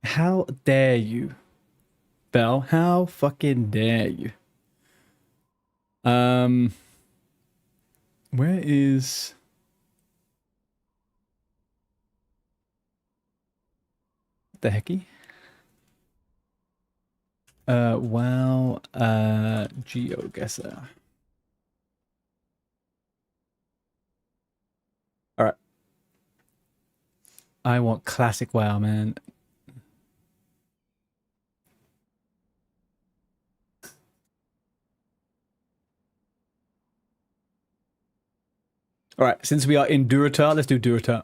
How dare you, Belle? How fucking dare you? Where is... the hecky? WoW, GeoGuessr. All right. I want classic WoW, man. All right, since we are in Durotar, let's do Durotar.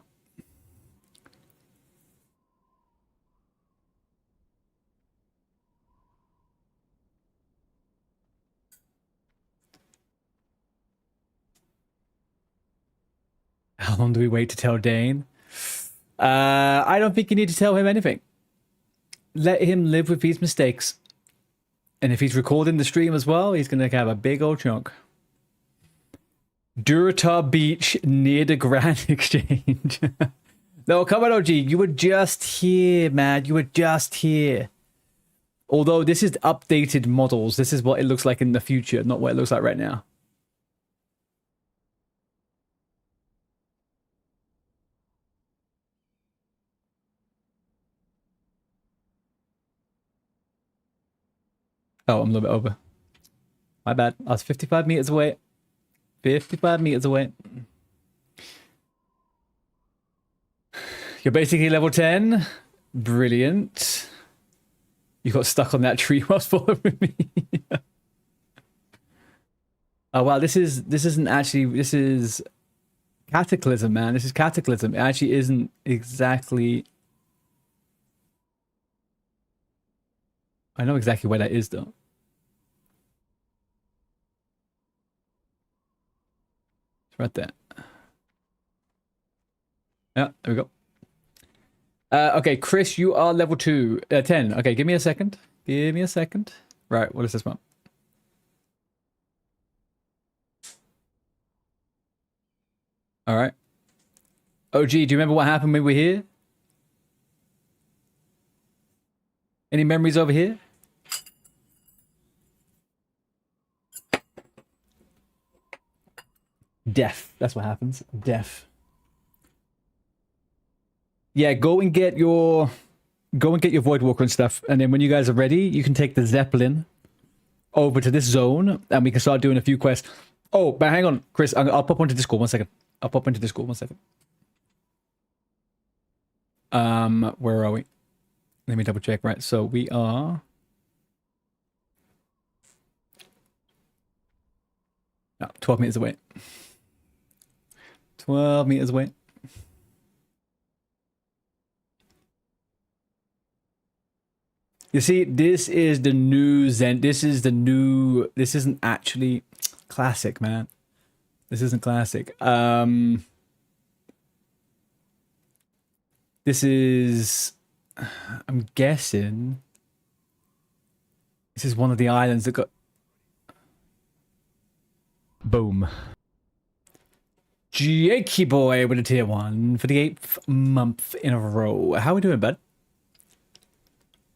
How long do we wait to tell Dane? I don't think you need to tell him anything. Let him live with these mistakes. And if he's recording the stream as well, he's going to have a big old chunk. Durotar Beach near the Grand Exchange. No, come on, OG. You were just here, man. You were just here. Although this is updated models. This is what it looks like in the future, not what it looks like right now. Oh, I'm a little bit over. My bad. I was 55 meters away. 55 meters away. You're basically level 10. Brilliant. You got stuck on that tree whilst following me. Oh wow, this isn't actually, this is Cataclysm, man. This is Cataclysm. It actually isn't exactly... I know exactly where that is though. It's right there. Yeah, there we go. Okay, Chris, you are level 10. Okay, give me a second. Give me a second. Right, what is this one? All right. OG, do you remember what happened when we were here? Any memories over here? Death. That's what happens. Death. Yeah, go and get your Void Walker and stuff, and then when you guys are ready, you can take the Zeppelin over to this zone, and we can start doing a few quests. Oh, but hang on, Chris. I'll pop onto Discord 1 second. I'll pop into Discord 1 second. Where are we? Let me double check. Right, so we are. No, 12 meters away. 12 meters away. You see, this is the new Zen. This is the new. This isn't actually classic, man. This isn't classic. This is. I'm guessing. This is one of the islands that got. Boom. Jakey boy with a tier 1 for the 8th month in a row. How we doing, bud?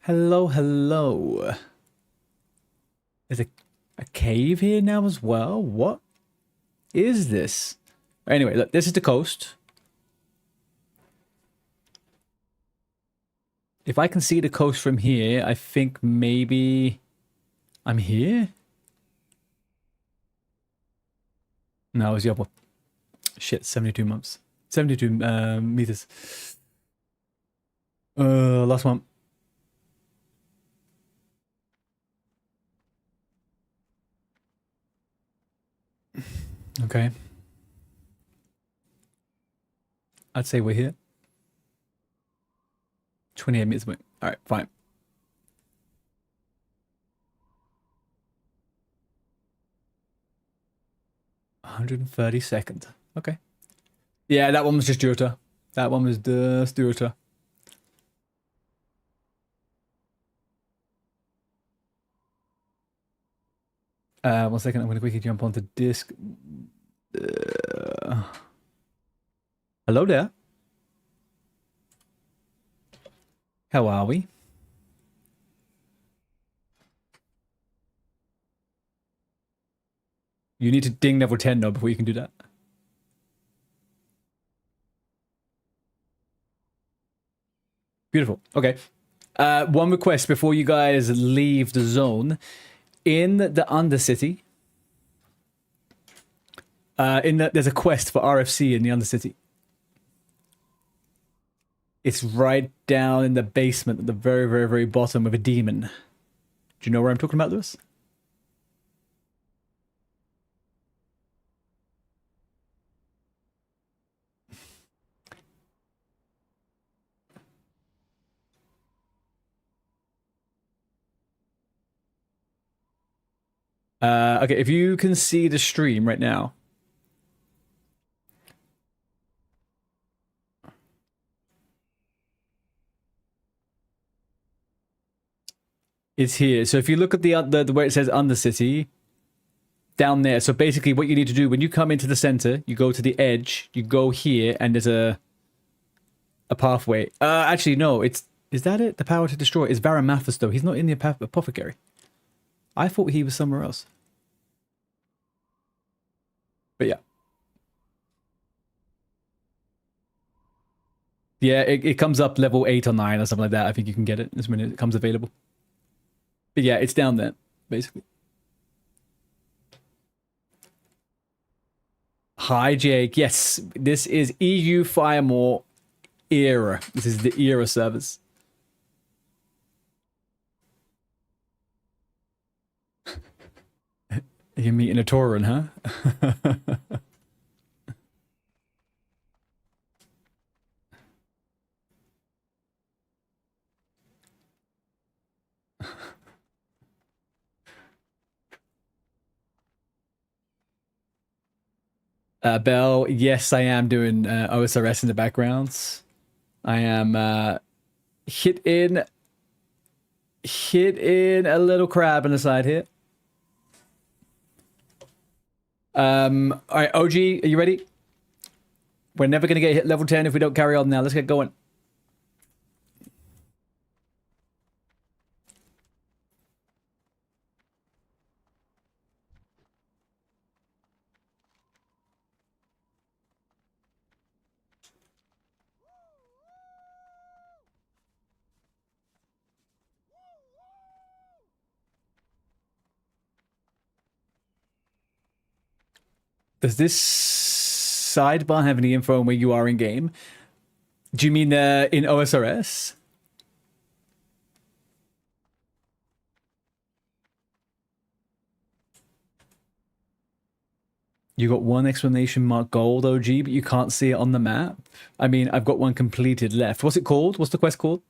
Hello, hello. There's a cave here now as well? What is this? Anyway, look, this is the coast. If I can see the coast from here, I think maybe I'm here? No, it was the other one. Shit, 72 months. 72 meters. Last one. Okay. I'd say we're here. 28 meters away. Alright, fine. $132nd. Okay. Yeah, that one was just Jota. That one was just Jota. One second, I'm going to quickly jump onto disk. Hello there. How are we? You need to ding level 10 though before you can do that. Beautiful. Okay. One request before you guys leave the zone. In the Undercity, there's a quest for RFC in the Undercity. It's right down in the basement at the very, very, very bottom of a demon. Do you know where I'm talking about, Lewis? Okay, if you can see the stream right now. It's here. So if you look at the where it says Undercity, down there. So basically what you need to do when you come into the center, you go to the edge, you go here, and there's a pathway. Actually, no, is that it? The power to destroy is Varamathus, though. He's not in the apothecary. I thought he was somewhere else. But yeah. Yeah, it comes up level 8 or 9 or something like that. I think you can get it as when it comes available. But yeah, it's down there, basically. Hi, Jake. Yes, this is EU Firemore Era. This is the Era servers. You're meeting a Tauran, huh? Bell, yes, I am doing OSRS in the backgrounds. I am hitting a little crab on the side here. All right, OG, are you ready? We're never gonna get hit level 10 if we don't carry on now. Let's get going. Does this sidebar have any info on where you are in game? Do you mean in OSRS? You got one exclamation mark gold, OG, but you can't see it on the map. I mean, I've got one completed left. What's it called? What's the quest called?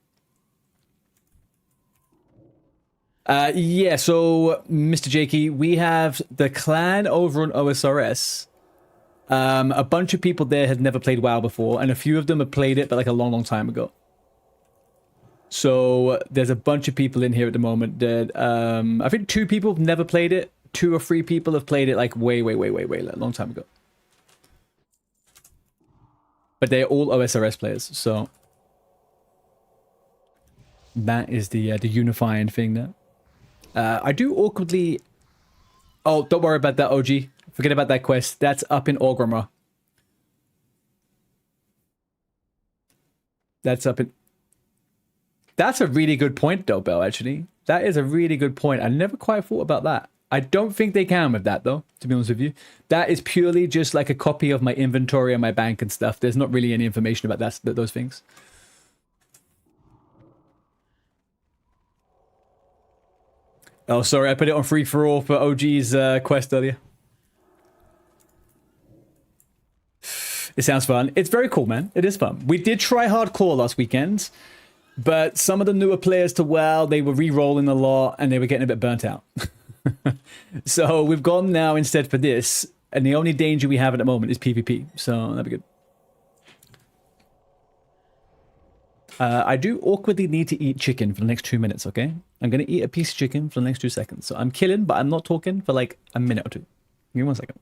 Yeah, so Mr. Jakey, we have the clan over on OSRS. A bunch of people there had never played WoW before, and a few of them have played it, but like a long, long time ago. So there's a bunch of people in here at the moment that I think 2 people have never played it. 2 or 3 people have played it like way, a long time ago. But they're all OSRS players, so that is the unifying thing there. I do awkwardly. Oh, don't worry about that, OG. Forget about that quest. That's up in Orgrimmar. That's up in. That's a really good point, though, Bell. Actually, that is a really good point. I never quite thought about that. I don't think they can with that, though, to be honest with you. That is purely just like a copy of my inventory and my bank and stuff. There's not really any information about those things. Oh, sorry, I put it on free-for-all for OG's quest earlier. It sounds fun. It's very cool, man. It is fun. We did try hardcore last weekend, but some of the newer players to WoW, they were re-rolling a lot, and they were getting a bit burnt out. So we've gone now instead for this, and the only danger we have at the moment is PvP, so that'd be good. I do awkwardly need to eat chicken for the next 2 minutes, okay? I'm going to eat a piece of chicken for the next 2 seconds. So I'm killing, but I'm not talking for like a minute or 2. Give me 1 second.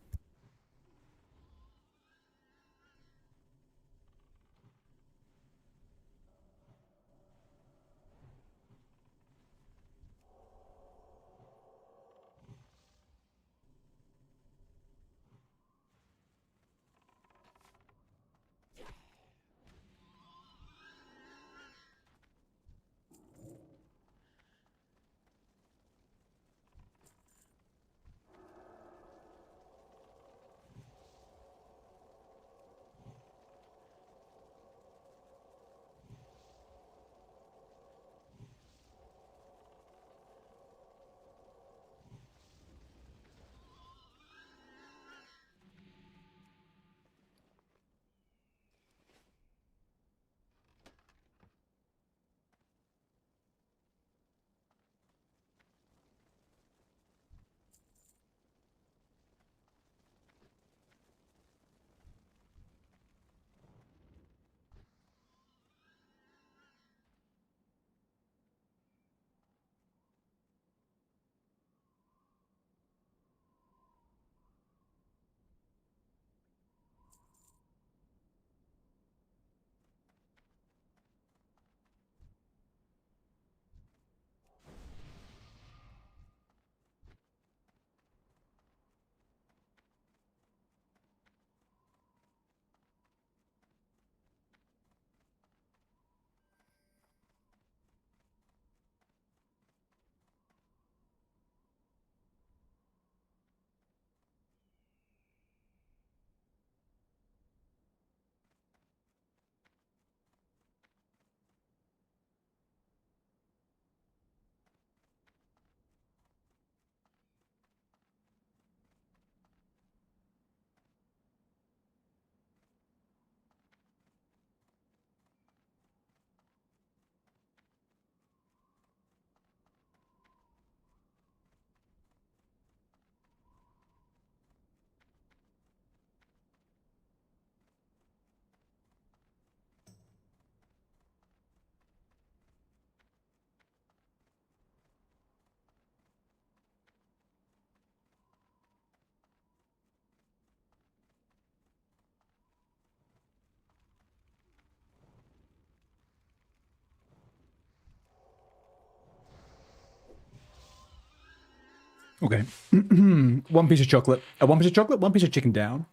Okay. 1 piece of chocolate. 1 piece of chocolate, 1 piece of chicken down.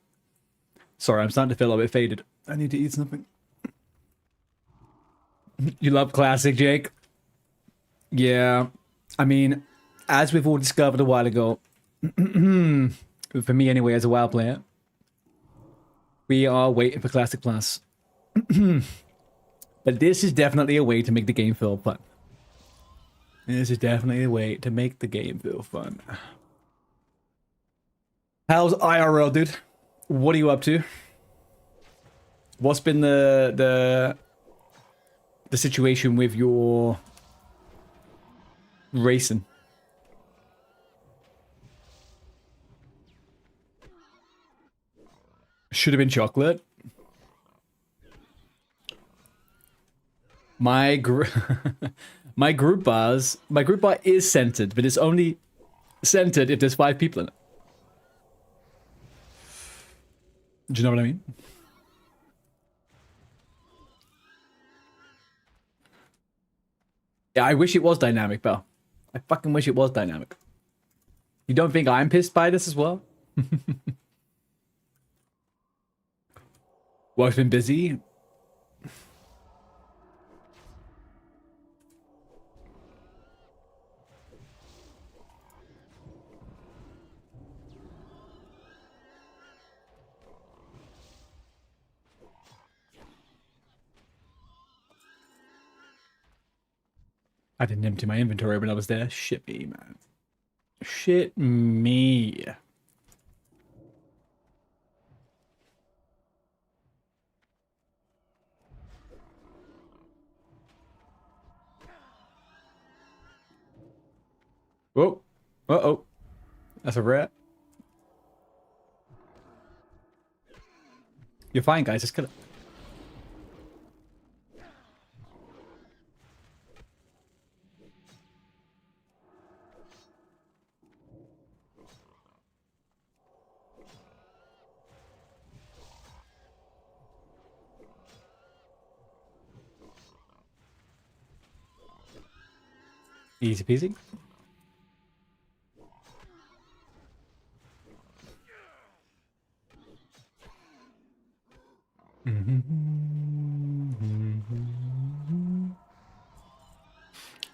Sorry, I'm starting to feel a bit faded. I need to eat something. You love classic, Jake? Yeah. I mean, as we've all discovered a while ago, for me anyway, as a WoW player, We are waiting for Classic Plus. But this is definitely a way to make the game feel fun. This is definitely a way to make the game feel fun. How's IRL, dude? What are you up to? What's been the situation with your racing? Should have been chocolate. My my group bar is centered, but it's only centered if there's 5 people in it. Do you know what I mean? Yeah, I wish it was dynamic, Belle. I fucking wish it was dynamic. You don't think I'm pissed by this as well? Work's been busy. I didn't empty my inventory when I was there. Shit me, man. Shit me. Whoa. Uh-oh. That's a rat. You're fine, guys. Just kill it. Easy peasy.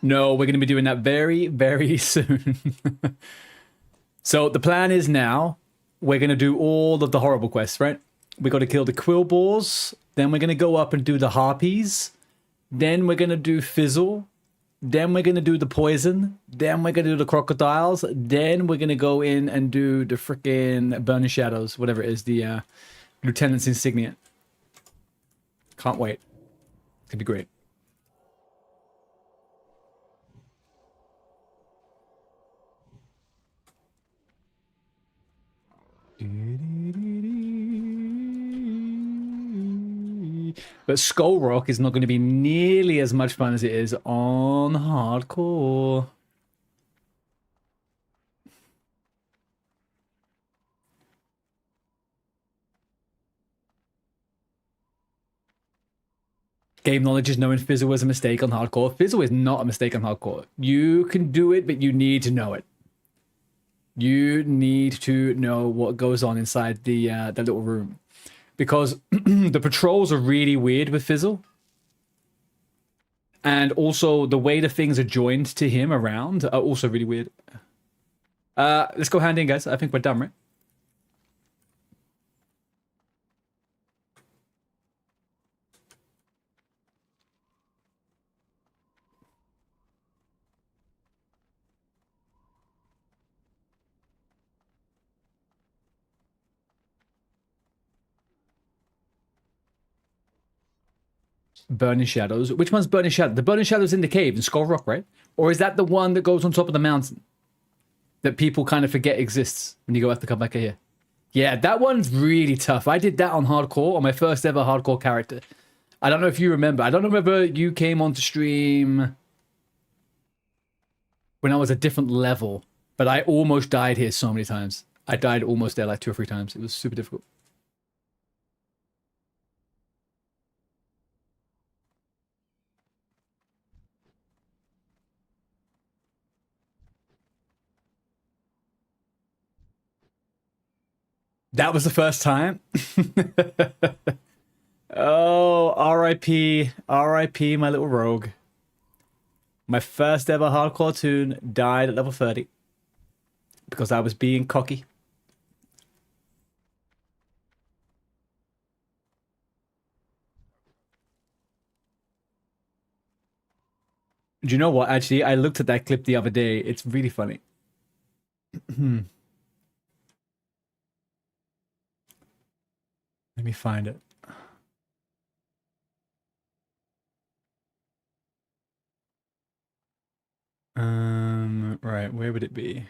No, we're going to be doing that very, very soon. So the plan is now we're going to do all of the horrible quests, right? We got to kill the quill boars. Then we're going to go up and do the harpies. Then we're going to do fizzle. Then we're going to do the poison. Then we're going to do the crocodiles. Then we're going to go in and do the freaking burning shadows, whatever it is, the lieutenant's insignia. Can't wait. It's going to be great. But Skull Rock is not going to be nearly as much fun as it is on hardcore. Game knowledge is knowing Fizzle was a mistake on hardcore. Fizzle is not a mistake on hardcore. You can do it, but you need to know it. You need to know what goes on inside the little room. Because the patrols are really weird with Fizzle. And also the way the things are joined to him around are also really weird. Let's go hand in, guys. I think we're done, right? Burning Shadows. Which one's Burning Shadow? The Burning Shadows in the cave in Skull Rock, right? Or is that the one that goes on top of the mountain? That people kind of forget exists when you go have to come back here. Yeah, that one's really tough. I did that on hardcore, on my first ever hardcore character. I don't know if you remember. I don't know whether you came onto stream when I was a different level, but I almost died here so many times. I died almost there like 2 or 3 times. It was super difficult. That was the first time? Oh, R.I.P. R.I.P. my little rogue. My first ever hardcore toon died at level 30. Because I was being cocky. Do you know what? Actually, I looked at that clip the other day. It's really funny. Let me find it. Right, where would it be?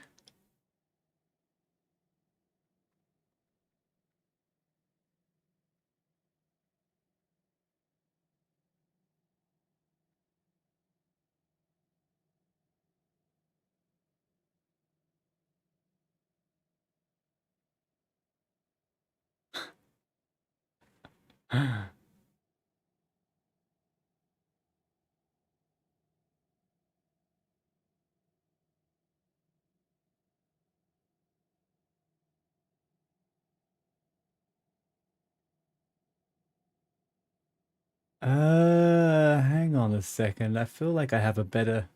Hang on a second. I feel like I have a better.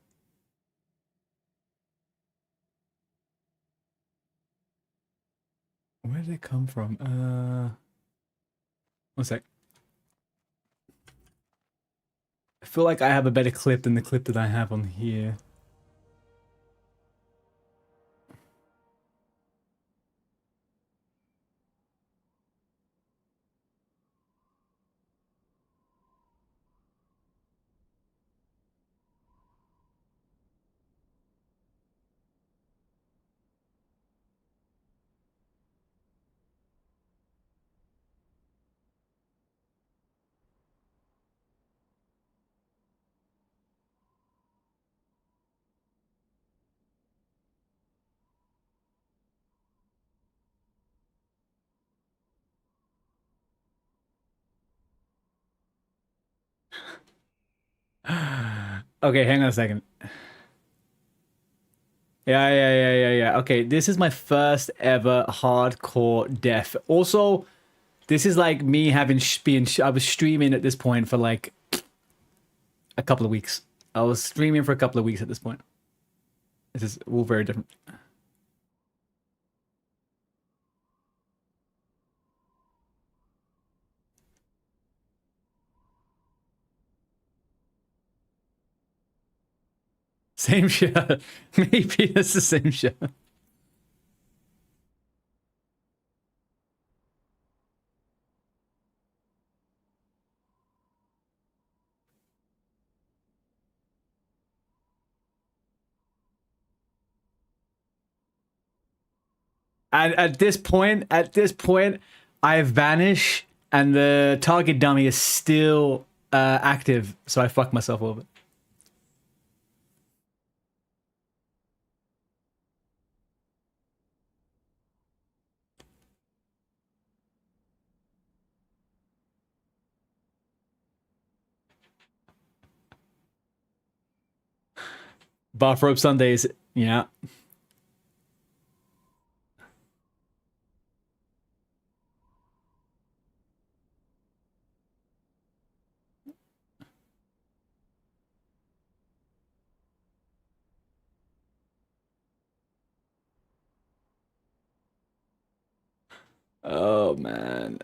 Where did it come from? One sec. I feel like I have a better clip than the clip that I have on here. Okay, hang on a second. Yeah. Okay, this is my first ever hardcore death. Also, this is like me having I was streaming at this point for like a couple of weeks. I was streaming for a couple of weeks at this point. This is all very different. Same show. Maybe it's the same show. And at this point, I vanish, and the target dummy is still active. So I fuck myself over. Bathrobe Sundays, yeah. Oh man.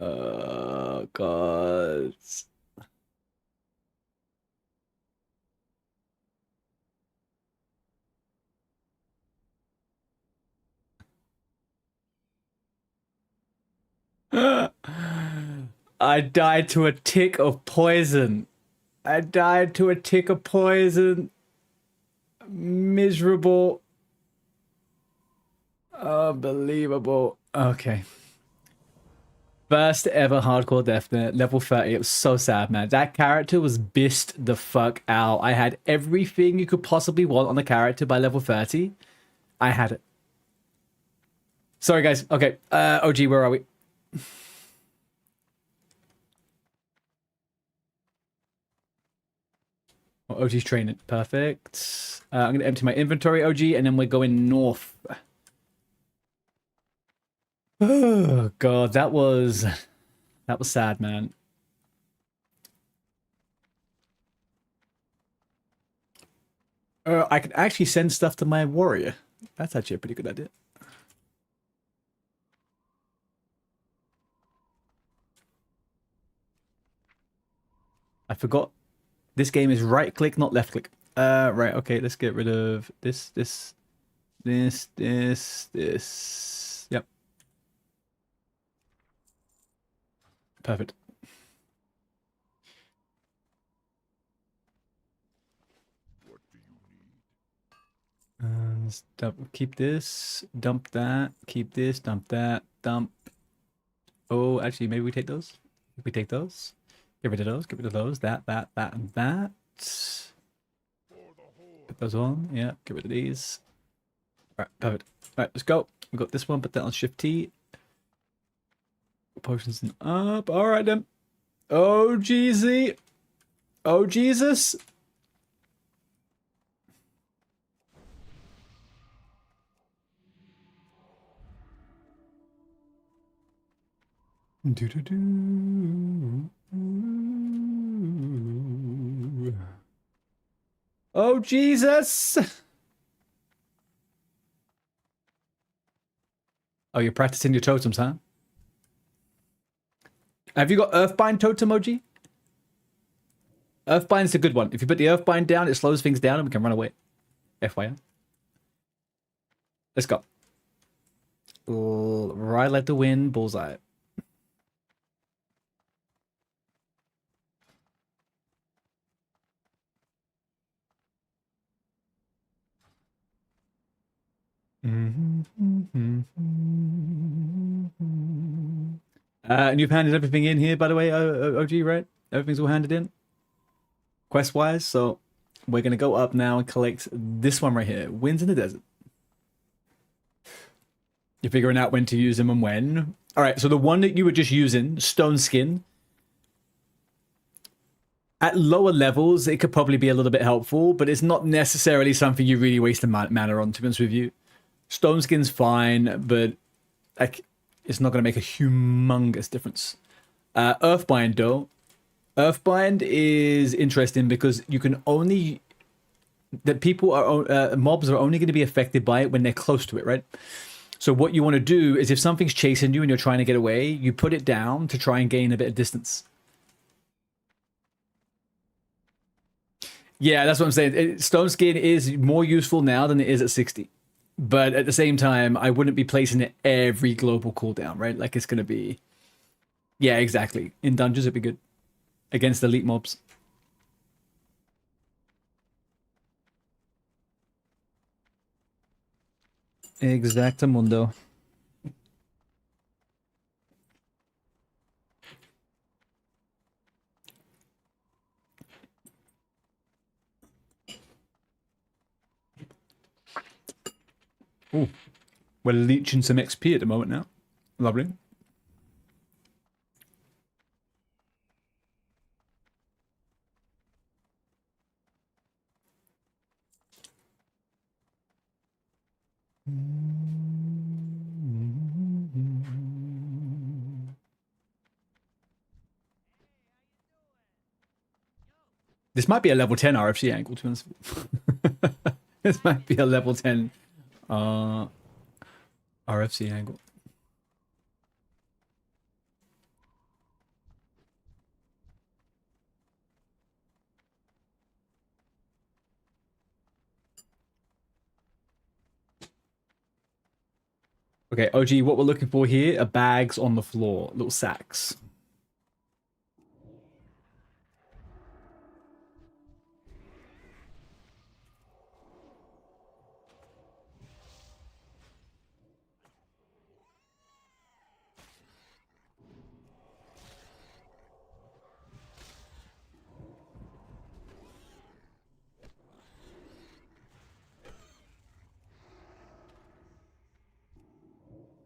Oh god. I died to a tick of poison. I died to a tick of poison. Miserable. Unbelievable. Okay. First ever hardcore death level 30. It was so sad, man. That character was bissed the fuck out. I had everything you could possibly want on the character by level 30. I had it. Sorry, guys. Okay. OG, where are we? Oh, OG's training. Perfect. I'm going to empty my inventory, OG, and then we're going north. Oh, God. That was sad, man. I could actually send stuff to my warrior. That's actually a pretty good idea. I forgot. This game is right click, not left click. Right. Okay. Let's get rid of this. Yep. Perfect. What do you need? Keep this. Dump that. Keep this. Dump that. Dump. Oh, actually, maybe we take those. If we take those, get rid of those. Get rid of those. That, and that. Put those on. Yeah. Get rid of these. All right. Perfect. All right. Let's go. We got this one. Put that on Shift T. Potions and up. All right then. Oh, Jeezy. Oh, Jesus. Do do do. Oh, Jesus. Oh, you're practicing your totems, huh? Have you got Earthbind totem, OG? Earthbind's a good one. If you put the Earthbind down, it slows things down and we can run away. FYI. Let's go. Ride like the wind, bullseye. And you've handed everything in here, by the way, OG, right? Everything's all handed in, quest-wise. So we're gonna go up now and collect this one right here, Winds in the Desert. You're figuring out when to use them and when. All right, so the one that you were just using, Stone Skin. At lower levels, it could probably be a little bit helpful, but it's not necessarily something you really waste a mana on, to be honest with you. Stone Skin's fine, but like, it's not going to make a humongous difference. Earthbind, though. Earthbind is interesting because you can only... that people are... mobs are only going to be affected by it when they're close to it, right? So what you want to do is if something's chasing you and you're trying to get away, you put it down to try and gain a bit of distance. Yeah, that's what I'm saying. Stone Skin is more useful now than it is at 60. But at the same time, I wouldn't be placing it every global cooldown, right? Like it's going to be... Yeah, exactly. In dungeons, it'd be good. Against elite mobs. Exactamundo. Ooh. We're leeching some XP at the moment now. Lovely. This might be a level 10 RFC angle, to be honest. This might be a level 10 RFC angle. Okay, OG, what we're looking for here are bags on the floor, little sacks.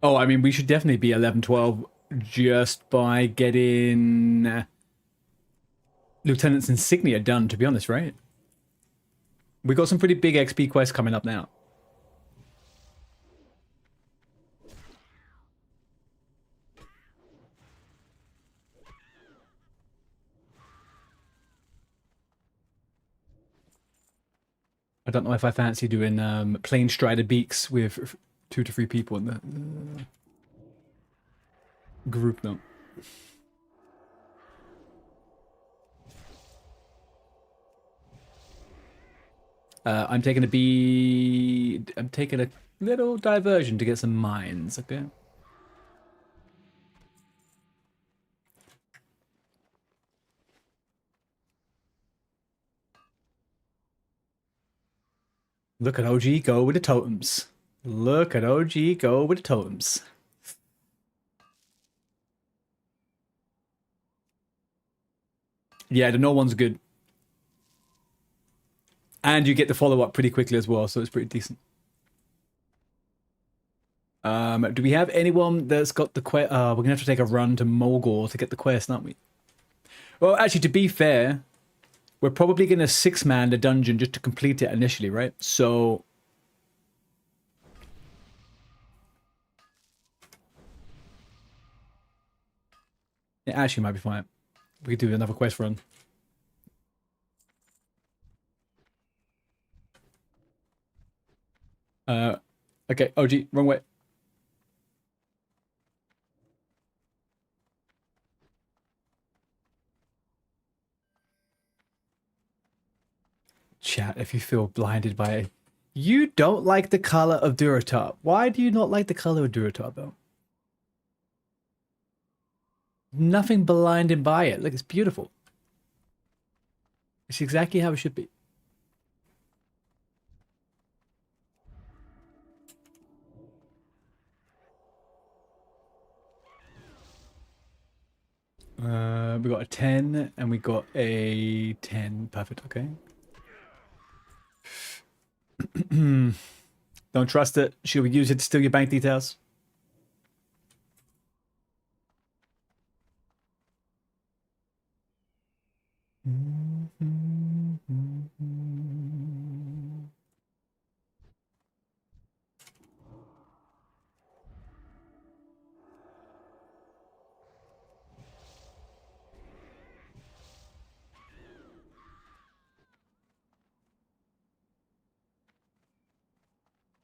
Oh, I mean, we should definitely be 11, 12 just by getting Lieutenant's Insignia done, to be honest, right? We got some pretty big XP quests coming up now. I don't know if I fancy doing plane strider beaks with 2 to 3 people in the group now. I'm taking a little diversion to get some mines, okay? Look at OG go with the totems. Look at OG go with the totems. Yeah, the no one's good. And you get the follow-up pretty quickly as well, so it's pretty decent. Do we have anyone that's got the quest? We're gonna have to take a run to Mogor to get the quest, aren't we? Well, actually, to be fair, we're probably gonna 6-man the dungeon just to complete it initially, right? So it actually might be fine. We could do another quest run. Okay, OG, wrong way. Chat, if you feel blinded by it. You don't like the color of Duratop. Why do you not like the color of Duratop, though? Nothing blinding by it. Look, it's beautiful. It's exactly how it should be. We got a 10 and we got a 10. Perfect, okay. Don't trust it. Should we use it to steal your bank details?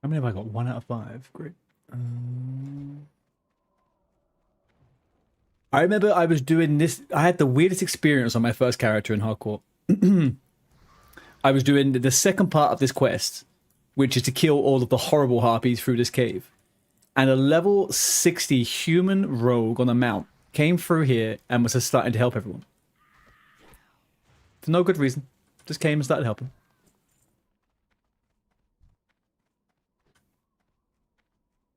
How many have I got? 1 out of 5. Great. I remember I was doing this. I had the weirdest experience on my first character in hardcore. I was doing the second part of this quest, which is to kill all of the horrible harpies through this cave. And a level 60 human rogue on a mount came through here and was just starting to help everyone. For no good reason. Just came and started helping.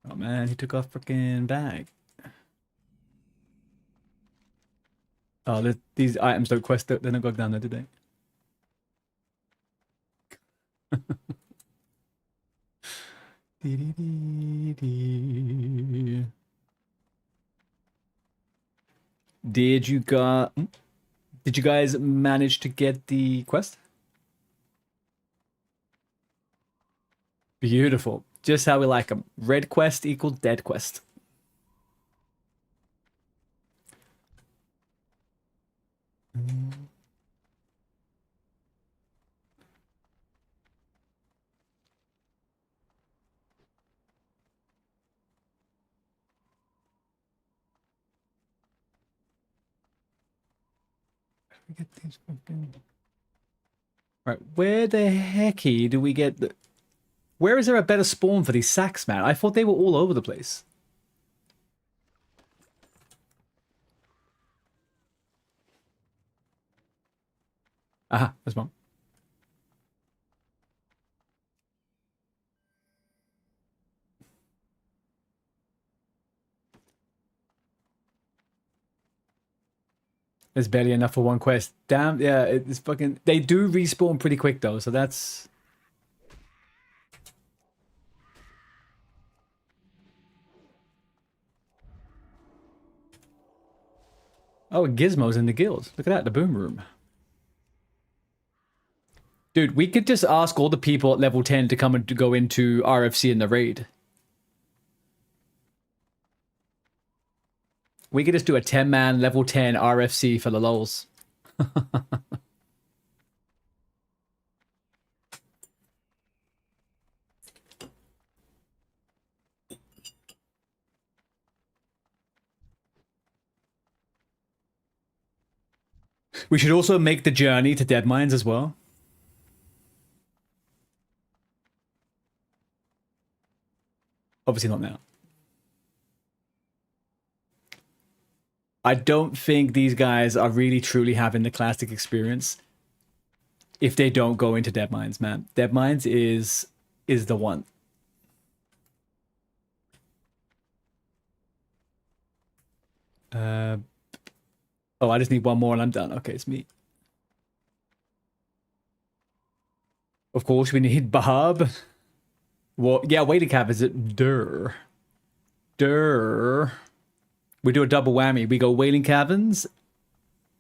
Oh man, he took off freaking bag. Oh, these items don't quest, they don't go down there, do they? Did you guys manage to get the quest? Beautiful. Just how we like them. Red quest equals dead quest. Get these fucking... Right, where the hecky do we get the... Where is there a better spawn for these sacks, man? I thought they were all over the place. Aha, there's one. There's barely enough for one quest. Damn, yeah, it's fucking... They do respawn pretty quick, though, so that's... Oh, Gizmo's in the guild. Look at that, the boom room. Dude, we could just ask all the people at level 10 to come and to go into RFC in the raid. We could just do a 10-man level 10 RFC for the lols. We should also make the journey to Dead Mines as well. Obviously not now. I don't think these guys are really truly having the classic experience if they don't go into Dead Mines, man. Dead Mines is the one. Oh, I just need one more and I'm done. Okay, it's me. Of course, we need Bahab. Well, yeah, waiting cap is it? Durr. We do a double whammy. We go Wailing Caverns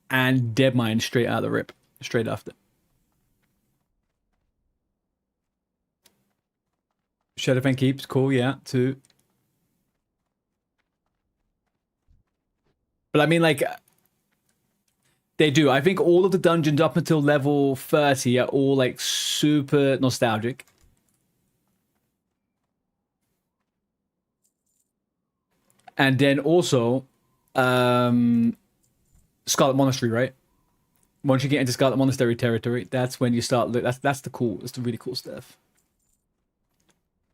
and Dead Mine straight out of the rip. Straight after. Shadowfang Keeps, cool, yeah, 2. But I mean, like, they do. I think all of the dungeons up until level 30 are all, like, super nostalgic. And then also, Scarlet Monastery, right? Once you get into Scarlet Monastery territory, that's when you start. That's the really cool stuff.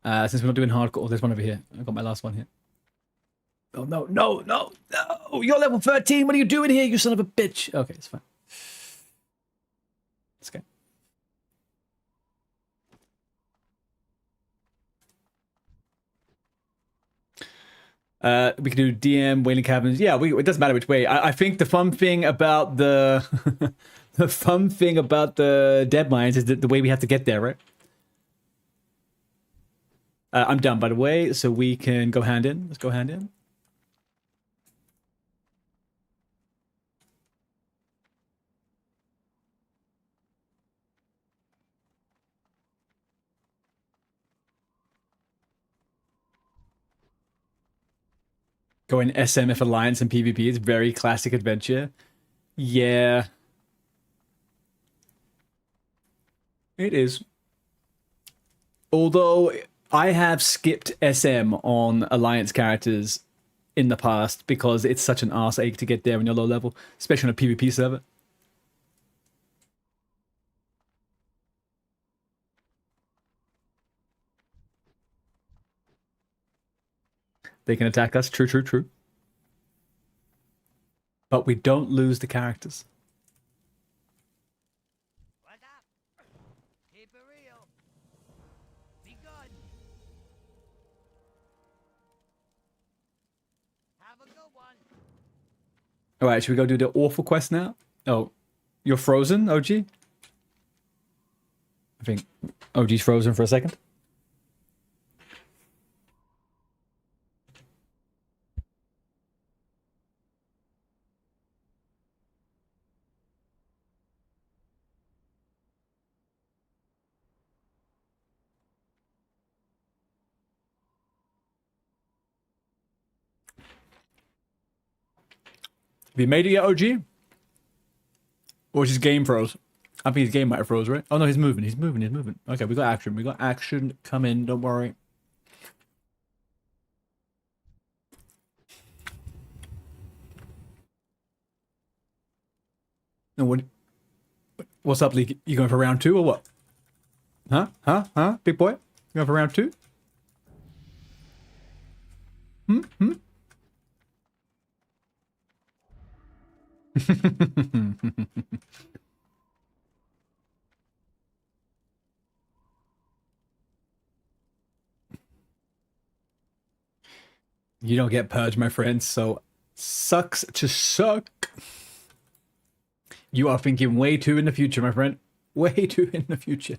Since we're not doing hardcore, there's one over here. I got my last one here. Oh no! You're level 13. What are you doing here, you son of a bitch? Okay, it's fine. It's okay. We can do DM, Wailing Caverns. Yeah, it doesn't matter which way. I think the fun thing about the the fun thing about the Dead Mines is the way we have to get there, right? I'm done, by the way, so we can go hand in. Let's go hand in. Going SMF Alliance and PvP is very classic adventure. Yeah. It is. Although I have skipped SM on Alliance characters in the past because it's such an arse ache to get there when you're low level, especially on a PvP server. They can attack us. True. But we don't lose the characters. What up? Keep it real. Be good. Have a good one. Alright, should we go do the awful quest now? Oh, you're frozen, OG? I think OG's frozen for a second. Have you made it yet, OG? Or is his game froze? I think his game might have froze, right? Oh no, he's moving. Okay, we got action. Come in, don't worry. And what's up, League? You going for round 2 or what? Huh? Big boy? You going for round 2? You don't get purged, my friends, so sucks to suck. You are thinking way too in the future, my friend. Way too in the future.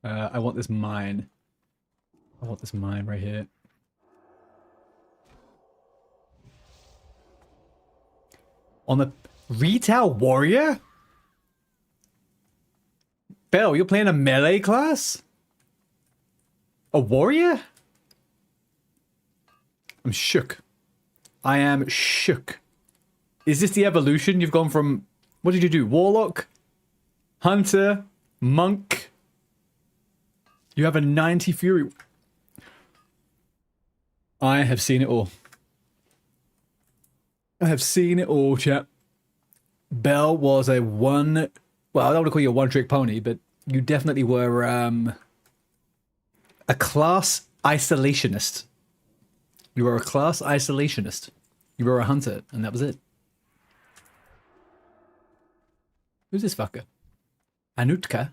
I want this mine. I want this mine right here. On the Retail Warrior? Bell, you're playing a melee class? A warrior? I'm shook. I am shook. Is this the evolution? You've gone from, what did you do? Warlock, Hunter, Monk. You have a 90 Fury. I have seen it all. I have seen it all, chap. Bell was a one... Well, I don't want to call you a one-trick pony, but you definitely were a class isolationist. You were a class isolationist. You were a hunter, and that was it. Who's this fucker? Anutka?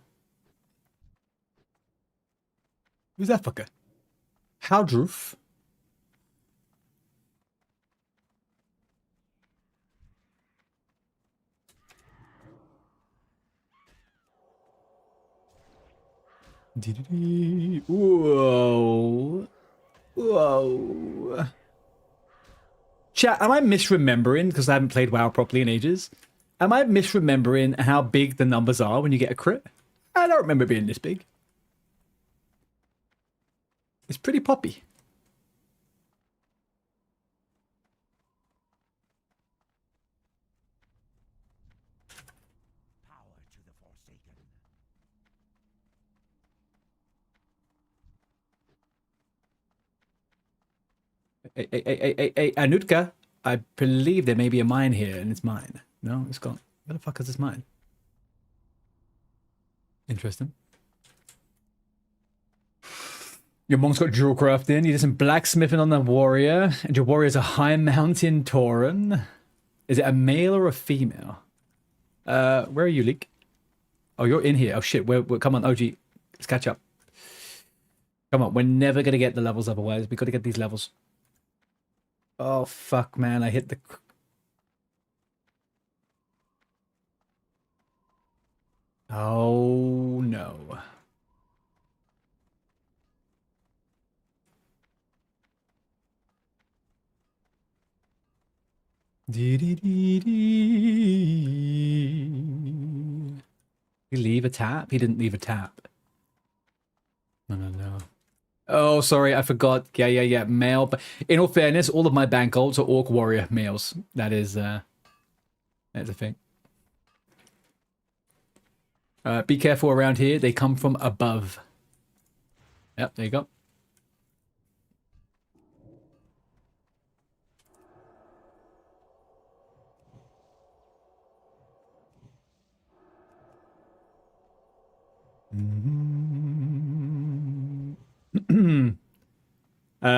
Who's that fucker? Howdroof? Whoa. Whoa. Chat, am I misremembering, because I haven't played WoW properly in ages? Am I misremembering how big the numbers are when you get a crit? I don't remember it being this big. It's pretty poppy. Power to the Forsaken. Hey, Anutka, I believe there may be a mine here, and it's mine. No, it's gone. Where the fuck is this mine? Interesting. Your monk's got jewel crafting. You did some blacksmithing on the warrior, and your warrior's a high mountain tauren. Is it a male or a female? Where are you, Leek? Oh, you're in here. Oh shit. Come on, OG. Let's catch up. Come on, we're never gonna get the levels otherwise. We gotta get these levels. Oh fuck, man! I hit the. Oh no. Dee dee dee dee. He leave a tap? He didn't leave a tap. No. Oh, sorry, I forgot. Yeah. Male. But in all fairness, all of my bank ults are orc warrior males. That's a thing. Be careful around here. They come from above. Yep, there you go.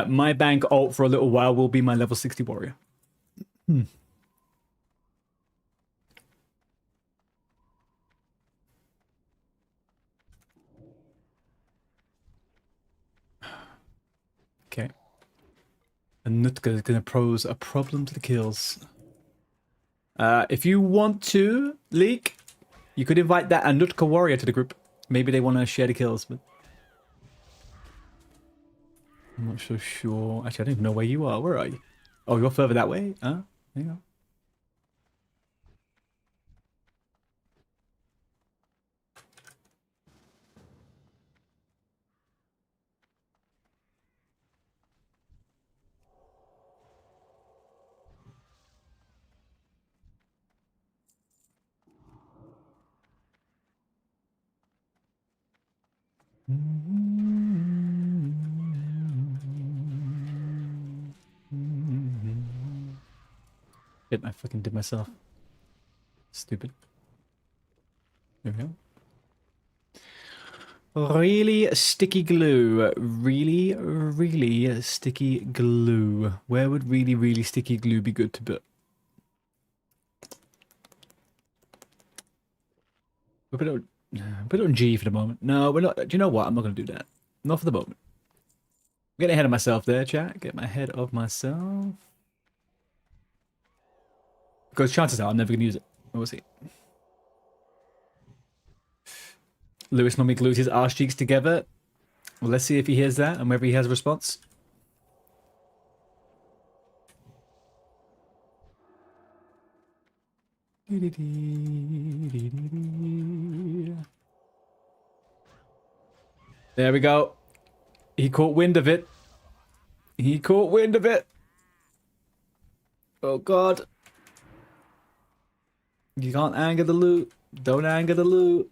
My bank ult for a little while will be my level 60 warrior. Okay. And Nutka is going to pose a problem to the kills. If you want to, Leek, you could invite that Anutka warrior to the group. Maybe they want to share the kills, but I'm not so sure. Actually, I don't even know where you are. Where are you? Oh, you're further that way? Huh? There you go. Shit, I fucking did myself. Stupid. There we go. Really sticky glue. Really sticky glue. Where would really sticky glue be good to put? We'll put it on G for the moment. No, we're not. Do you know what? I'm not going to do that. Not for the moment. I'm getting ahead of myself there, chat. Get my head of myself. Because chances are I'm never going to use it. We'll see. Lewis normally glues his arse cheeks together. Well, let's see if he hears that and whether he has a response. There we go. He caught wind of it. He caught wind of it. Oh, God. You can't anger the loot. Don't anger the loot.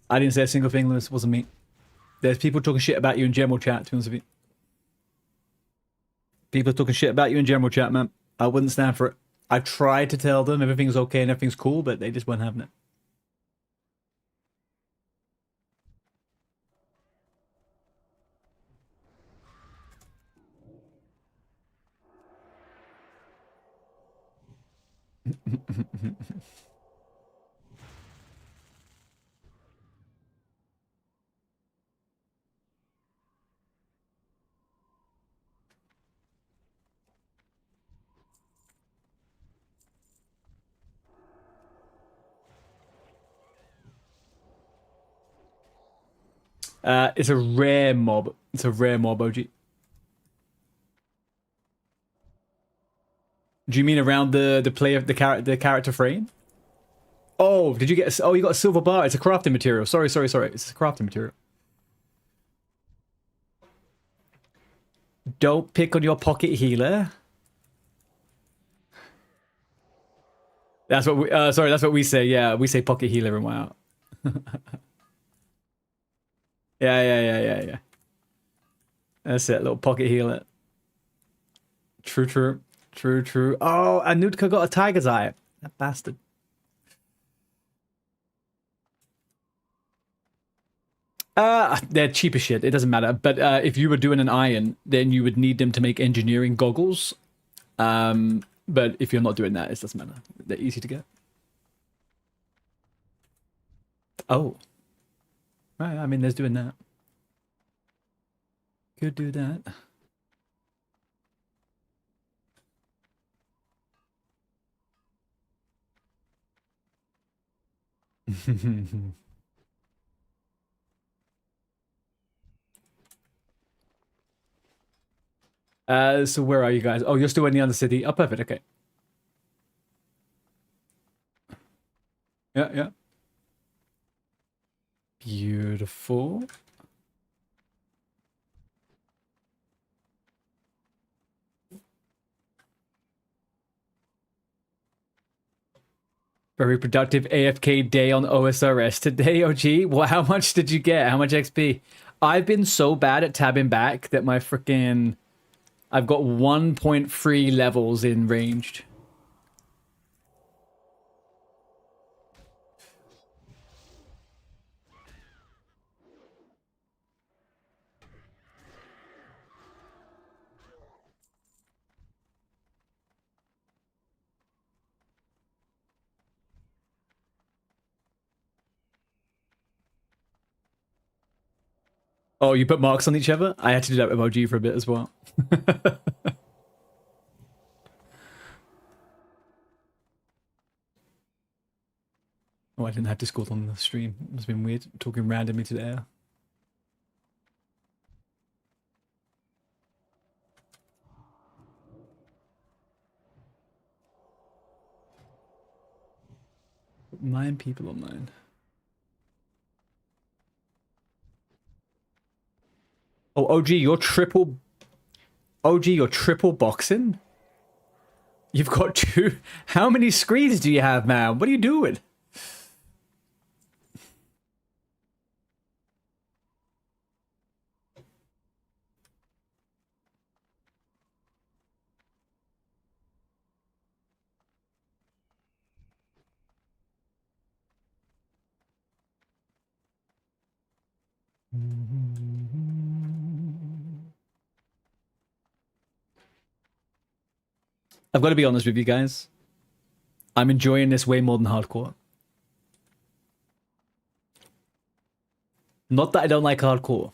I didn't say a single thing, Lewis. Wasn't me. There's people talking shit about you in general chat, to be honest with you. People talking shit about you in general chat, man. I wouldn't stand for it. I tried to tell them everything's okay and everything's cool, but they just weren't having it. It's a rare mob. It's a rare mob, OG. Do you mean around the player the character frame? Oh, did you get? Oh, you got a silver bar. It's a crafting material. Sorry. It's a crafting material. Don't pick on your pocket healer. That's what we. Sorry, that's what we say. Yeah, we say pocket healer and wow. Yeah. That's it, little pocket healer. True. Oh, Anutka got a tiger's eye. That bastard. They're cheap as shit. It doesn't matter. But if you were doing an iron, then you would need them to make engineering goggles. But if you're not doing that, it doesn't matter. They're easy to get. Oh. Right, I mean, there's doing that. Could do that. So where are you guys? Oh, you're still in the Undercity. Oh, perfect. Okay. Yeah. Beautiful. Very productive AFK day on OSRS today, OG. Well, how much did you get? How much XP? I've been so bad at tabbing back that my freaking... I've got 1.3 levels in ranged. Oh, you put marks on each other? I had to do that with OG for a bit as well. Oh, I didn't have Discord on the stream. It's been weird talking randomly to the air. Nine people online. Oh, OG, you're triple... OG, you're triple boxing? You've got two... How many screens do you have, man? What are you doing? I've got to be honest with you guys. I'm enjoying this way more than hardcore. Not that I don't like hardcore.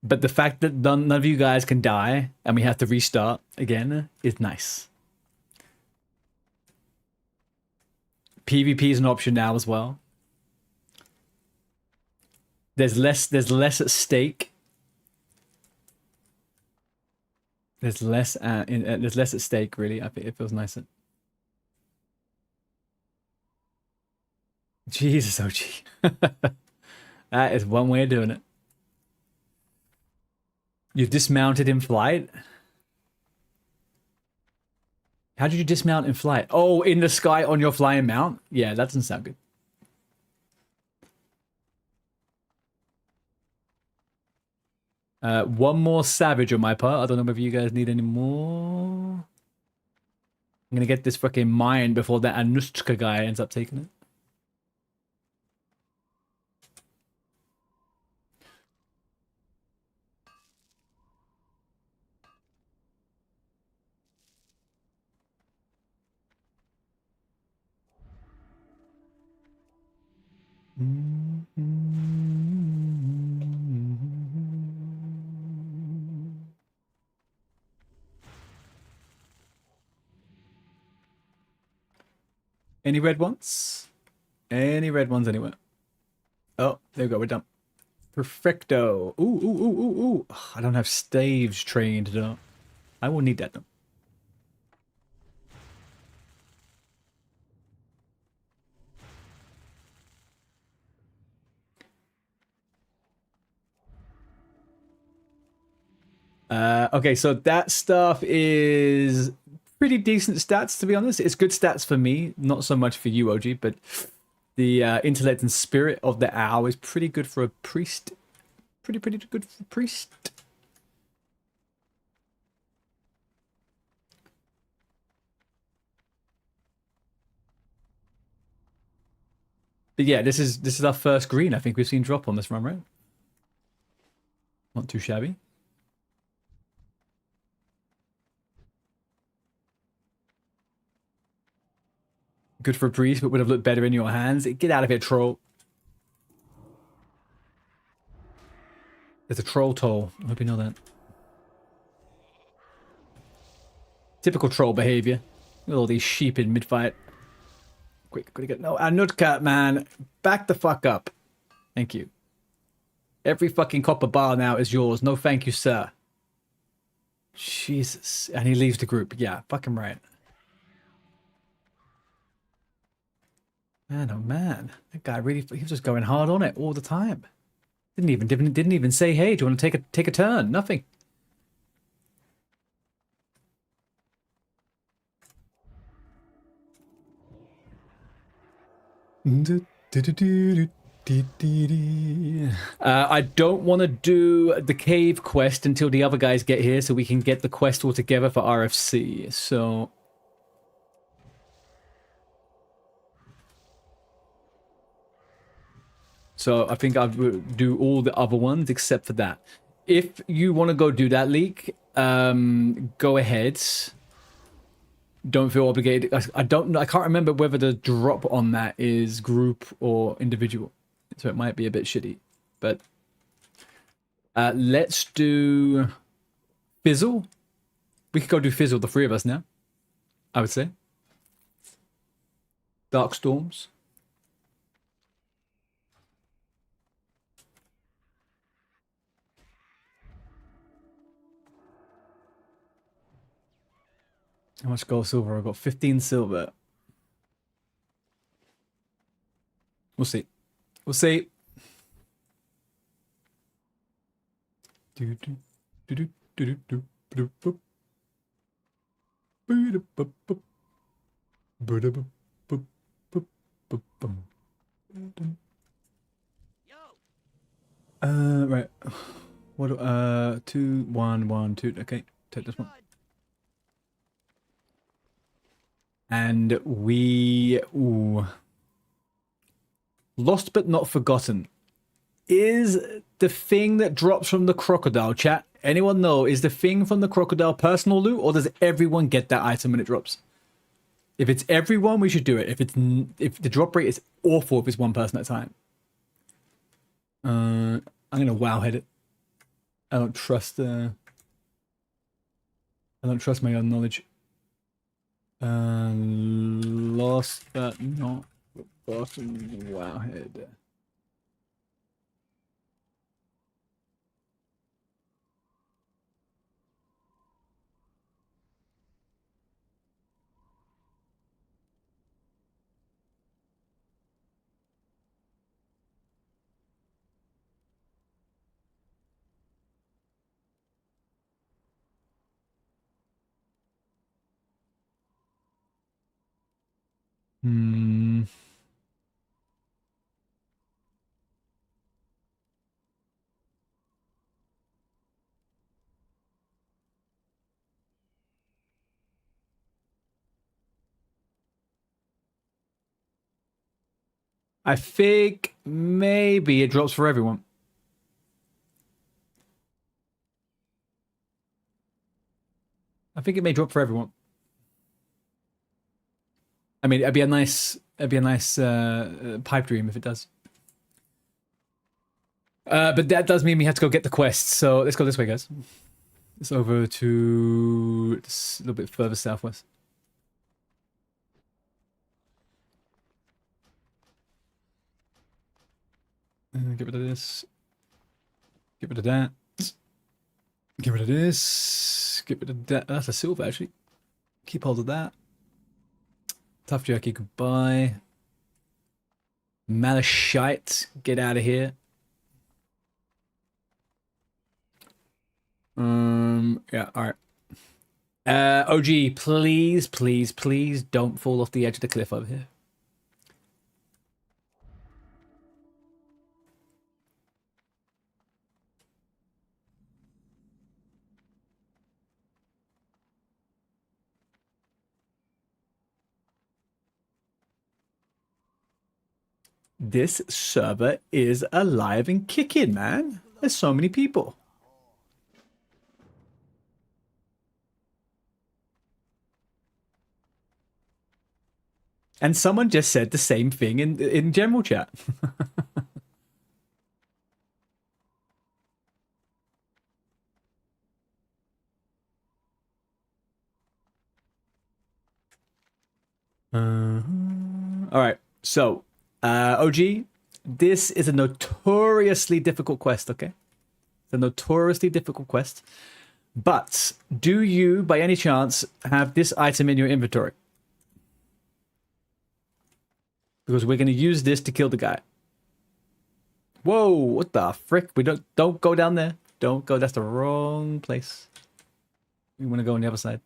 But the fact that none of you guys can die and we have to restart again is nice. PvP is an option now as well. There's less at stake. There's less at stake, really. I think it feels nicer. Jesus, OG. That is one way of doing it. You've dismounted in flight? How did you dismount in flight? Oh, in the sky on your flying mount? Yeah, that doesn't sound good. One more savage on my part. I don't know if you guys need any more. I'm gonna get this fucking mine before that Anushka guy ends up taking it. Any red ones? Any red ones anywhere? Oh, there we go. We're done. Perfecto. Ooh, ooh, ooh, ooh, ooh. Ugh, I don't have staves trained though. I will need that though. Okay, so that stuff is pretty decent stats, to be honest. It's good stats for me, not so much for you, OG, but the intellect and spirit of the owl is pretty good for a priest. Pretty good for a priest. But yeah, this is our first green I think we've seen drop on this run, right? Not too shabby. Good for a priest, but would have looked better in your hands. Get out of here, troll. There's a troll toll. I hope you know that. Typical troll behavior. With all these sheep in mid-fight. Quick, gotta get... No, Anutka, man. Back the fuck up. Thank you. Every fucking copper bar now is yours. No thank you, sir. Jesus. And he leaves the group. Yeah, fucking right. Man, oh man. That guy really... He was just going hard on it all the time. Didn't even say, hey, do you want to take a turn? Nothing. I don't want to do the cave quest until the other guys get here so we can get the quest all together for RFC. So I think I would do all the other ones except for that. If you want to go do that, Leak, go ahead. Don't feel obligated. I don't know. I can't remember whether the drop on that is group or individual. So it might be a bit shitty. But let's do Fizzle. We could go do Fizzle, the three of us now. I would say. Dark Storms. How much gold silver? I've got 15 silver. We'll see. We'll see. Right. What? 2, 1, 1, 2. Okay, take this one. And we... Ooh. Lost but not forgotten. Is the thing that drops from the crocodile, chat? Anyone know? Is the thing from the crocodile personal loot, or does everyone get that item when it drops? If it's everyone, we should do it. If the drop rate is awful, if it's one person at a time. I'm gonna wowhead it. I don't trust my own knowledge. Lost but not forgotten. Wowhead. Hmm. I think maybe it drops for everyone. I think it may drop for everyone. I mean, it'd be a nice pipe dream if it does. But that does mean we have to go get the quest. So let's go this way, guys. It's over to a little bit further southwest. Get rid of this. Get rid of that. Get rid of this. Get rid of that. That's a silver, actually. Keep hold of that. Tough jerky, goodbye. Malachite, get out of here. Yeah, all right. OG, please, please, please don't fall off the edge of the cliff over here. This server is alive and kicking, man. There's so many people. And someone just said the same thing in general chat. All right. So, OG, this is a notoriously difficult quest, okay? It's a notoriously difficult quest. But do you, by any chance, have this item in your inventory? Because we're going to use this to kill the guy. Whoa, what the frick? We don't go down there. Don't go. That's the wrong place. We want to go on the other side.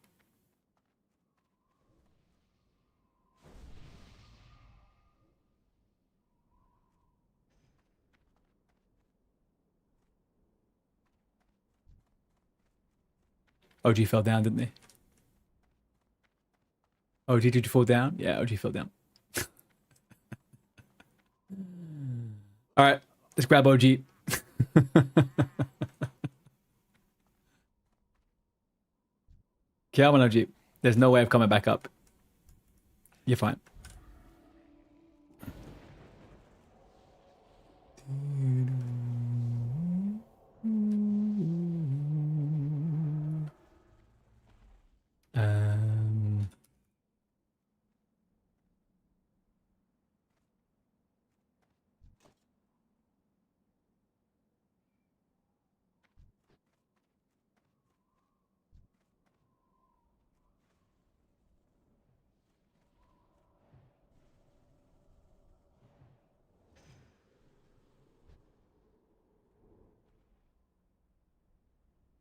OG fell down, didn't he? OG, did you fall down? Yeah, OG fell down. All right, let's grab OG. Come on, OG. There's no way of coming back up. You're fine. Um,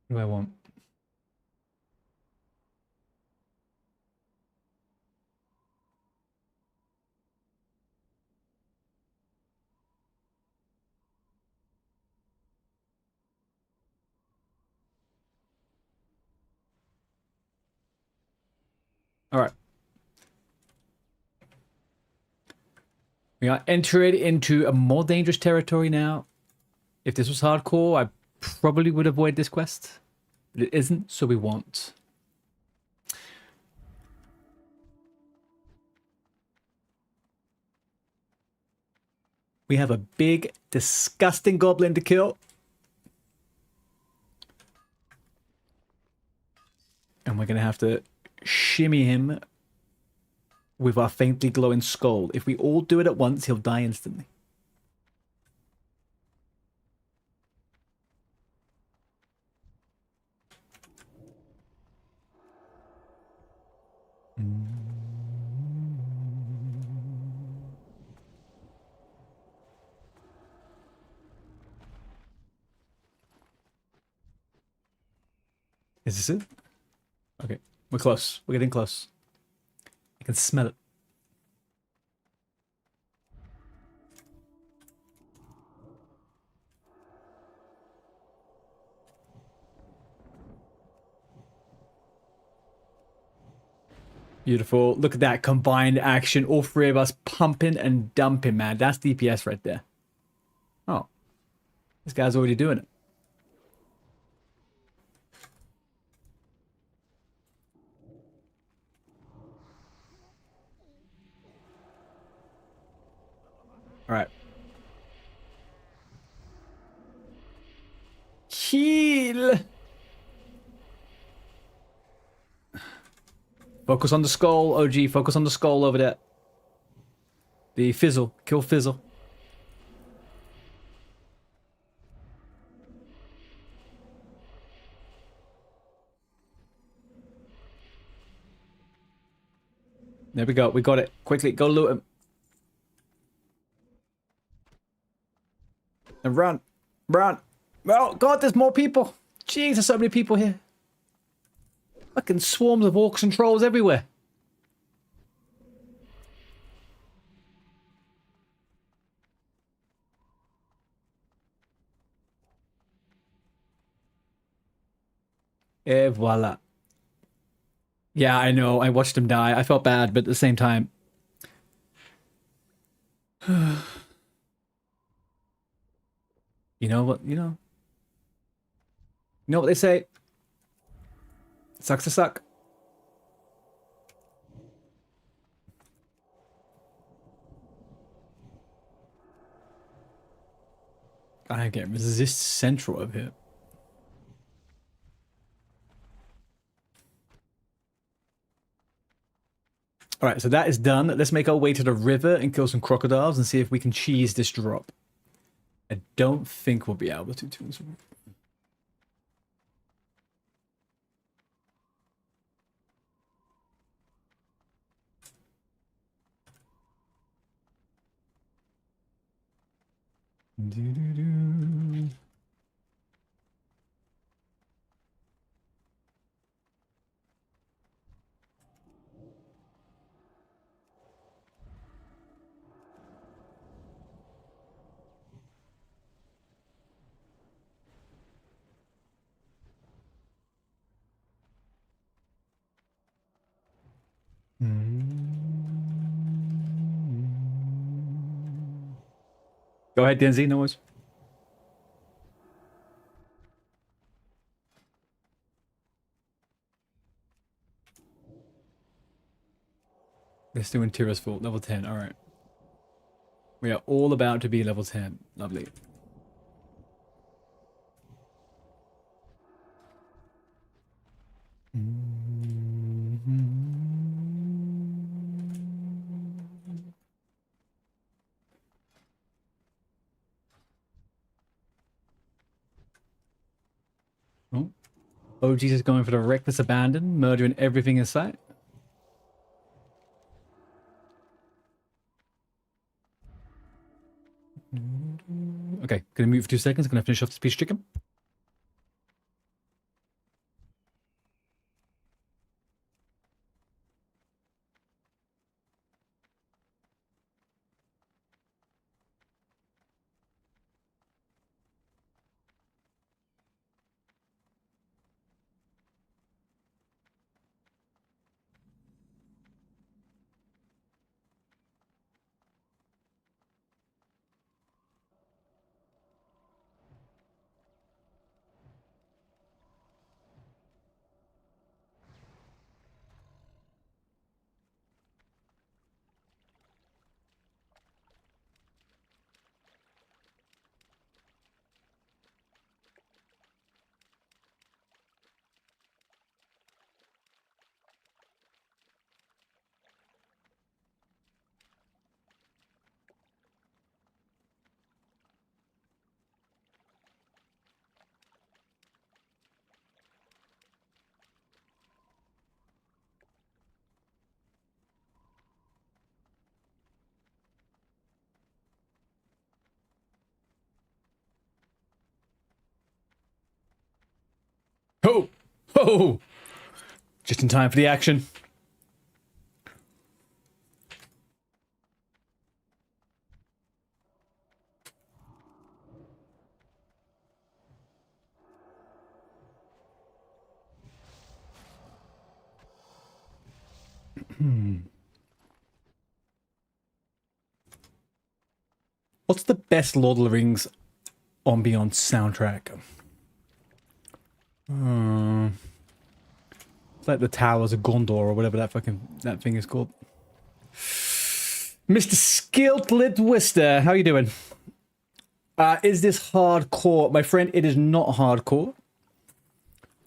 what do I want? All right. We are entering into a more dangerous territory now. If this was hardcore, I probably would avoid this quest. But it isn't, so we won't. We have a big, disgusting goblin to kill. And we're going to have to shimmy him with our faintly glowing skull. If we all do it at once, he'll die instantly. Is this it? Okay, we're close. We're getting close. I can smell it. Beautiful. Look at that combined action. All three of us pumping and dumping, man. That's DPS right there. Oh, this guy's already doing it. All right. Heal. Focus on the skull, OG. Focus on the skull over there. The fizzle. Kill fizzle. There we go. We got it. Quickly, go loot him. And run. Run. Oh, God, there's more people. Jeez, there's so many people here. Fucking swarms of orcs and trolls everywhere. Et voila. Yeah, I know. I watched him die. I felt bad, but at the same time. You know what? You know what they say? Sucks to suck. I can't resist central over here. All right, so that is done. Let's make our way to the river and kill some crocodiles and see if we can cheese this drop. I don't think we'll be able to. Go ahead, Denzi. No worries. Let's do Tira's fault. Level 10. All right. We are all about to be level 10. Lovely. Oh. OG's is going for the reckless abandon, murdering everything in sight. Okay, gonna mute for 2 seconds. Gonna finish off this piece of chicken. Ho! Ho! Just in time for the action. What's the best Lord of the Rings ambiance soundtrack? It's like the Towers of Gondor or whatever that thing is called. Mr. Skillet Twister, how you doing? Is this hardcore? My friend, it is not hardcore.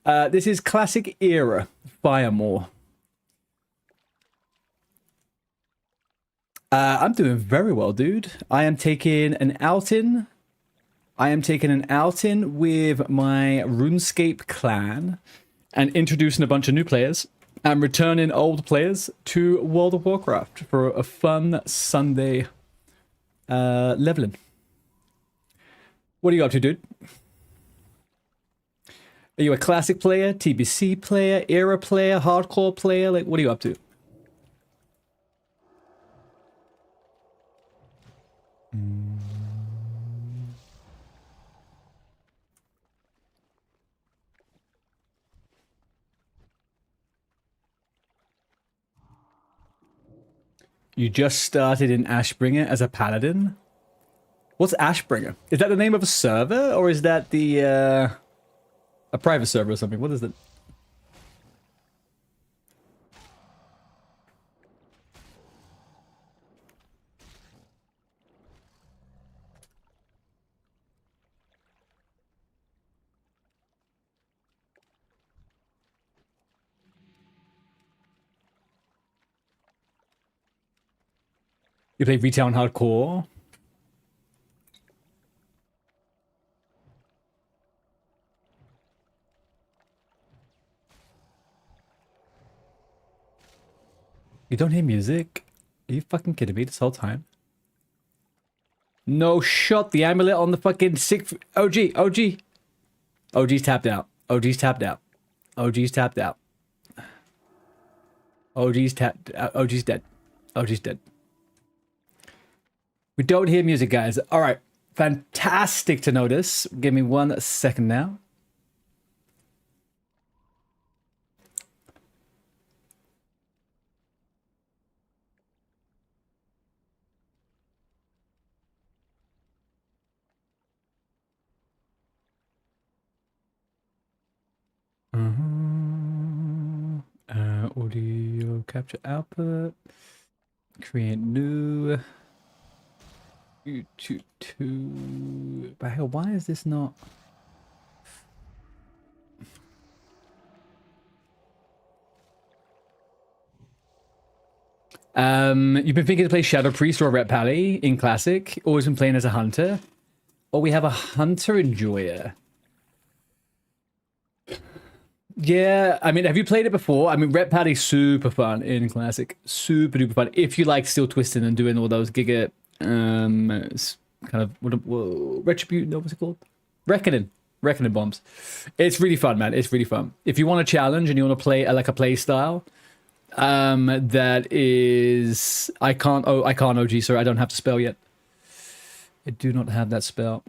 This is classic era Firemore. I'm doing very well, dude. I am taking an outing. With my RuneScape clan and introducing a bunch of new players and returning old players to World of Warcraft for a fun Sunday leveling. What are you up to, dude? Are you a classic player, TBC player, era player, hardcore player? Like, what are you up to? You just started in Ashbringer as a paladin? What's Ashbringer? Is that the name of a server, or is that the a private server or something? What is it? You play retail and hardcore? You don't hear music? Are you fucking kidding me this whole time? No shot, the amulet on the fucking sick... OG. OG's tapped out. OG's tapped out. OG's tapped out. OG's tapped out. OG's dead. OG's dead. We don't hear music, guys. All right. Fantastic to notice. Give me 1 second now. Audio capture output. Create new. YouTube 2. But hell, why is this not? You've been thinking to play Shadow Priest or Ret Pally in Classic. Always been playing as a hunter. Or we have a hunter enjoyer. Yeah, I mean, have you played it before? I mean, Ret Paddy's super fun in Classic. Super duper fun. If you like still twisting and doing all those giga, kind of, what Retribute, no, what's it called? Reckoning bombs. It's really fun, man. It's really fun. If you want a challenge and you want to play like a play style, that is, I can't OG, sorry, I don't have the spell yet. I do not have that spell.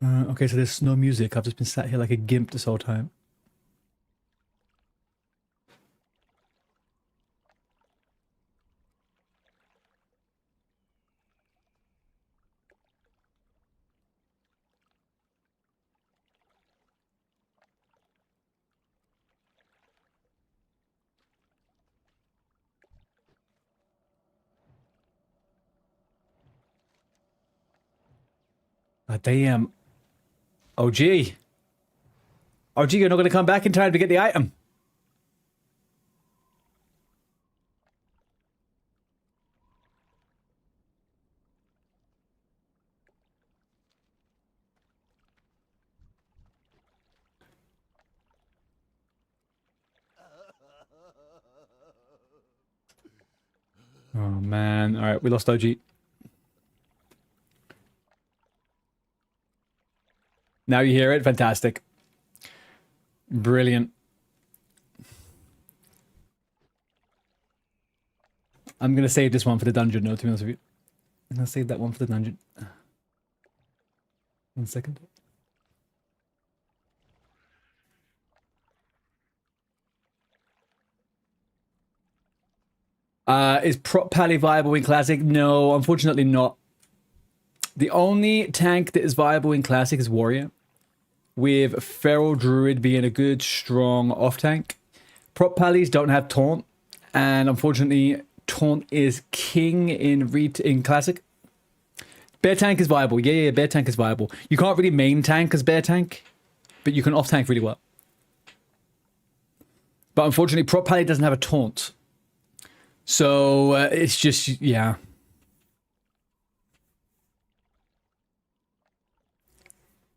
Okay, so there's no music. I've just been sat here like a gimp this whole time. Ah, damn. OG. OG, you're not going to come back in time to get the item. Oh, man. All right, we lost OG. Now you hear it? Fantastic. Brilliant. I'm going to save this one for the dungeon, no, to be honest with you. I'm going to save that one for the dungeon. 1 second. Is Prop Pally viable in Classic? No, unfortunately not. The only tank that is viable in Classic is Warrior, with Feral Druid being a good, strong off tank. Prop Pallies don't have Taunt, and unfortunately, Taunt is king in Classic. Bear Tank is viable. Yeah, Bear Tank is viable. You can't really main tank as Bear Tank, but you can off tank really well. But unfortunately, Prop Pally doesn't have a Taunt. So it's just, yeah.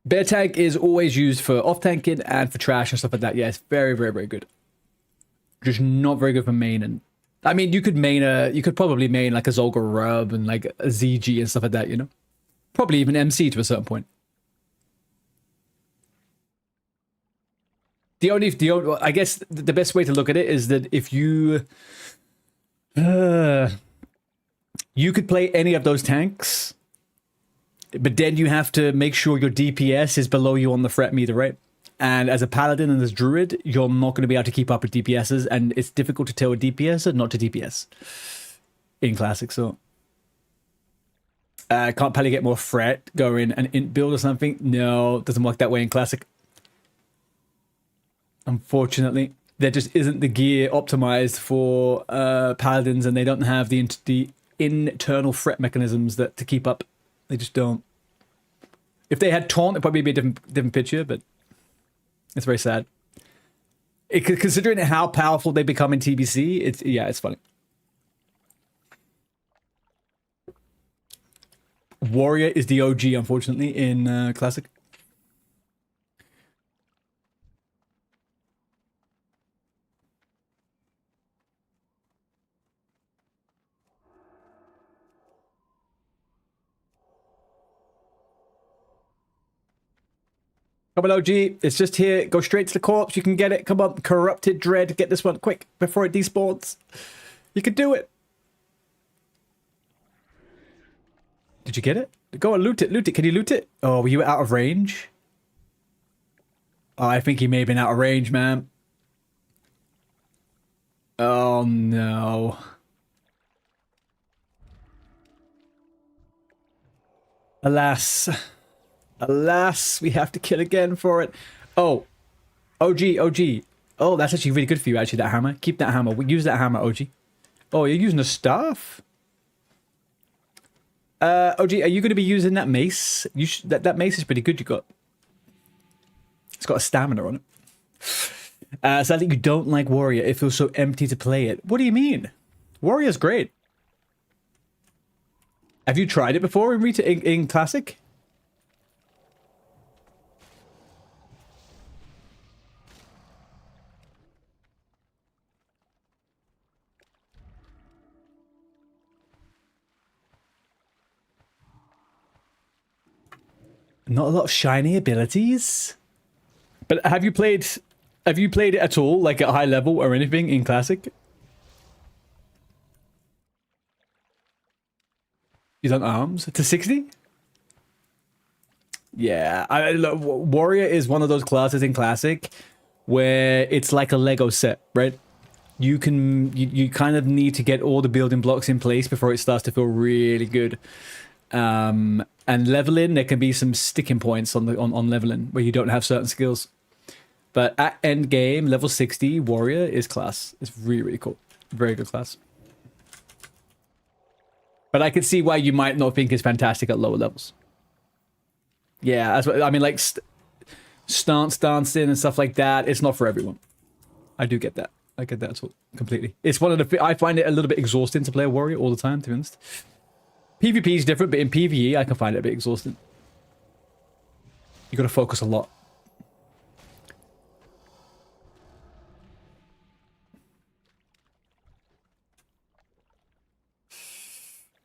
Bear Tank is always used for off tanking and for trash and stuff like that. Yeah, it's very, very, very good. Just not very good for main. And I mean, you could probably main like a Zolga Rub and like a ZG and stuff like that, you know? Probably even MC to a certain point. I guess the best way to look at it is that if you you could play any of those tanks, but then you have to make sure your DPS is below you on the threat meter, right? And as a paladin and as druid, you're not going to be able to keep up with DPSs, and it's difficult to tell a DPS or not to DPS in Classic. So can't probably get more threat going an int build or something. No, it doesn't work that way in Classic. Unfortunately, there just isn't the gear optimized for paladins, and they don't have the internal threat mechanisms that to keep up. They just don't. If they had Taunt, it'd probably be a different picture, but it's very sad. Considering how powerful they become in TBC, it's funny. Warrior is the OG, unfortunately, in Classic. Come on, OG. It's just here. Go straight to the corpse. You can get it. Come on. Corrupted Dread. Get this one quick before it despawns. You can do it. Did you get it? Go and loot it. Loot it. Can you loot it? Oh, were you out of range? Oh, I think he may have been out of range, man. Oh, no. Alas. Alas, we have to kill again for it. Oh, OG. Oh, that's actually really good for you, actually, that hammer. Keep that hammer. Use that hammer, OG. Oh, you're using a staff? OG, are you going to be using that mace? That mace is pretty good you got. It's got a stamina on it. Sadly, you don't like Warrior. It feels so empty to play it. What do you mean? Warrior's great. Have you tried it before in Classic? Not a lot of shiny abilities. But have you played it at all, like at high level or anything in Classic? You done arms to 60? Yeah, Warrior is one of those classes in Classic where it's like a Lego set, right? You kind of need to get all the building blocks in place before it starts to feel really good. And leveling, there can be some sticking points on leveling where you don't have certain skills. But at end game, level 60, Warrior is class. It's really, really cool. Very good class. But I can see why you might not think it's fantastic at lower levels. Yeah, that's what I mean. Like stance dancing and stuff like that. It's not for everyone. I do get that. I get that completely. It's one of the. I find it a little bit exhausting to play a Warrior all the time. To be honest. PvP is different, but in PvE, I can find it a bit exhausting. You got to focus a lot.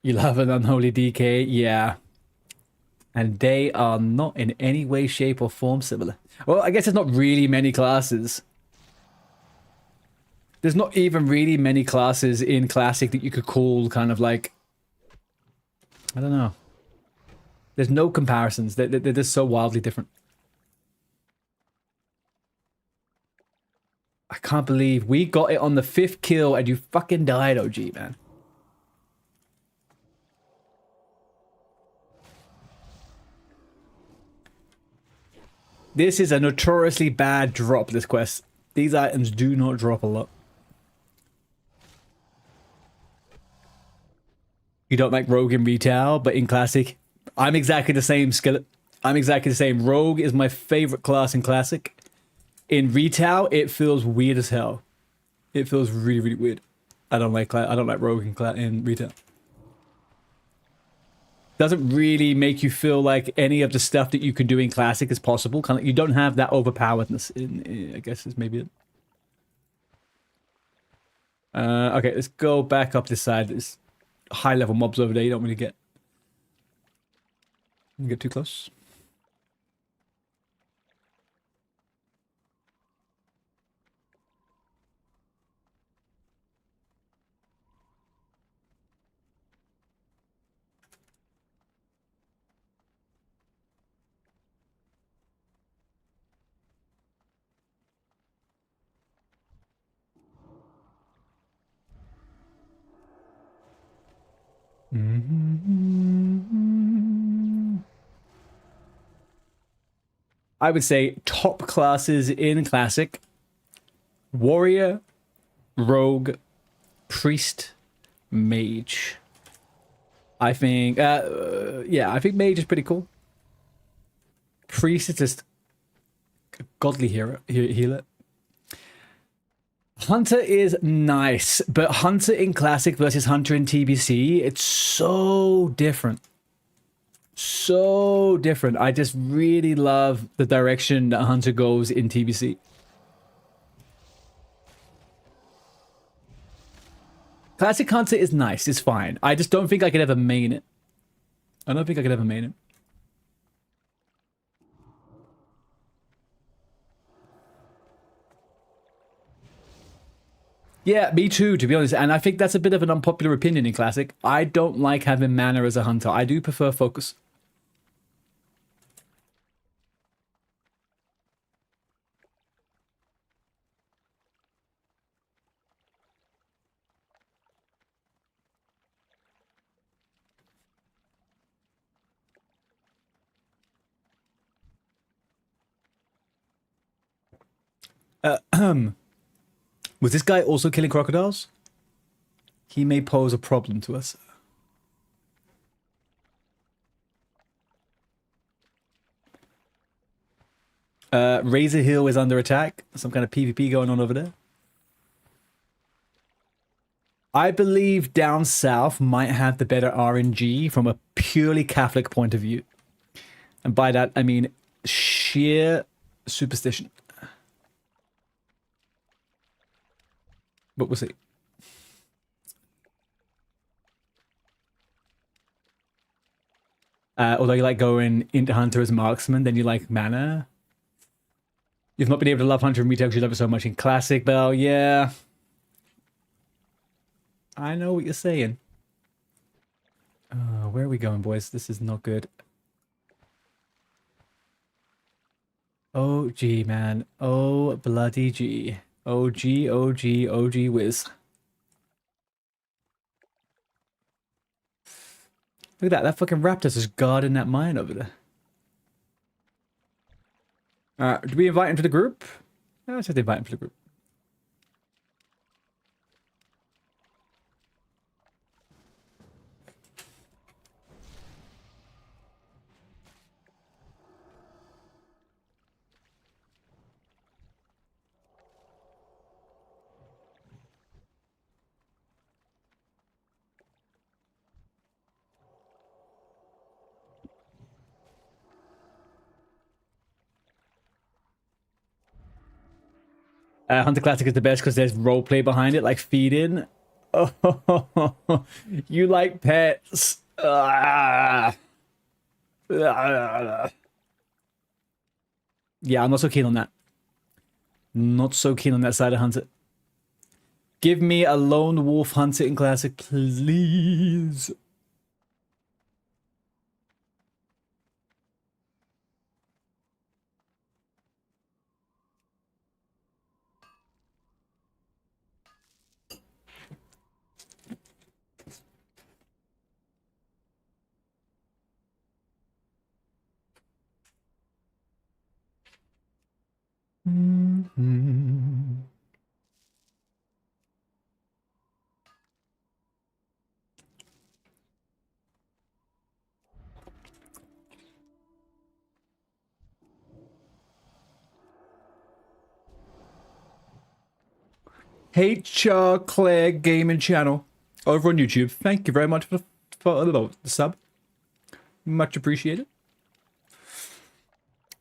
You love an unholy DK? Yeah. And they are not in any way, shape, or form similar. Well, I guess there's not really many classes. There's not even really many classes in Classic that you could call kind of like... I don't know. There's no comparisons. They're just so wildly different. I can't believe we got it on the 5th kill and you fucking died, OG, man. This is a notoriously bad drop, this quest. These items do not drop a lot. You don't like Rogue in retail, but in Classic, I'm exactly the same, Skillet. I'm exactly the same. Rogue is my favorite class in Classic. In retail, it feels weird as hell. It feels really, really weird. I don't like Rogue in retail. Doesn't really make you feel like any of the stuff that you can do in Classic is possible. Kind of, you don't have that overpoweredness. I guess is maybe it. Okay, let's go back up this side. There's high level mobs over there. You don't really get too close. I would say top classes in Classic: Warrior, Rogue, Priest, Mage. I think, yeah, I think Mage is pretty cool. Priest is just a godly healer. Hunter is nice, but Hunter in Classic versus Hunter in TBC, it's so different. So different. I just really love the direction that Hunter goes in TBC. Classic Hunter is nice, it's fine. I just don't think I could ever main it. I don't think I could ever main it. Yeah, me too, to be honest. And I think that's a bit of an unpopular opinion in Classic. I don't like having mana as a hunter. I do prefer focus. Was this guy also killing crocodiles? He may pose a problem to us. Razor Hill is under attack. Some kind of PvP going on over there. I believe down south might have the better RNG from a purely Catholic point of view. And by that, I mean sheer superstition. But we'll see. Although you like going into Hunter as marksman, then you like mana. You've not been able to love Hunter in retail because you love it so much in Classic, Bell. Yeah. I know what you're saying. Where are we going, boys? This is not good. Oh, gee, man. Oh, bloody gee. OG, OG, OG whiz. Look at that. That fucking raptor's just guarding that mine over there. Do we invite him to the group? I said invite him to the group. Hunter Classic is the best because there's roleplay behind it, like feed in. Oh, you like pets. Yeah, I'm not so keen on that. Not so keen on that side of Hunter. Give me a lone wolf Hunter in Classic, please. HR Claire Gaming Channel over on YouTube. Thank you very much for the sub. Much appreciated.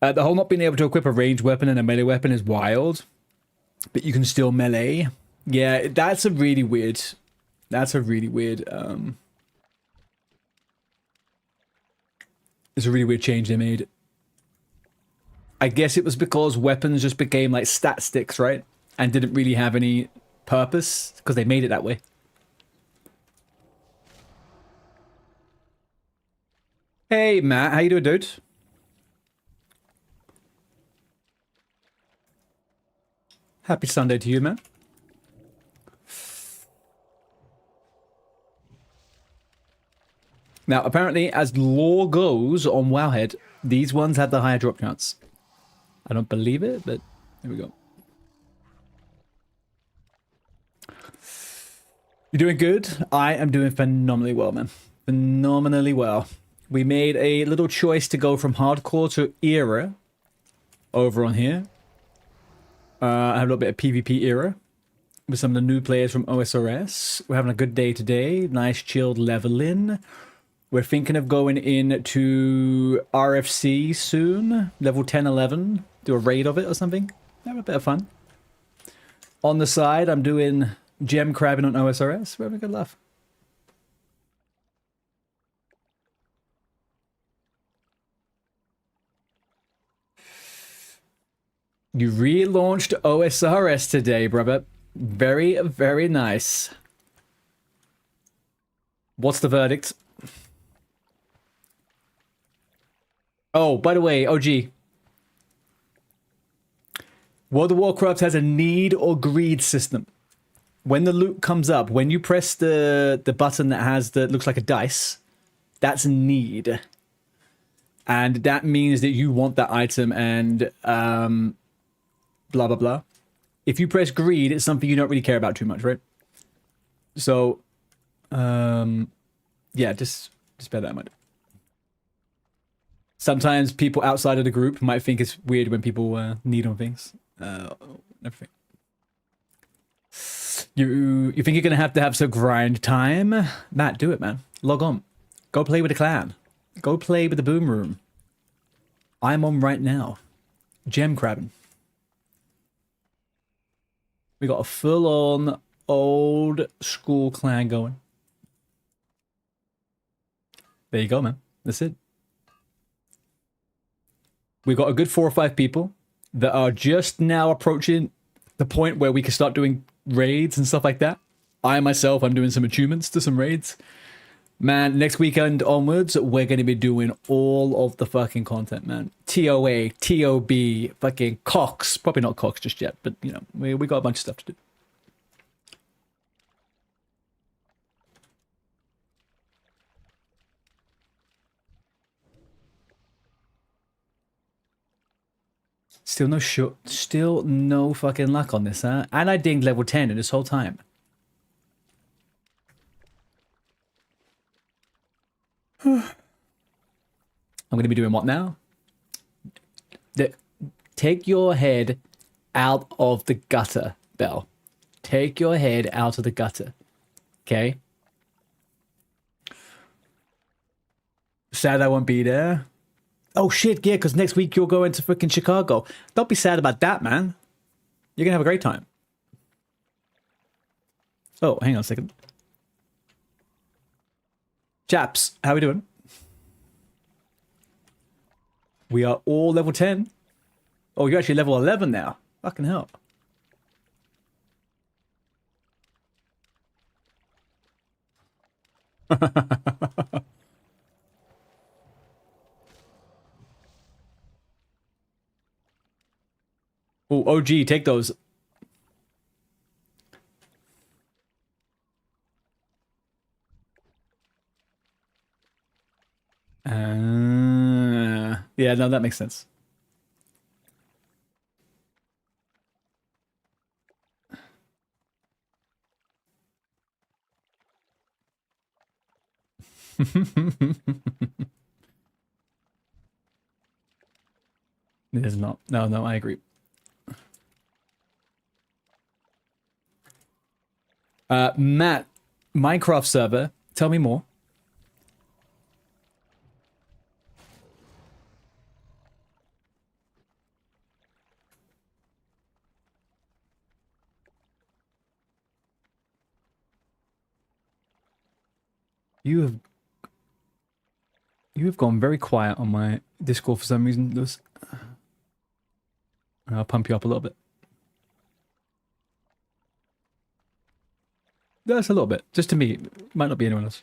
The whole not being able to equip a ranged weapon and a melee weapon is wild, but you can still melee. Yeah, that's a really weird. That's a really weird. It's a really weird change they made. I guess it was because weapons just became like stat sticks, right? And didn't really have any purpose because they made it that way. Hey Matt, how you doing, dude? Happy Sunday to you, man. Now, apparently, as lore goes on Wowhead, these ones have the higher drop chance. I don't believe it, but there we go. You doing good? I am doing phenomenally well, man. Phenomenally well. We made a little choice to go from hardcore to era over on here. I have a little bit of PvP era with some of the new players from OSRS. We're having a good day today. Nice chilled leveling. We're thinking of going into RFC soon. Level 10, 11. Do a raid of it or something. Have a bit of fun. On the side, I'm doing gem crabbing on OSRS. We're having a good laugh. You relaunched OSRS today, brother. Very, very nice. What's the verdict? Oh, by the way, OG. World of Warcraft has a need or greed system. When the loot comes up, when you press the button that has that looks like a dice, that's need. And that means that you want that item and blah, blah, blah. If you press greed, it's something you don't really care about too much, right? So, yeah, just bear that in mind. Sometimes people outside of the group might think it's weird when people need on things. Everything. You think you're gonna have to have some grind time? Matt, do it, man. Log on. Go play with the clan. Go play with the boom room. I'm on right now. Gem crabbing. We got a full-on old school clan going. There you go, man. That's it. We've got a good 4 or 5 people that are just now approaching the point where we can start doing raids and stuff like that. I myself, I'm doing some achievements to some raids. Man, next weekend onwards, we're going to be doing all of the fucking content, man. ToA, TOB, fucking Cox. Probably not Cox just yet, but, you know, we got a bunch of stuff to do. Still no fucking luck on this, huh? And I dinged level 10 in this whole time. I'm going to be doing what now? Take your head out of the gutter, Belle. Take your head out of the gutter. Okay? Sad I won't be there. Oh shit, yeah, because next week you're going to freaking Chicago. Don't be sad about that, man. You're going to have a great time. Oh, hang on a second. Chaps, how we doing? We are all level 10. Oh, you're actually level 11 now. Fucking hell. Oh, OG, take those. Yeah, no, that makes sense. It is not. No, I agree. Matt, Minecraft server. Tell me more. You have gone very quiet on my Discord for some reason, Lewis. I'll pump you up a little bit. That's a little bit. Just to me. Might not be anyone else.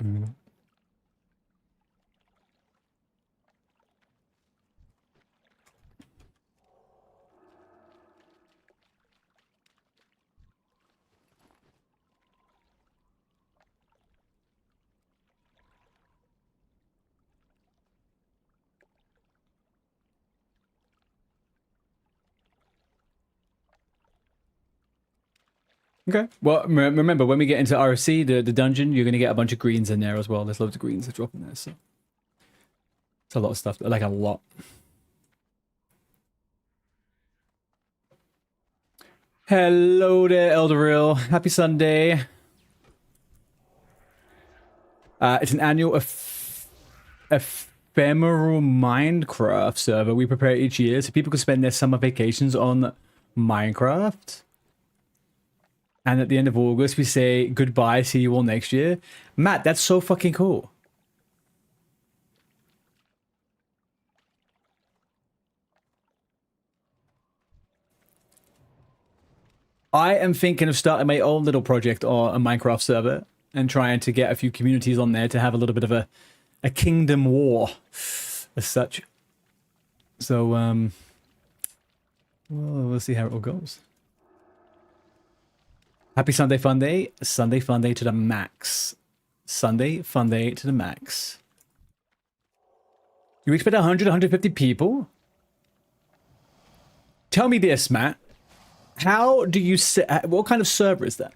Mm. Okay. Well, remember, when we get into RFC, the dungeon, you're going to get a bunch of greens in there as well. There's loads of greens that drop in there, so... It's a lot of stuff. Like, a lot. Hello there, Elderil. Happy Sunday. It's an annual ephemeral Minecraft server we prepare each year so people can spend their summer vacations on Minecraft. And at the end of August, we say goodbye, see you all next year. Matt, that's so fucking cool. I am thinking of starting my own little project on a Minecraft server and trying to get a few communities on there to have a little bit of a kingdom war as such. So, well, we'll see how it all goes. Happy Sunday Fun Day. Sunday Fun Day to the max. Sunday Fun Day to the max. You expect 100, 150 people? Tell me this, Matt. How do you what kind of server is that?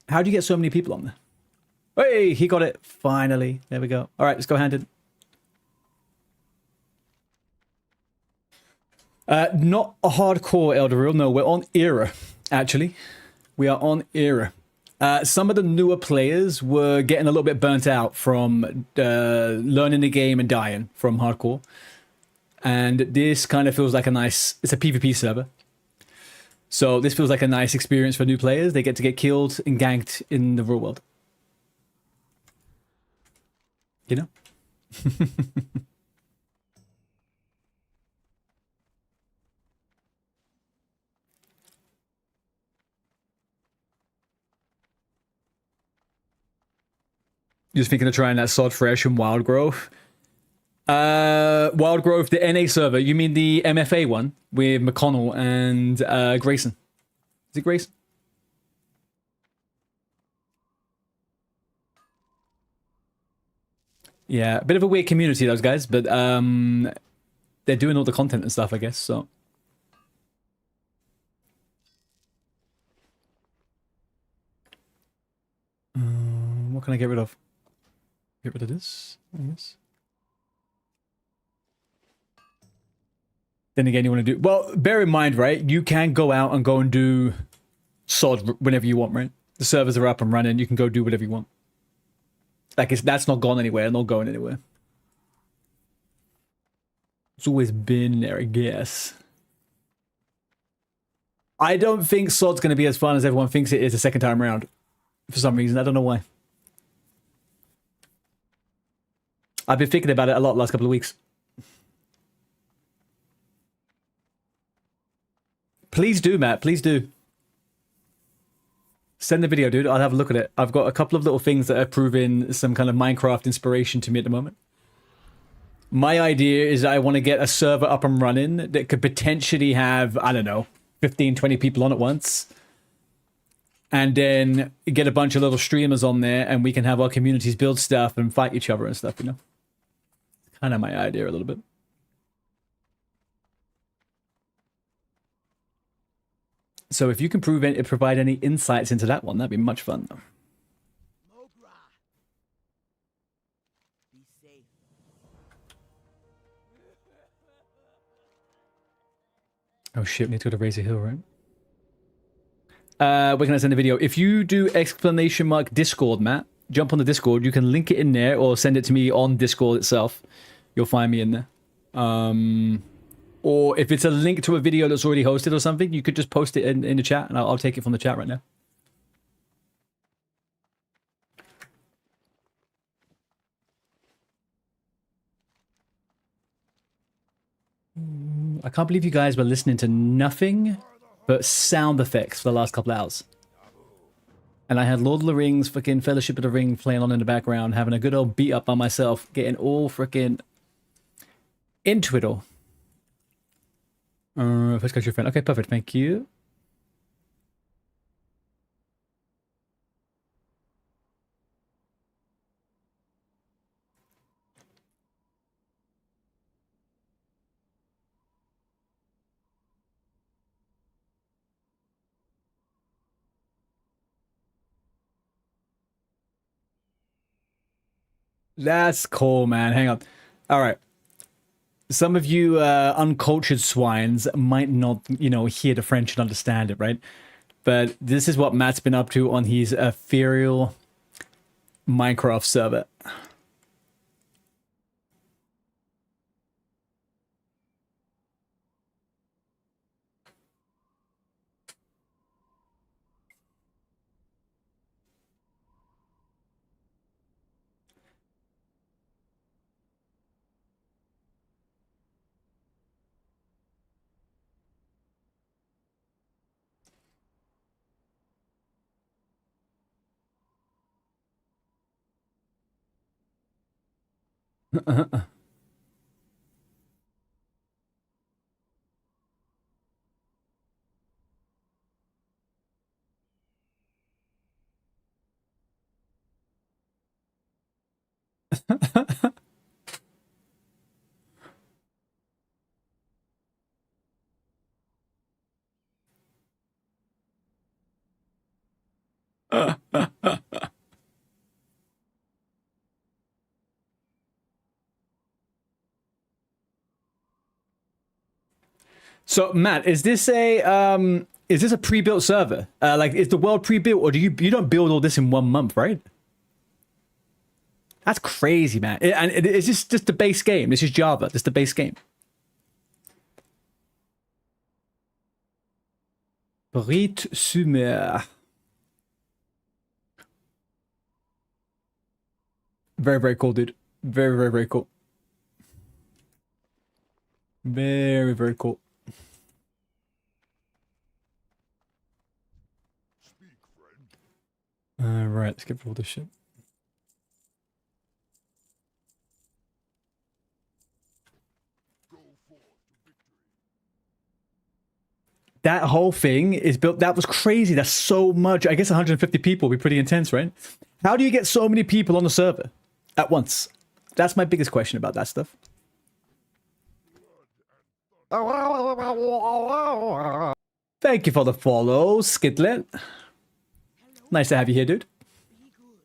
How do you get so many people on there? Hey, he got it. Finally. There we go. All right, let's go handed. Not a hardcore Elder Rule. No, we're on Era, actually. We are on Era. Some of the newer players were getting a little bit burnt out from learning the game and dying from hardcore. And this kind of feels like a nice... It's a PvP server. So this feels like a nice experience for new players. They get to get killed and ganked in the real world. You know? You're just thinking of trying that Sod Fresh and Wild Growth? Wild Growth, the NA server. You mean the MFA one with McConnell and Grayson? Is it Grayson? Yeah, a bit of a weird community, those guys, but they're doing all the content and stuff, I guess, so. What can I get rid of? Get rid of this, I guess. Then again, you want to do... Well, bear in mind, right? You can go out and go and do sod whenever you want, right? The servers are up and running. You can go do whatever you want. Like, that's not gone anywhere. Not going anywhere. It's always been there, I guess. I don't think sod's going to be as fun as everyone thinks it is the second time around. For some reason. I don't know why. I've been thinking about it a lot the last couple of weeks. Please do, Matt. Please do. Send the video, dude. I'll have a look at it. I've got a couple of little things that are proving some kind of Minecraft inspiration to me at the moment. My idea is I want to get a server up and running that could potentially have, I don't know, 15, 20 people on at once. And then get a bunch of little streamers on there and we can have our communities build stuff and fight each other and stuff, you know? Kind of my idea a little bit. So if you can provide any insights into that one, that'd be much fun. safe. Oh shit, we need to go to Razor Hill, right? Where can I send the video? If you do exclamation mark Discord, Matt, jump on the Discord. You can link it in there or send it to me on Discord itself. You'll find me in there. Or if it's a link to a video that's already hosted or something, you could just post it in the chat and I'll take it from the chat right now. I can't believe you guys were listening to nothing but sound effects for the last couple of hours. And I had Lord of the Rings, fucking Fellowship of the Ring playing on in the background, having a good old beat up by myself, getting all freaking into it all. First got your friend. Okay, perfect. Thank you. That's cool, man. Hang on. All right. Some of you uncultured swines might not, you know, hear the French and understand it, right? But this is what Matt's been up to on his ethereal Minecraft server. So Matt, is this a pre-built server? Like, is the world pre-built, or you don't build all this in 1 month, right? That's crazy, man. Is this just the base game? This is Java. This is the base game. Brit Sumer. Very, very cool, dude. Very, very, very cool. Very, very cool. Speak, friend. Alright, let's get rid of all this shit. Go forth to victory. That whole thing is built. That was crazy. That's so much. I guess 150 people would be pretty intense, right? How do you get so many people on the server at once? That's my biggest question about that stuff. Thank you for the follow, Skitlet. Nice to have you here, dude. Be good.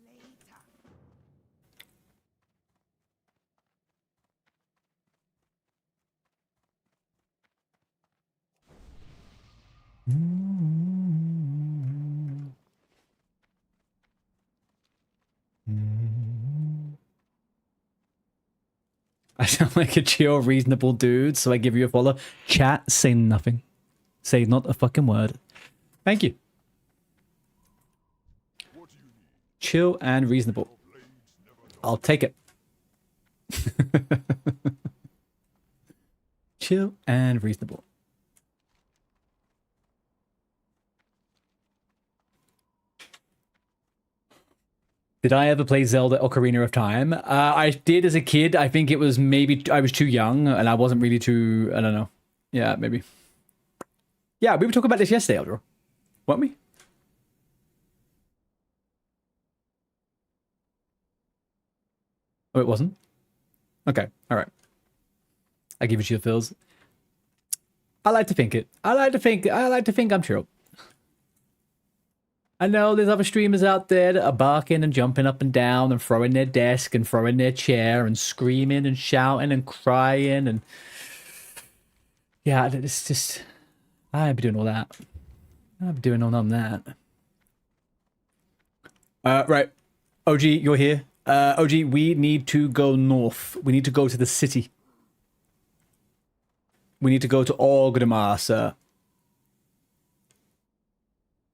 Later. I sound like a chill, reasonable dude, so I give you a follow. Chat, say nothing. Say not a fucking word. Thank you. What do you need? Chill and reasonable. Blades never die. I'll take it. Chill and reasonable. Did I ever play Zelda Ocarina of Time? I did as a kid. I think it was maybe I was too young and I wasn't really too, I don't know. Yeah, maybe. Yeah, we were talking about this yesterday, Eldro. Weren't we? Oh, it wasn't? Okay, all right. I give it to you, Phils. I like to think it. I like to think I'm true. I know there's other streamers out there that are barking and jumping up and down and throwing their desk and throwing their chair and screaming and shouting and crying and yeah, it's just I'd be doing all that. I'd be doing all none of that. Right. OG, you're here. OG, we need to go north. We need to go to the city. We need to go to Orgrimmar, sir.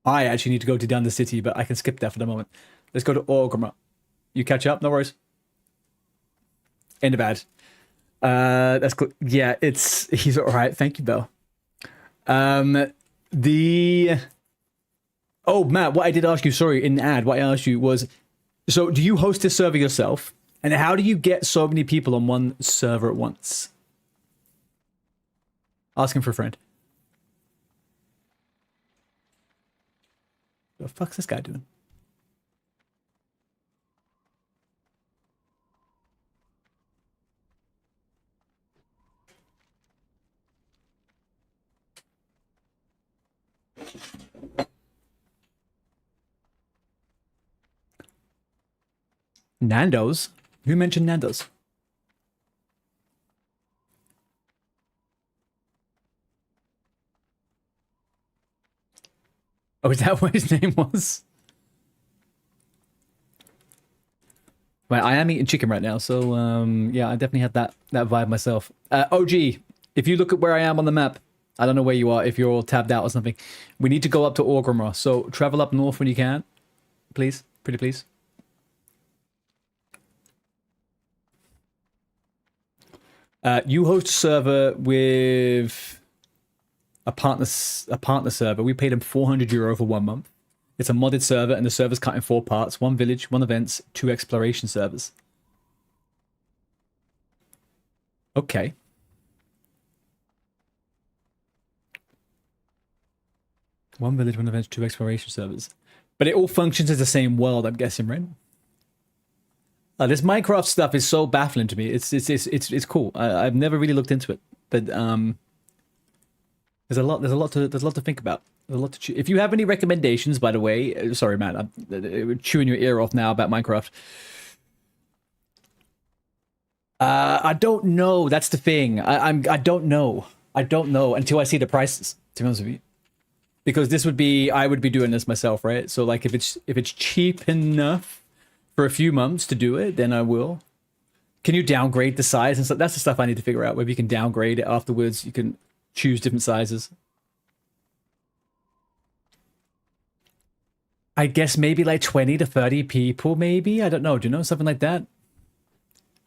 I actually need to go to down the city, but I can skip that for the moment. Let's go to Orgrimmar. You catch up? No worries. End of ad. That's cool. Yeah, he's all right. Thank you, Bell. Oh, Matt, what I did ask you, sorry, in the ad, what I asked you was, so do you host this server yourself? And how do you get so many people on one server at once? Asking for a friend. What the fuck's this guy doing? Nando's? Who mentioned Nando's? Oh, is that what his name was? Well, I am eating chicken right now, so yeah, I definitely had that vibe myself. OG, if you look at where I am on the map, I don't know where you are, if you're all tabbed out or something. We need to go up to Orgrimmar, so travel up north when you can. Please, pretty please. You host a server with a partner server. We paid him €400 for 1 month. It's a modded server, and the server's cut in 4 parts: 1 village, 1 events, 2 exploration servers. Okay. One village, 1 event, 2 exploration servers. But it all functions as the same world, I'm guessing, right? This Minecraft stuff is so baffling to me. It's cool. I've never really looked into it, but there's a lot to think about. There's a lot to if you have any recommendations, by the way, sorry, Matt, I'm chewing your ear off now about Minecraft. I don't know. That's the thing. I don't know. I don't know until I see the prices. To be honest with you, because this would be I would be doing this myself, right? So like if it's cheap enough for a few months to do it, then I will. Can you downgrade the size and stuff? That's the stuff I need to figure out. Whether you can downgrade it afterwards, you can choose different sizes. I guess maybe like 20 to 30 people, maybe. I don't know. Do you know? Something like that.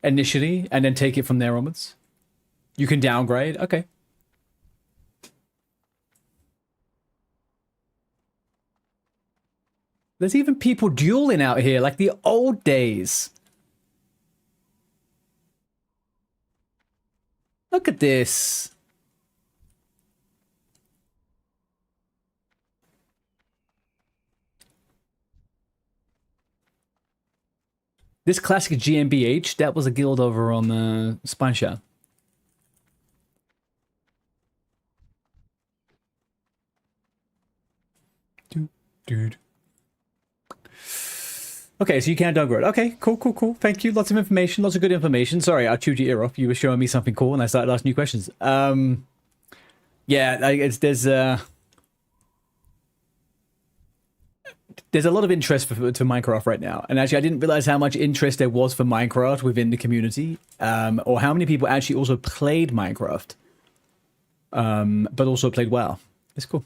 Initially, and then take it from there onwards. You can downgrade. Okay. There's even people dueling out here, like the old days. Look at this. This classic GmbH, that was a guild over on the Spine. Dude. Okay, so you can't downgrade. Okay, cool. Thank you. Lots of information, lots of good information. Sorry, I chewed your ear off. You were showing me something cool, and I started asking you questions. Yeah, there's a lot of interest for Minecraft right now, and actually, I didn't realize how much interest there was for Minecraft within the community, or how many people actually also played Minecraft, but also played WoW. It's cool.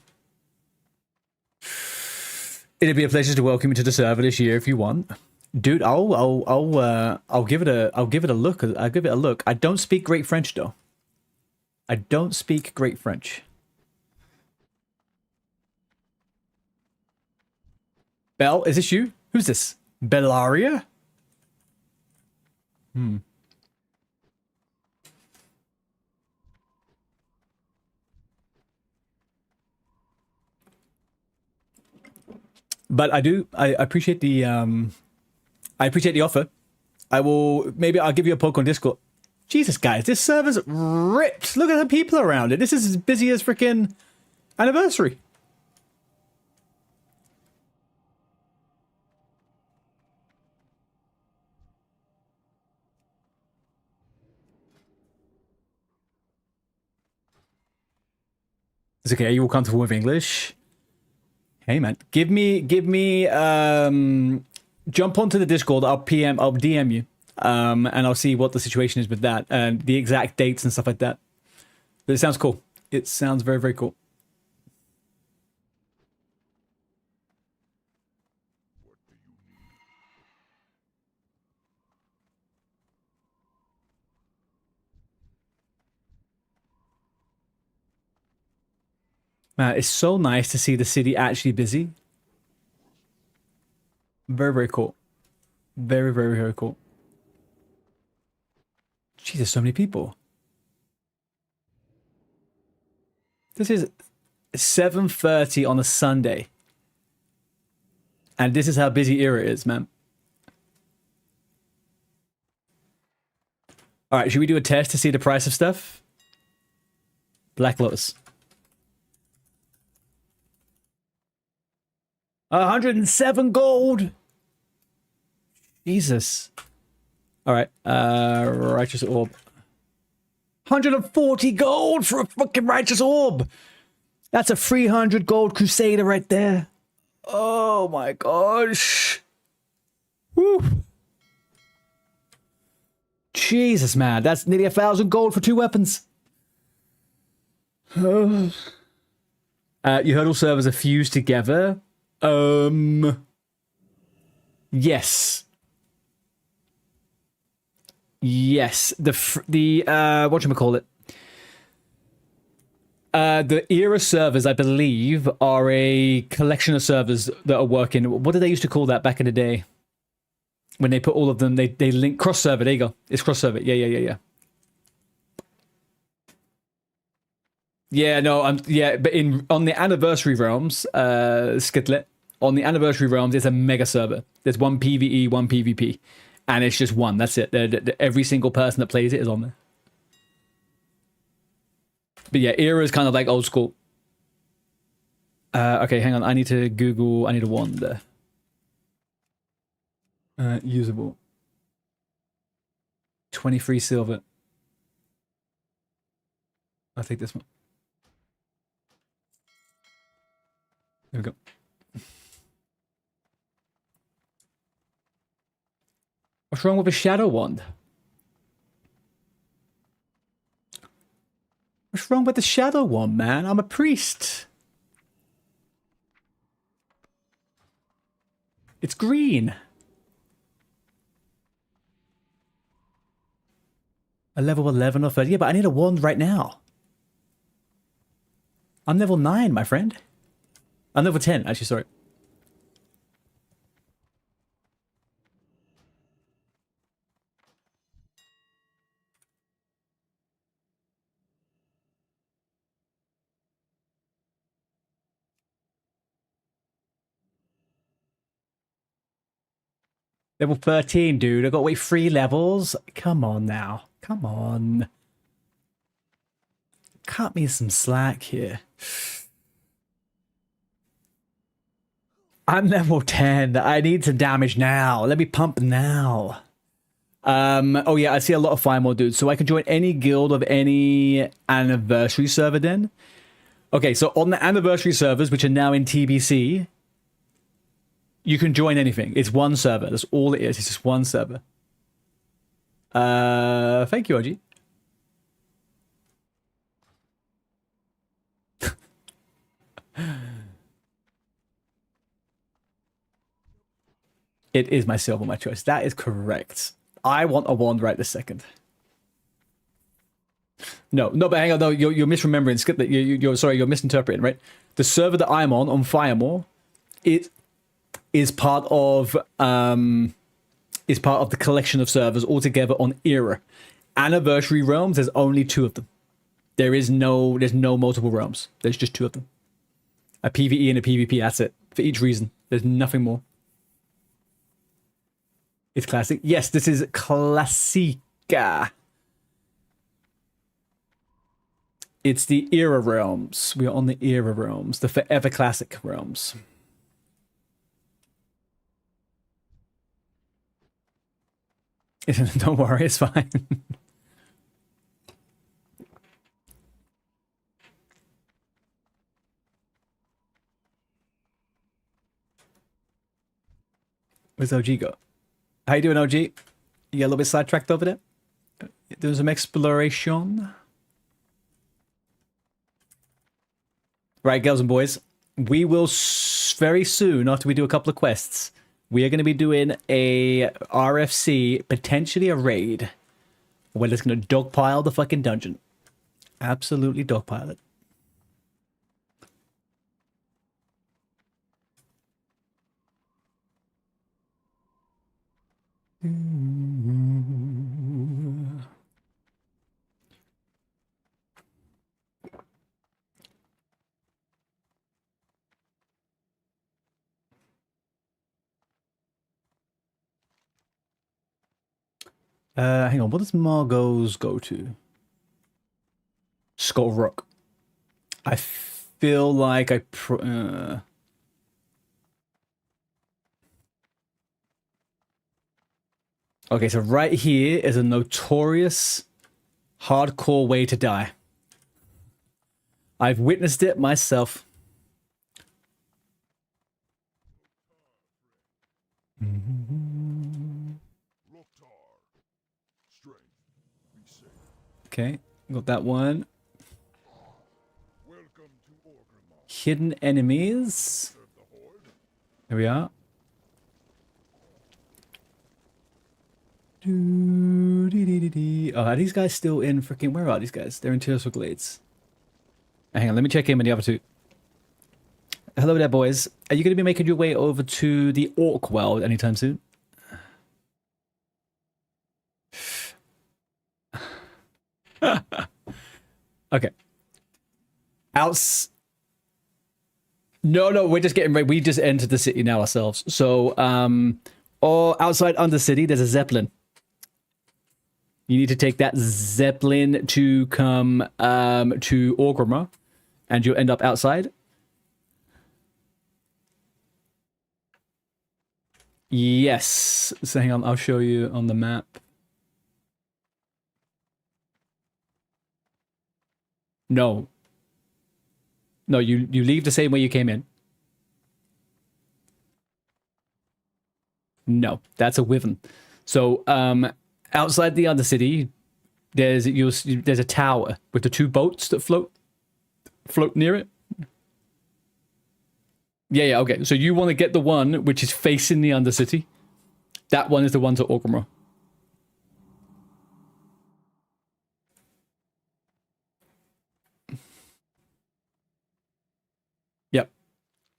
It'd be a pleasure to welcome you to the server this year if you want, dude. I'll give it a look. I'll give it a look. I don't speak great French though. I don't speak great French. Bell, is this you? Who's this? Bellaria? But I appreciate the offer. I'll give you a poke on Discord. Jesus, guys, this server's ripped. Look at the people around it. This is as busy as freaking anniversary. It's okay. Are you all comfortable with English? Hey man, give me jump onto the Discord. I'll DM you. And I'll see what the situation is with that and the exact dates and stuff like that. But it sounds cool. It sounds very, very cool. Man, it's so nice to see the city actually busy. Very, very cool. Very, very, very cool. Jeez, there's so many people. This is 7:30 on a Sunday. And this is how busy Era is, man. All right, should we do a test to see the price of stuff? Black Lotus. 107 gold. Jesus. All right. Righteous orb. 140 gold for a fucking righteous orb. That's a 300 gold crusader right there. Oh my gosh. Woo. Jesus, man. That's nearly 1,000 gold for 2 weapons. You heard all servers are fused together. Yes. Yes. The whatchamacallit? The Era servers, I believe, are a collection of servers that are working. What did they used to call that back in the day? When they put all of them, they link cross server. There you go. It's cross server. Yeah. Yeah, no, but on the anniversary realms, Skitlet, on the anniversary realms, it's a mega server. There's one PvE, one PvP, and it's just one. That's it. Every single person that plays it is on there. But yeah, Era is kind of like old school. Okay, hang on. I need to Google. I need a wand there. Usable. 23 silver. I'll take this one. There we go. What's wrong with a shadow wand? What's wrong with the shadow wand, man? I'm a priest. It's green. A level 11 or 30. Yeah, but I need a wand right now. I'm level 9, my friend. I'm level 10, actually, sorry. Level 13, dude. I got to wait 3 levels. Come on now. Come on. Cut me some slack here. I'm level 10. I need some damage now. Let me pump now. Oh yeah, I see a lot of Fire More dudes. So I can join any guild of any anniversary server then? Okay, so on the anniversary servers, which are now in TBC, you can join anything. It's one server. That's all it is. It's just one server. Thank you, OG. It is my silver, my choice. That is correct. I want a wand right this second. No, but hang on. No, you're misremembering. Skip that. You're sorry. You're misinterpreting. Right. The server that I'm on Firemore, it is part of the collection of servers altogether on Era. Anniversary realms. There's only 2 of them. There's no multiple realms. There's just 2 of them. A PvE and a PvP. That's it for each reason. There's nothing more. It's classic. Yes, this is Classica. It's the Era realms. We are on the Era realms, the Forever Classic realms. Don't worry, it's fine. Where's OG go? How you doing, OG? You get a little bit sidetracked over there? Doing some exploration. Right, girls and boys. We will very soon, after we do a couple of quests, we are going to be doing a RFC, potentially a raid. We're just going to dogpile the fucking dungeon. Absolutely dogpile it. Hang on, what does Margot's go to? Skull Rock. I feel like Okay, so right here is a notorious hardcore way to die. I've witnessed it myself. Okay, got that one. Hidden enemies. There we are. Oh, are these guys still in freaking... Where are these guys? They're in Tears Glades. Hang on, let me check in with the other two. Hello there, boys. Are you going to be making your way over to the Orc World anytime soon? Okay. No, we're just getting ready. We just entered the city now ourselves. So, or outside Undercity, there's a Zeppelin. You need to take that Zeppelin to come to Orgrimmar, and you'll end up outside. Yes. So hang on, I'll show you on the map. No. No, you leave the same way you came in. No, that's a Wyvern. So, outside the Undercity, there's a tower with the two boats that float near it. Yeah, okay. So you want to get the one which is facing the Undercity. That one is the one to Orgrimmar. Yep.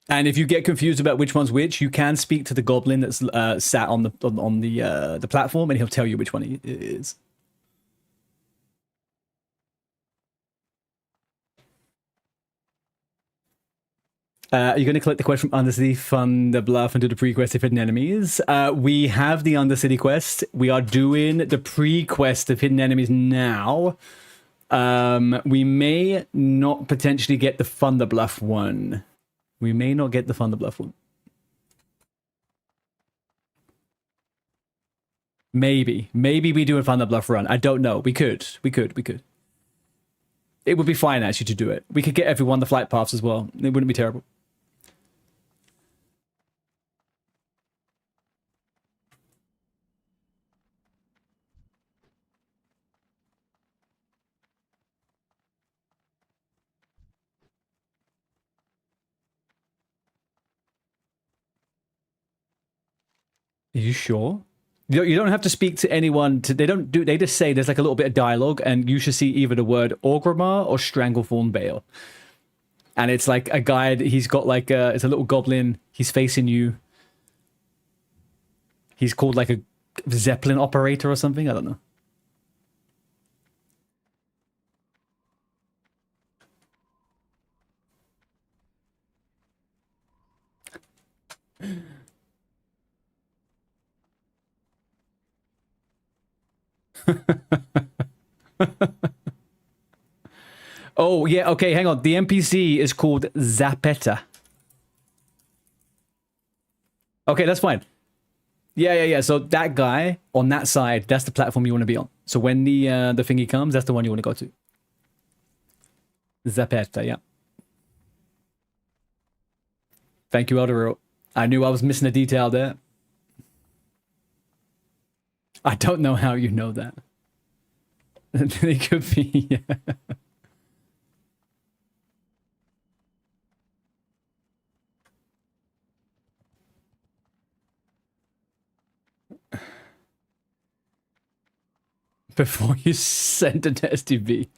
And if you get confused about which one's which, you can speak to the goblin that's sat on the platform, and he'll tell you which one it is. Are you going to collect the quest from Undercity, fund the bluff, and do the pre-quest of hidden enemies? We have the Undercity quest. We are doing the pre-quest of hidden enemies now. We may not potentially get the Thunder Bluff one. We may not get the Thunder Bluff one. Maybe we do a Thunder Bluff run. I don't know. We could. It would be fine actually to do it. We could get everyone the flight paths as well. It wouldn't be terrible. Are you sure? You don't have to speak to anyone. They just say there's like a little bit of dialogue, and you should see either the word Orgrimmar or Stranglethorn Vale. And it's like a guide. He's got like it's a little goblin. He's facing you. He's called like a Zeppelin operator or something. I don't know. Oh, yeah, okay, hang on. The NPC is called Zapeta. Okay, that's fine. Yeah. So that guy on that side, that's the platform you want to be on. So when the thingy comes, that's the one you want to go to. Zapeta, yeah. Thank you, Eldero. I knew I was missing a detail there. I don't know how you know that. It could be. Yeah. Before you send an STV.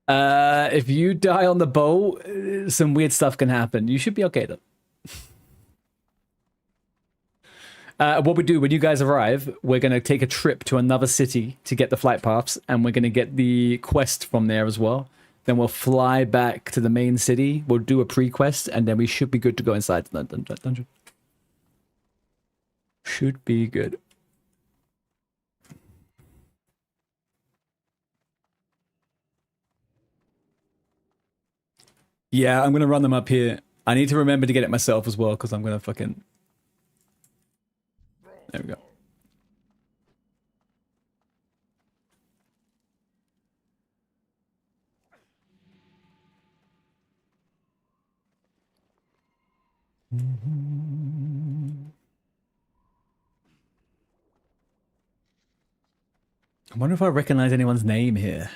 If you die on the boat, some weird stuff can happen. You should be okay though. What we do when you guys arrive, we're going to take a trip to another city to get the flight paths, and we're going to get the quest from there as well. Then we'll fly back to the main city. We'll do a pre-quest, and then we should be good to go inside the dungeon. Should be good. Yeah, I'm going to run them up here. I need to remember to get it myself as well, because I'm going to fucking... There we go. I wonder if I recognize anyone's name here.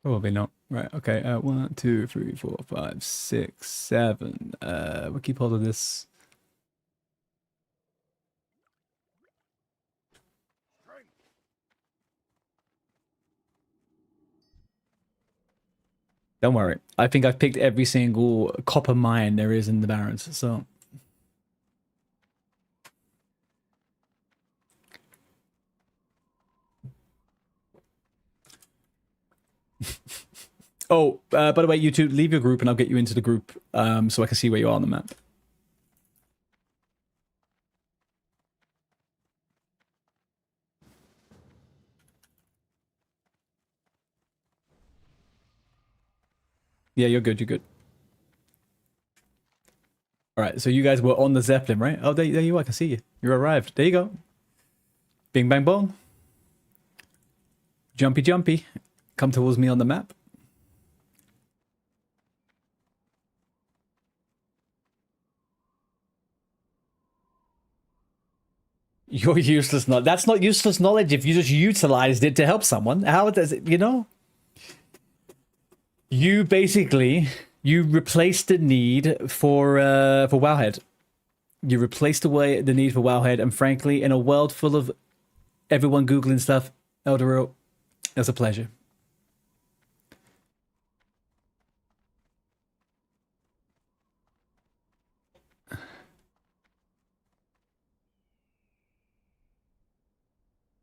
Probably not. Right, okay. 1, 2, 3, 4, 5, 6, 7. We'll keep hold of this. Don't worry. I think I've picked every single copper mine there is in the Barrens, so... Oh, by the way, you two, leave your group and I'll get you into the group so I can see where you are on the map. Yeah, you're good, you're good. Alright, so you guys were on the Zeppelin, right? Oh, there you are, I can see you. You arrived. There you go. Bing, bang, bong. Jumpy, jumpy. Come towards me on the map. You're useless knowledge. That's not useless knowledge if you just utilized it to help someone. How does it, you know? You basically, you replaced the need for Wowhead. You replaced the need for Wowhead, and frankly, in a world full of everyone Googling stuff, Eldero, it's a pleasure.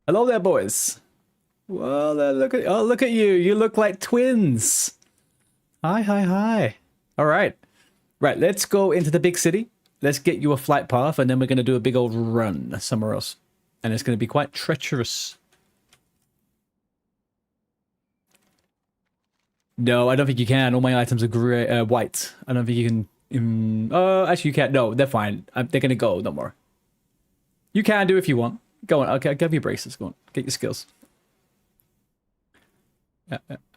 Hello there, boys. Well, look at you. You look like twins. Hi, hi, hi. All right. Right, let's go into the big city. Let's get you a flight path, and then we're going to do a big old run somewhere else. And it's going to be quite treacherous. No, I don't think you can. All my items are gray, white. I don't think you can... oh, actually, you can't. No, they're fine. They're going to go. Don't worry. You can do if you want. Go on. Okay, I'll give you braces. Go on. Get your skills.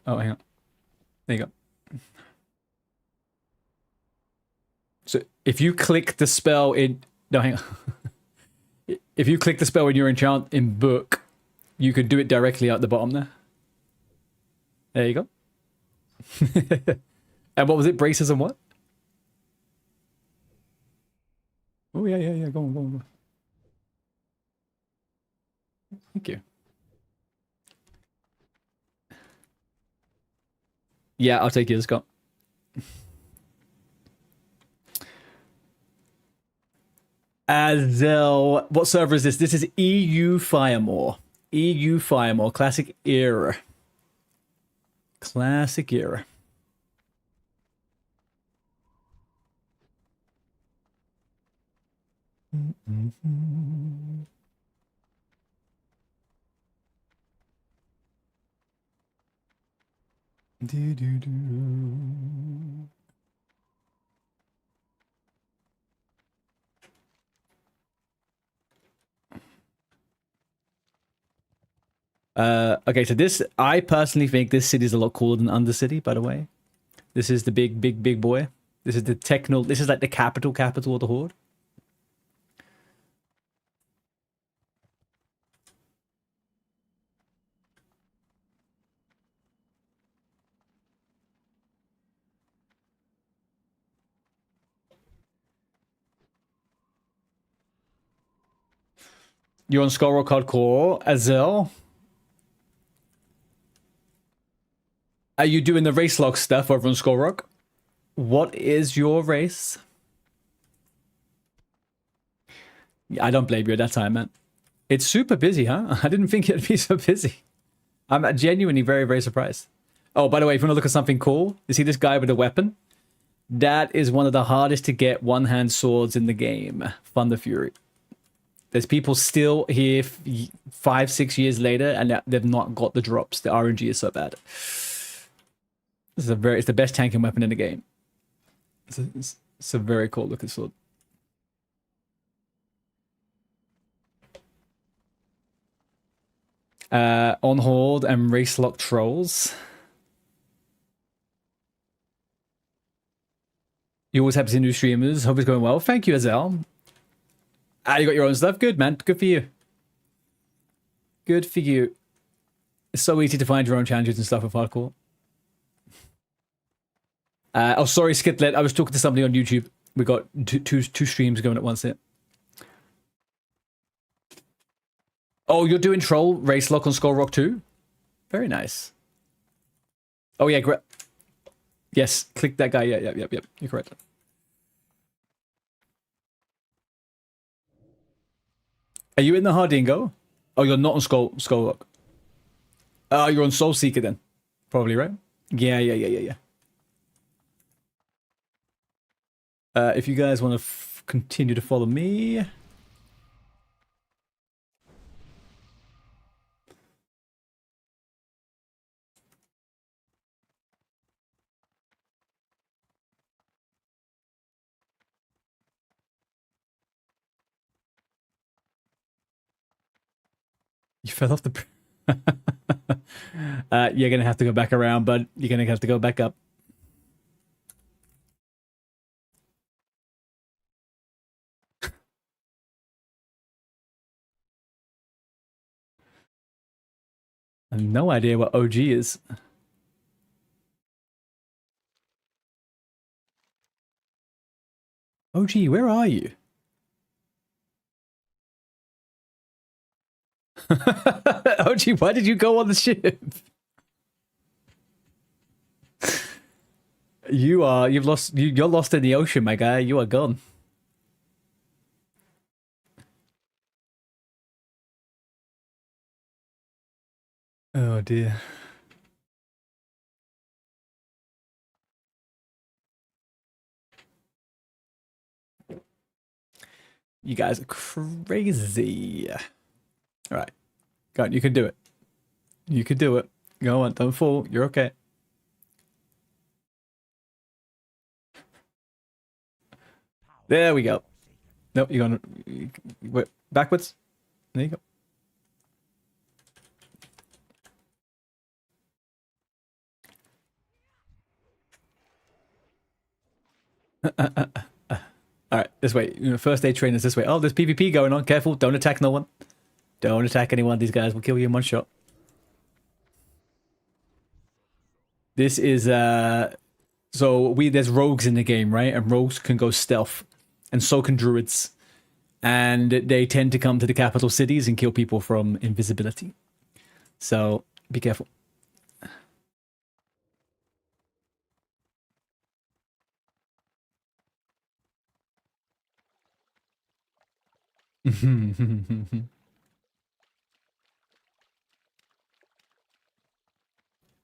Oh, hang on. There you go. So if you click the spell in... No, hang on. If you click the spell in your enchant in book, you could do it directly at the bottom there. There you go. And what was it? Braces and what? Oh, yeah. Go on. Thank you. Yeah, I'll take you, Scott. Azel, what server is this? This is EU Firemore. EU Firemore, classic era. Classic era. Okay, so this, I personally think this city is a lot cooler than Undercity, by the way. This is the big boy. This is the this is like the capital of the Horde. You're on Skull Rock Hardcore, Azel. Are you doing the race lock stuff over on Skull Rock? What is your race? I don't blame you at that time, man. It's super busy, huh? I didn't think it'd be so busy. I'm genuinely very, very surprised. Oh, by the way, if you want to look at something cool, you see this guy with a weapon? That is one of the hardest to get one-hand swords in the game. Thunder Fury. There's people still here 5-6 years later, and they've not got the drops. The RNG is so bad. It's the best tanking weapon in the game. It's a very cool looking sword. On hold and race lock trolls. You always happy to see new streamers. Hope it's going well. Thank you, Azel. Ah, you got your own stuff. Good, man. Good for you. Good for you. It's so easy to find your own challenges and stuff with hardcore. Oh, sorry, Skitlet. I was talking to somebody on YouTube. We got two streams going at once here. Oh, you're doing troll race lock on Skull Rock too? Very nice. Oh yeah, great. Yes, click that guy. Yep. You're correct. Are you in the Hardingo? Oh, you're not on Skull Rock. Oh, you're on Soul Seeker then. Probably, right? Yeah. If you guys want to continue to follow me... You fell off the... you're going to have to go back around, bud. You're going to have to go back up. I have no idea what OG is. OG, where are you? OG, why did you go on the ship? You're lost in the ocean, my guy. You are gone. Oh dear. You guys are crazy. All right. Go on, you can do it. You can do it. Go on, don't fall. You're okay. There we go. Nope, you're going wait, backwards. There you go. All right, this way. First aid trainers this way. Oh, there's PvP going on. Careful, don't attack no one. Don't attack anyone. These guys will kill you in one shot. This is so there's rogues in the game, right? And rogues can go stealth, and so can druids, and they tend to come to the capital cities and kill people from invisibility. So be careful.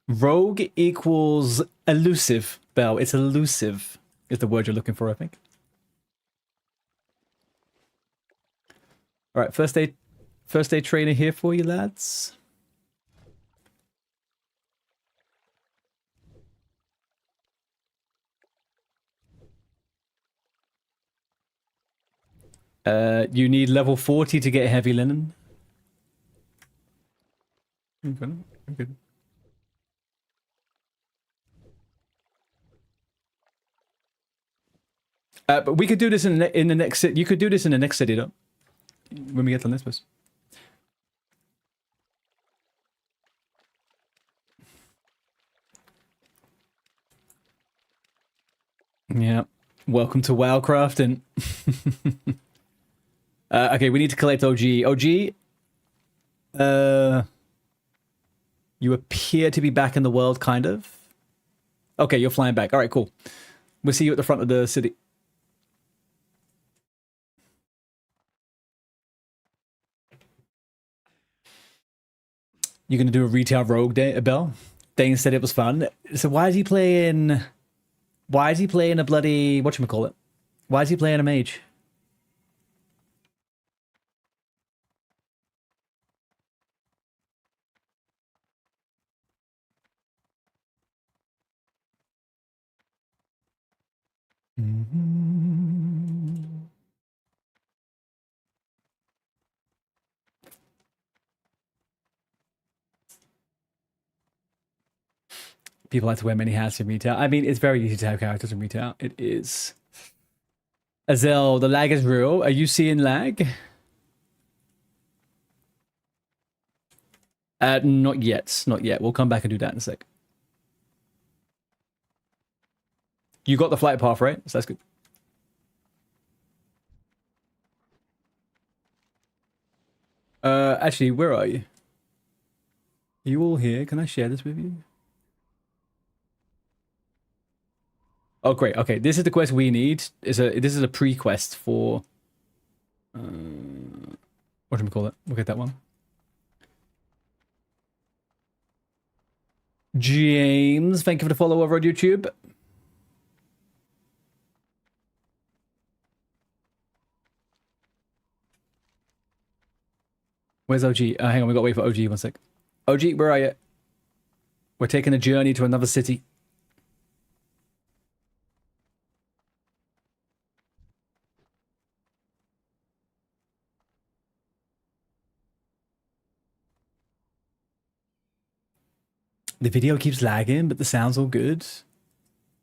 Rogue equals elusive, Bell. It's elusive is the word you're looking for, I think. All right, first aid trainer here for you, lads. You need level 40 to get heavy linen. Okay. But we could do this in the next city. You could do this in the next city, though. When we get to Lesbos. Yeah. Welcome to WoW crafting. Okay, we need to collect OG. OG, you appear to be back in the world, kind of. Okay, you're flying back. All right, cool. We'll see you at the front of the city. You're gonna do a retail rogue day, Bell? Dane said it was fun. So why is he playing? Why is he playing a bloody whatchamacallit? Why is he playing a mage? People like to wear many hats in retail. I mean, it's very easy to have characters in retail. It is. Azel, the lag is real. Are you seeing lag? Not yet. Not yet. We'll come back and do that in a sec. You got the flight path, right? So that's good. Actually, where are you? Are you all here? Can I share this with you? Oh, great. Okay, this is the quest we need. This is a pre-quest for... what do we call it? We'll get that one. James, thank you for the follow over on YouTube. Where's OG? Hang on, we gotta wait for OG 1 sec. OG, where are you? We're taking a journey to another city. The video keeps lagging, but the sound's all good.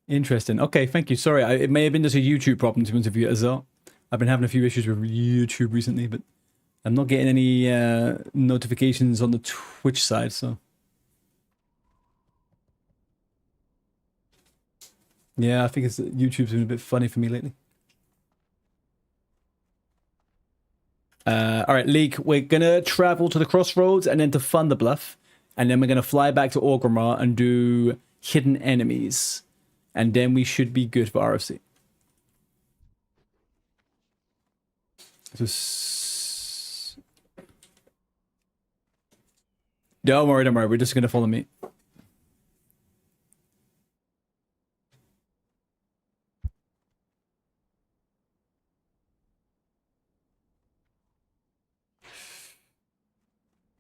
Interesting. Okay, thank you. Sorry, it may have been just a YouTube problem, to be honest with you as well. I've been having a few issues with YouTube recently, but I'm not getting any notifications on the Twitch side, so... Yeah, I think YouTube's been a bit funny for me lately. All right, Leek, we're gonna travel to the crossroads and then to Thunder Bluff, and then we're gonna fly back to Orgrimmar and do hidden enemies, and then we should be good for RFC. Don't worry, don't worry. We're just gonna follow me.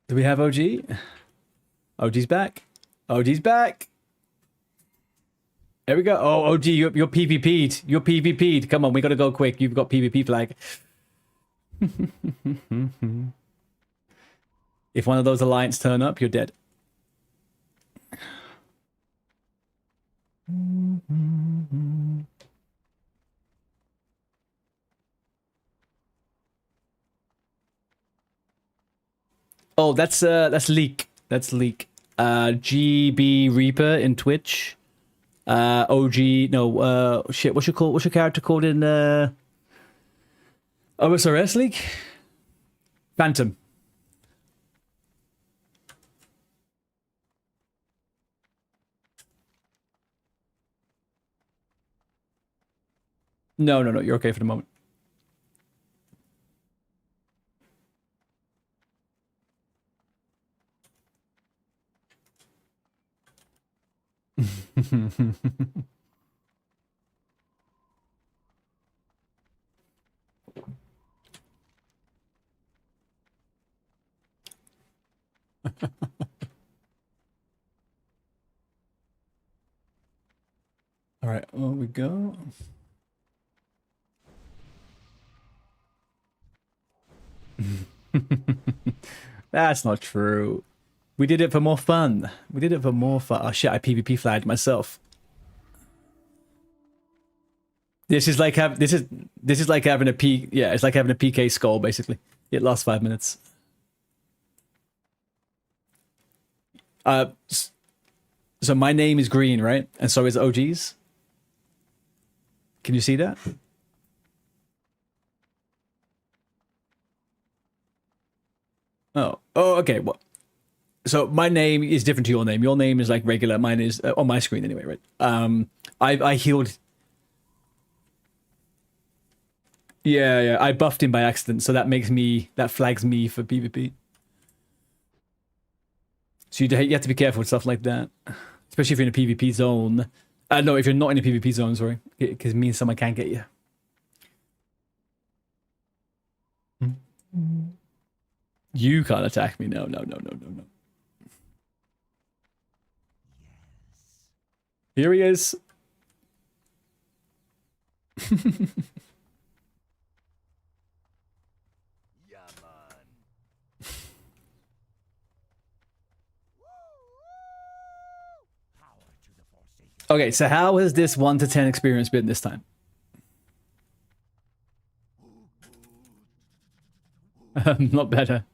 Do we have OG? OG's back. OG's back. There we go. Oh, OG, you're PvP'd. You're PvP'd. Come on, we gotta go quick. You've got PvP flag. If one of those alliance turn up, you're dead. Oh, that's Leak. That's Leak. GB Reaper in Twitch. OG, no, shit, what's your character called in OSRS League? Phantom. No, you're okay for the moment. All right, on we go. That's not true. We did it for more fun. We did it for more fun. Oh shit, I PvP flagged myself. This is like having a P. Yeah, it's like having a PK skull basically. It lasts 5 minutes. So my name is green, right? And so is OG's. Can you see that? Oh, okay. Well, so my name is different to your name. Your name is like regular. Mine is on my screen anyway, right? I healed. Yeah, yeah. I buffed him by accident, so that flags me for PvP. So you have to be careful with stuff like that, especially if you're in a PvP zone. No, if you're not in a PvP zone, sorry, because it means someone can't get you. You can't attack me. No, no, no, no, no, no. Here he is. Yeah, man. Power to the Forsaken. Okay, so how has this 1 to 10 experience been this time? Not better.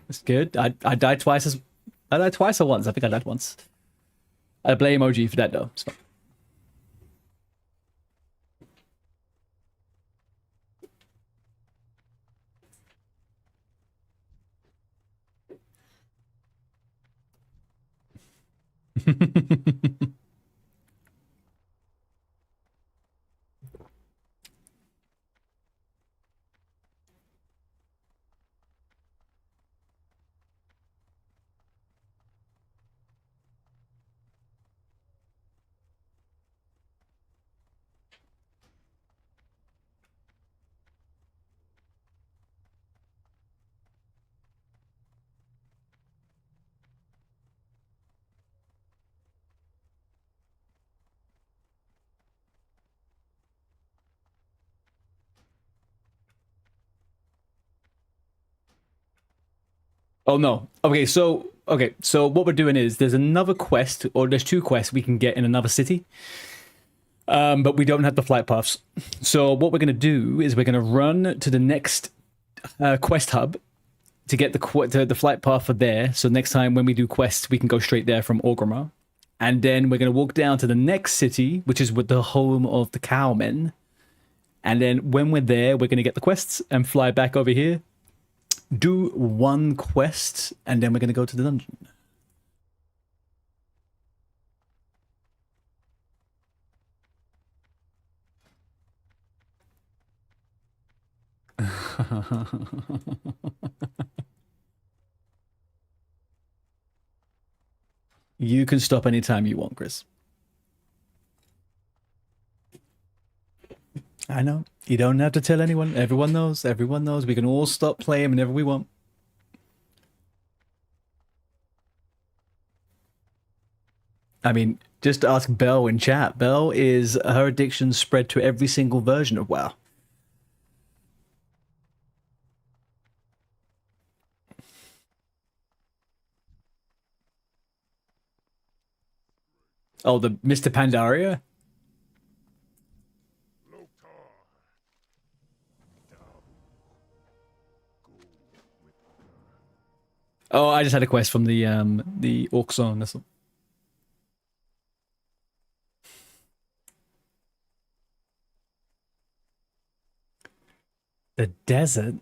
It's good. I died twice as I died twice or once. I think I died once. I blame OG for that though. It's fine. Oh no. Okay, so what we're doing is there's another quest, or there's 2 quests we can get in another city. But we don't have the flight paths. So what we're gonna do is we're gonna run to the next quest hub to get the flight path for there. So next time when we do quests, we can go straight there from Orgrimmar. And then we're gonna walk down to the next city, which is with the home of the cowmen. And then when we're there, we're gonna get the quests and fly back over here. Do 1 quest, and then we're gonna go to the dungeon. You can stop anytime you want, Chris. I know. You don't have to tell anyone. Everyone knows. Everyone knows. We can all stop playing whenever we want. I mean, just ask Belle in chat. Belle is her addiction spread to every single version of WoW. Oh, the Mr. Pandaria? Oh, I just had a quest from the Orc Zone. That's all. The desert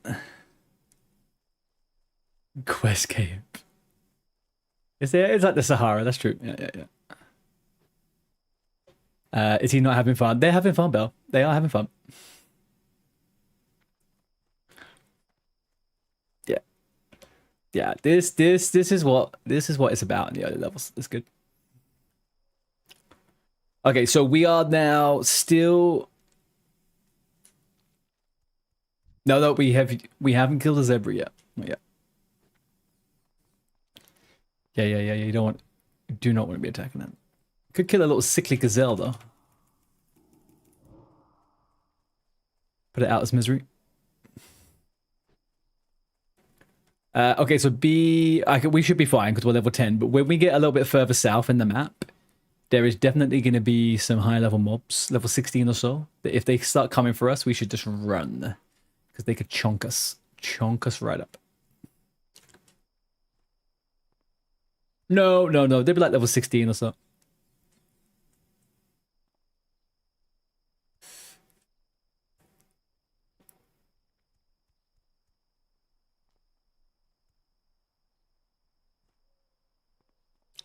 quest camp. Is there? It's like the Sahara. That's true. Yeah, yeah, yeah. Is he not having fun? They're having fun, Belle. They are having fun. Yeah, yeah. This is what it's about in the early levels. It's good. Okay, so we are now still. No, we haven't killed a zebra yet. Not yet. Yeah. You do not want to be attacking that. Could kill a little sickly gazelle though. Put it out as misery. Okay, so we should be fine because we're level 10. But when we get a little bit further south in the map, there is definitely going to be some high level mobs, level 16 or so. That if they start coming for us, we should just run because they could chonk us right up. No. They'd be like level 16 or so.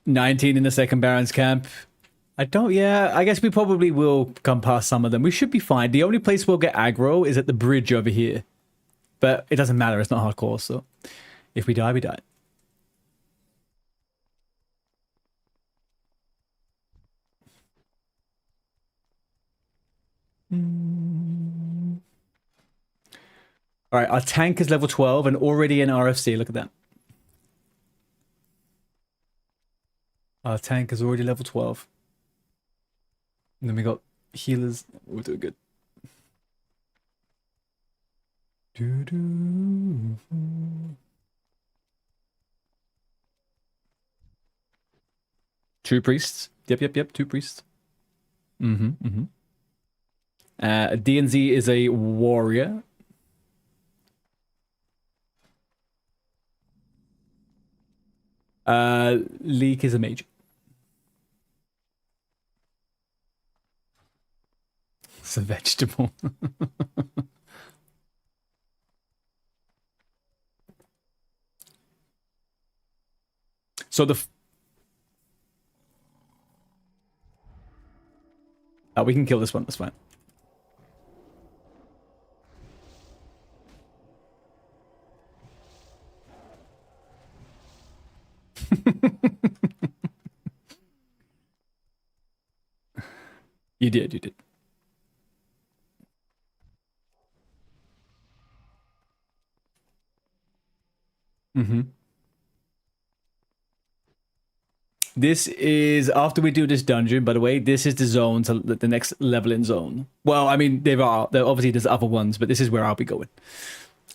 19 in the second Baron's camp. Yeah, I guess we probably will come past some of them. We should be fine. The only place we'll get aggro is at the bridge over here. But it doesn't matter, it's not hardcore, so if we die, we die. Alright, our tank is level 12 and already in RFC, look at that. Our tank is already level 12. And then we got healers. We're doing good. Two priests. Yep. Two priests. DNZ is a warrior. Leek is a mage. It's a vegetable. So we can kill this one, that's fine. You did. This is after we do this dungeon, by the way. This is the zone, to the next level in zone. Well, I mean, there obviously there's other ones, but this is where I'll be going.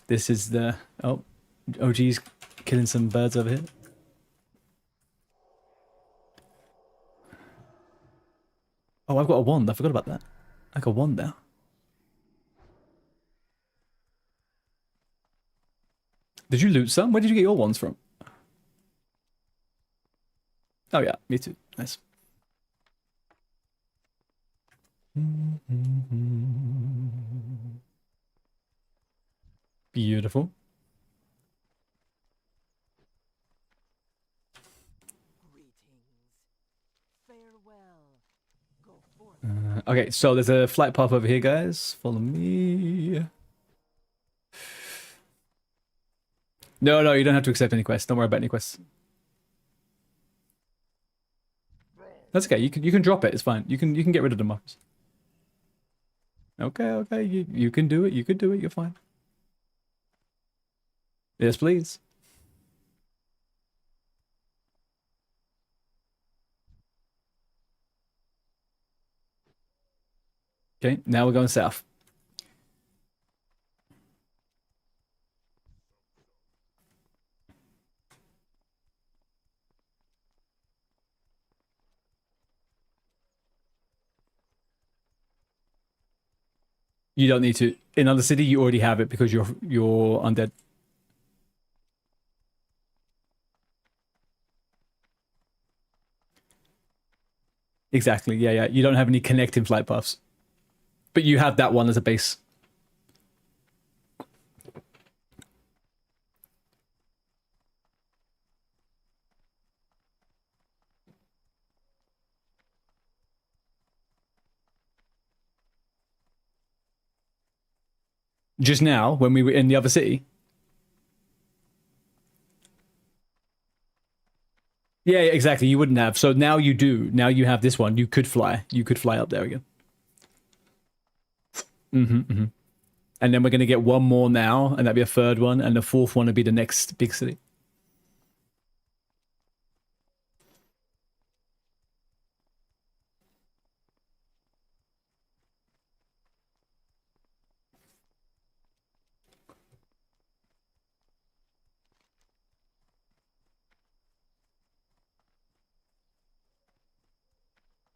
This is the OG's killing some birds over here. Oh, I've got a wand. I forgot about that. I got a wand now. Did you loot some? Where did you get your wands from? Oh yeah, me too. Nice. Beautiful. Okay, so there's a flight path over here, guys. Follow me. No, you don't have to accept any quests. Don't worry about any quests. That's okay. You can drop it. It's fine. You can get rid of the markers. Okay. You can do it. You can do it. You're fine. Yes, please. Okay, now we're going south. You don't need to. In other city, you already have it because you're undead. Exactly. Yeah. You don't have any connecting flight paths, but you have that one as a base. Just now, when we were in the other city. Yeah, exactly. You wouldn't have. So now you do. Now you have this one. You could fly. You could fly up there again. And then we're going to get one more now, and that'd be a third one, and the fourth one would be the next big city.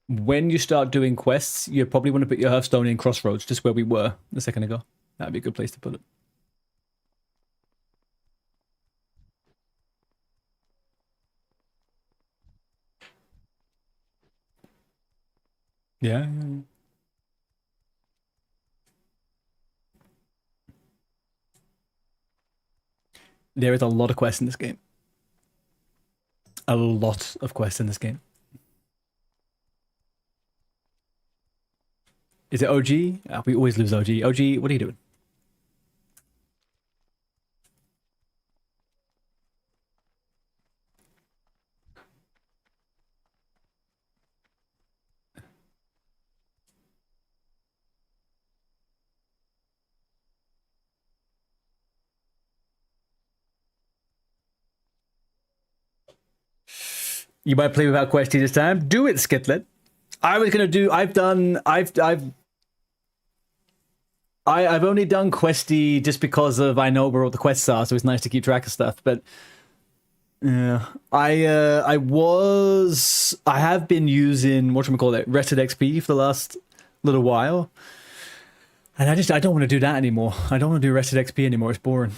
When you start doing quests, you probably want to put your Hearthstone in Crossroads, just where we were a second ago. That'd be a good place to put it. Yeah. There is a lot of quests in this game. a lot of quests in this game. Is it OG? We always lose OG. OG, what are you doing? You might play without Questy this time. Do it, Skitlet. I was gonna do. I've only done Questy just because of I know where all the quests are, so it's nice to keep track of stuff. But yeah, I have been using whatchamacallit, Rested XP for the last little while, and I don't want to do that anymore. I don't want to do Rested XP anymore. It's boring.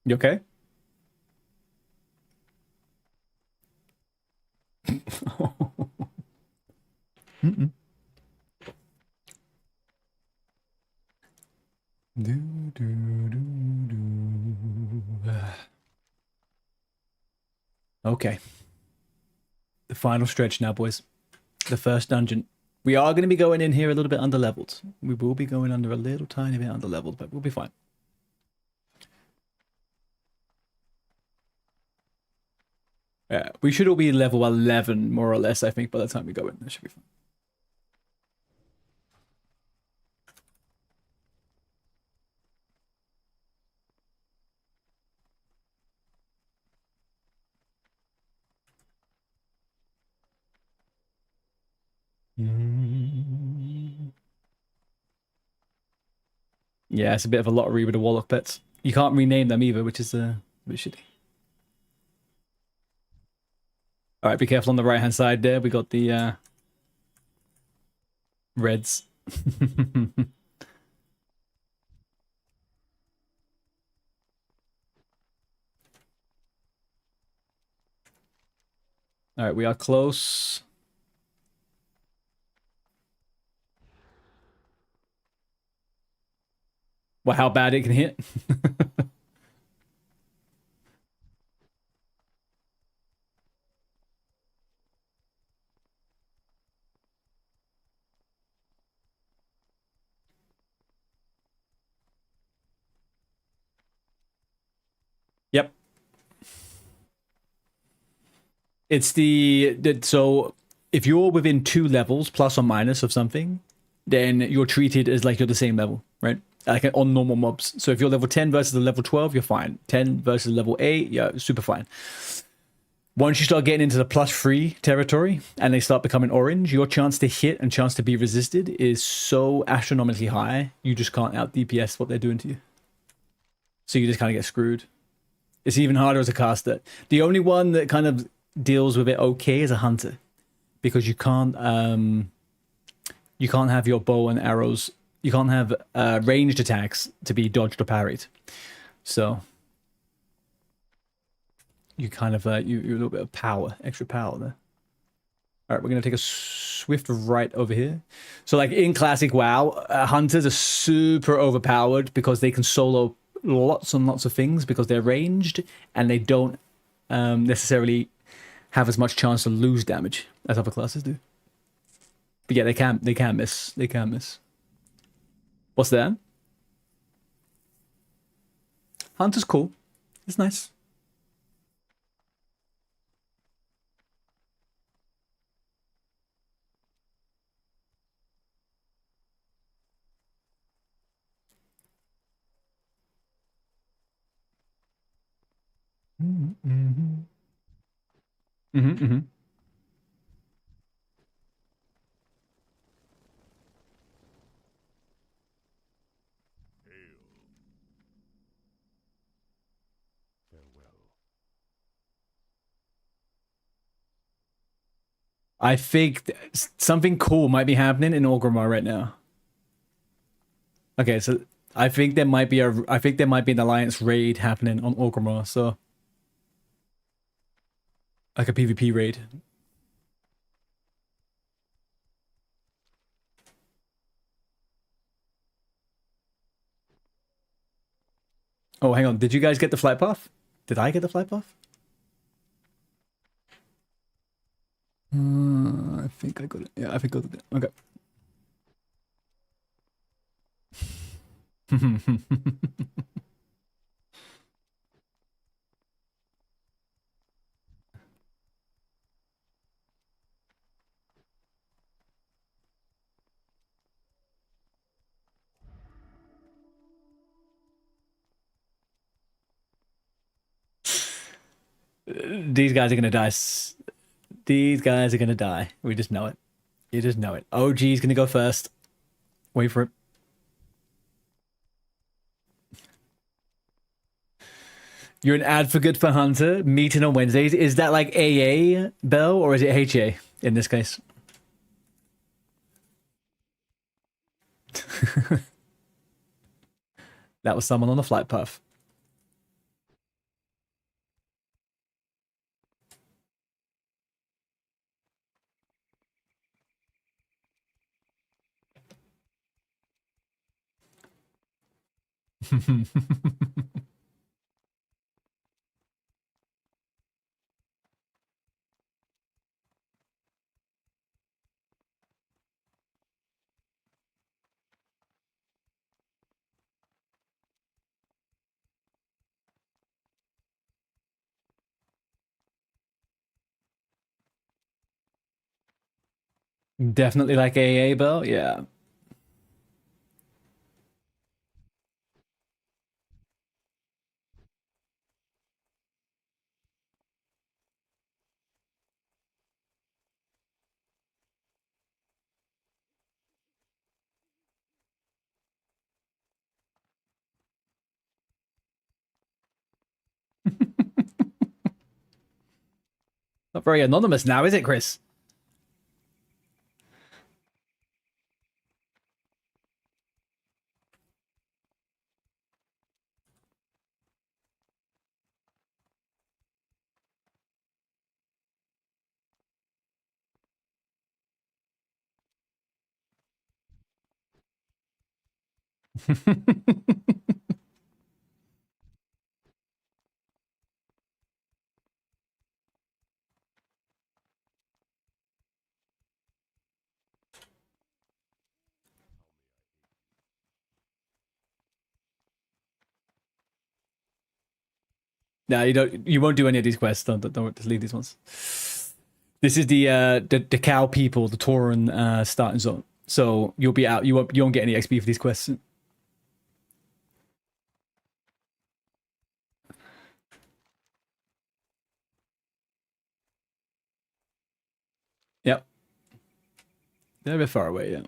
You okay? Mm-mm. Do, do, do, do. Okay. The final stretch now, boys. The first dungeon. We are going to be going in here a little bit under-leveled. We will be going under a little tiny bit under-leveled, but we'll be fine. Yeah, we should all be level 11, more or less, I think, by the time we go in. That should be fine. Yeah, it's a bit of a lottery with the Warlock pets. You can't rename them either, which is a bit shitty. All right, be careful on the right-hand side there. We got the reds. All right, we are close. Well, how bad it can hit. Yep. It's so if you're within 2 levels plus or minus of something, then you're treated as like you're the same level, right? Like on normal mobs. So if you're level 10 versus a level 12, you're fine. 10 versus level 8, yeah, super fine. Once you start getting into the +3 territory and they start becoming orange, your chance to hit and chance to be resisted is so astronomically high, you just can't out DPS what they're doing to you. So you just kind of get screwed. It's even harder as a caster. The only one that kind of deals with it okay is a hunter, because you can't have your bow and arrows. You can't have ranged attacks to be dodged or parried. So you kind of you're a little bit of power, extra power there. All right, we're gonna take a swift right over here. So like in classic WoW, hunters are super overpowered because they can solo lots and lots of things because they're ranged and they don't necessarily have as much chance to lose damage as other classes do. But yeah, they can miss. They can miss. What's that? Hunter's cool. It's nice. Mm-hmm. Mm-hmm, mm-hmm. Hail. Farewell. I think something cool might be happening in Orgrimmar right now. Okay, so I think there might be an alliance raid happening on Orgrimmar, so like a PvP raid. Oh, hang on. Did you guys get the flight path? Did I get the flight path? I think I got it. Yeah, I think I got it. Okay. These guys are gonna die. These guys are gonna die. We just know it. You just know it. OG's gonna go first. Wait for it. You're an advocate for Hunter. Meeting on Wednesdays. Is that like AA, Bell, or is it HA in this case? That was someone on the flight path. Definitely like AA, Bell. Yeah. Not very anonymous now, is it, Chris? No, you don't. You won't do any of these quests. Don't just leave these ones. This is the cow people, the Tauran starting zone. So you'll be out. You won't get any XP for these quests. Yep. They're a bit far away. Yeah.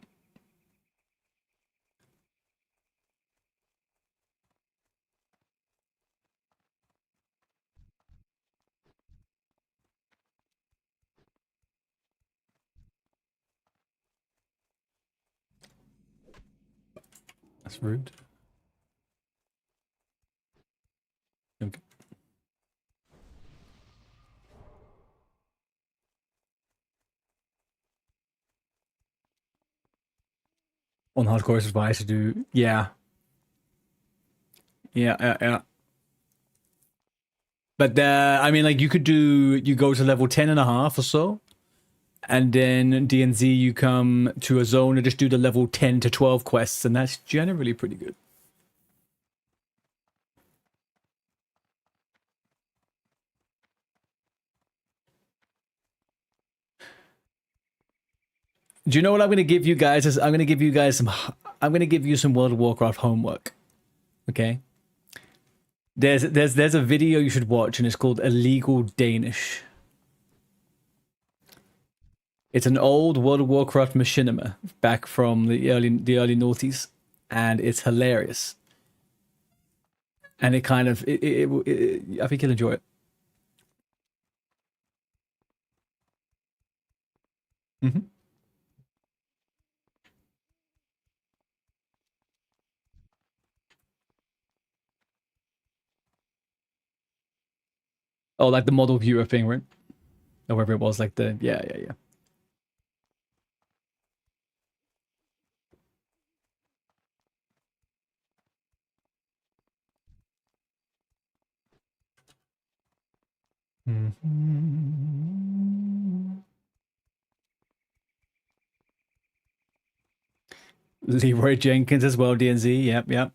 That's rude. Okay. On hardcore advice to do. Yeah. Yeah. But I mean, like you could do. You go to level 10.5 or so, and then DNZ you come to a zone and just do the level 10 to 12 quests, and that's generally pretty good. Do you know what I'm going to give you guys? I'm going to give you guys some. I'm going to give you some World of Warcraft homework. Okay. There's a video you should watch, and it's called Illegal Danish. It's an old World of Warcraft machinima back from the early noughties, and it's hilarious. And it kind of, I think you'll enjoy it. Mm-hmm. Oh, like the model viewer thing, right? Or whatever it was, like the yeah. Leroy Jenkins as well, DNZ. Yep.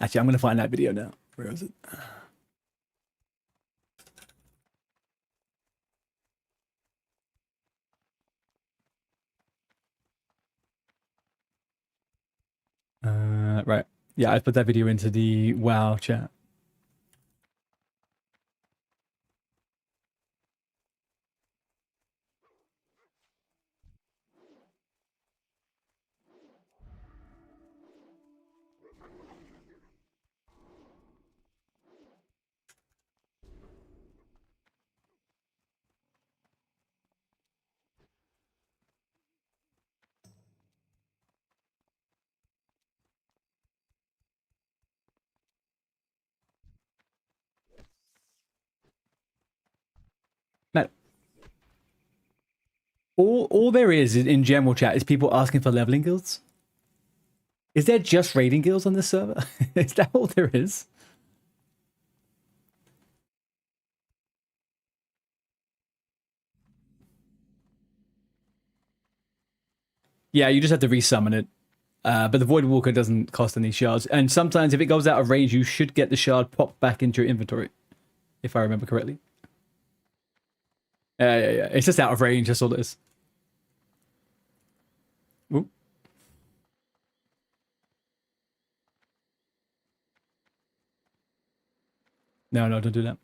Actually, I'm gonna find that video now. Where is it? Right. Yeah, I put that video into the WoW chat. Man, all there is in general chat is people asking for leveling guilds. Is there just raiding guilds on this server? Is that all there is? Yeah, you just have to resummon it. But the Void Walker doesn't cost any shards. And sometimes if it goes out of range, you should get the shard popped back into your inventory. If I remember correctly. Yeah. It's just out of range, that's all it is. Ooh. No, don't do that.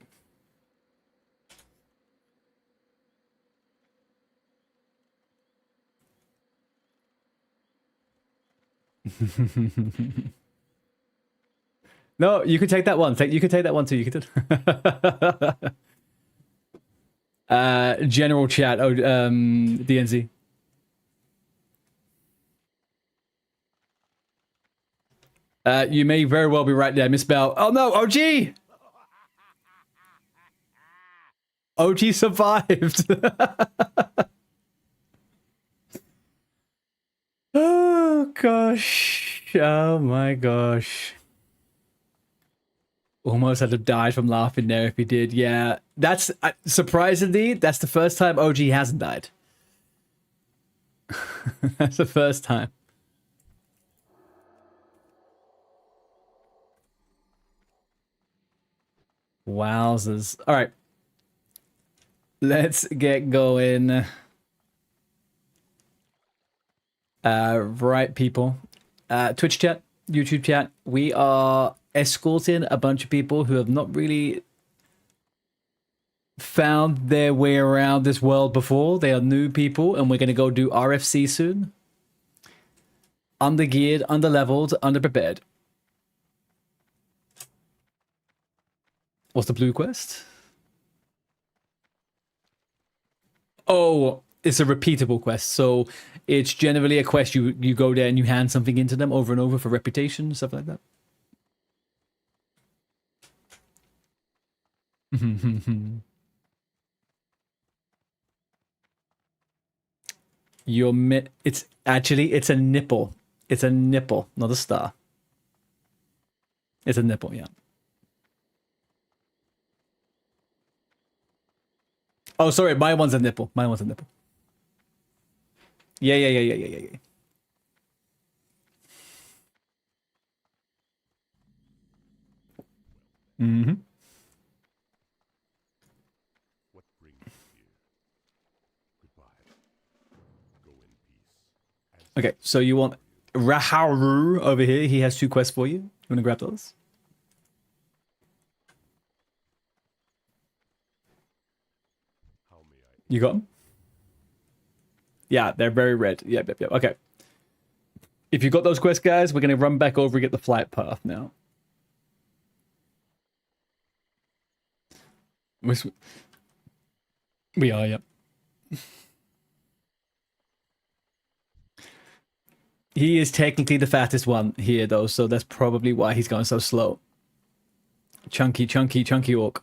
No, you can take that one. You can take that one too. You can do. General chat. Oh, DNZ. You may very well be right there, Miss Bell. Oh no, OG! OG survived. Oh gosh. Oh my gosh. Almost had to die from laughing there if he did. Yeah, that's surprisingly, that's the first time OG hasn't died. That's the first time. Wowzers. All right. Let's get going. Right, people. Twitch chat, YouTube chat. We are escorting a bunch of people who have not really found their way around this world before. They are new people, and we're going to go do RFC soon. Undergeared, underleveled, underprepared. What's the blue quest? Oh, it's a repeatable quest. So it's generally a quest you go there and you hand something into them over and over for reputation, stuff like that. It's actually it's a nipple. It's a nipple, not a star. It's a nipple, yeah. Oh, sorry, my one's a nipple. My one's a nipple. Yeah. Mm-hmm. What brings you here? Goodbye. Go in peace. Okay, so you want Raharu over here. He has 2 quests for you. You want to grab those? How may I? You got them? Yeah, they're very red. Yep. Okay. If you got those quests, guys, we're going to run back over and get the flight path now. We are, yep. He is technically the fattest one here, though, so that's probably why he's going so slow. Chunky orc.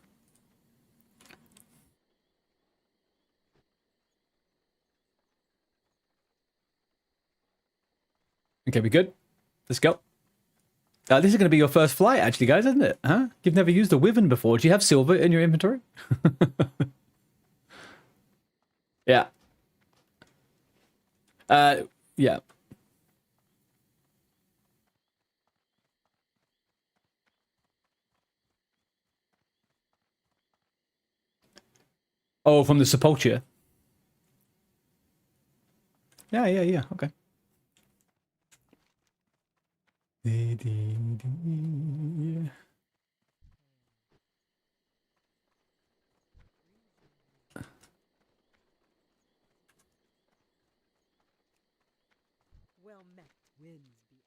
Okay, we good? Let's go. This is going to be your first flight, actually, guys, isn't it? Huh? You've never used a Wyvern before. Do you have silver in your inventory? Yeah. Yeah. Oh, from the sepulture. Yeah. Okay. Well met, winds be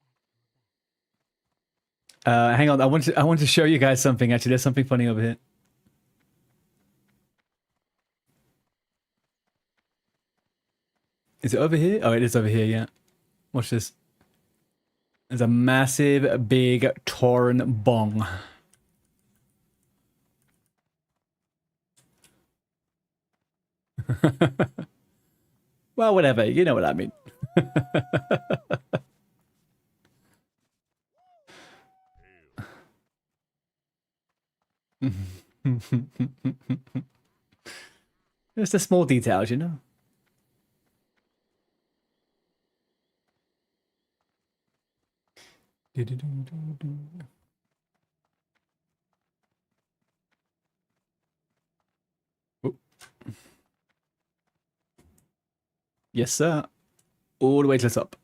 at Hang on. I want to show you guys something. Actually, there's something funny over here. Is it over here? Oh, it is over here. Yeah. Watch this. There's a massive, big torrent bong. Well, whatever. You know what I mean. It's the small details, you know. Oh. Yes, sir. All the way to the top.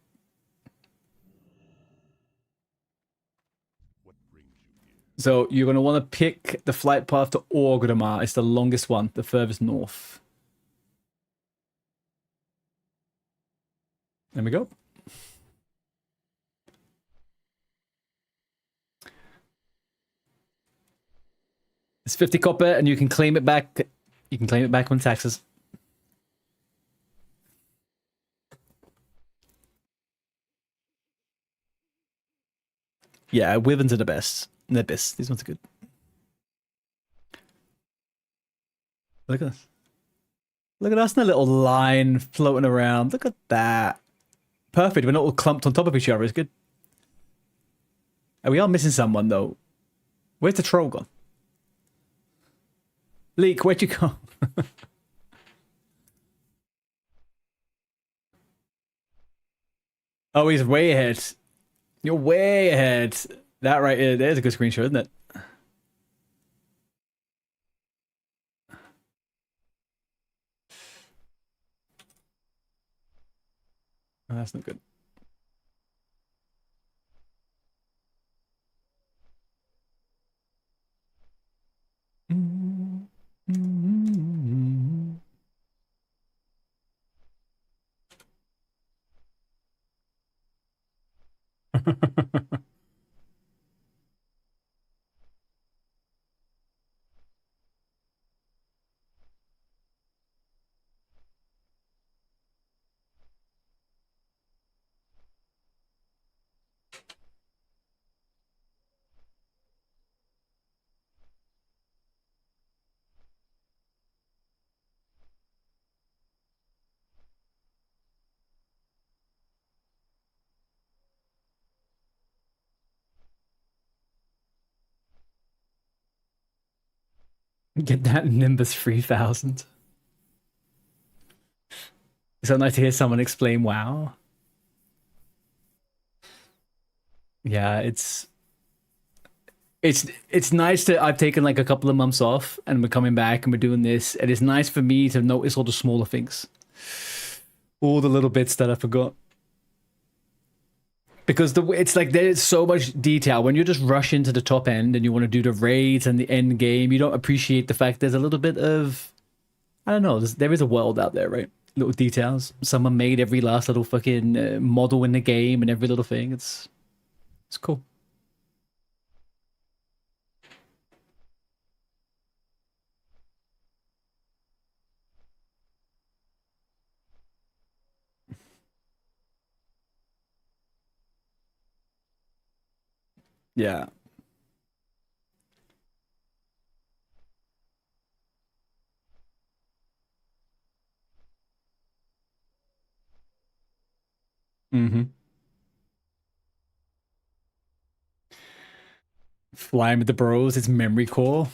What brings you here? So you're going to want to pick the flight path to Orgrimmar. It's the longest one, the furthest north. There we go. It's 50 copper, and you can claim it back. You can claim it back on taxes. Yeah, Wyverns are the best. They're best. These ones are good. Look at this. Look at us in a little line floating around. Look at that. Perfect. We're not all clumped on top of each other. It's good. And we are missing someone, though. Where's the troll gone? Leek, where'd you go? Oh, he's way ahead. You're way ahead. That right there, there's a good screenshot, isn't it? Oh, that's not good. Get that Nimbus 3000. It's so nice to hear someone explain WoW. Yeah, it's nice that I've taken like a couple of months off and we're coming back and we're doing this. And it's nice for me to notice all the smaller things. All the little bits that I forgot. Because it's like there's so much detail. When you just rush into the top end and you want to do the raids and the end game, you don't appreciate the fact there's a little bit of, I don't know, there is a world out there, right? Little details. Someone made every last little fucking model in the game and every little thing. It's cool. Yeah. Mm-hmm. Flying with the bros, it's memory core.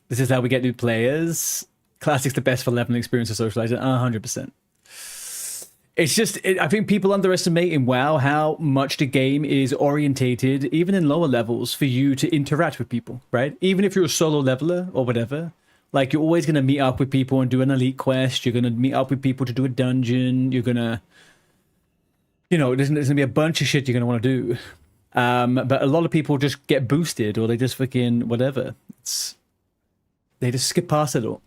This is how we get new players. Classic's the best for leveling experience of socializing. 100%. It's just, I think people underestimate in WoW how much the game is orientated, even in lower levels, for you to interact with people, right? Even if you're a solo leveler or whatever, like you're always going to meet up with people and do an elite quest. You're going to meet up with people to do a dungeon. You're going to, there's going to be a bunch of shit you're going to want to do. But a lot of people just get boosted or they just fucking whatever. They just skip past it all.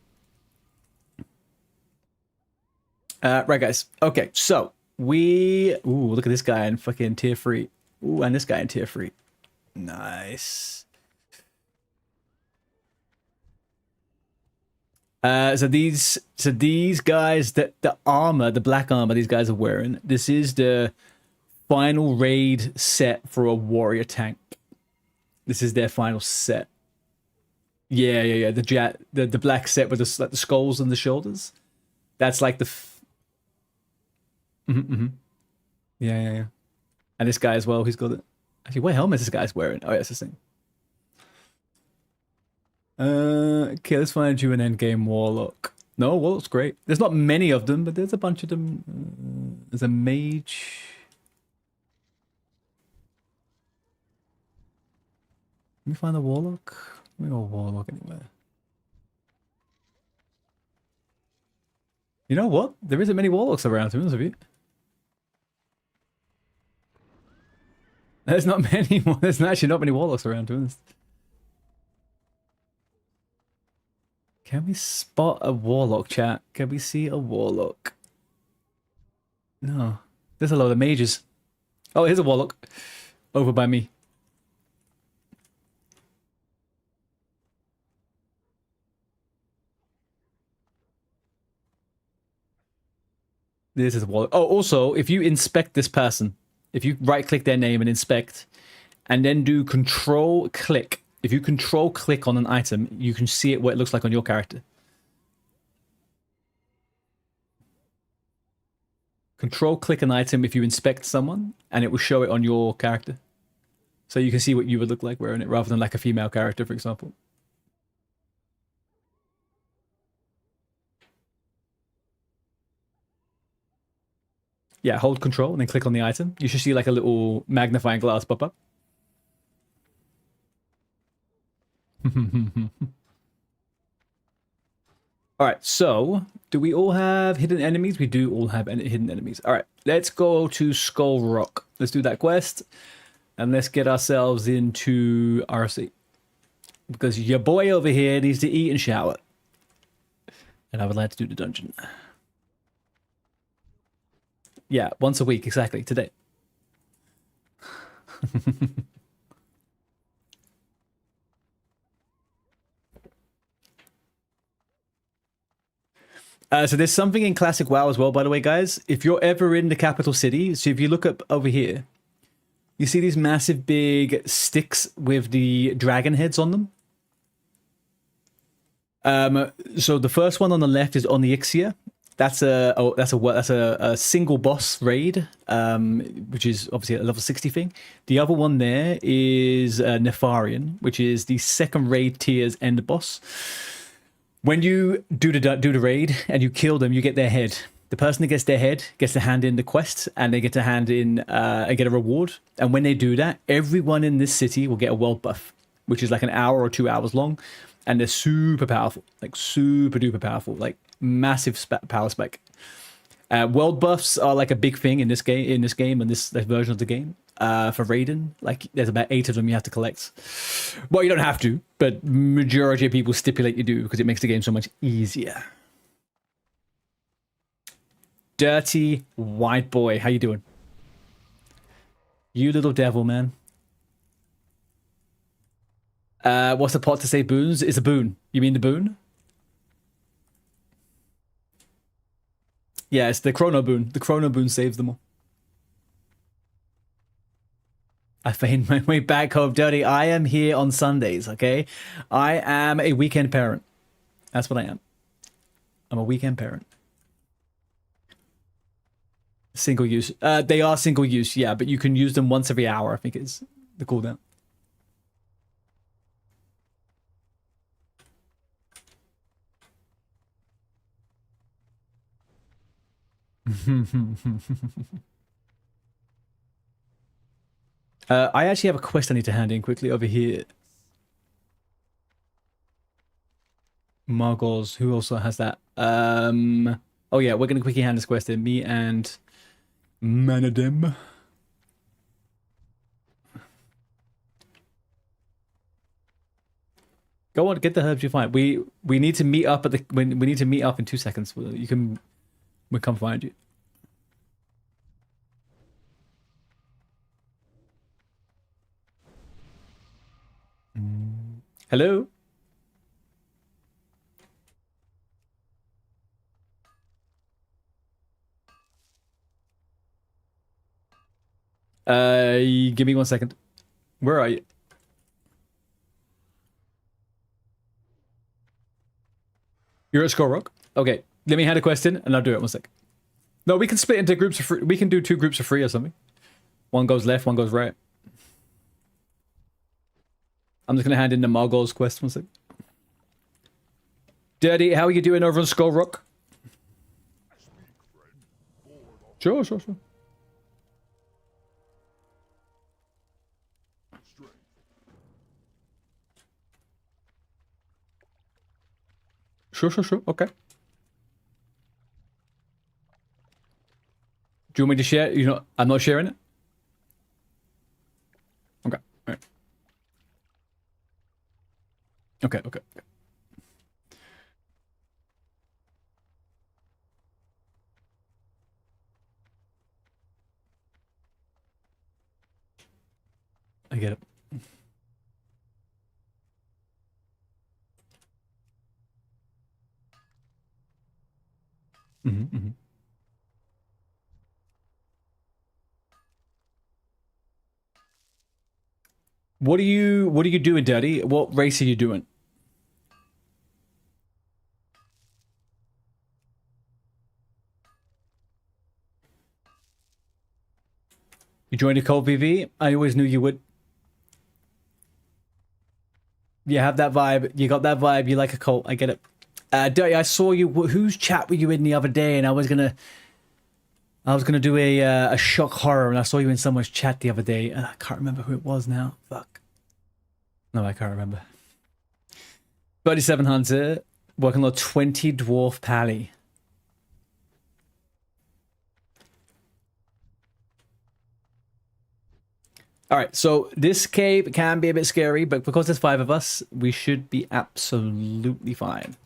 Right, guys. Okay, so ooh, look at this guy in fucking tier 3. Ooh, and this guy in tier 3. Nice. So these guys, the armor, the black armor these guys are wearing, this is the final raid set for a warrior tank. This is their final set. Yeah. The black set with the skulls on the shoulders. That's like the. Yeah. And this guy as well. He's got it. Actually, what helmet is this guy's wearing? Oh, yeah, it's the same. Okay, let's find you an endgame warlock. No, warlock's great. There's not many of them, but there's a bunch of them. There's a mage. Let me find the warlock. Let me go warlock anywhere. You know what? There isn't many warlocks around, to be honest with you. There's not many. There's actually not many warlocks around, to be honest. Can we spot a warlock, chat? Can we see a warlock? No. There's a load of mages. Oh, here's a warlock. Over by me. This is a warlock. Oh, also, if you inspect this person, if you right-click their name and inspect, and then do control-click. If you control-click on an item, you can see what it looks like on your character. Control-click an item if you inspect someone, and it will show it on your character. So you can see what you would look like wearing it, rather than like a female character, for example. Yeah, hold control and then click on the item. You should see like a little magnifying glass pop up. All right, so do we all have hidden enemies? We do all have hidden enemies. All right, let's go to Skull Rock. Let's do that quest, and let's get ourselves into RC. Because your boy over here needs to eat and shower. And I would like to do the dungeon. Yeah, once a week, exactly, today. So there's something in Classic WoW as well, by the way, guys. If you're ever in the capital city, so if you look up over here, you see these massive big sticks with the dragon heads on them. So the first one on the left is Onyxia. That's a single boss raid, which is obviously a level 60 thing. The other one there is Nefarian, which is the second raid tier's end boss. When you do the raid and you kill them, you get their head. The person that gets their head gets to hand in the quest, and they get to hand in and get a reward. And when they do that, everyone in this city will get a world buff, which is like an hour or 2 hours long, and they're super powerful, like super duper powerful, like massive power spec. World buffs are like a big thing in this game, and this version of the game. For Raiden, like there's about 8 of them you have to collect. Well, you don't have to, but majority of people stipulate you do because it makes the game so much easier. Dirty white boy, how you doing? You little devil, man. What's the pot to say boons? It's a boon. You mean the boon? Yeah, it's the chrono boon. The chrono boon saves them all. I find my way back home, Dirty. I am here on Sundays, okay? I am a weekend parent. That's what I am. I'm a weekend parent. Single use. They are single use, yeah, but you can use them once every hour, I think is the cooldown. I actually have a quest I need to hand in quickly over here. Margos, who also has that? Oh yeah, we're gonna quickly hand this quest in. Me and Manadim. Go on, get the herbs you find. We need to meet up at the we need to meet up in 2 seconds. You can we'll come find you. Hello? Give me 1 second. Where are you? You're at Skull Rock? Okay. Let me hand a question and I'll do it 1 sec. No, we can split into groups of 3. We can do 2 groups of 3 or something. One goes left, one goes right. I'm just gonna hand in the Margol's quest 1 sec. Dirty, how are you doing over on Skull Rock? Sure. Sure. Okay. Do you want me to share? You know, I'm not sharing it. Okay. All right. Okay. I get it. Mm-hmm. What are you doing, Daddy? What race are you doing? You joined a cult PV? I always knew you would. You have that vibe. You got that vibe. You like a cult. I get it. Dirty, I saw you. Whose chat were you in the other day? And I was gonna do a shock horror, and I saw you in someone's chat the other day, and I can't remember who it was now. Fuck. No, I can't remember. 37 Hunter, working on 20 Dwarf Pally. All right, so this cave can be a bit scary, but because there's 5 of us, we should be absolutely fine.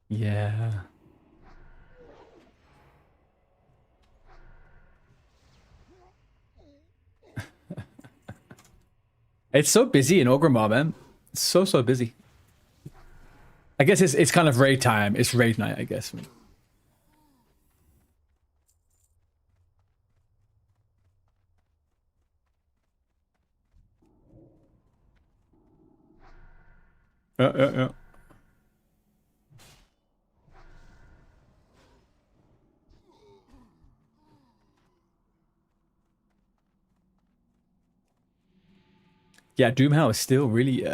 Yeah. It's so busy in Orgrimmar, man. It's so busy. I guess it's kind of raid time. It's raid night, I guess. Yeah. Yeah, Doomhouse is still really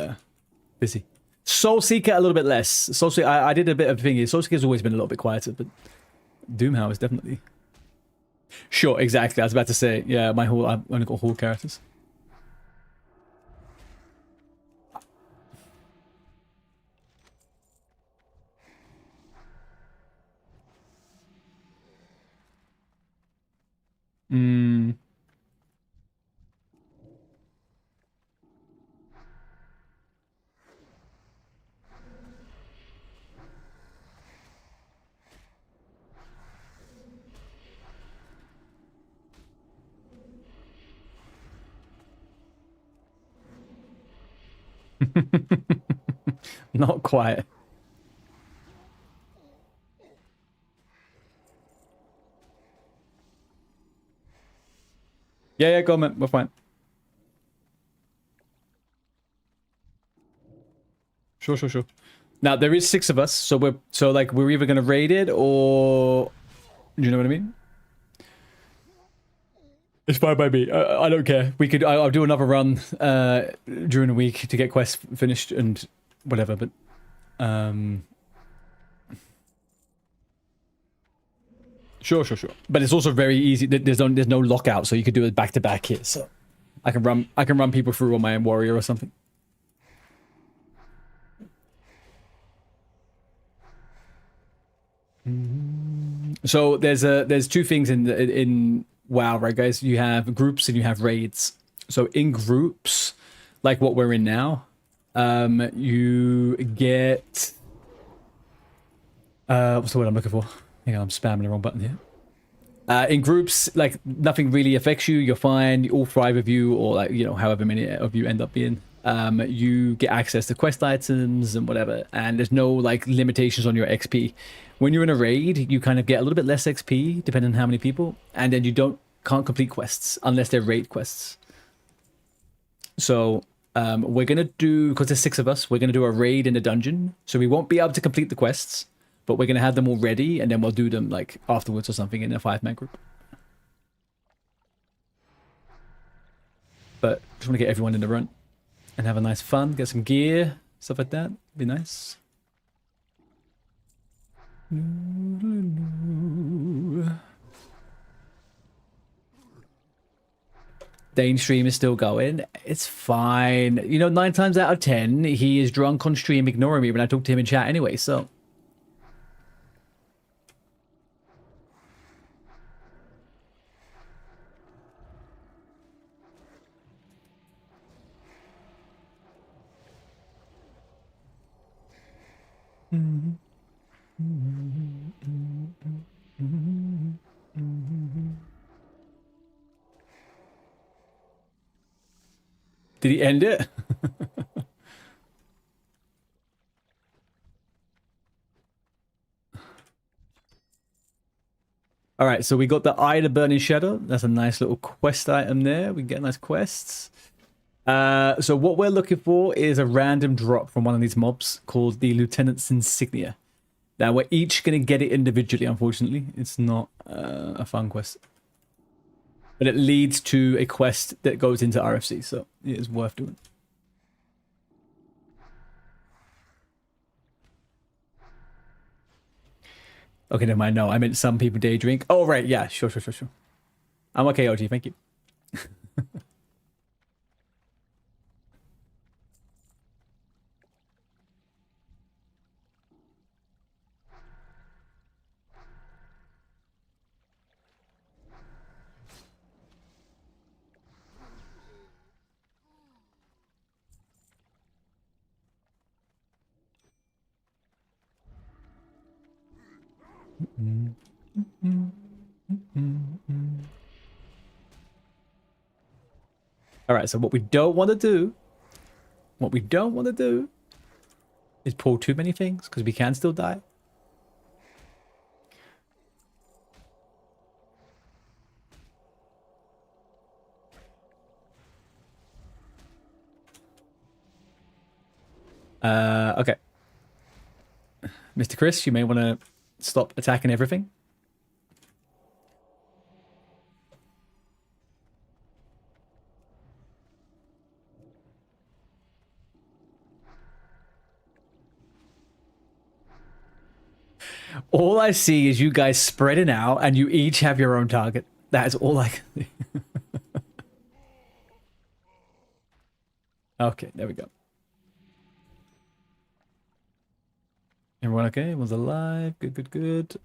busy. Soulseeker a little bit less. Soulseeker, I did a bit of thingy. Soulseeker's always been a little bit quieter, but Doomhouse is definitely. Sure, exactly. I was about to say, yeah, I've only got Hall characters. Mm. Not quite. Yeah, yeah, go on, man. We're fine. Sure, sure, sure. Now there is 6 of us, so we're either gonna raid it or, you know what I mean? It's fine by me. I don't care. We could. I'll do another run during the week to get quests finished and whatever. But sure, sure, sure. But it's also very easy. There's no lockout, so you could do it back to back here. So I can run people through on my own warrior or something. So there's 2 things in WoW, right, guys? You have groups and you have raids. So in groups, like what we're in now, you get what's the word I'm looking for? Hang on, I'm spamming the wrong button here. In groups, like nothing really affects you. You're fine. All 5 of you, or like however many of you end up being, you get access to quest items and whatever. And there's no like limitations on your XP. When you're in a raid, you kind of get a little bit less XP depending on how many people, and then you can't complete quests unless they're raid quests. So we're gonna do, because there's 6 of us, we're gonna do a raid in a dungeon. So we won't be able to complete the quests, but we're gonna have them all ready, and then we'll do them like afterwards or something in a 5-man group. But just want to get everyone in the run and have a nice fun, get some gear, stuff like that. Be nice. Dane stream is still going. It's fine. 9 times out of 10, he is drunk on stream, ignoring me when I talk to him in chat anyway, so. Did he end it? All right, so we got the Eye of the Burning Shadow. That's a nice little quest item there. We get nice quests. So what we're looking for is a random drop from one of these mobs called the Lieutenant's Insignia. Now, we're each going to get it individually, unfortunately. It's not a fun quest. But it leads to a quest that goes into RFC, so it is worth doing. Okay, never mind. No, I meant some people day drink. Oh, right. Yeah, sure. I'm okay, OG. Thank you. All right, so what we don't want to do is pull too many things, because we can still die. Okay. Mr. Chris, you may want to stop attacking everything. All I see is you guys spreading out, and you each have your own target. That is all I can see. Okay, there we go. Everyone okay? Everyone's alive. Good.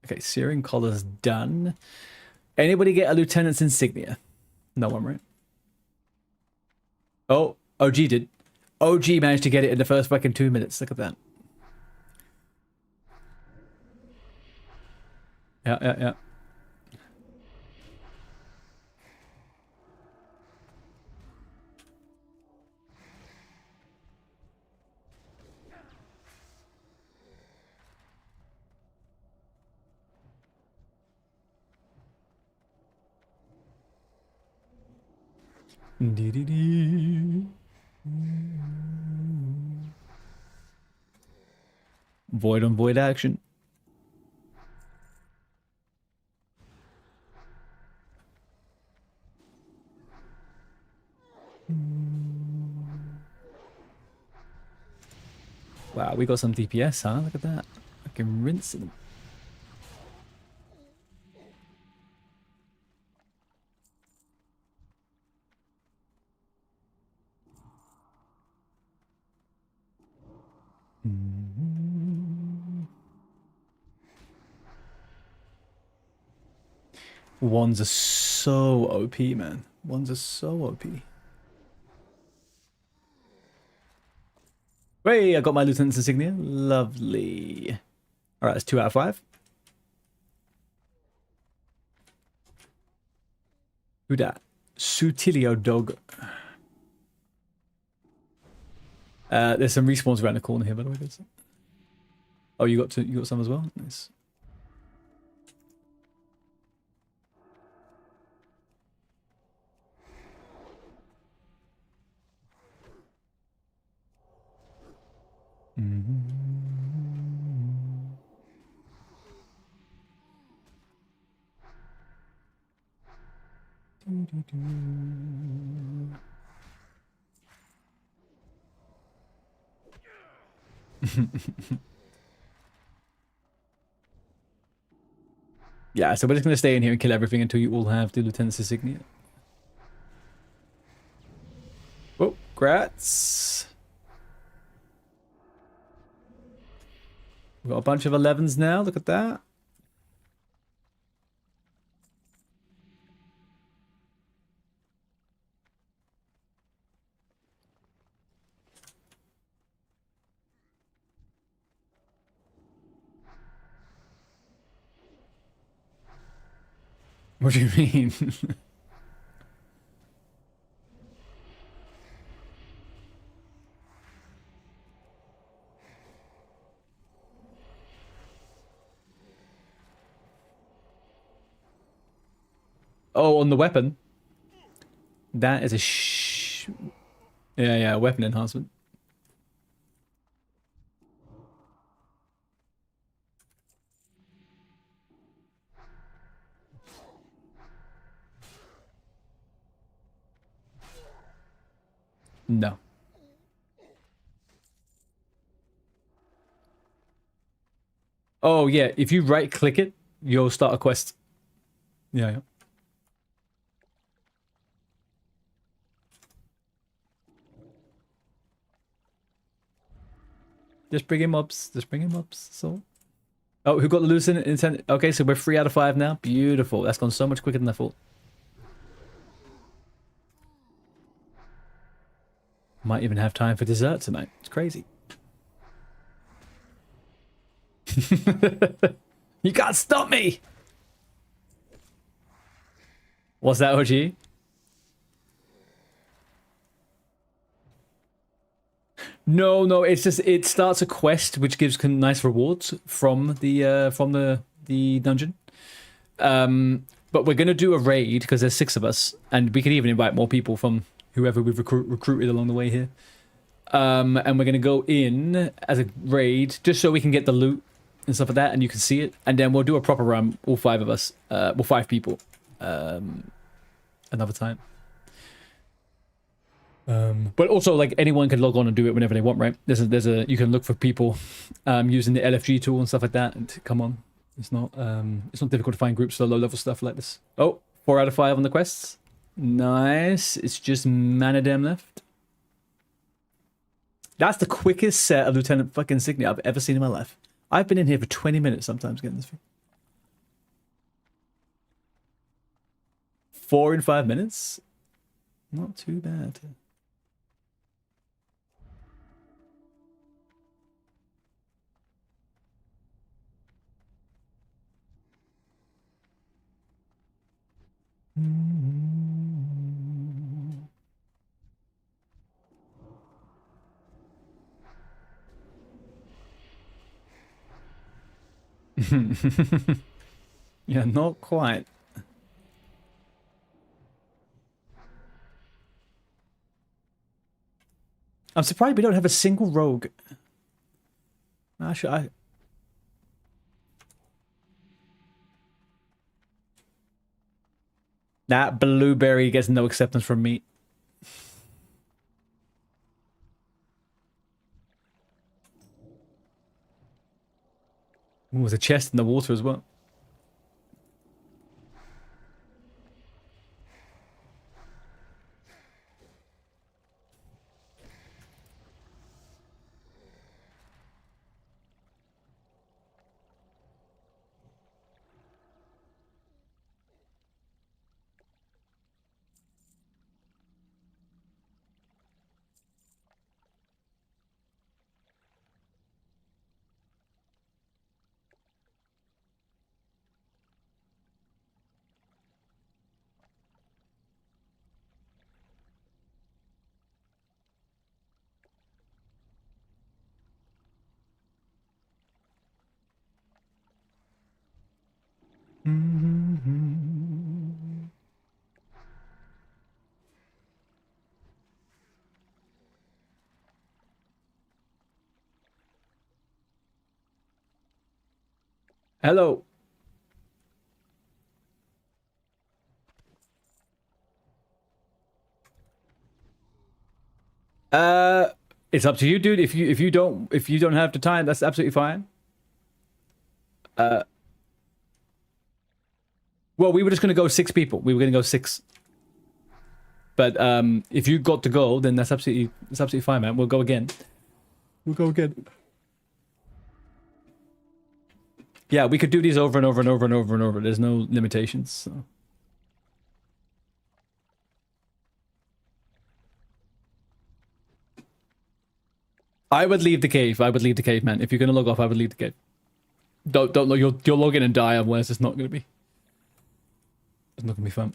Okay, Searing Collar's done. Anybody get a Lieutenant's Insignia? No one, right? Oh, OG did. OG managed to get it in the first fucking 2 minutes. Look at that. Yeah. Dee-dee-dee. Void on void action. Wow, we got some DPS, huh? Look at that. I can rinse them. Wands are so OP, man. Wands are so OP. Hey, I got my lieutenant's insignia. Lovely. All right, that's 2 out of 5. Who dat? Sutilio dog. There's some respawns around the corner here, by the way. Oh, you got some as well. Nice. Yeah, so we're just gonna stay in here and kill everything until you all have the lieutenant's insignia. Oh, grats. We've got a bunch of 11s now. Look at that. What do you mean? Oh, on the weapon. That is a yeah, weapon enhancement. No. Oh yeah, if you right click it, you'll start a quest. Yeah. Just bring him up. Just bring him up. So. Oh, who got the lieutenant intent? Okay, so we're 3 out of 5 now. Beautiful. That's gone so much quicker than I thought. Might even have time for dessert tonight. It's crazy. You can't stop me! What's that, OG? No, it's just it starts a quest which gives nice rewards from the dungeon. But we're gonna do a raid because there's 6 of us, and we can even invite more people from whoever we've recruited along the way here. And we're gonna go in as a raid just so we can get the loot and stuff like that, and you can see it. And then we'll do a proper run, all 5 of us, 5 people, another time. But also, like, anyone can log on and do it whenever they want, right? There's a you can look for people using the LFG tool and stuff like that, and come on. It's not difficult to find groups for low level stuff like this. Oh, 4 out of 5 on the quests. Nice. It's just Manadem left. That's the quickest set of Lieutenant fucking Insignia I've ever seen in my life. I've been in here for 20 minutes sometimes getting this thing. 4 in 5 minutes? Not too bad. Yeah, not quite. I'm surprised we don't have a single rogue. Actually, that blueberry gets no acceptance from me. Ooh, there's a chest in the water as well. Hello. It's up to you, dude. If you don't have the time, that's absolutely fine. Well, we were just gonna go 6 people. We were gonna go 6. But if you got to go, then that's absolutely fine, man. We'll go again. We'll go again. Yeah, we could do these over and over and over and over and over. There's no limitations. So. I would leave the cave. I would leave the cave, man. If you're gonna log off, I would leave the cave. Don't you'll log in and die. Otherwise, it's not gonna be. It's not gonna be fun.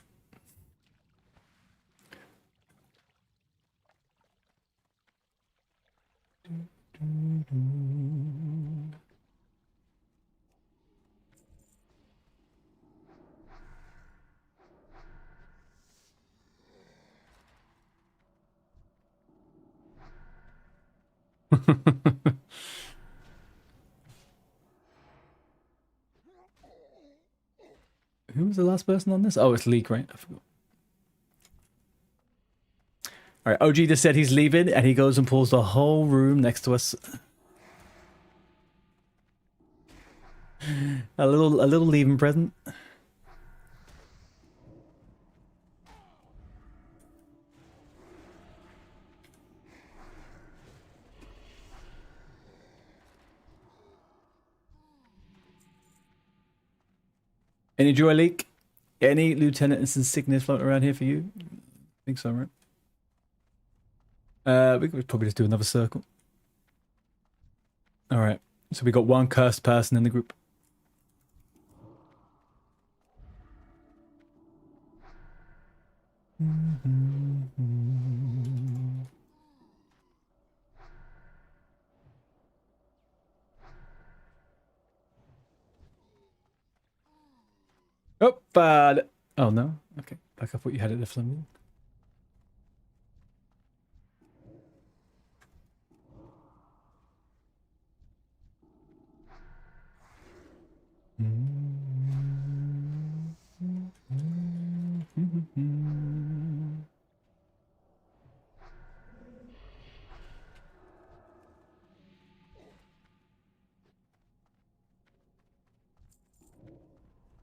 Who was the last person on this? Oh, it's Leak, right? I forgot. All right, OG just said he's leaving, and he goes and pulls the whole room next to us. A little leaving present. Any joy, Leak? Any lieutenant's insignias floating around here for you? I think so, right? We could probably just do another circle. All right. So we got one cursed person in the group. Oh, bad. Oh no. Okay. Like I thought you had it the flamingo.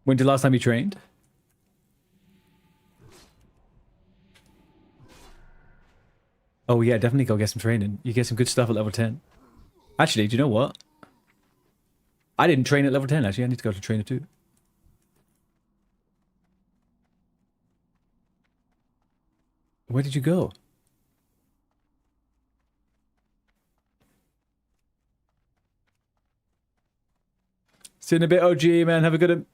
When did the last time you trained? Oh yeah, definitely go get some training. You get some good stuff at level 10. Actually, do you know what? I didn't train at level 10, actually. I need to go to trainer 2. Where did you go? See you in a bit, OG, man. Have a good one.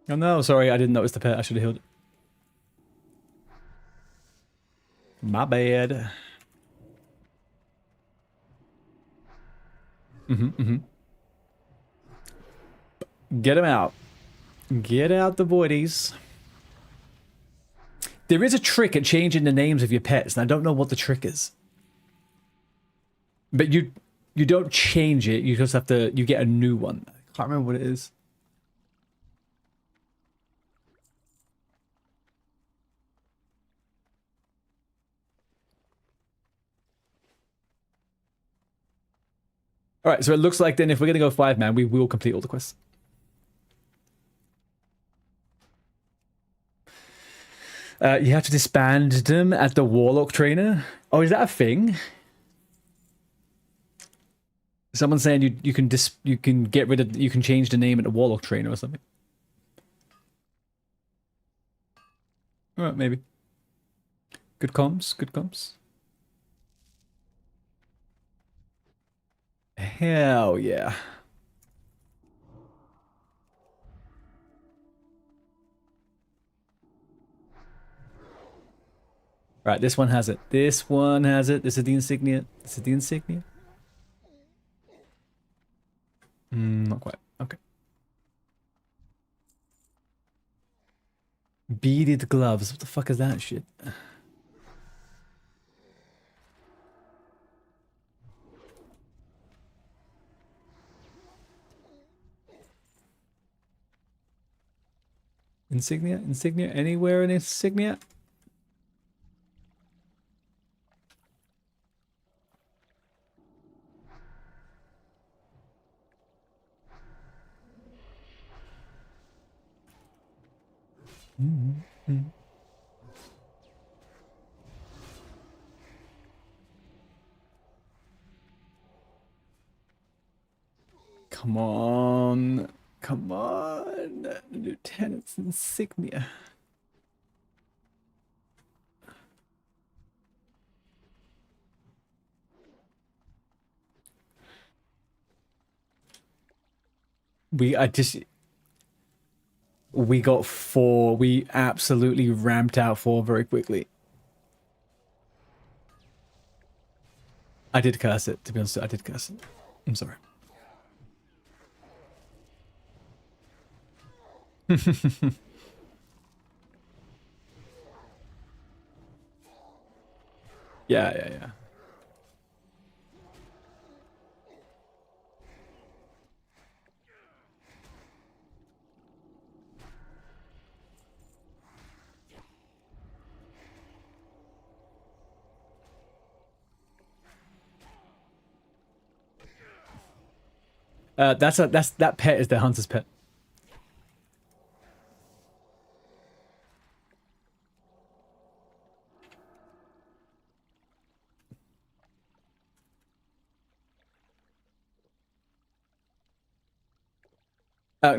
Oh no, sorry, I didn't notice the pet. I should have healed it. My bad. Get him out. Get out the voidies. There is a trick at changing the names of your pets, and I don't know what the trick is. But you don't change it, you just have to, you get a new one. I can't remember what it is. Alright, so it looks like then if we're gonna go 5-man, we will complete all the quests. You have to disband them at the Warlock Trainer. Oh, is that a thing? Someone's saying you can get rid of, you can change the name at the Warlock Trainer or something. Alright, maybe. Good comms, good comms. Hell yeah. Right, this one has it. This one has it. This is the insignia. This is the insignia. Not quite. Okay. Beaded gloves. What the fuck is that shit? Insignia? Insignia? Anywhere in insignia? Come on. Come on. Lieutenant's insignia. We got 4. We absolutely ramped out 4 very quickly. I did curse it, to be honest. I did curse it. I'm sorry. Yeah. That pet is the hunter's pet.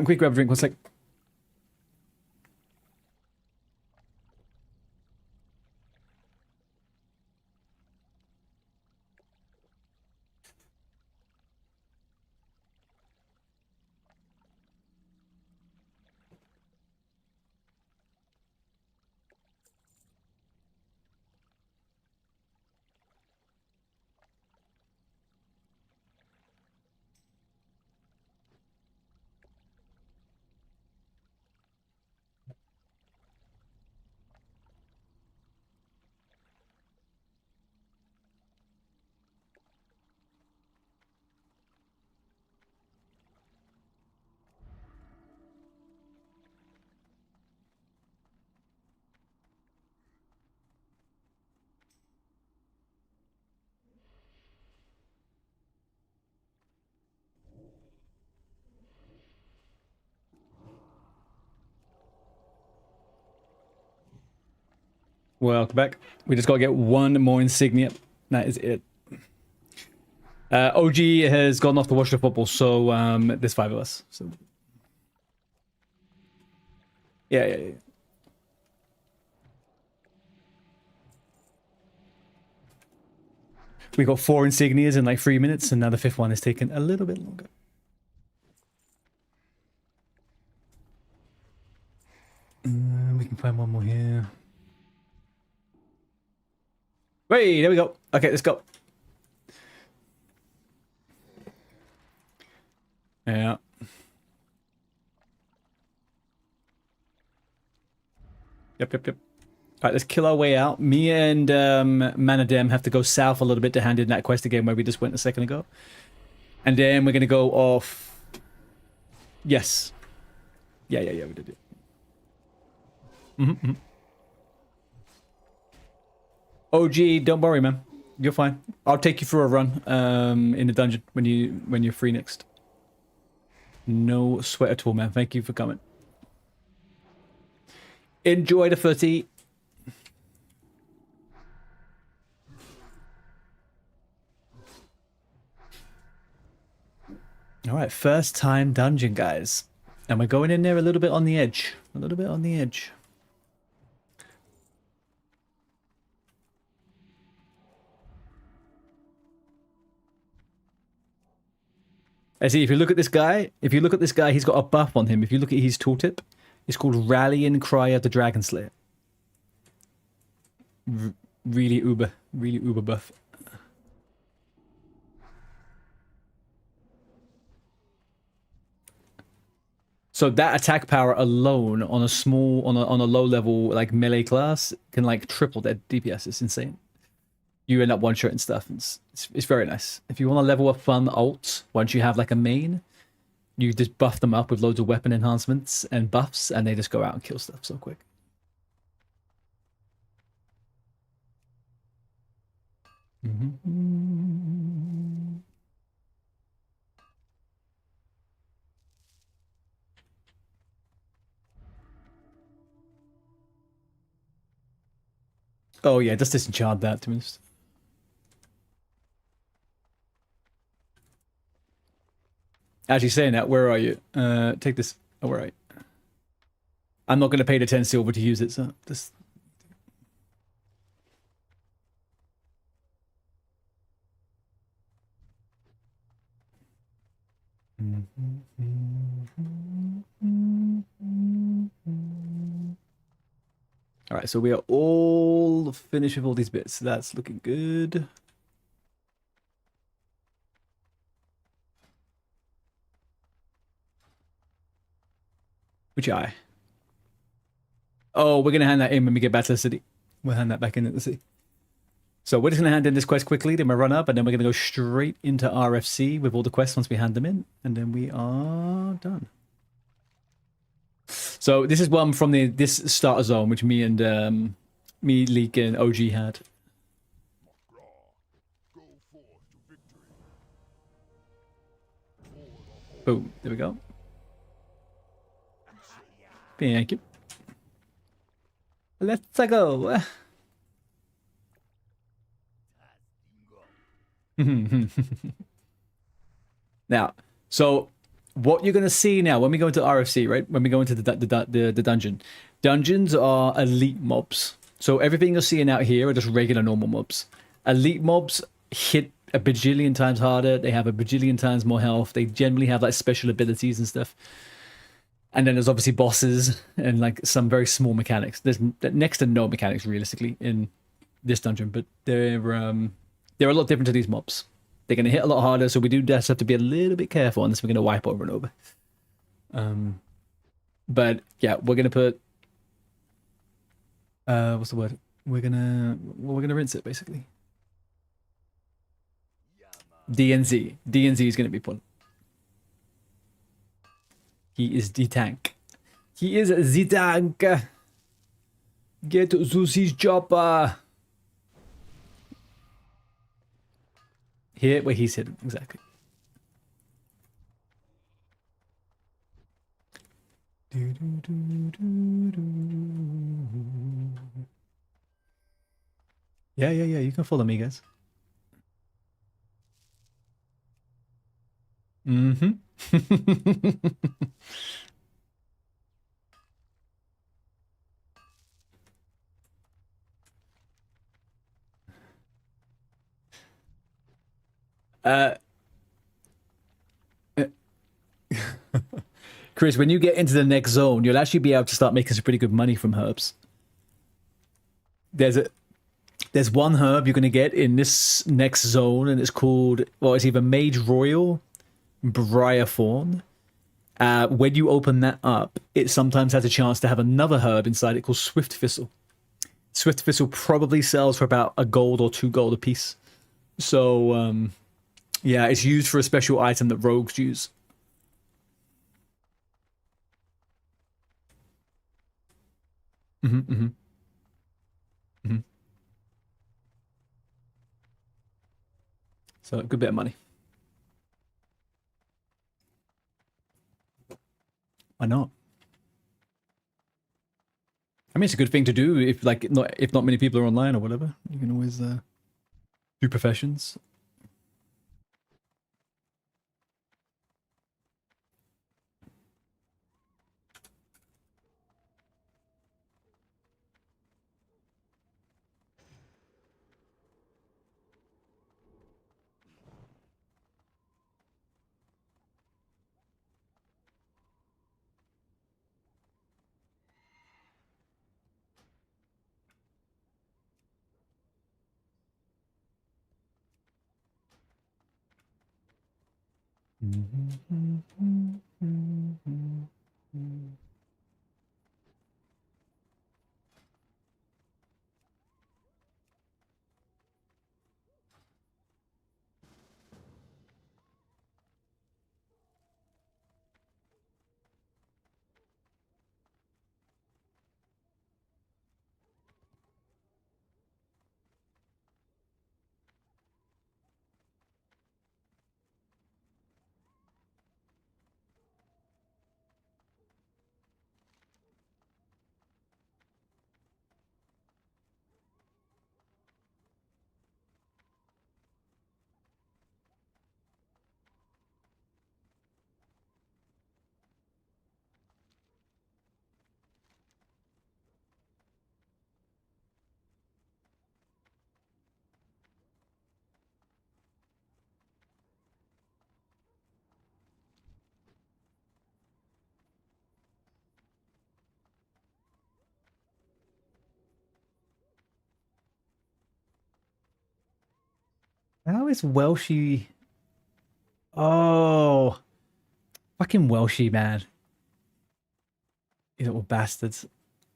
Quick grab a drink, one sec. Welcome back. We just gotta get 1 more insignia. That is it. OG has gone off to watch the football, so there's 5 of us. So yeah. We got 4 insignias in like 3 minutes, and now the 5th one is taking a little bit longer. We can find 1 more here. Wait, there we go. Okay, let's go. Yeah. Yep, yep, yep. All right, let's kill our way out. Me and Manadem have to go south a little bit to hand in that quest again where we just went a second ago. And then we're going to go off... Yes. Yeah, we did it. OG, don't worry, man. You're fine. I'll take you for a run in the dungeon when you're free next. No sweat at all, man. Thank you for coming. Enjoy the footy. All right, first time dungeon, guys. And we're going in there a little bit on the edge. A little bit on the edge. I see, if you look at this guy, he's got a buff on him. If you look at his tooltip, it's called Rallying Cry of the Dragon Slayer. Really uber buff. So that attack power alone on a low level like melee class can like triple their DPS. It's insane. You end up one-shotting stuff. It's very nice. If you want to level up fun ults, once you have like a main, you just buff them up with loads of weapon enhancements and buffs, and they just go out and kill stuff so quick. Oh yeah, just disenchant that to be honest. Actually saying that, where are you? Take this. Oh, where are you? I'm not going to pay the 10 silver to use it, so just... All right, so we are all finished with all these bits. That's looking good. Which eye? Oh, we're going to hand that in when we get back to the city. We'll hand that back in at the city. So we're just going to hand in this quest quickly, then we'll run up, and then we're going to go straight into RFC with all the quests once we hand them in, and then we are done. So this is one from this starter zone, which me, Leek, and OG had. Boom, there we go. Thank you. Let's go. Now, so what you're going to see now when we go into RFC, right? When we go into the dungeon. Dungeons are elite mobs. So everything you're seeing out here are just regular normal mobs. Elite mobs hit a bajillion times harder. They have a bajillion times more health. They generally have like special abilities and stuff. And then there's obviously bosses and like some very small mechanics. There's next to no mechanics realistically in this dungeon, but they're a lot different to these mobs. They're going to hit a lot harder, so we do just have to be a little bit careful unless we're going to wipe over and over. But yeah, we're going to put what's the word? We're gonna rinse it basically. DNZ. DNZ is going to be put. He is the tank. He is the tank. Get Zeus's chopper. Here where he's hidden, exactly. Yeah, you can follow me, guys. Mm-hmm. Chris, when you get into the next zone, you'll actually be able to start making some pretty good money from herbs. There's one herb you're going to get in this next zone, and it's called, well, it's either Mage Royal Briarthorn. When you open that up, it sometimes has a chance to have another herb inside it called Swift Thistle. Swift Thistle probably sells for about a gold or 2 gold a piece. So, yeah, it's used for a special item that rogues use. Mm-hmm. So, a good bit of money. Why not? I mean, it's a good thing to do if not many people are online or whatever. You can always do professions. How is Welshie? Oh, fucking Welshie, man. You little bastards.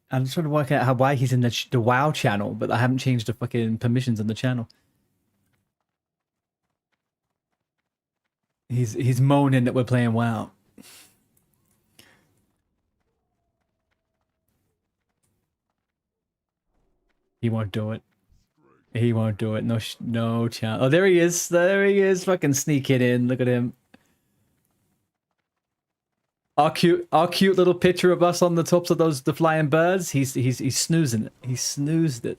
I'm trying to work out why he's in the WoW channel, but I haven't changed the fucking permissions on the channel. He's moaning that we're playing WoW. He won't do it. He won't do it. No chance. Oh, there he is. There he is. Fucking sneaking in. Look at him. Our cute little picture of us on the tops of the flying birds. He's snoozing it. He snoozed it.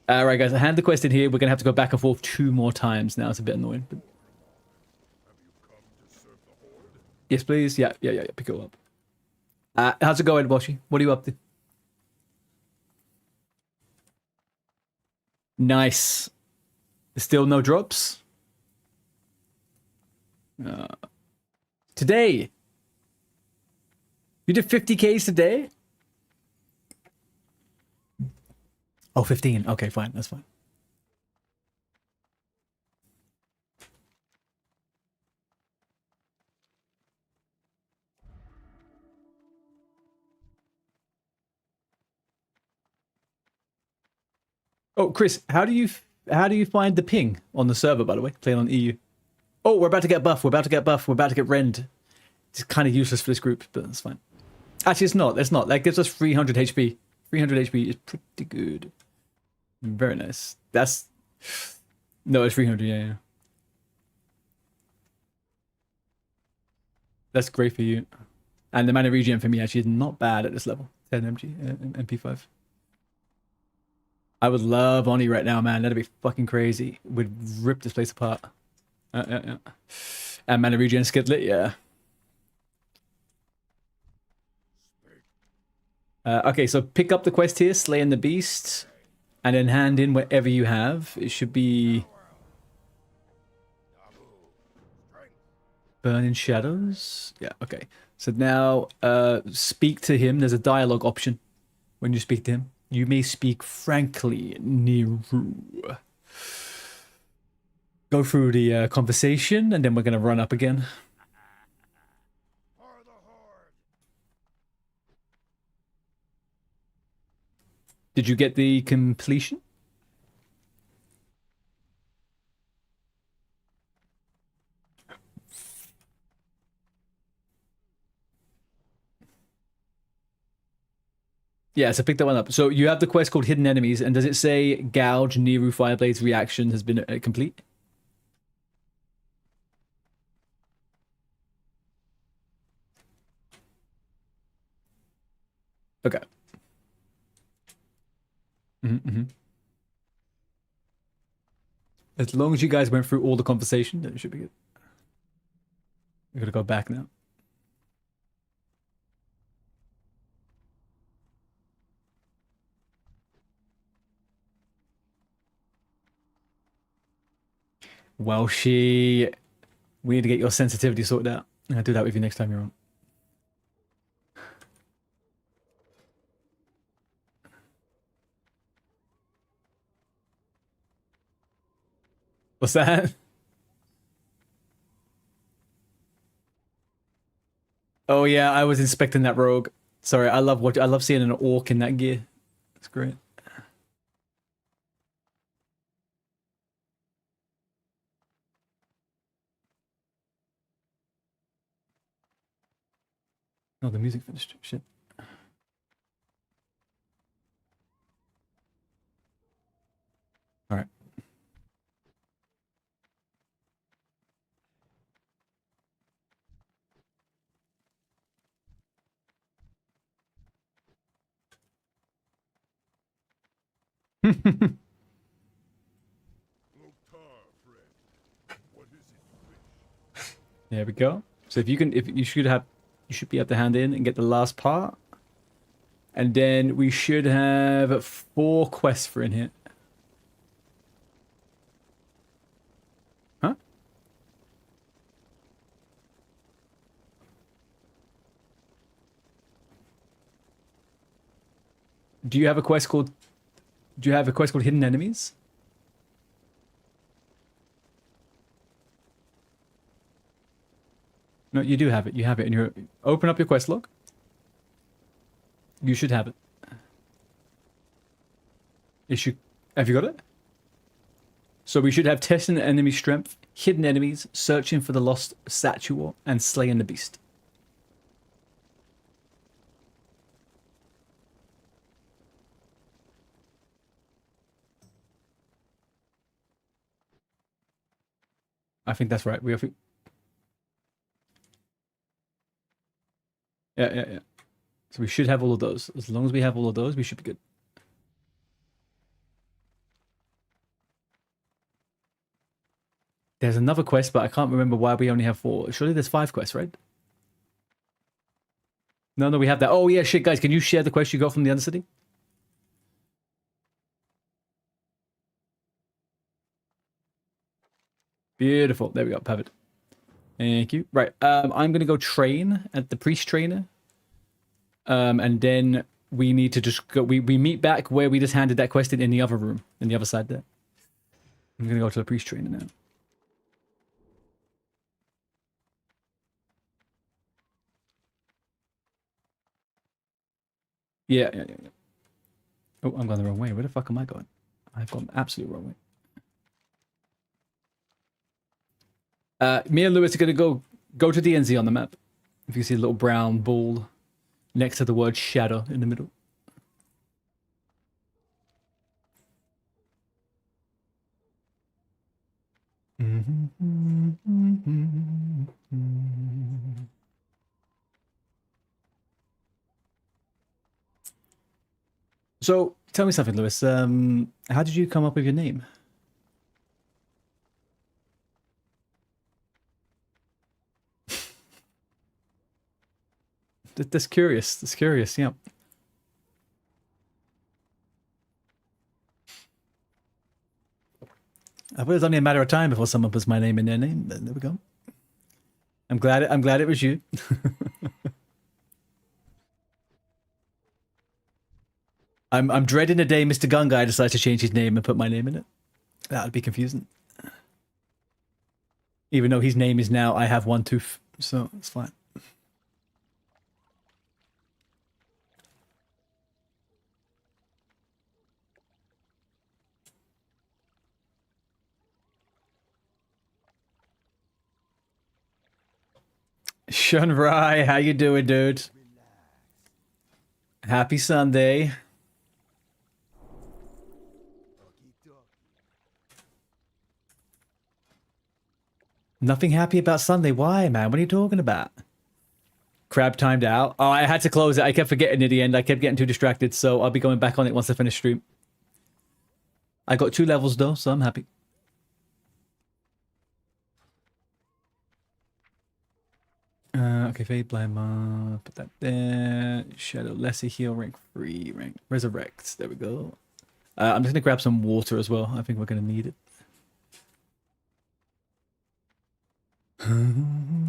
All right, guys. I hand the quest in here. We're gonna have to go back and forth 2 more times now. It's a bit annoying. But... Yes, please. Yeah. Pick it up. How's it going, Boshi? What are you up to? Nice. Still no drops? Today? You did 50Ks today? Oh, 15. Okay, fine. That's fine. Oh, Chris, how do you find the ping on the server, by the way? Playing on EU. Oh, we're about to get buff. We're about to get buff. We're about to get rend. It's kind of useless for this group, but it's fine. Actually, it's not. It's not. That gives us 300 HP. 300 HP is pretty good. Very nice. That's... No, it's 300, yeah. That's great for you. And the mana regen for me actually is not bad at this level. 10 MG, MP5. I would love Oni right now, man. That'd be fucking crazy. Would rip this place apart. Yeah. And mana regen skidlet, yeah. Okay, so pick up the quest here, slaying the beast, and then hand in whatever you have. It should be Burning Shadows. Yeah, okay. So now speak to him. There's a dialogue option when you speak to him. You may speak frankly, Niru. go through the conversation, and then we're gonna run up again. For the Horde! Did you get the completion? Yeah, so pick that one up. So you have the quest called Hidden Enemies, and does it say Gouge Niru Fireblade's reaction has been complete? Okay. As long as you guys went through all the conversation, then it should be good. We're gonna go back now. Well, we need to get your sensitivity sorted out. I'll do that with you next time you're on. What's that? Oh yeah, I was inspecting that rogue. Sorry, I love seeing an orc in that gear. It's great. Oh, the music finished. Shit. All right. Loktar, friend. What is it you wish? There we go. So if you should be able to hand in and get the last part. And then we should have 4 quests for in here. Huh? Do you have a quest called Hidden Enemies? No, you do have it. You have it in your open up your quest log. You should have it. Have you got it? So we should have testing enemy strength, hidden enemies, searching for the lost statue, and slaying the beast. I think that's right. Yeah. So we should have all of those. As long as we have all of those, we should be good. There's another quest, but I can't remember why we only have 4. Surely there's 5 quests, right? No, we have that. Oh yeah, shit, guys, can you share the quest you got from the Undercity? Beautiful. There we go. Perfect. Thank you. Right. I'm gonna go train at the priest trainer. And then we need to just go. We meet back where we just handed that quest in the other room, in the other side there. I'm gonna go to the priest trainer now. Yeah. Oh, I'm going the wrong way. Where the fuck am I going? I've gone the absolute wrong way. Me and Lewis are gonna go to DNZ on the map. If you see a little brown ball next to the word shadow in the middle. So tell me something, Lewis. How did you come up with your name? That's curious. That's curious. Yeah. I thought it was only a matter of time before someone puts my name in their name. There we go. I'm glad it was you. I'm dreading the day Mr. Gun Guy decides to change his name and put my name in it. That would be confusing. Even though his name is now I have one tooth, so it's fine. Shunrai, how you doing, dude? Happy Sunday. Nothing happy about Sunday. Why, man? What are you talking about? Crab timed out. Oh, I had to close it. I kept forgetting at the end. I kept getting too distracted, so I'll be going back on it once I finish stream. I got 2 levels though, so I'm happy. Okay, Fade Blind put that there. Shadow Lesser Heal, rank 3, rank Resurrect. There we go. I'm just gonna grab some water as well. I think we're gonna need it.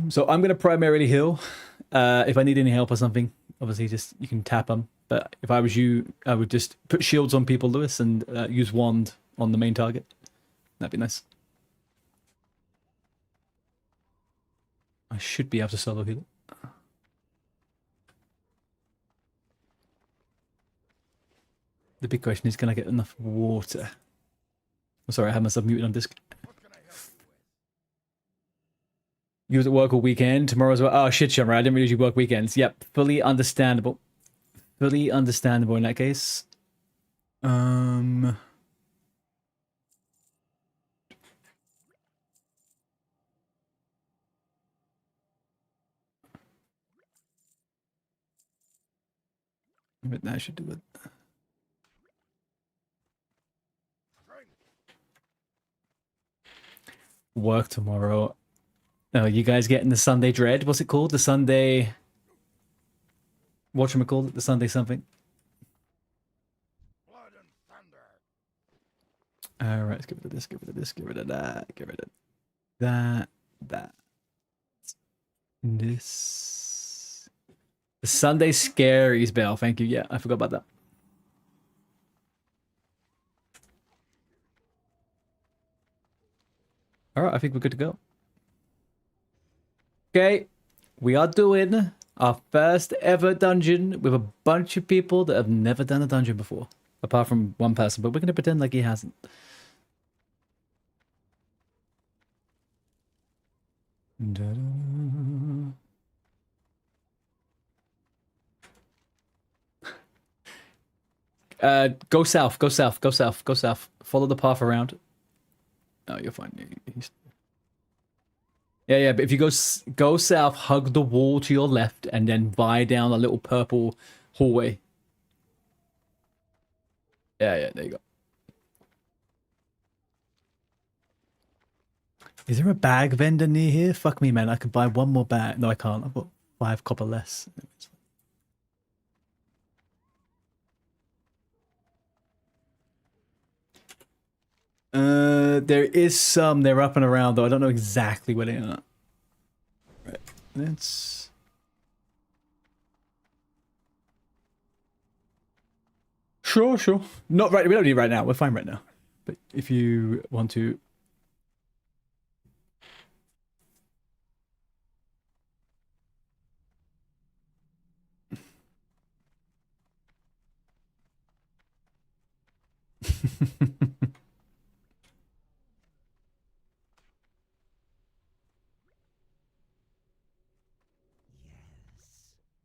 So I'm gonna primarily heal. If I need any help or something, obviously just you can tap them. But if I was you, I would just put shields on people, Lewis, and use wand on the main target. That'd be nice. I should be able to solo heal it. The big question is, can I get enough water? I'm sorry, I had myself muted on disc. You was at work all weekend. Tomorrow as well. Oh, shit, Shamra. I didn't realize you work weekends. Yep, fully understandable. Fully understandable in that case. But that should do it. Work tomorrow. Oh, you guys getting the Sunday dread? What's it called? The Sunday... Whatchamacallit? The Sunday something? Alright, let's get rid of this, get rid of this, get rid of that, get rid of that, that. This... The Sunday Scaries bell, thank you. Yeah, I forgot about that. Alright, I think we're good to go. Okay, we are doing our first ever dungeon with a bunch of people that have never done a dungeon before. Apart from one person, but we're going to pretend like he hasn't. Go south, go south, go south, go south. Follow the path around. Oh, you're fine. Yeah, but if you go south, hug the wall to your left, and then vie down a little purple hallway. Yeah, there you go. Is there a bag vendor near here? Fuck me, man. I could buy one more bag. No, I can't. I've got 5 copper less. There is some. They're up and around, though. I don't know exactly where they are. Right. Let's... Sure. Not right. We don't need it right now. We're fine right now. But if you want to...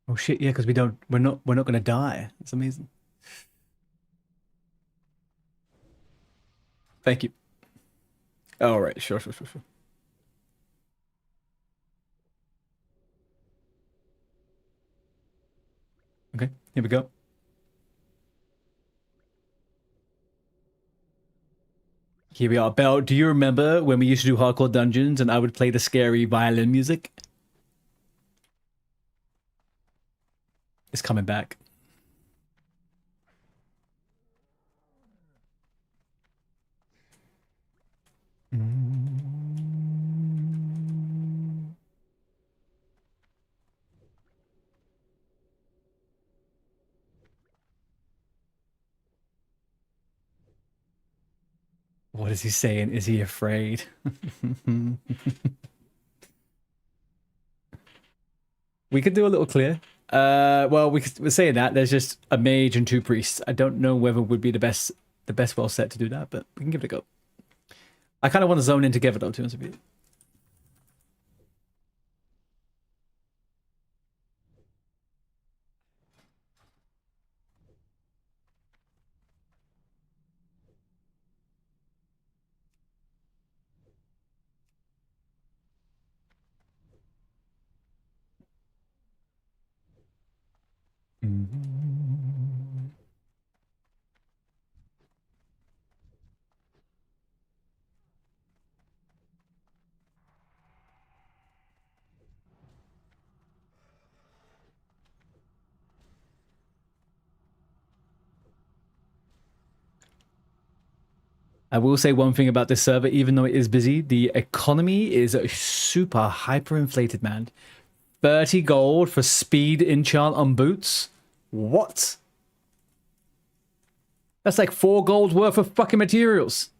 Oh shit, yeah, because we're not gonna die. It's amazing. Thank you. All right, sure. Okay, here we go. Here we are. Belle, do you remember when we used to do hardcore dungeons and I would play the scary violin music? It's coming back. What is he saying? Is he afraid? We could do a little clear. Well, we're saying that there's just a mage and two priests. I don't know whether would be the best well set to do that, but we can give it a go. I kind of want to zone in together though, to be honest with you. I will say one thing about this server, even though it is busy, the economy is super hyperinflated, man. 30 gold for speed enchant on boots? What? That's like 4 gold worth of fucking materials.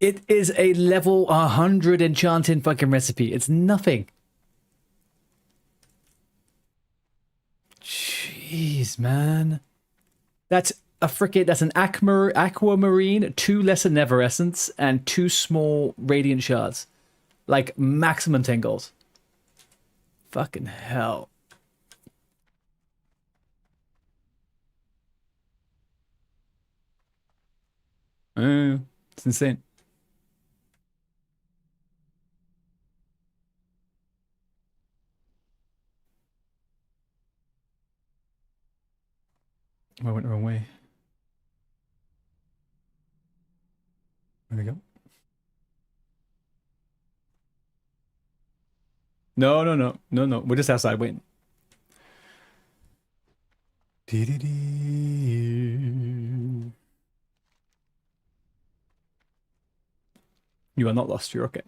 It is a level 100 enchanting fucking recipe. It's nothing. Jeez, man. That's an aquamarine, 2 lesser never essence, and 2 small radiant shards. Like maximum 10 gold. Fucking hell. It's insane. I went the wrong way. There we go. No. We're just outside waiting. You are not lost. You're okay.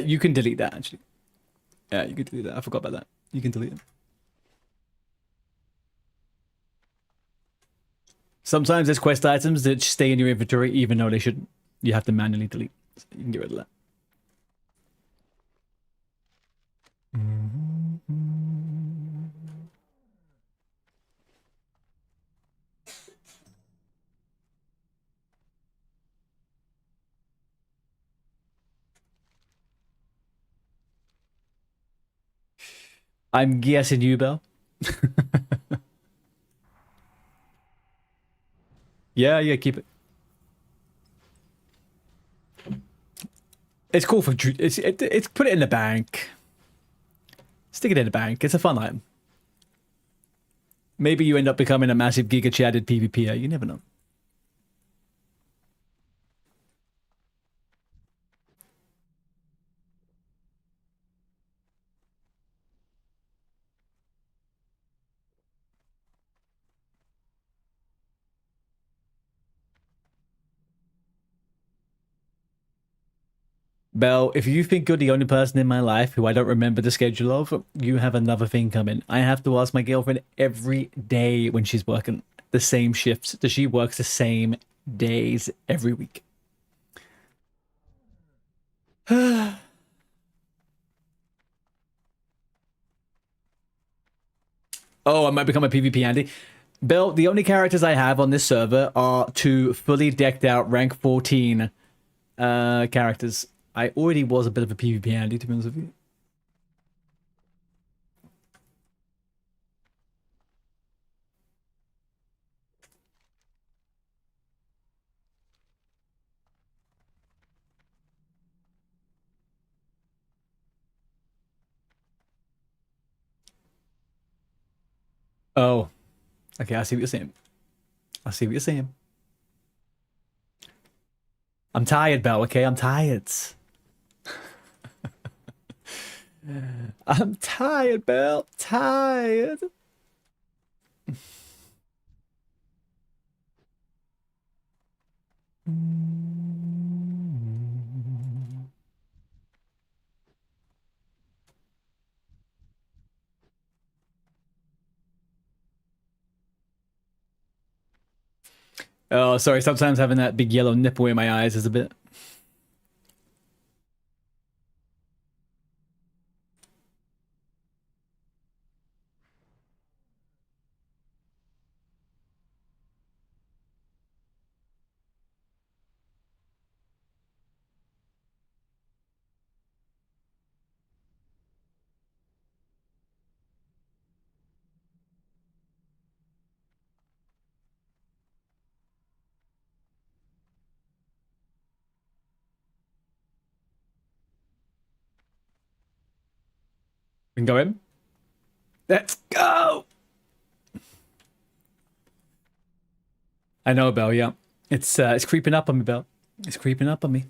You can delete that actually. Yeah, you can delete that. I forgot about that. You can delete it. Sometimes there's quest items that stay in your inventory even though they shouldn't. You have to manually delete. So you can get rid of that. I'm guessing you, Bell. Yeah, keep it. It's cool for it's put it in the bank. Stick it in the bank. It's a fun item. Maybe you end up becoming a massive giga chatted PvPer. You never know. Belle, if you think you're the only person in my life who I don't remember the schedule of, you have another thing coming. I have to ask my girlfriend every day when she's working the same shifts. Does she work the same days every week? Oh, I might become a PvP Andy. Belle, the only characters I have on this server are 2 fully decked out rank 14 characters. I already was a bit of a PvP Andy, to be honest with you. Oh, okay, I see what you're saying. I see what you're saying. I'm tired, Belle, okay? I'm tired. I'm tired, Belle. Tired. Oh, sorry. Sometimes having that big yellow nipple in my eyes is a bit. We can go in. Let's go. I know, Belle. Yeah, it's creeping up on me, Belle. It's creeping up on me.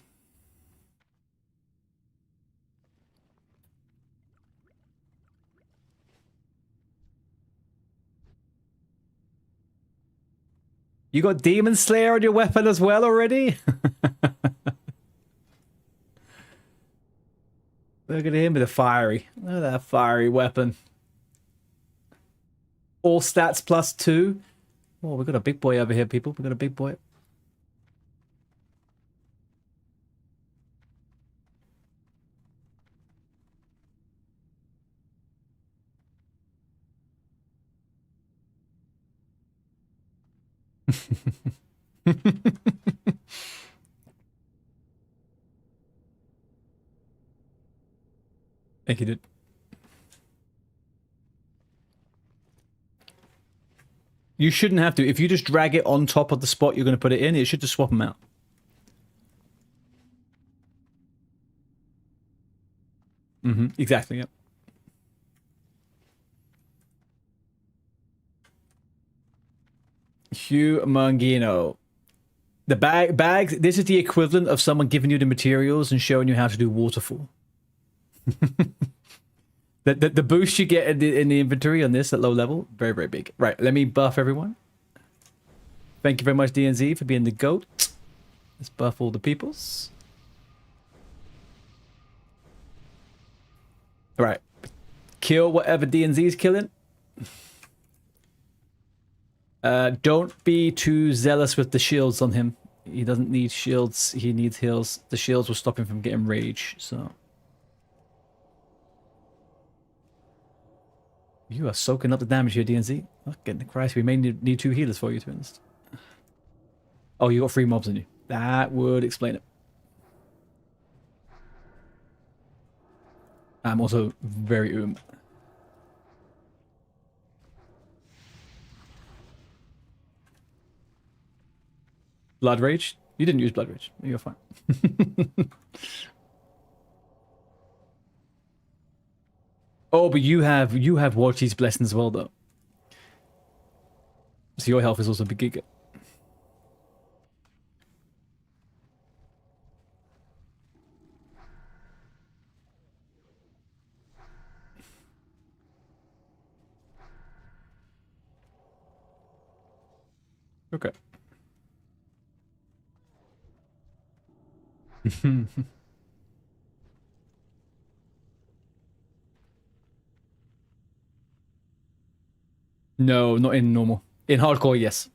You got Demon Slayer on your weapon as well already? Look at him with a fiery. Look at that fiery weapon. All stats +2. Oh, we got a big boy over here, people. We got a big boy. Thank you, dude. You shouldn't have to. If you just drag it on top of the spot you're going to put it in, it should just swap them out. Exactly, yep. Hugh Mangino. The bags, this is the equivalent of someone giving you the materials and showing you how to do waterfall. The boost you get in the inventory on this at low level, very, very big. Right, let me buff everyone. Thank you very much, DNZ, for being the GOAT. Let's buff all the peoples. All right. Kill whatever DNZ is killing. Don't be too zealous with the shields on him. He doesn't need shields. He needs heals. The shields will stop him from getting rage, so... You are soaking up the damage here, DNZ. Fucking Christ, we may need 2 healers for you, to be honest. Oh, you got 3 mobs on you. That would explain it. I'm also very Blood Rage? You didn't use Blood Rage. You're fine. Oh, but you have Warchi's Blessing as well, though. So your health is also big giga. Okay. No, not in normal. In hardcore, yes.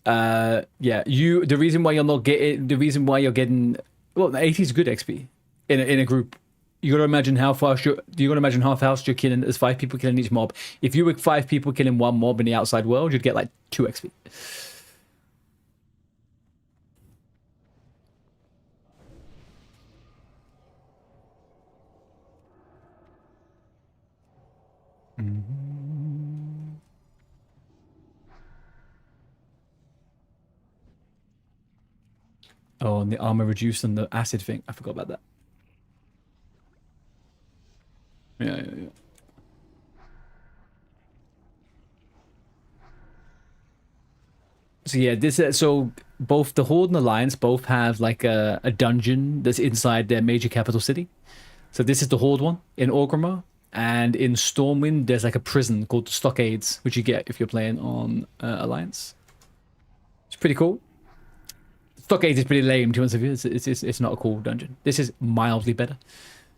Yeah. The reason why you're not getting, well, 80 is good XP in a group. You gotta imagine how fast you gotta imagine how fast you're killing. There's 5 people killing each mob. If you were 5 people killing one mob in the outside world, you'd get like 2 XP. Oh, and the armor reduced and the acid thing. I forgot about that. Yeah. So yeah, so both the Horde and Alliance both have like a dungeon that's inside their major capital city. So this is the Horde one in Orgrimmar, and in Stormwind there's like a prison called the Stockades, which you get if you're playing on Alliance. It's pretty cool. Stockades is pretty lame, to be honest with you. It's not a cool dungeon. This is mildly better,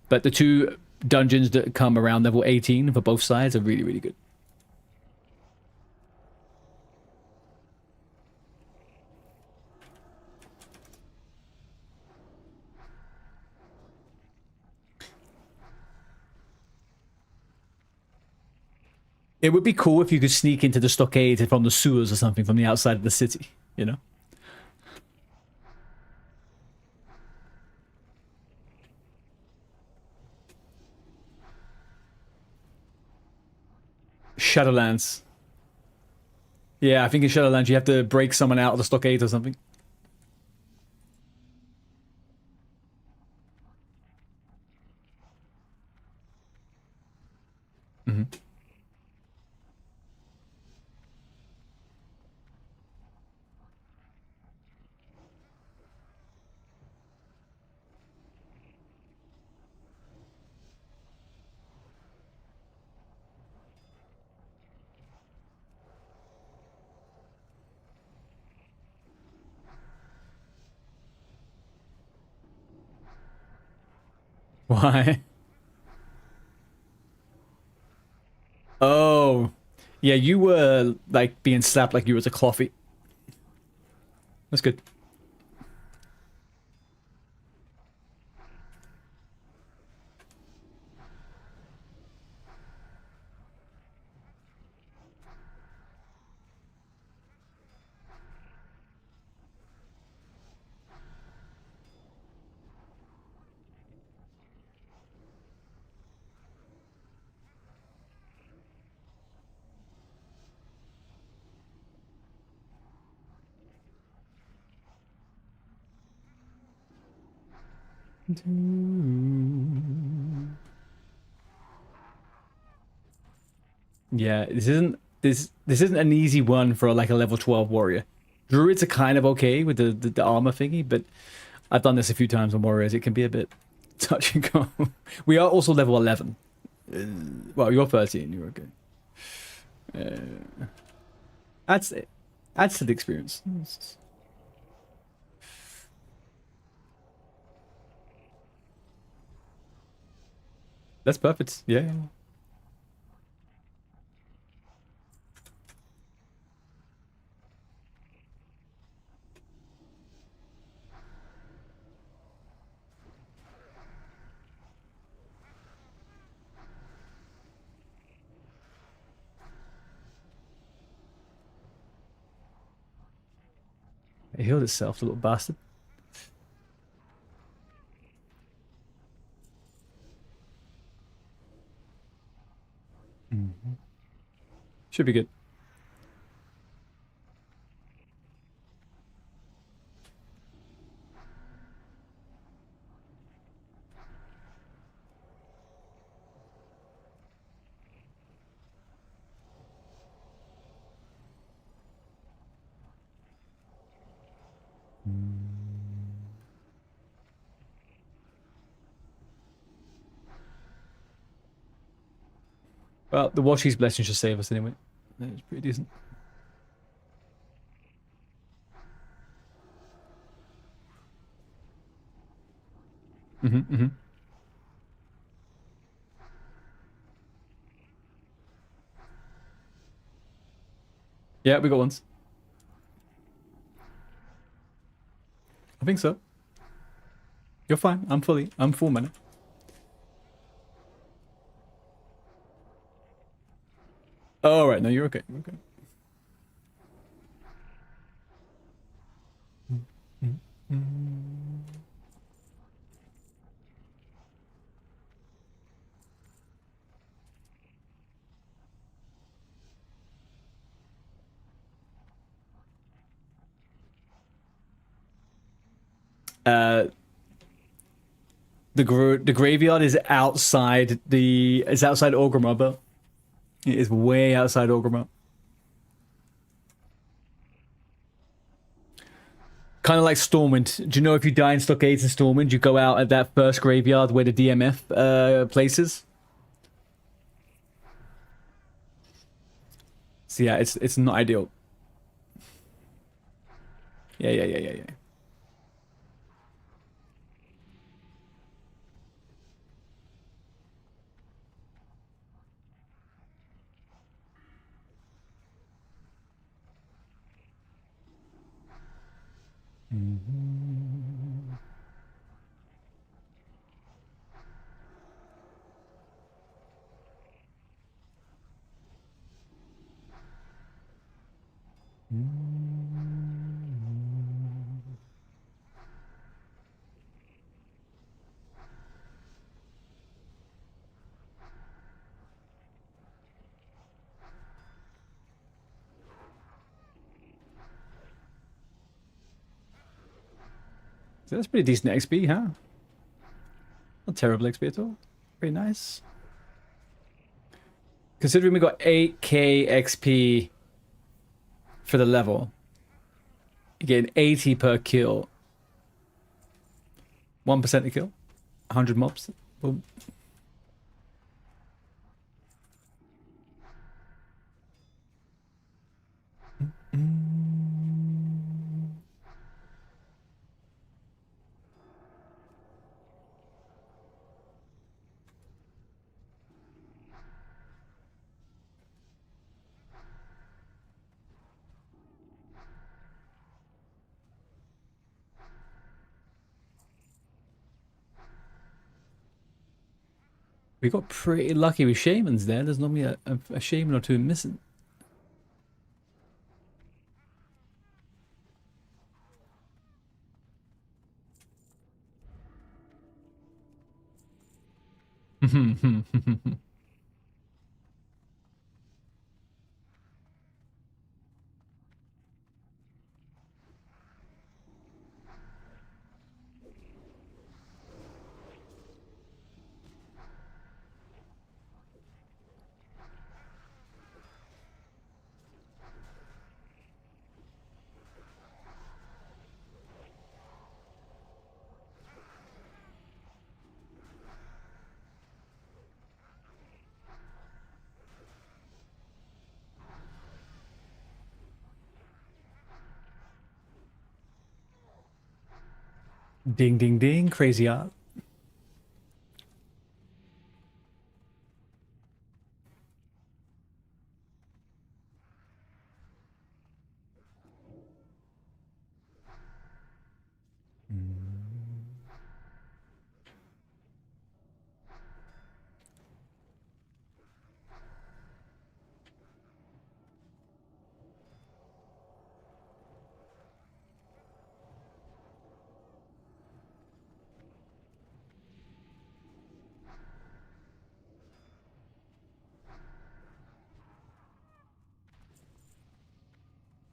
but the 2 dungeons that come around level 18 for both sides are really, really good. It would be cool if you could sneak into the stockade from the sewers or something from the outside of the city, you know? Shadowlands. Yeah, I think in Shadowlands you have to break someone out of the stockade or something. Mm-hmm. Why? Oh. Yeah, you were, like, being slapped like you was a coffee. That's good. Yeah, this isn't an easy one for like a level 12 warrior. Druids are kind of okay with the armor thingy, but I've done this a few times on warriors. It can be a bit touch and go. We are also level 11. Well, you're 13. You're okay. That's it. Adds to the experience. That's perfect. Yeah. It healed itself, the little bastard. Should be good. Well, the Washi's blessing should save us anyway. It's pretty decent. Mm-hmm. Yeah, we got ones. I think so. You're fine. I'm full mana. Oh, right. No, you're okay. You're okay. Uh, the graveyard is outside Orgrimmar, but it is way outside Orgrimmar. Kind of like Stormwind. Do you know if you die in Stockades in Stormwind, you go out at that first graveyard where the DMF places? So yeah, it's not ideal. Yeah. That's pretty decent XP, huh? Not terrible XP at all. Pretty nice. Considering we got 8k XP for the level, you're getting 80 per kill. 1% a kill. 100 mobs. Boom. We got pretty lucky with shamans there. There's normally a shaman or two missing. Ding, ding, ding. Crazy art.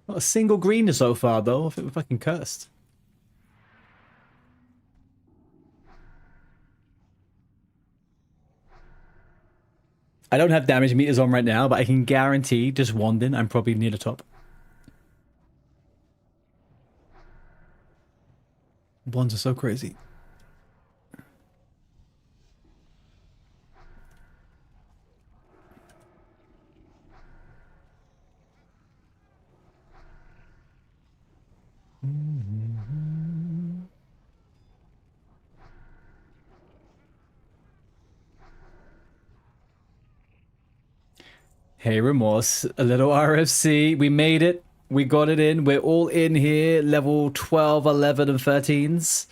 Not a single greener so far, though. I think we're fucking cursed. I don't have damage meters on right now, but I can guarantee just wanding, I'm probably near the top. Wands are so crazy. Hey, Remorse, a little RFC. We made it. We got it in. We're all in here. Level 12, 11, and 13s.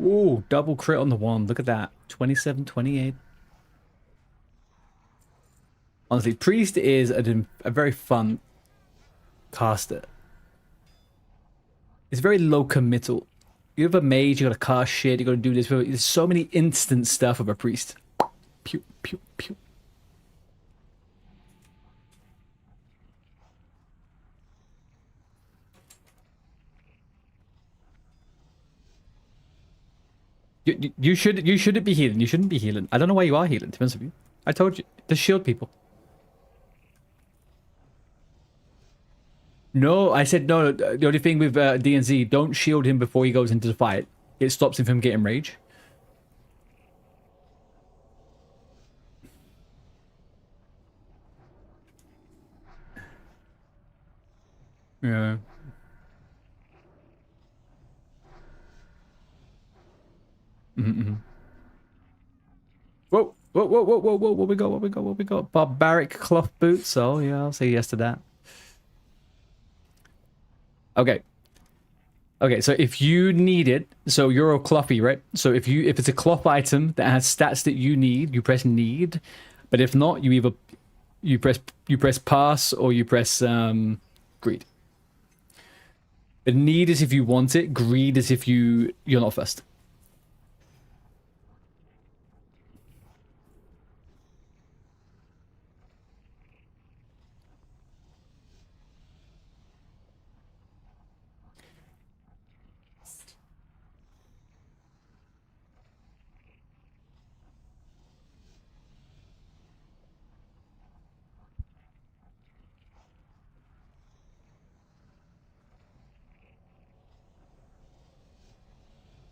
Ooh, double crit on the wand. Look at that. 27, 28. Honestly, Priest is a very fun caster. It's very low committal. You have a mage, you gotta cast shit, you gotta do this. There's so many instant stuff of a Priest. Pew, pew, pew. You shouldn't be healing. You shouldn't be healing. I don't know why you are healing, to be honest with you. I told you. The shield people. No, I said no. The only thing with DNZ, don't shield him before he goes into the fight. It stops him from getting rage. Yeah. Whoa, whoa, whoa, whoa, whoa, whoa, what we got, what we got, what we got? Barbaric cloth boots. Oh, yeah, I'll say yes to that. Okay. Okay, so if you need it, so you're a clothie, right? So if it's a cloth item that has stats that you need, you press need. But if not, you either you press pass or you press greed. The need is if you want it, greed is if you're not first.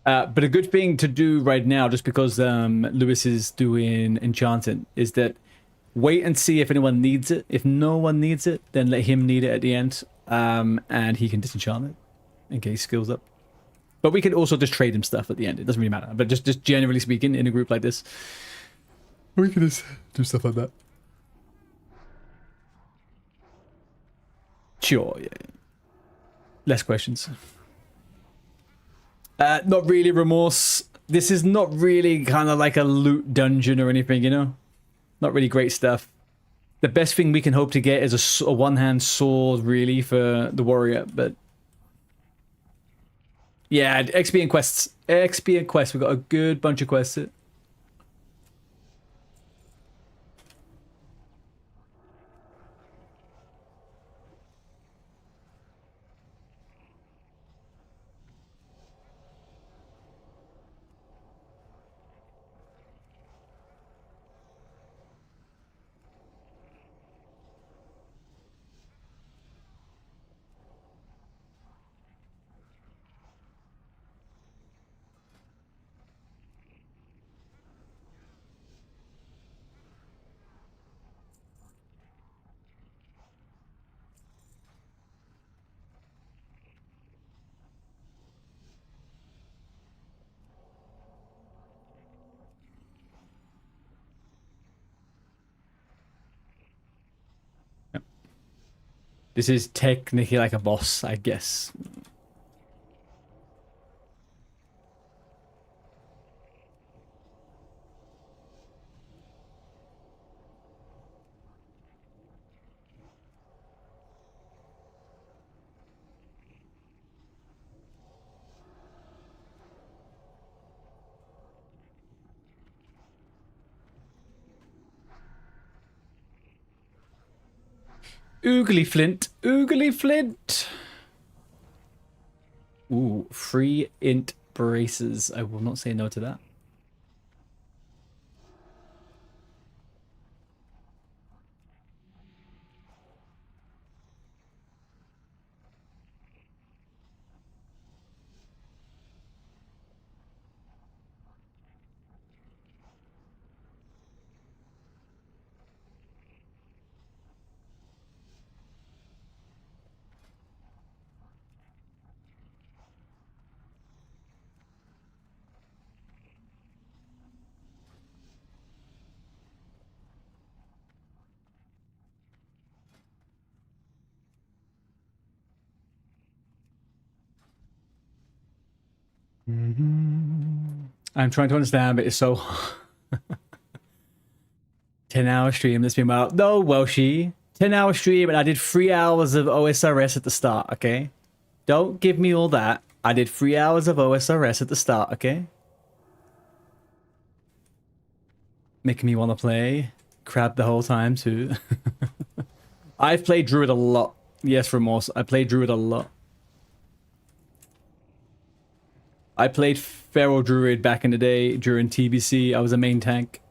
But a good thing to do right now, just because Lewis is doing enchanting, is that wait and see if anyone needs it. If no one needs it, then let him need it at the end, and he can disenchant it in case skills up. But we can also just trade him stuff at the end. It doesn't really matter. But just generally speaking, in a group like this, we can just do stuff like that. Sure, yeah. Less questions. Not really remorse. This is not really kind of like a loot dungeon or anything, you know? Not really great stuff. The best thing we can hope to get is a one-hand sword, really, for the warrior, but... Yeah, XP and quests. XP and quests. We've got a good bunch of quests. This is technically like a boss, I guess. Oogly Flint. Oogly Flint. Ooh, free int braces. I will not say no to that. I'm trying to understand, but it's so 10-hour stream. That's been about no Welshie. 10-hour stream, and I did 3 hours of OSRS at the start. Okay, don't give me all that. I did 3 hours of OSRS at the start. Okay, making me want to play crab the whole time too. I've played Druid a lot. Yes, remorse. I played Druid a lot. I played Feral Druid back in the day during TBC. I was a main tank.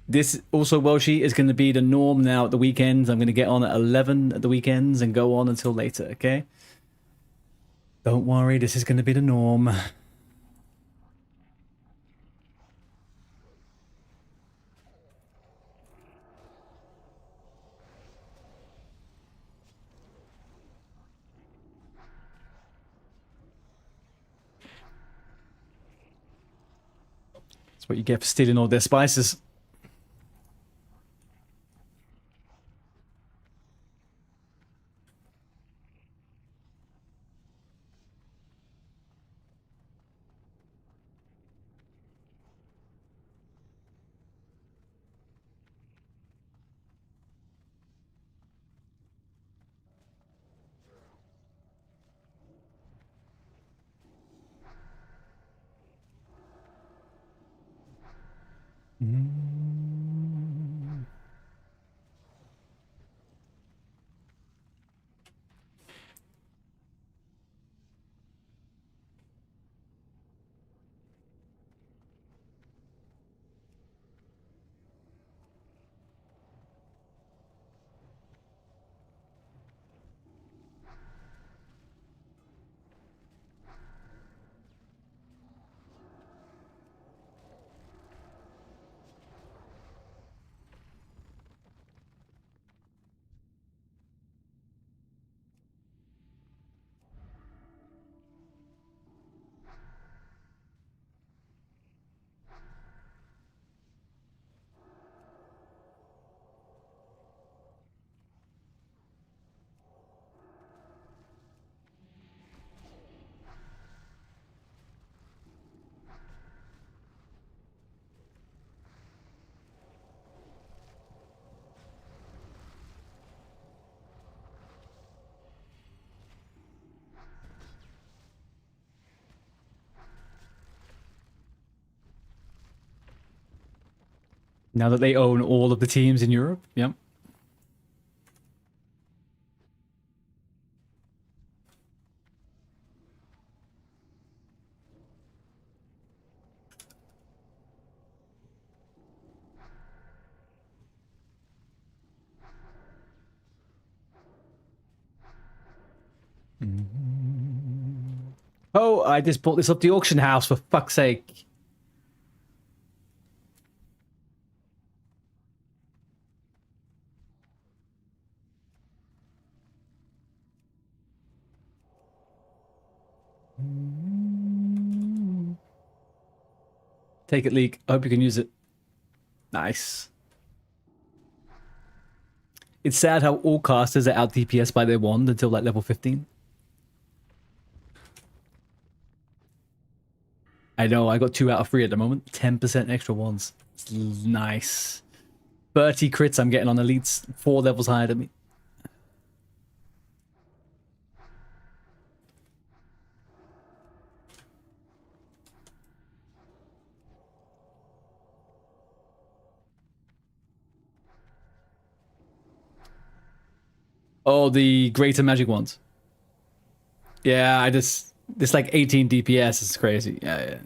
This also, Welshie, is going to be the norm now at the weekends. I'm going to get on at 11 at the weekends and go on until later, okay? Don't worry, this is going to be the norm. That's what you get for stealing all their spices. Now that they own all of the teams in Europe, yep. Oh, I just bought this up the auction house, for fuck's sake. Take it, League. I hope you can use it. Nice. It's sad how all casters are out DPS by their wand until like level 15. I know, I got 2 out of 3 at the moment. 10% extra wands. It's nice. 30 crits I'm getting on elites 4 levels higher than me. Oh, the greater magic ones. Yeah, it's like 18 DPS. It's crazy. Yeah.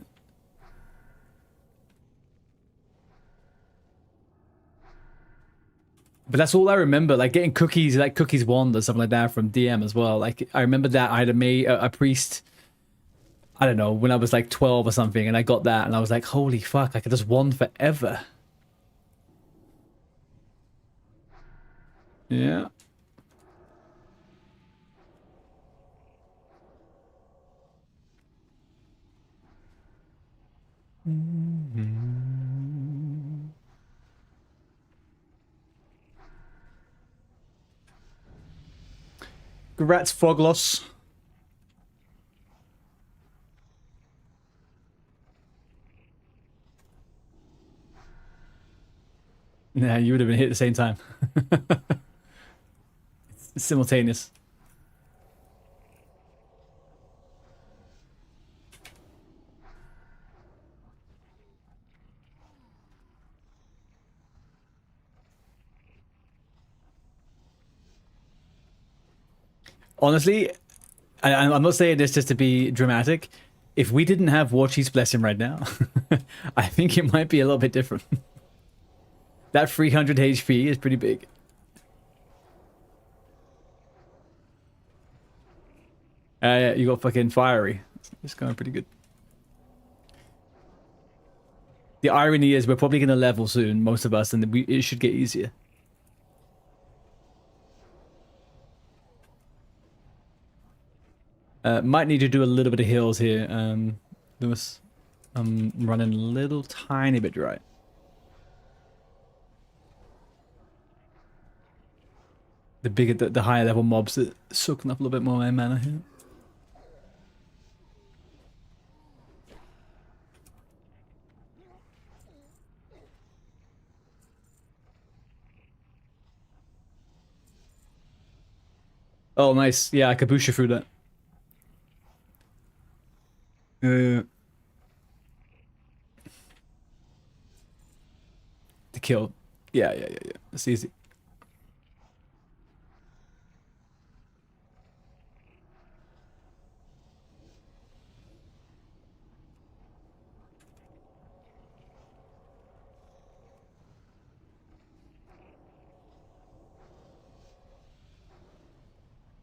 But that's all I remember, like getting cookies, like cookies wand or something like that from DM as well. Like I remember that I had a priest, I don't know, when I was like 12 or something, and I got that, and I was like, holy fuck, I could just wand forever. Yeah. Congrats, Fogloss. Yeah, you would have been hit at the same time. It's simultaneous. Honestly, I'm not saying this just to be dramatic. If we didn't have Warchi's Blessing right now, I think it might be a little bit different. That 300 HP is pretty big. Yeah, you got fucking fiery. It's going pretty good. The irony is we're probably going to level soon, most of us, and it should get easier. Might need to do a little bit of heals here, Lewis. I'm running a little tiny bit dry. The bigger, the higher level mobs that soaking up a little bit more of my mana here. Oh, nice. Yeah, I could boost you through that. To kill. Yeah. It's easy.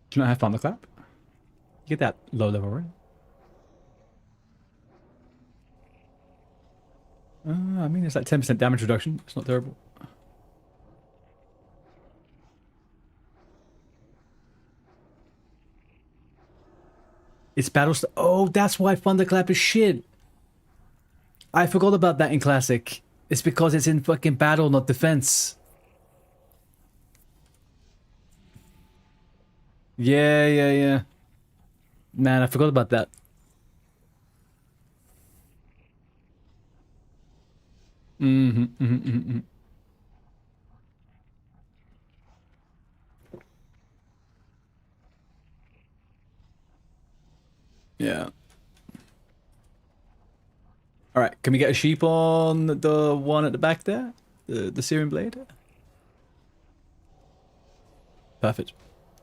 Do you not have Thunderclap? You get that low level, right? I mean, it's like 10% damage reduction. It's not terrible. It's battle. Oh, that's why Thunderclap is shit. I forgot about that in Classic. It's because it's in fucking battle, not defense. Yeah. Man, I forgot about that. Mm-hmm. Yeah. All right, can we get a sheep on the one at the back there? The Syrian blade? Perfect.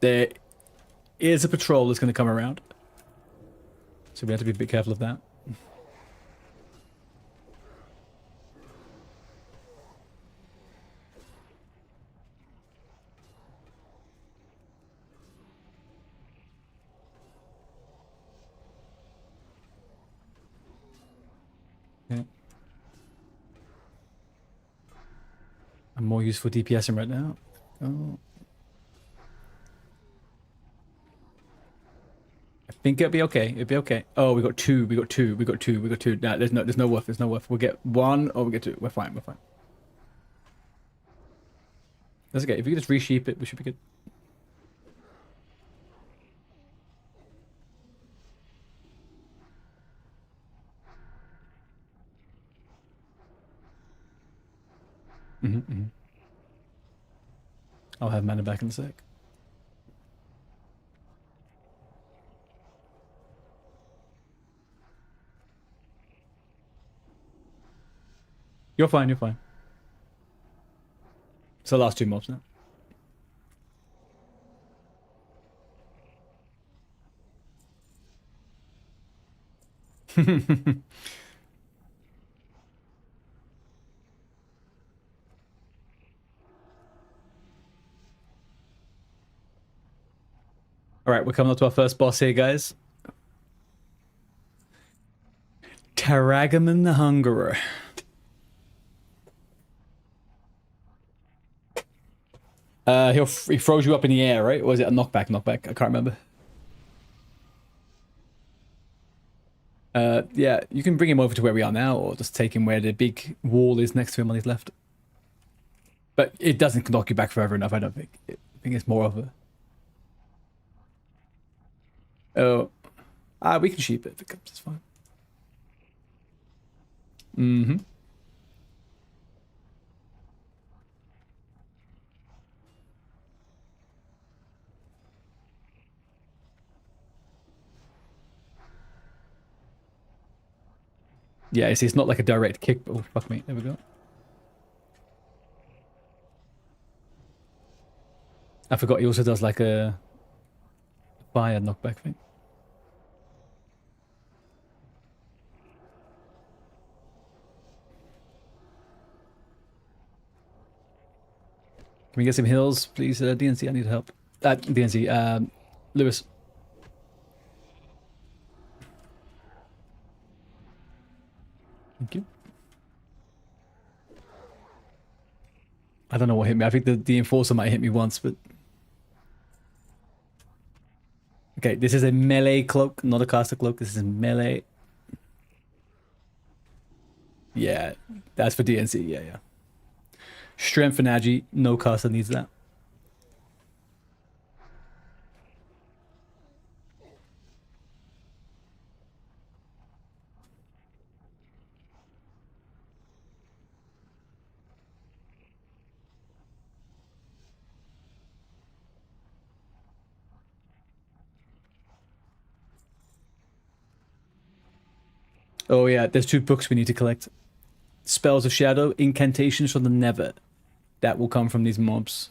There is a patrol that's going to come around. So we have to be a bit careful of that. Yeah. I'm more useful DPSing right now. Oh. I think it'll be okay. It'll be okay. Oh, we got two. We got two. Nah, there's no worth. There's no worth. We'll get one or we'll get two. We're fine. That's okay. If you could just resheep it, we should be good. I'll have mana back in a sec. You're fine. It's the last two mobs now. All right, we're coming up to our first boss here, guys. Taragaman the Hungerer. He throws you up in the air, right? Or was it a knockback? I can't remember. Yeah, you can bring him over to where we are now, or just take him where the big wall is next to him on his left. But it doesn't knock you back forever enough, I don't think. I think it's more of a... Oh. We can sheep it if it comes, it's fine. Yeah, it's not like a direct kick, but oh, fuck me. There we go. I forgot he also does like a fire knockback thing. Can we get some heals, please, DNC? I need help. DNC, Lewis. Thank you. I don't know what hit me. I think the enforcer might hit me once, but... Okay, this is a melee cloak, not a caster cloak. This is melee. Yeah, that's for DNC. Yeah, yeah. Strength for Nagi. No caster needs that. Oh yeah, there's 2 books we need to collect. Spells of Shadow, Incantations from the Nether. That will come from these mobs.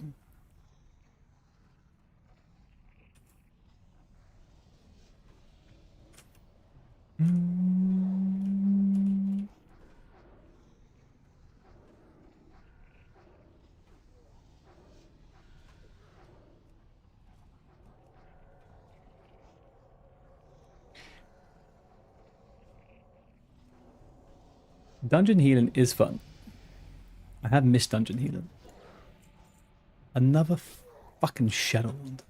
Dungeon healing is fun. I have missed dungeon healing. Another fucking Shadowland.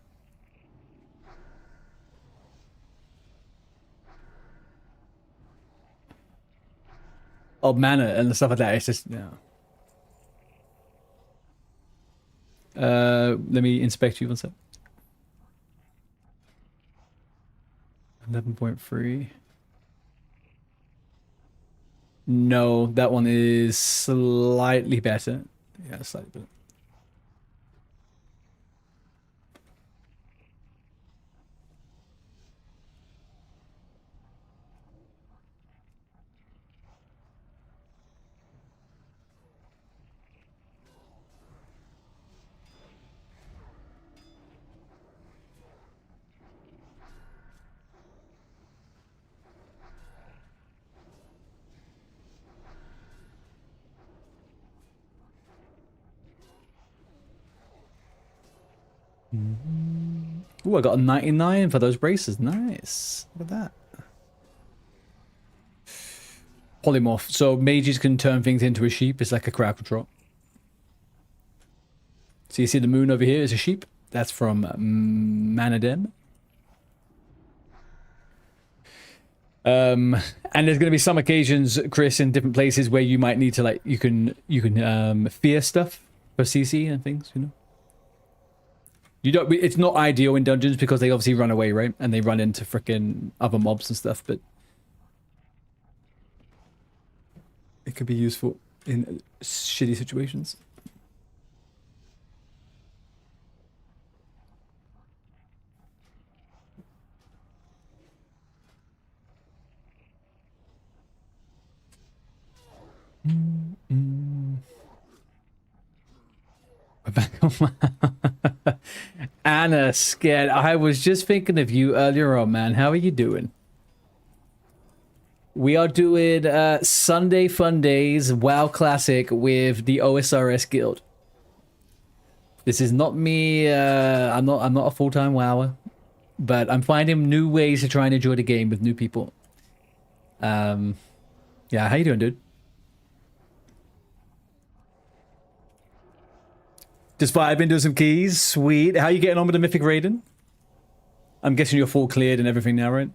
Oh, mana and stuff like that. It's just, yeah. Let me inspect you one sec. 11.3. No, that one is slightly better. Yeah, slightly better. Ooh, I got a 99 for those braces. Nice. Look at that. Polymorph. So mages can turn things into a sheep. It's like a crowd control. So you see the moon over here is a sheep. That's from Manadem. And there's going to be some occasions, Chris, in different places where you might need to, like, you can fear stuff for CC and things, you know. You don't. It's not ideal in dungeons because they obviously run away, right? And they run into freaking other mobs and stuff. But it could be useful in shitty situations. We're back on my... Anna, scared. I was just thinking of you earlier on, man. How are you doing? We are doing Sunday Fun Days WoW Classic with the OSRS Guild. This is not me. I'm not a full-time WoWer, but I'm finding new ways to try and enjoy the game with new people. Yeah, how you doing, dude? Just vibing, doing some keys. Sweet. How you getting on with the Mythic Raiden? I'm guessing you're full cleared and everything now, right?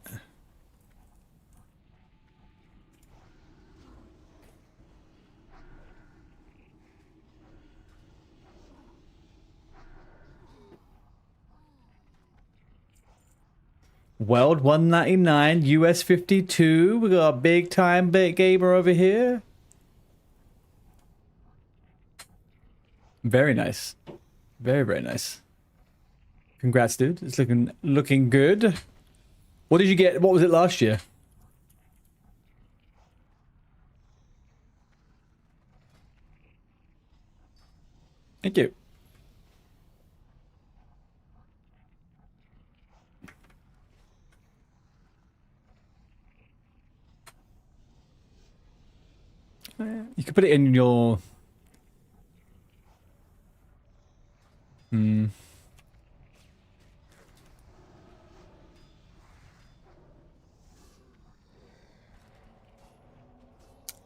World 199, US 52. We got a big time gamer over here. Very nice. Very, very nice. Congrats, dude. It's looking good. What did you get? What was it last year? Thank you. You could put it in your...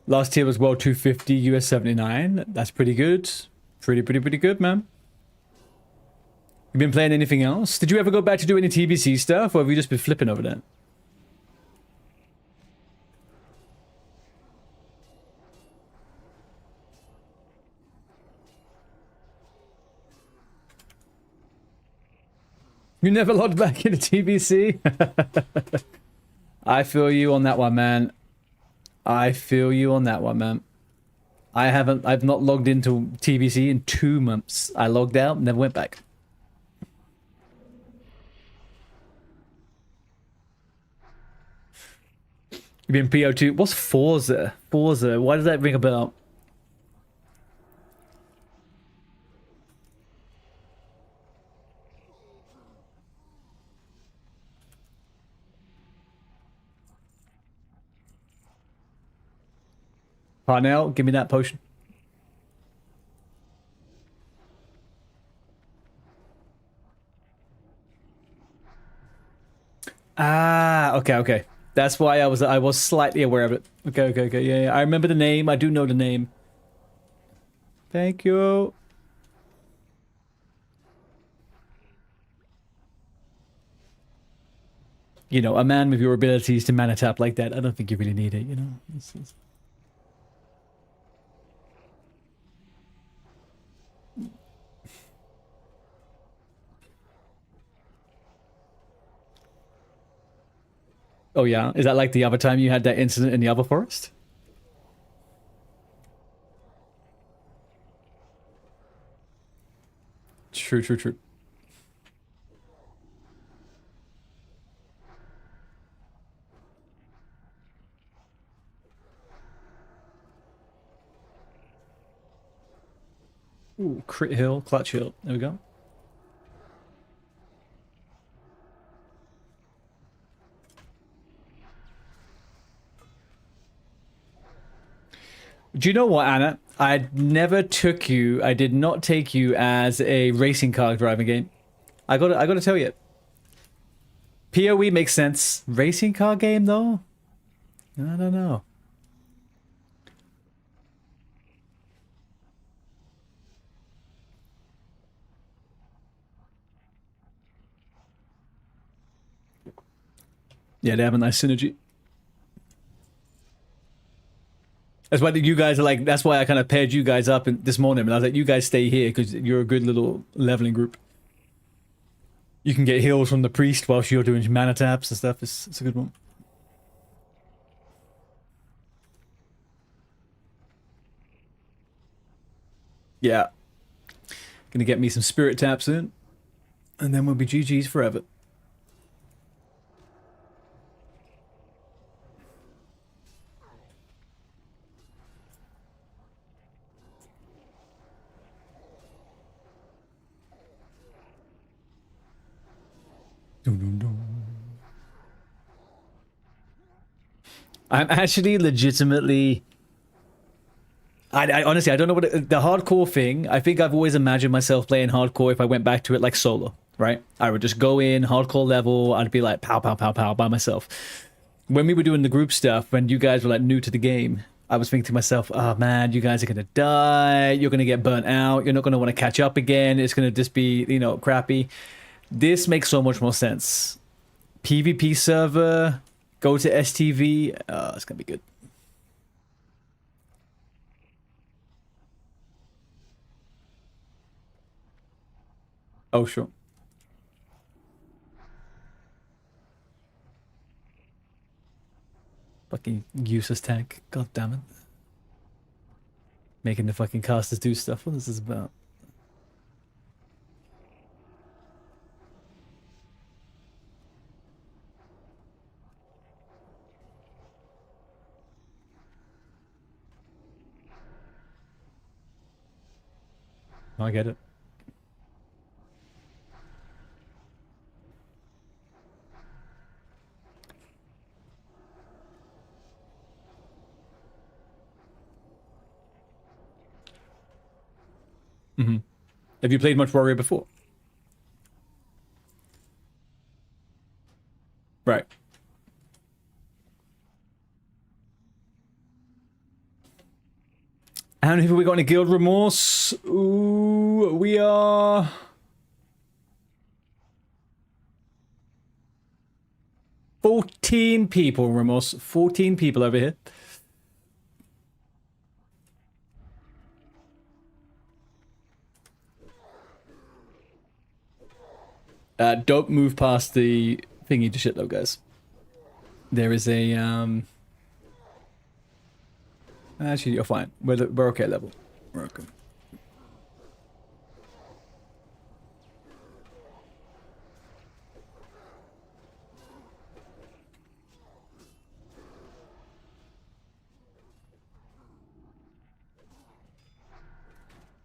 Last tier was World 250, US 79. That's pretty good. Pretty good, man. You been playing anything else? Did you ever go back to do any TBC stuff, or have you just been flipping over that? You never logged back into TBC? I feel you on that one, man. I feel you on that one, man. I've not logged into TBC in 2 months. I logged out, never went back. You've been PO2. What's Forza? Forza, why does that ring a bell? Parnell, give me that potion. Ah, okay. That's why I was slightly aware of it. Okay. Yeah. I remember the name. I do know the name. Thank you. You know, a man with your abilities to mana tap like that, I don't think you really need it, you know? It's... Oh yeah? Is that like the other time you had that incident in the other forest? True. Ooh, crit hill, clutch hill. There we go. Do you know what, Anna? I did not take you as a racing car driving game. I gotta tell you. PoE makes sense. Racing car game though? I don't know. Yeah, they have a nice synergy. That's why you guys are like, that's why I kind of paired you guys up this morning. And I was like, you guys stay here because you're a good little leveling group. You can get heals from the priest whilst you're doing mana taps and stuff. It's a good one. Yeah. Gonna get me some spirit taps in. And then we'll be GG's forever. I'm actually legitimately... I honestly, I don't know what the hardcore thing. I think I've always imagined myself playing hardcore if I went back to it like solo, right? I would just go in, hardcore level, I'd be like pow by myself. When we were doing the group stuff, when you guys were like new to the game, I was thinking to myself, oh man, you guys are gonna die, you're gonna get burnt out, you're not gonna want to catch up again, it's gonna just be, you know, crappy. This makes so much more sense. PvP server, go to STV, it's gonna be good. Oh, sure. Fucking useless tank. God damn it. Making the fucking casters do stuff. What is this about? I get it. Mm-hmm. Have you played much Warrior before? Right. How many people we got in a guild? Remorse? Ooh, we are... 14 people, Remorse. 14 people over here. Don't move past the thingy to shit though, guys. There is a actually, you're fine. We're okay level. We're okay.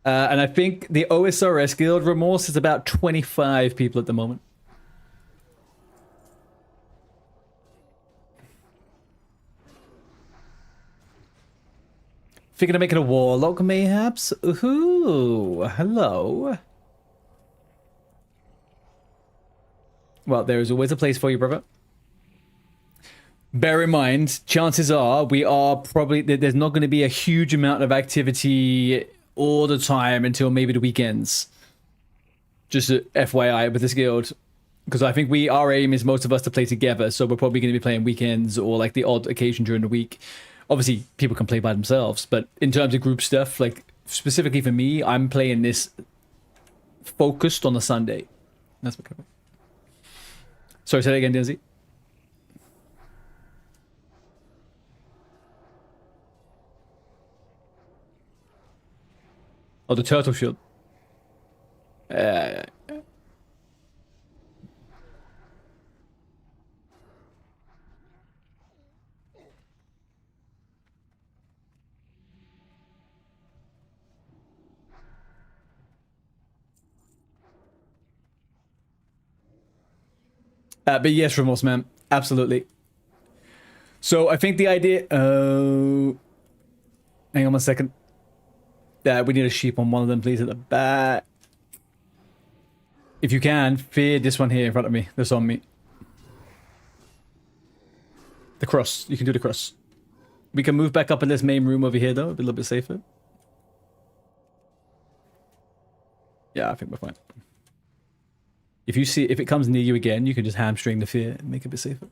And I think the OSRS guild Remorse is about 25 people at the moment. Thinking of making a warlock, mayhaps? Ooh, hello. Well, there is always a place for you, brother. Bear in mind, chances are we are probably... There's not going to be a huge amount of activity all the time until maybe the weekends. Just a FYI with this guild. Because I think our aim is most of us to play together, so we're probably going to be playing weekends or like the odd occasion during the week. Obviously, people can play by themselves, but in terms of group stuff, like specifically for me, I'm playing this focused on a Sunday. That's what. Sorry, say that again, DNZ. Oh, the turtle shield. But yes, Remorse, man. Absolutely. So I think the idea... hang on 1 second. We need a sheep on one of them, please, at the back. If you can, feed this one here in front of me. That's on me. The cross. You can do the cross. We can move back up in this main room over here, though. It'll be a little bit safer. Yeah, I think we're fine. If it comes near you again, you can just hamstring the fear and make it a bit safer.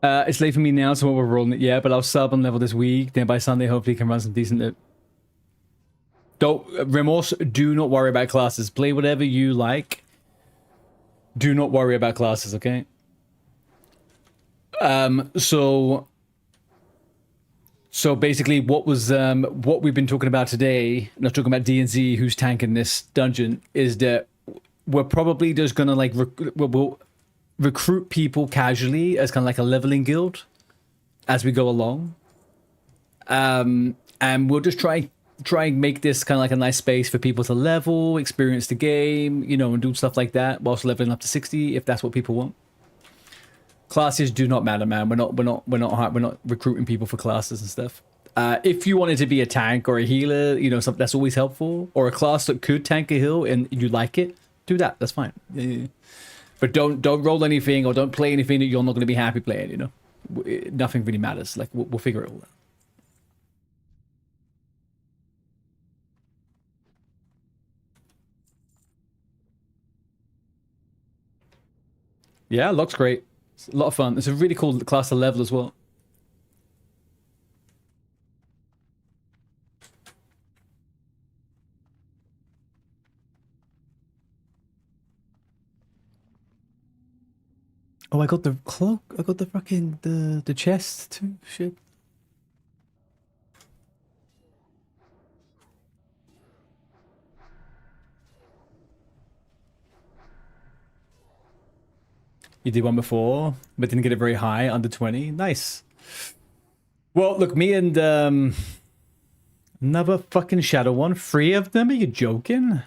It's late for me now, so we're rolling it. Yeah, but I'll sub on level this week. Then by Sunday, hopefully, can run some decent. Don't Remorse. Do not worry about classes. Play whatever you like. Do not worry about classes, okay? So basically, what we've been talking about today, not talking about D&Z, who's tanking this dungeon, is that we're probably just gonna like we'll recruit people casually as kind of like a leveling guild as we go along, and we'll just try and make this kind of like a nice space for people to level, experience the game, you know, and do stuff like that whilst leveling up to 60 if that's what people want. Classes do not matter, man. We're not recruiting people for classes and stuff. If you wanted to be a tank or a healer, you know, something that's always helpful, or a class that could tank a hill and you like it, do that. That's fine. Yeah. But don't roll anything or don't play anything that you're not going to be happy playing. You know, nothing really matters. Like we'll figure it all out. Yeah, looks great. It's a lot of fun. It's a really cool class to level as well. Oh, I got the cloak. I got the fucking the chest too. Shit. You did one before, but didn't get it very high, under 20. Nice. Well, look, me and another fucking shadow one. 3 of them? Are you joking?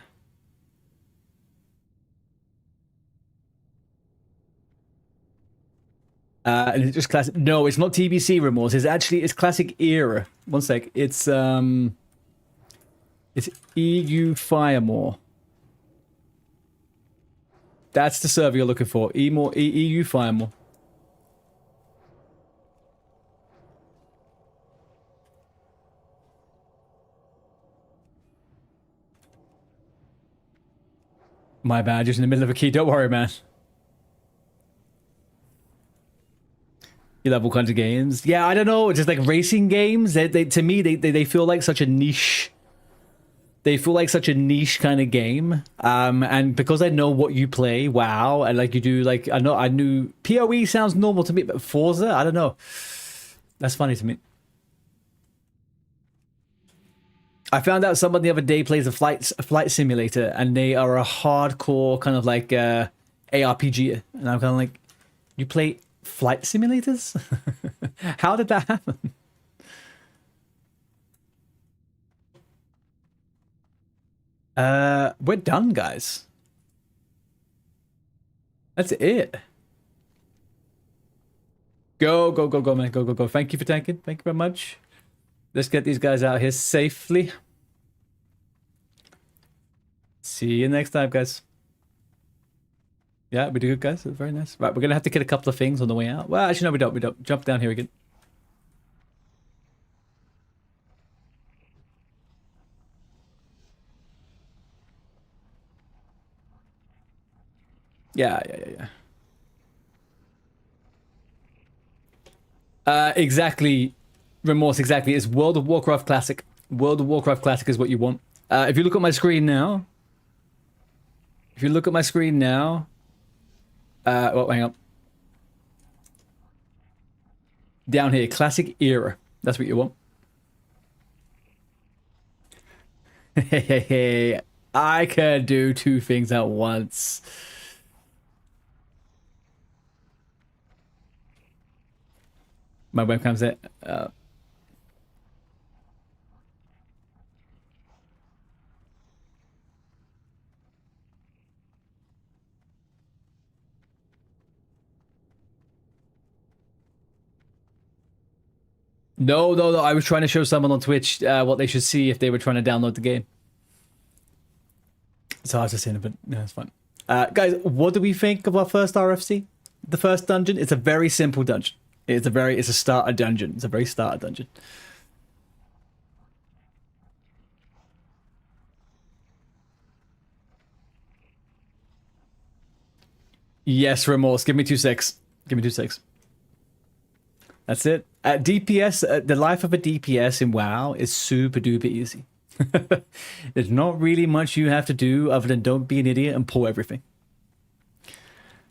And it's just classic. No, it's not TBC remorse. It's classic era. One sec. It's EU Firemore. That's the server you're looking for. EU Firemore. My bad, just in the middle of a key. Don't worry, man. You love all kinds of games. Yeah, I don't know. Just like racing games. They to me, they feel like such a niche. They feel like such a niche kind of game. And because I know what you play, wow, and like you do, like I knew PoE sounds normal to me, but Forza, I don't know. That's funny to me. I found out someone the other day plays a flight simulator, and they are a hardcore kind of like ARPG, and I'm kind of like, you play flight simulators? How did that happen? We're done, guys. That's it. Go, go, go, go, man. Go, go, go. Thank you for tanking. Thank you very much. Let's get these guys out here safely. See you next time, guys. Yeah, we do good, guys. Very nice. Right, we're gonna have to get a couple of things on the way out. Well, actually, no, we don't. We don't. Jump down here again. Yeah. Exactly. Remorse, exactly. It's World of Warcraft Classic. World of Warcraft Classic is what you want. If you look at my screen now... If you look at my screen now... well, hang on. Down here, Classic Era. That's what you want. Hey, I can do 2 things at once. My webcam's there. No. I was trying to show someone on Twitch what they should see if they were trying to download the game. So I was just saying, but no, it's fine. Guys, what do we think of our first RFC? The first dungeon? It's a very simple dungeon. It's a starter dungeon. It's a very starter dungeon. Yes, remorse. Give me 2 secs. Give me 2 secs. That's it. DPS, the life of a DPS in WoW is super duper easy. There's not really much you have to do other than don't be an idiot and pull everything.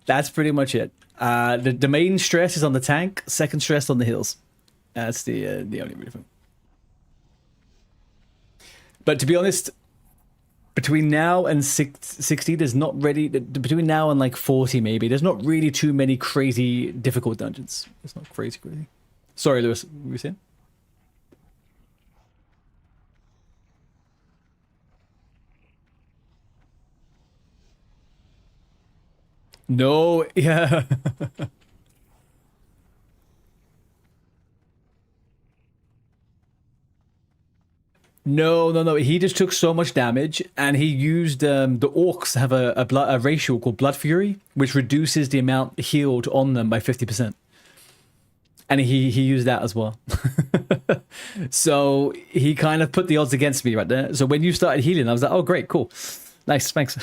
That's pretty much it. The main stress is on the tank, second stress on the hills. That's the only real thing. But to be honest, between now and 60, there's not really... Between now and like 40 maybe, there's not really too many crazy difficult dungeons. It's not crazy. Sorry, Lewis, what were you saying? No, yeah. No. He just took so much damage, and he used the orcs have a ratio called Blood Fury, which reduces the amount healed on them by 50%. And he used that as well. So he kind of put the odds against me right there. So when you started healing, I was like, oh, great, cool. Nice, thanks.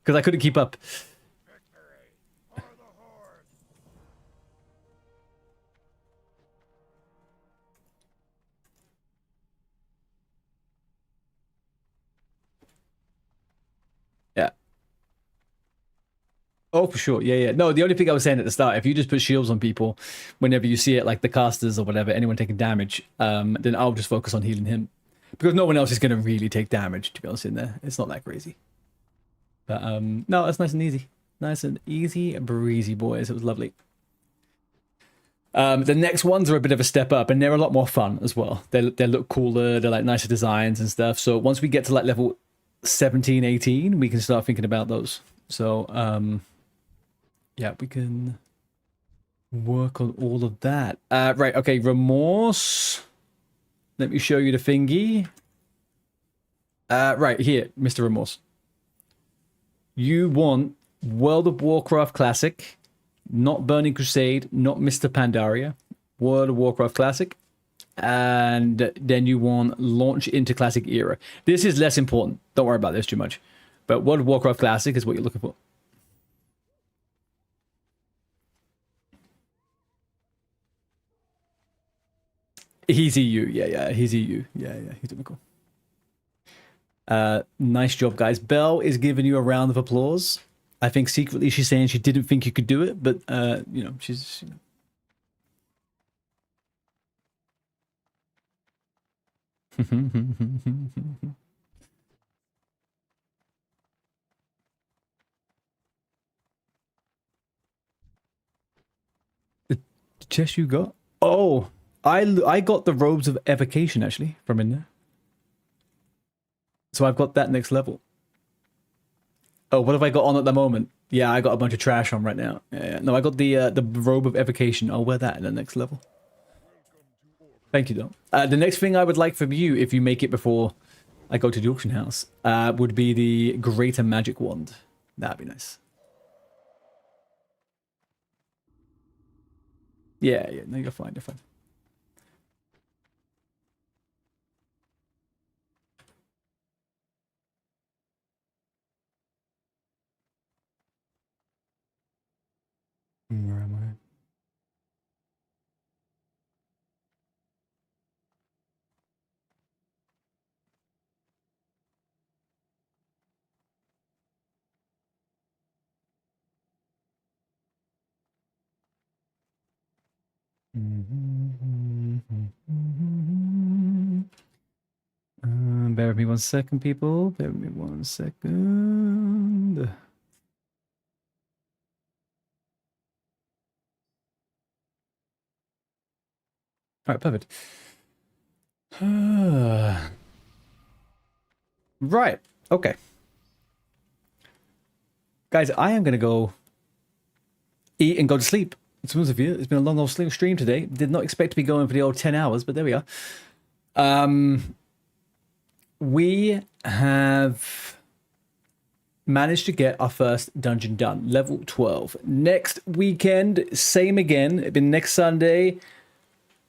Because I couldn't keep up. Yeah. Oh, for sure. Yeah, yeah. No, the only thing I was saying at the start, if you just put shields on people whenever you see it, like the casters or whatever, anyone taking damage, then I'll just focus on healing him. Because no one else is going to really take damage, to be honest, in there. It's not that crazy. But, no, it's nice and easy. Nice and easy, breezy, boys. It was lovely. The next ones are a bit of a step up, and they're a lot more fun as well. They look cooler, they're like nicer designs and stuff. So once we get to like level 17, 18, we can start thinking about those. So, yeah, we can work on all of that. Right, okay, Remorse. Let me show you the thingy. Right, here, Mr. Remorse. You want World of Warcraft Classic, not Burning Crusade, not Mr. Pandaria. World of Warcraft Classic. And then you want Launch into Classic Era. This is less important. Don't worry about this too much. But World of Warcraft Classic is what you're looking for. He's EU, yeah, he's EU. Yeah, he's doing cool. Nice job, guys. Belle is giving you a round of applause. I think secretly she's saying she didn't think you could do it, but, you know, she's... You know. The chest you got? Oh, I got the Robes of Evocation, actually, from in there. So I've got that next level. Oh, what have I got on at the moment? Yeah, I got a bunch of trash on right now. Yeah. No, I got the Robe of Evocation. I'll wear that in the next level. Thank you, though. The next thing I would like from you, if you make it before I go to the auction house, would be the Greater Magic Wand. That'd be nice. Yeah, no, you're fine, you're fine. Where am I? Bear with me 1 second, people. Bear with me 1 second. All right, perfect. Right, okay. Guys, I am going to go eat and go to sleep. It's of you. It's been a long old stream today. Did not expect to be going for the old 10 hours, but there we are. We have managed to get our first dungeon done. Level 12. Next weekend, same again. It'll be next Sunday.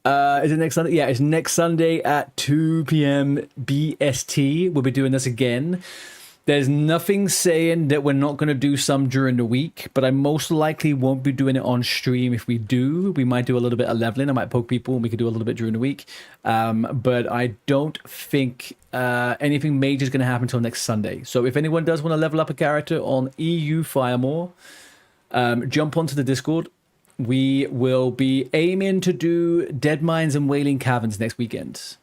Is it next Sunday? Yeah, it's next Sunday at 2 p.m. BST. We'll be doing this again. There's nothing saying that we're not going to do some during the week, but I most likely won't be doing it on stream. If we do, we might do a little bit of leveling. I might poke people and we could do a little bit during the week. But I don't think anything major is going to happen until next Sunday. So if anyone does want to level up a character on EU Firemore, jump onto the Discord. We will be aiming to do Dead Mines and Wailing Caverns next weekend.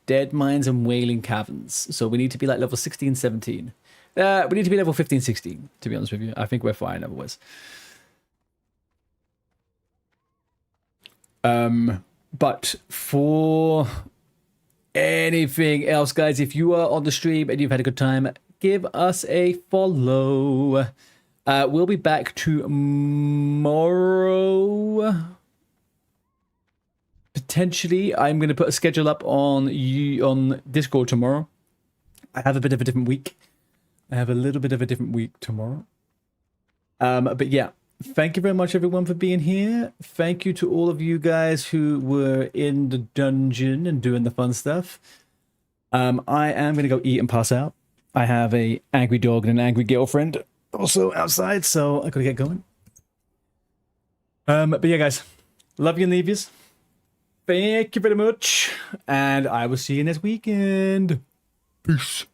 Dead Mines and Wailing Caverns. So we need to be like level 16, 17. We need to be level 15, 16, to be honest with you. I think we're fine otherwise. But for anything else, guys, if you are on the stream and you've had a good time, give us a follow. We'll be back tomorrow. Potentially, I'm going to put a schedule up on Discord tomorrow. I have a bit of a different week. I have a little bit of a different week tomorrow. But yeah, thank you very much, everyone, for being here. Thank you to all of you guys who were in the dungeon and doing the fun stuff. I am going to go eat and pass out. I have a angry dog and an angry girlfriend also outside, so I got to get going. But yeah, guys, love you and leave yous. Thank you very much, and I will see you next weekend. Peace.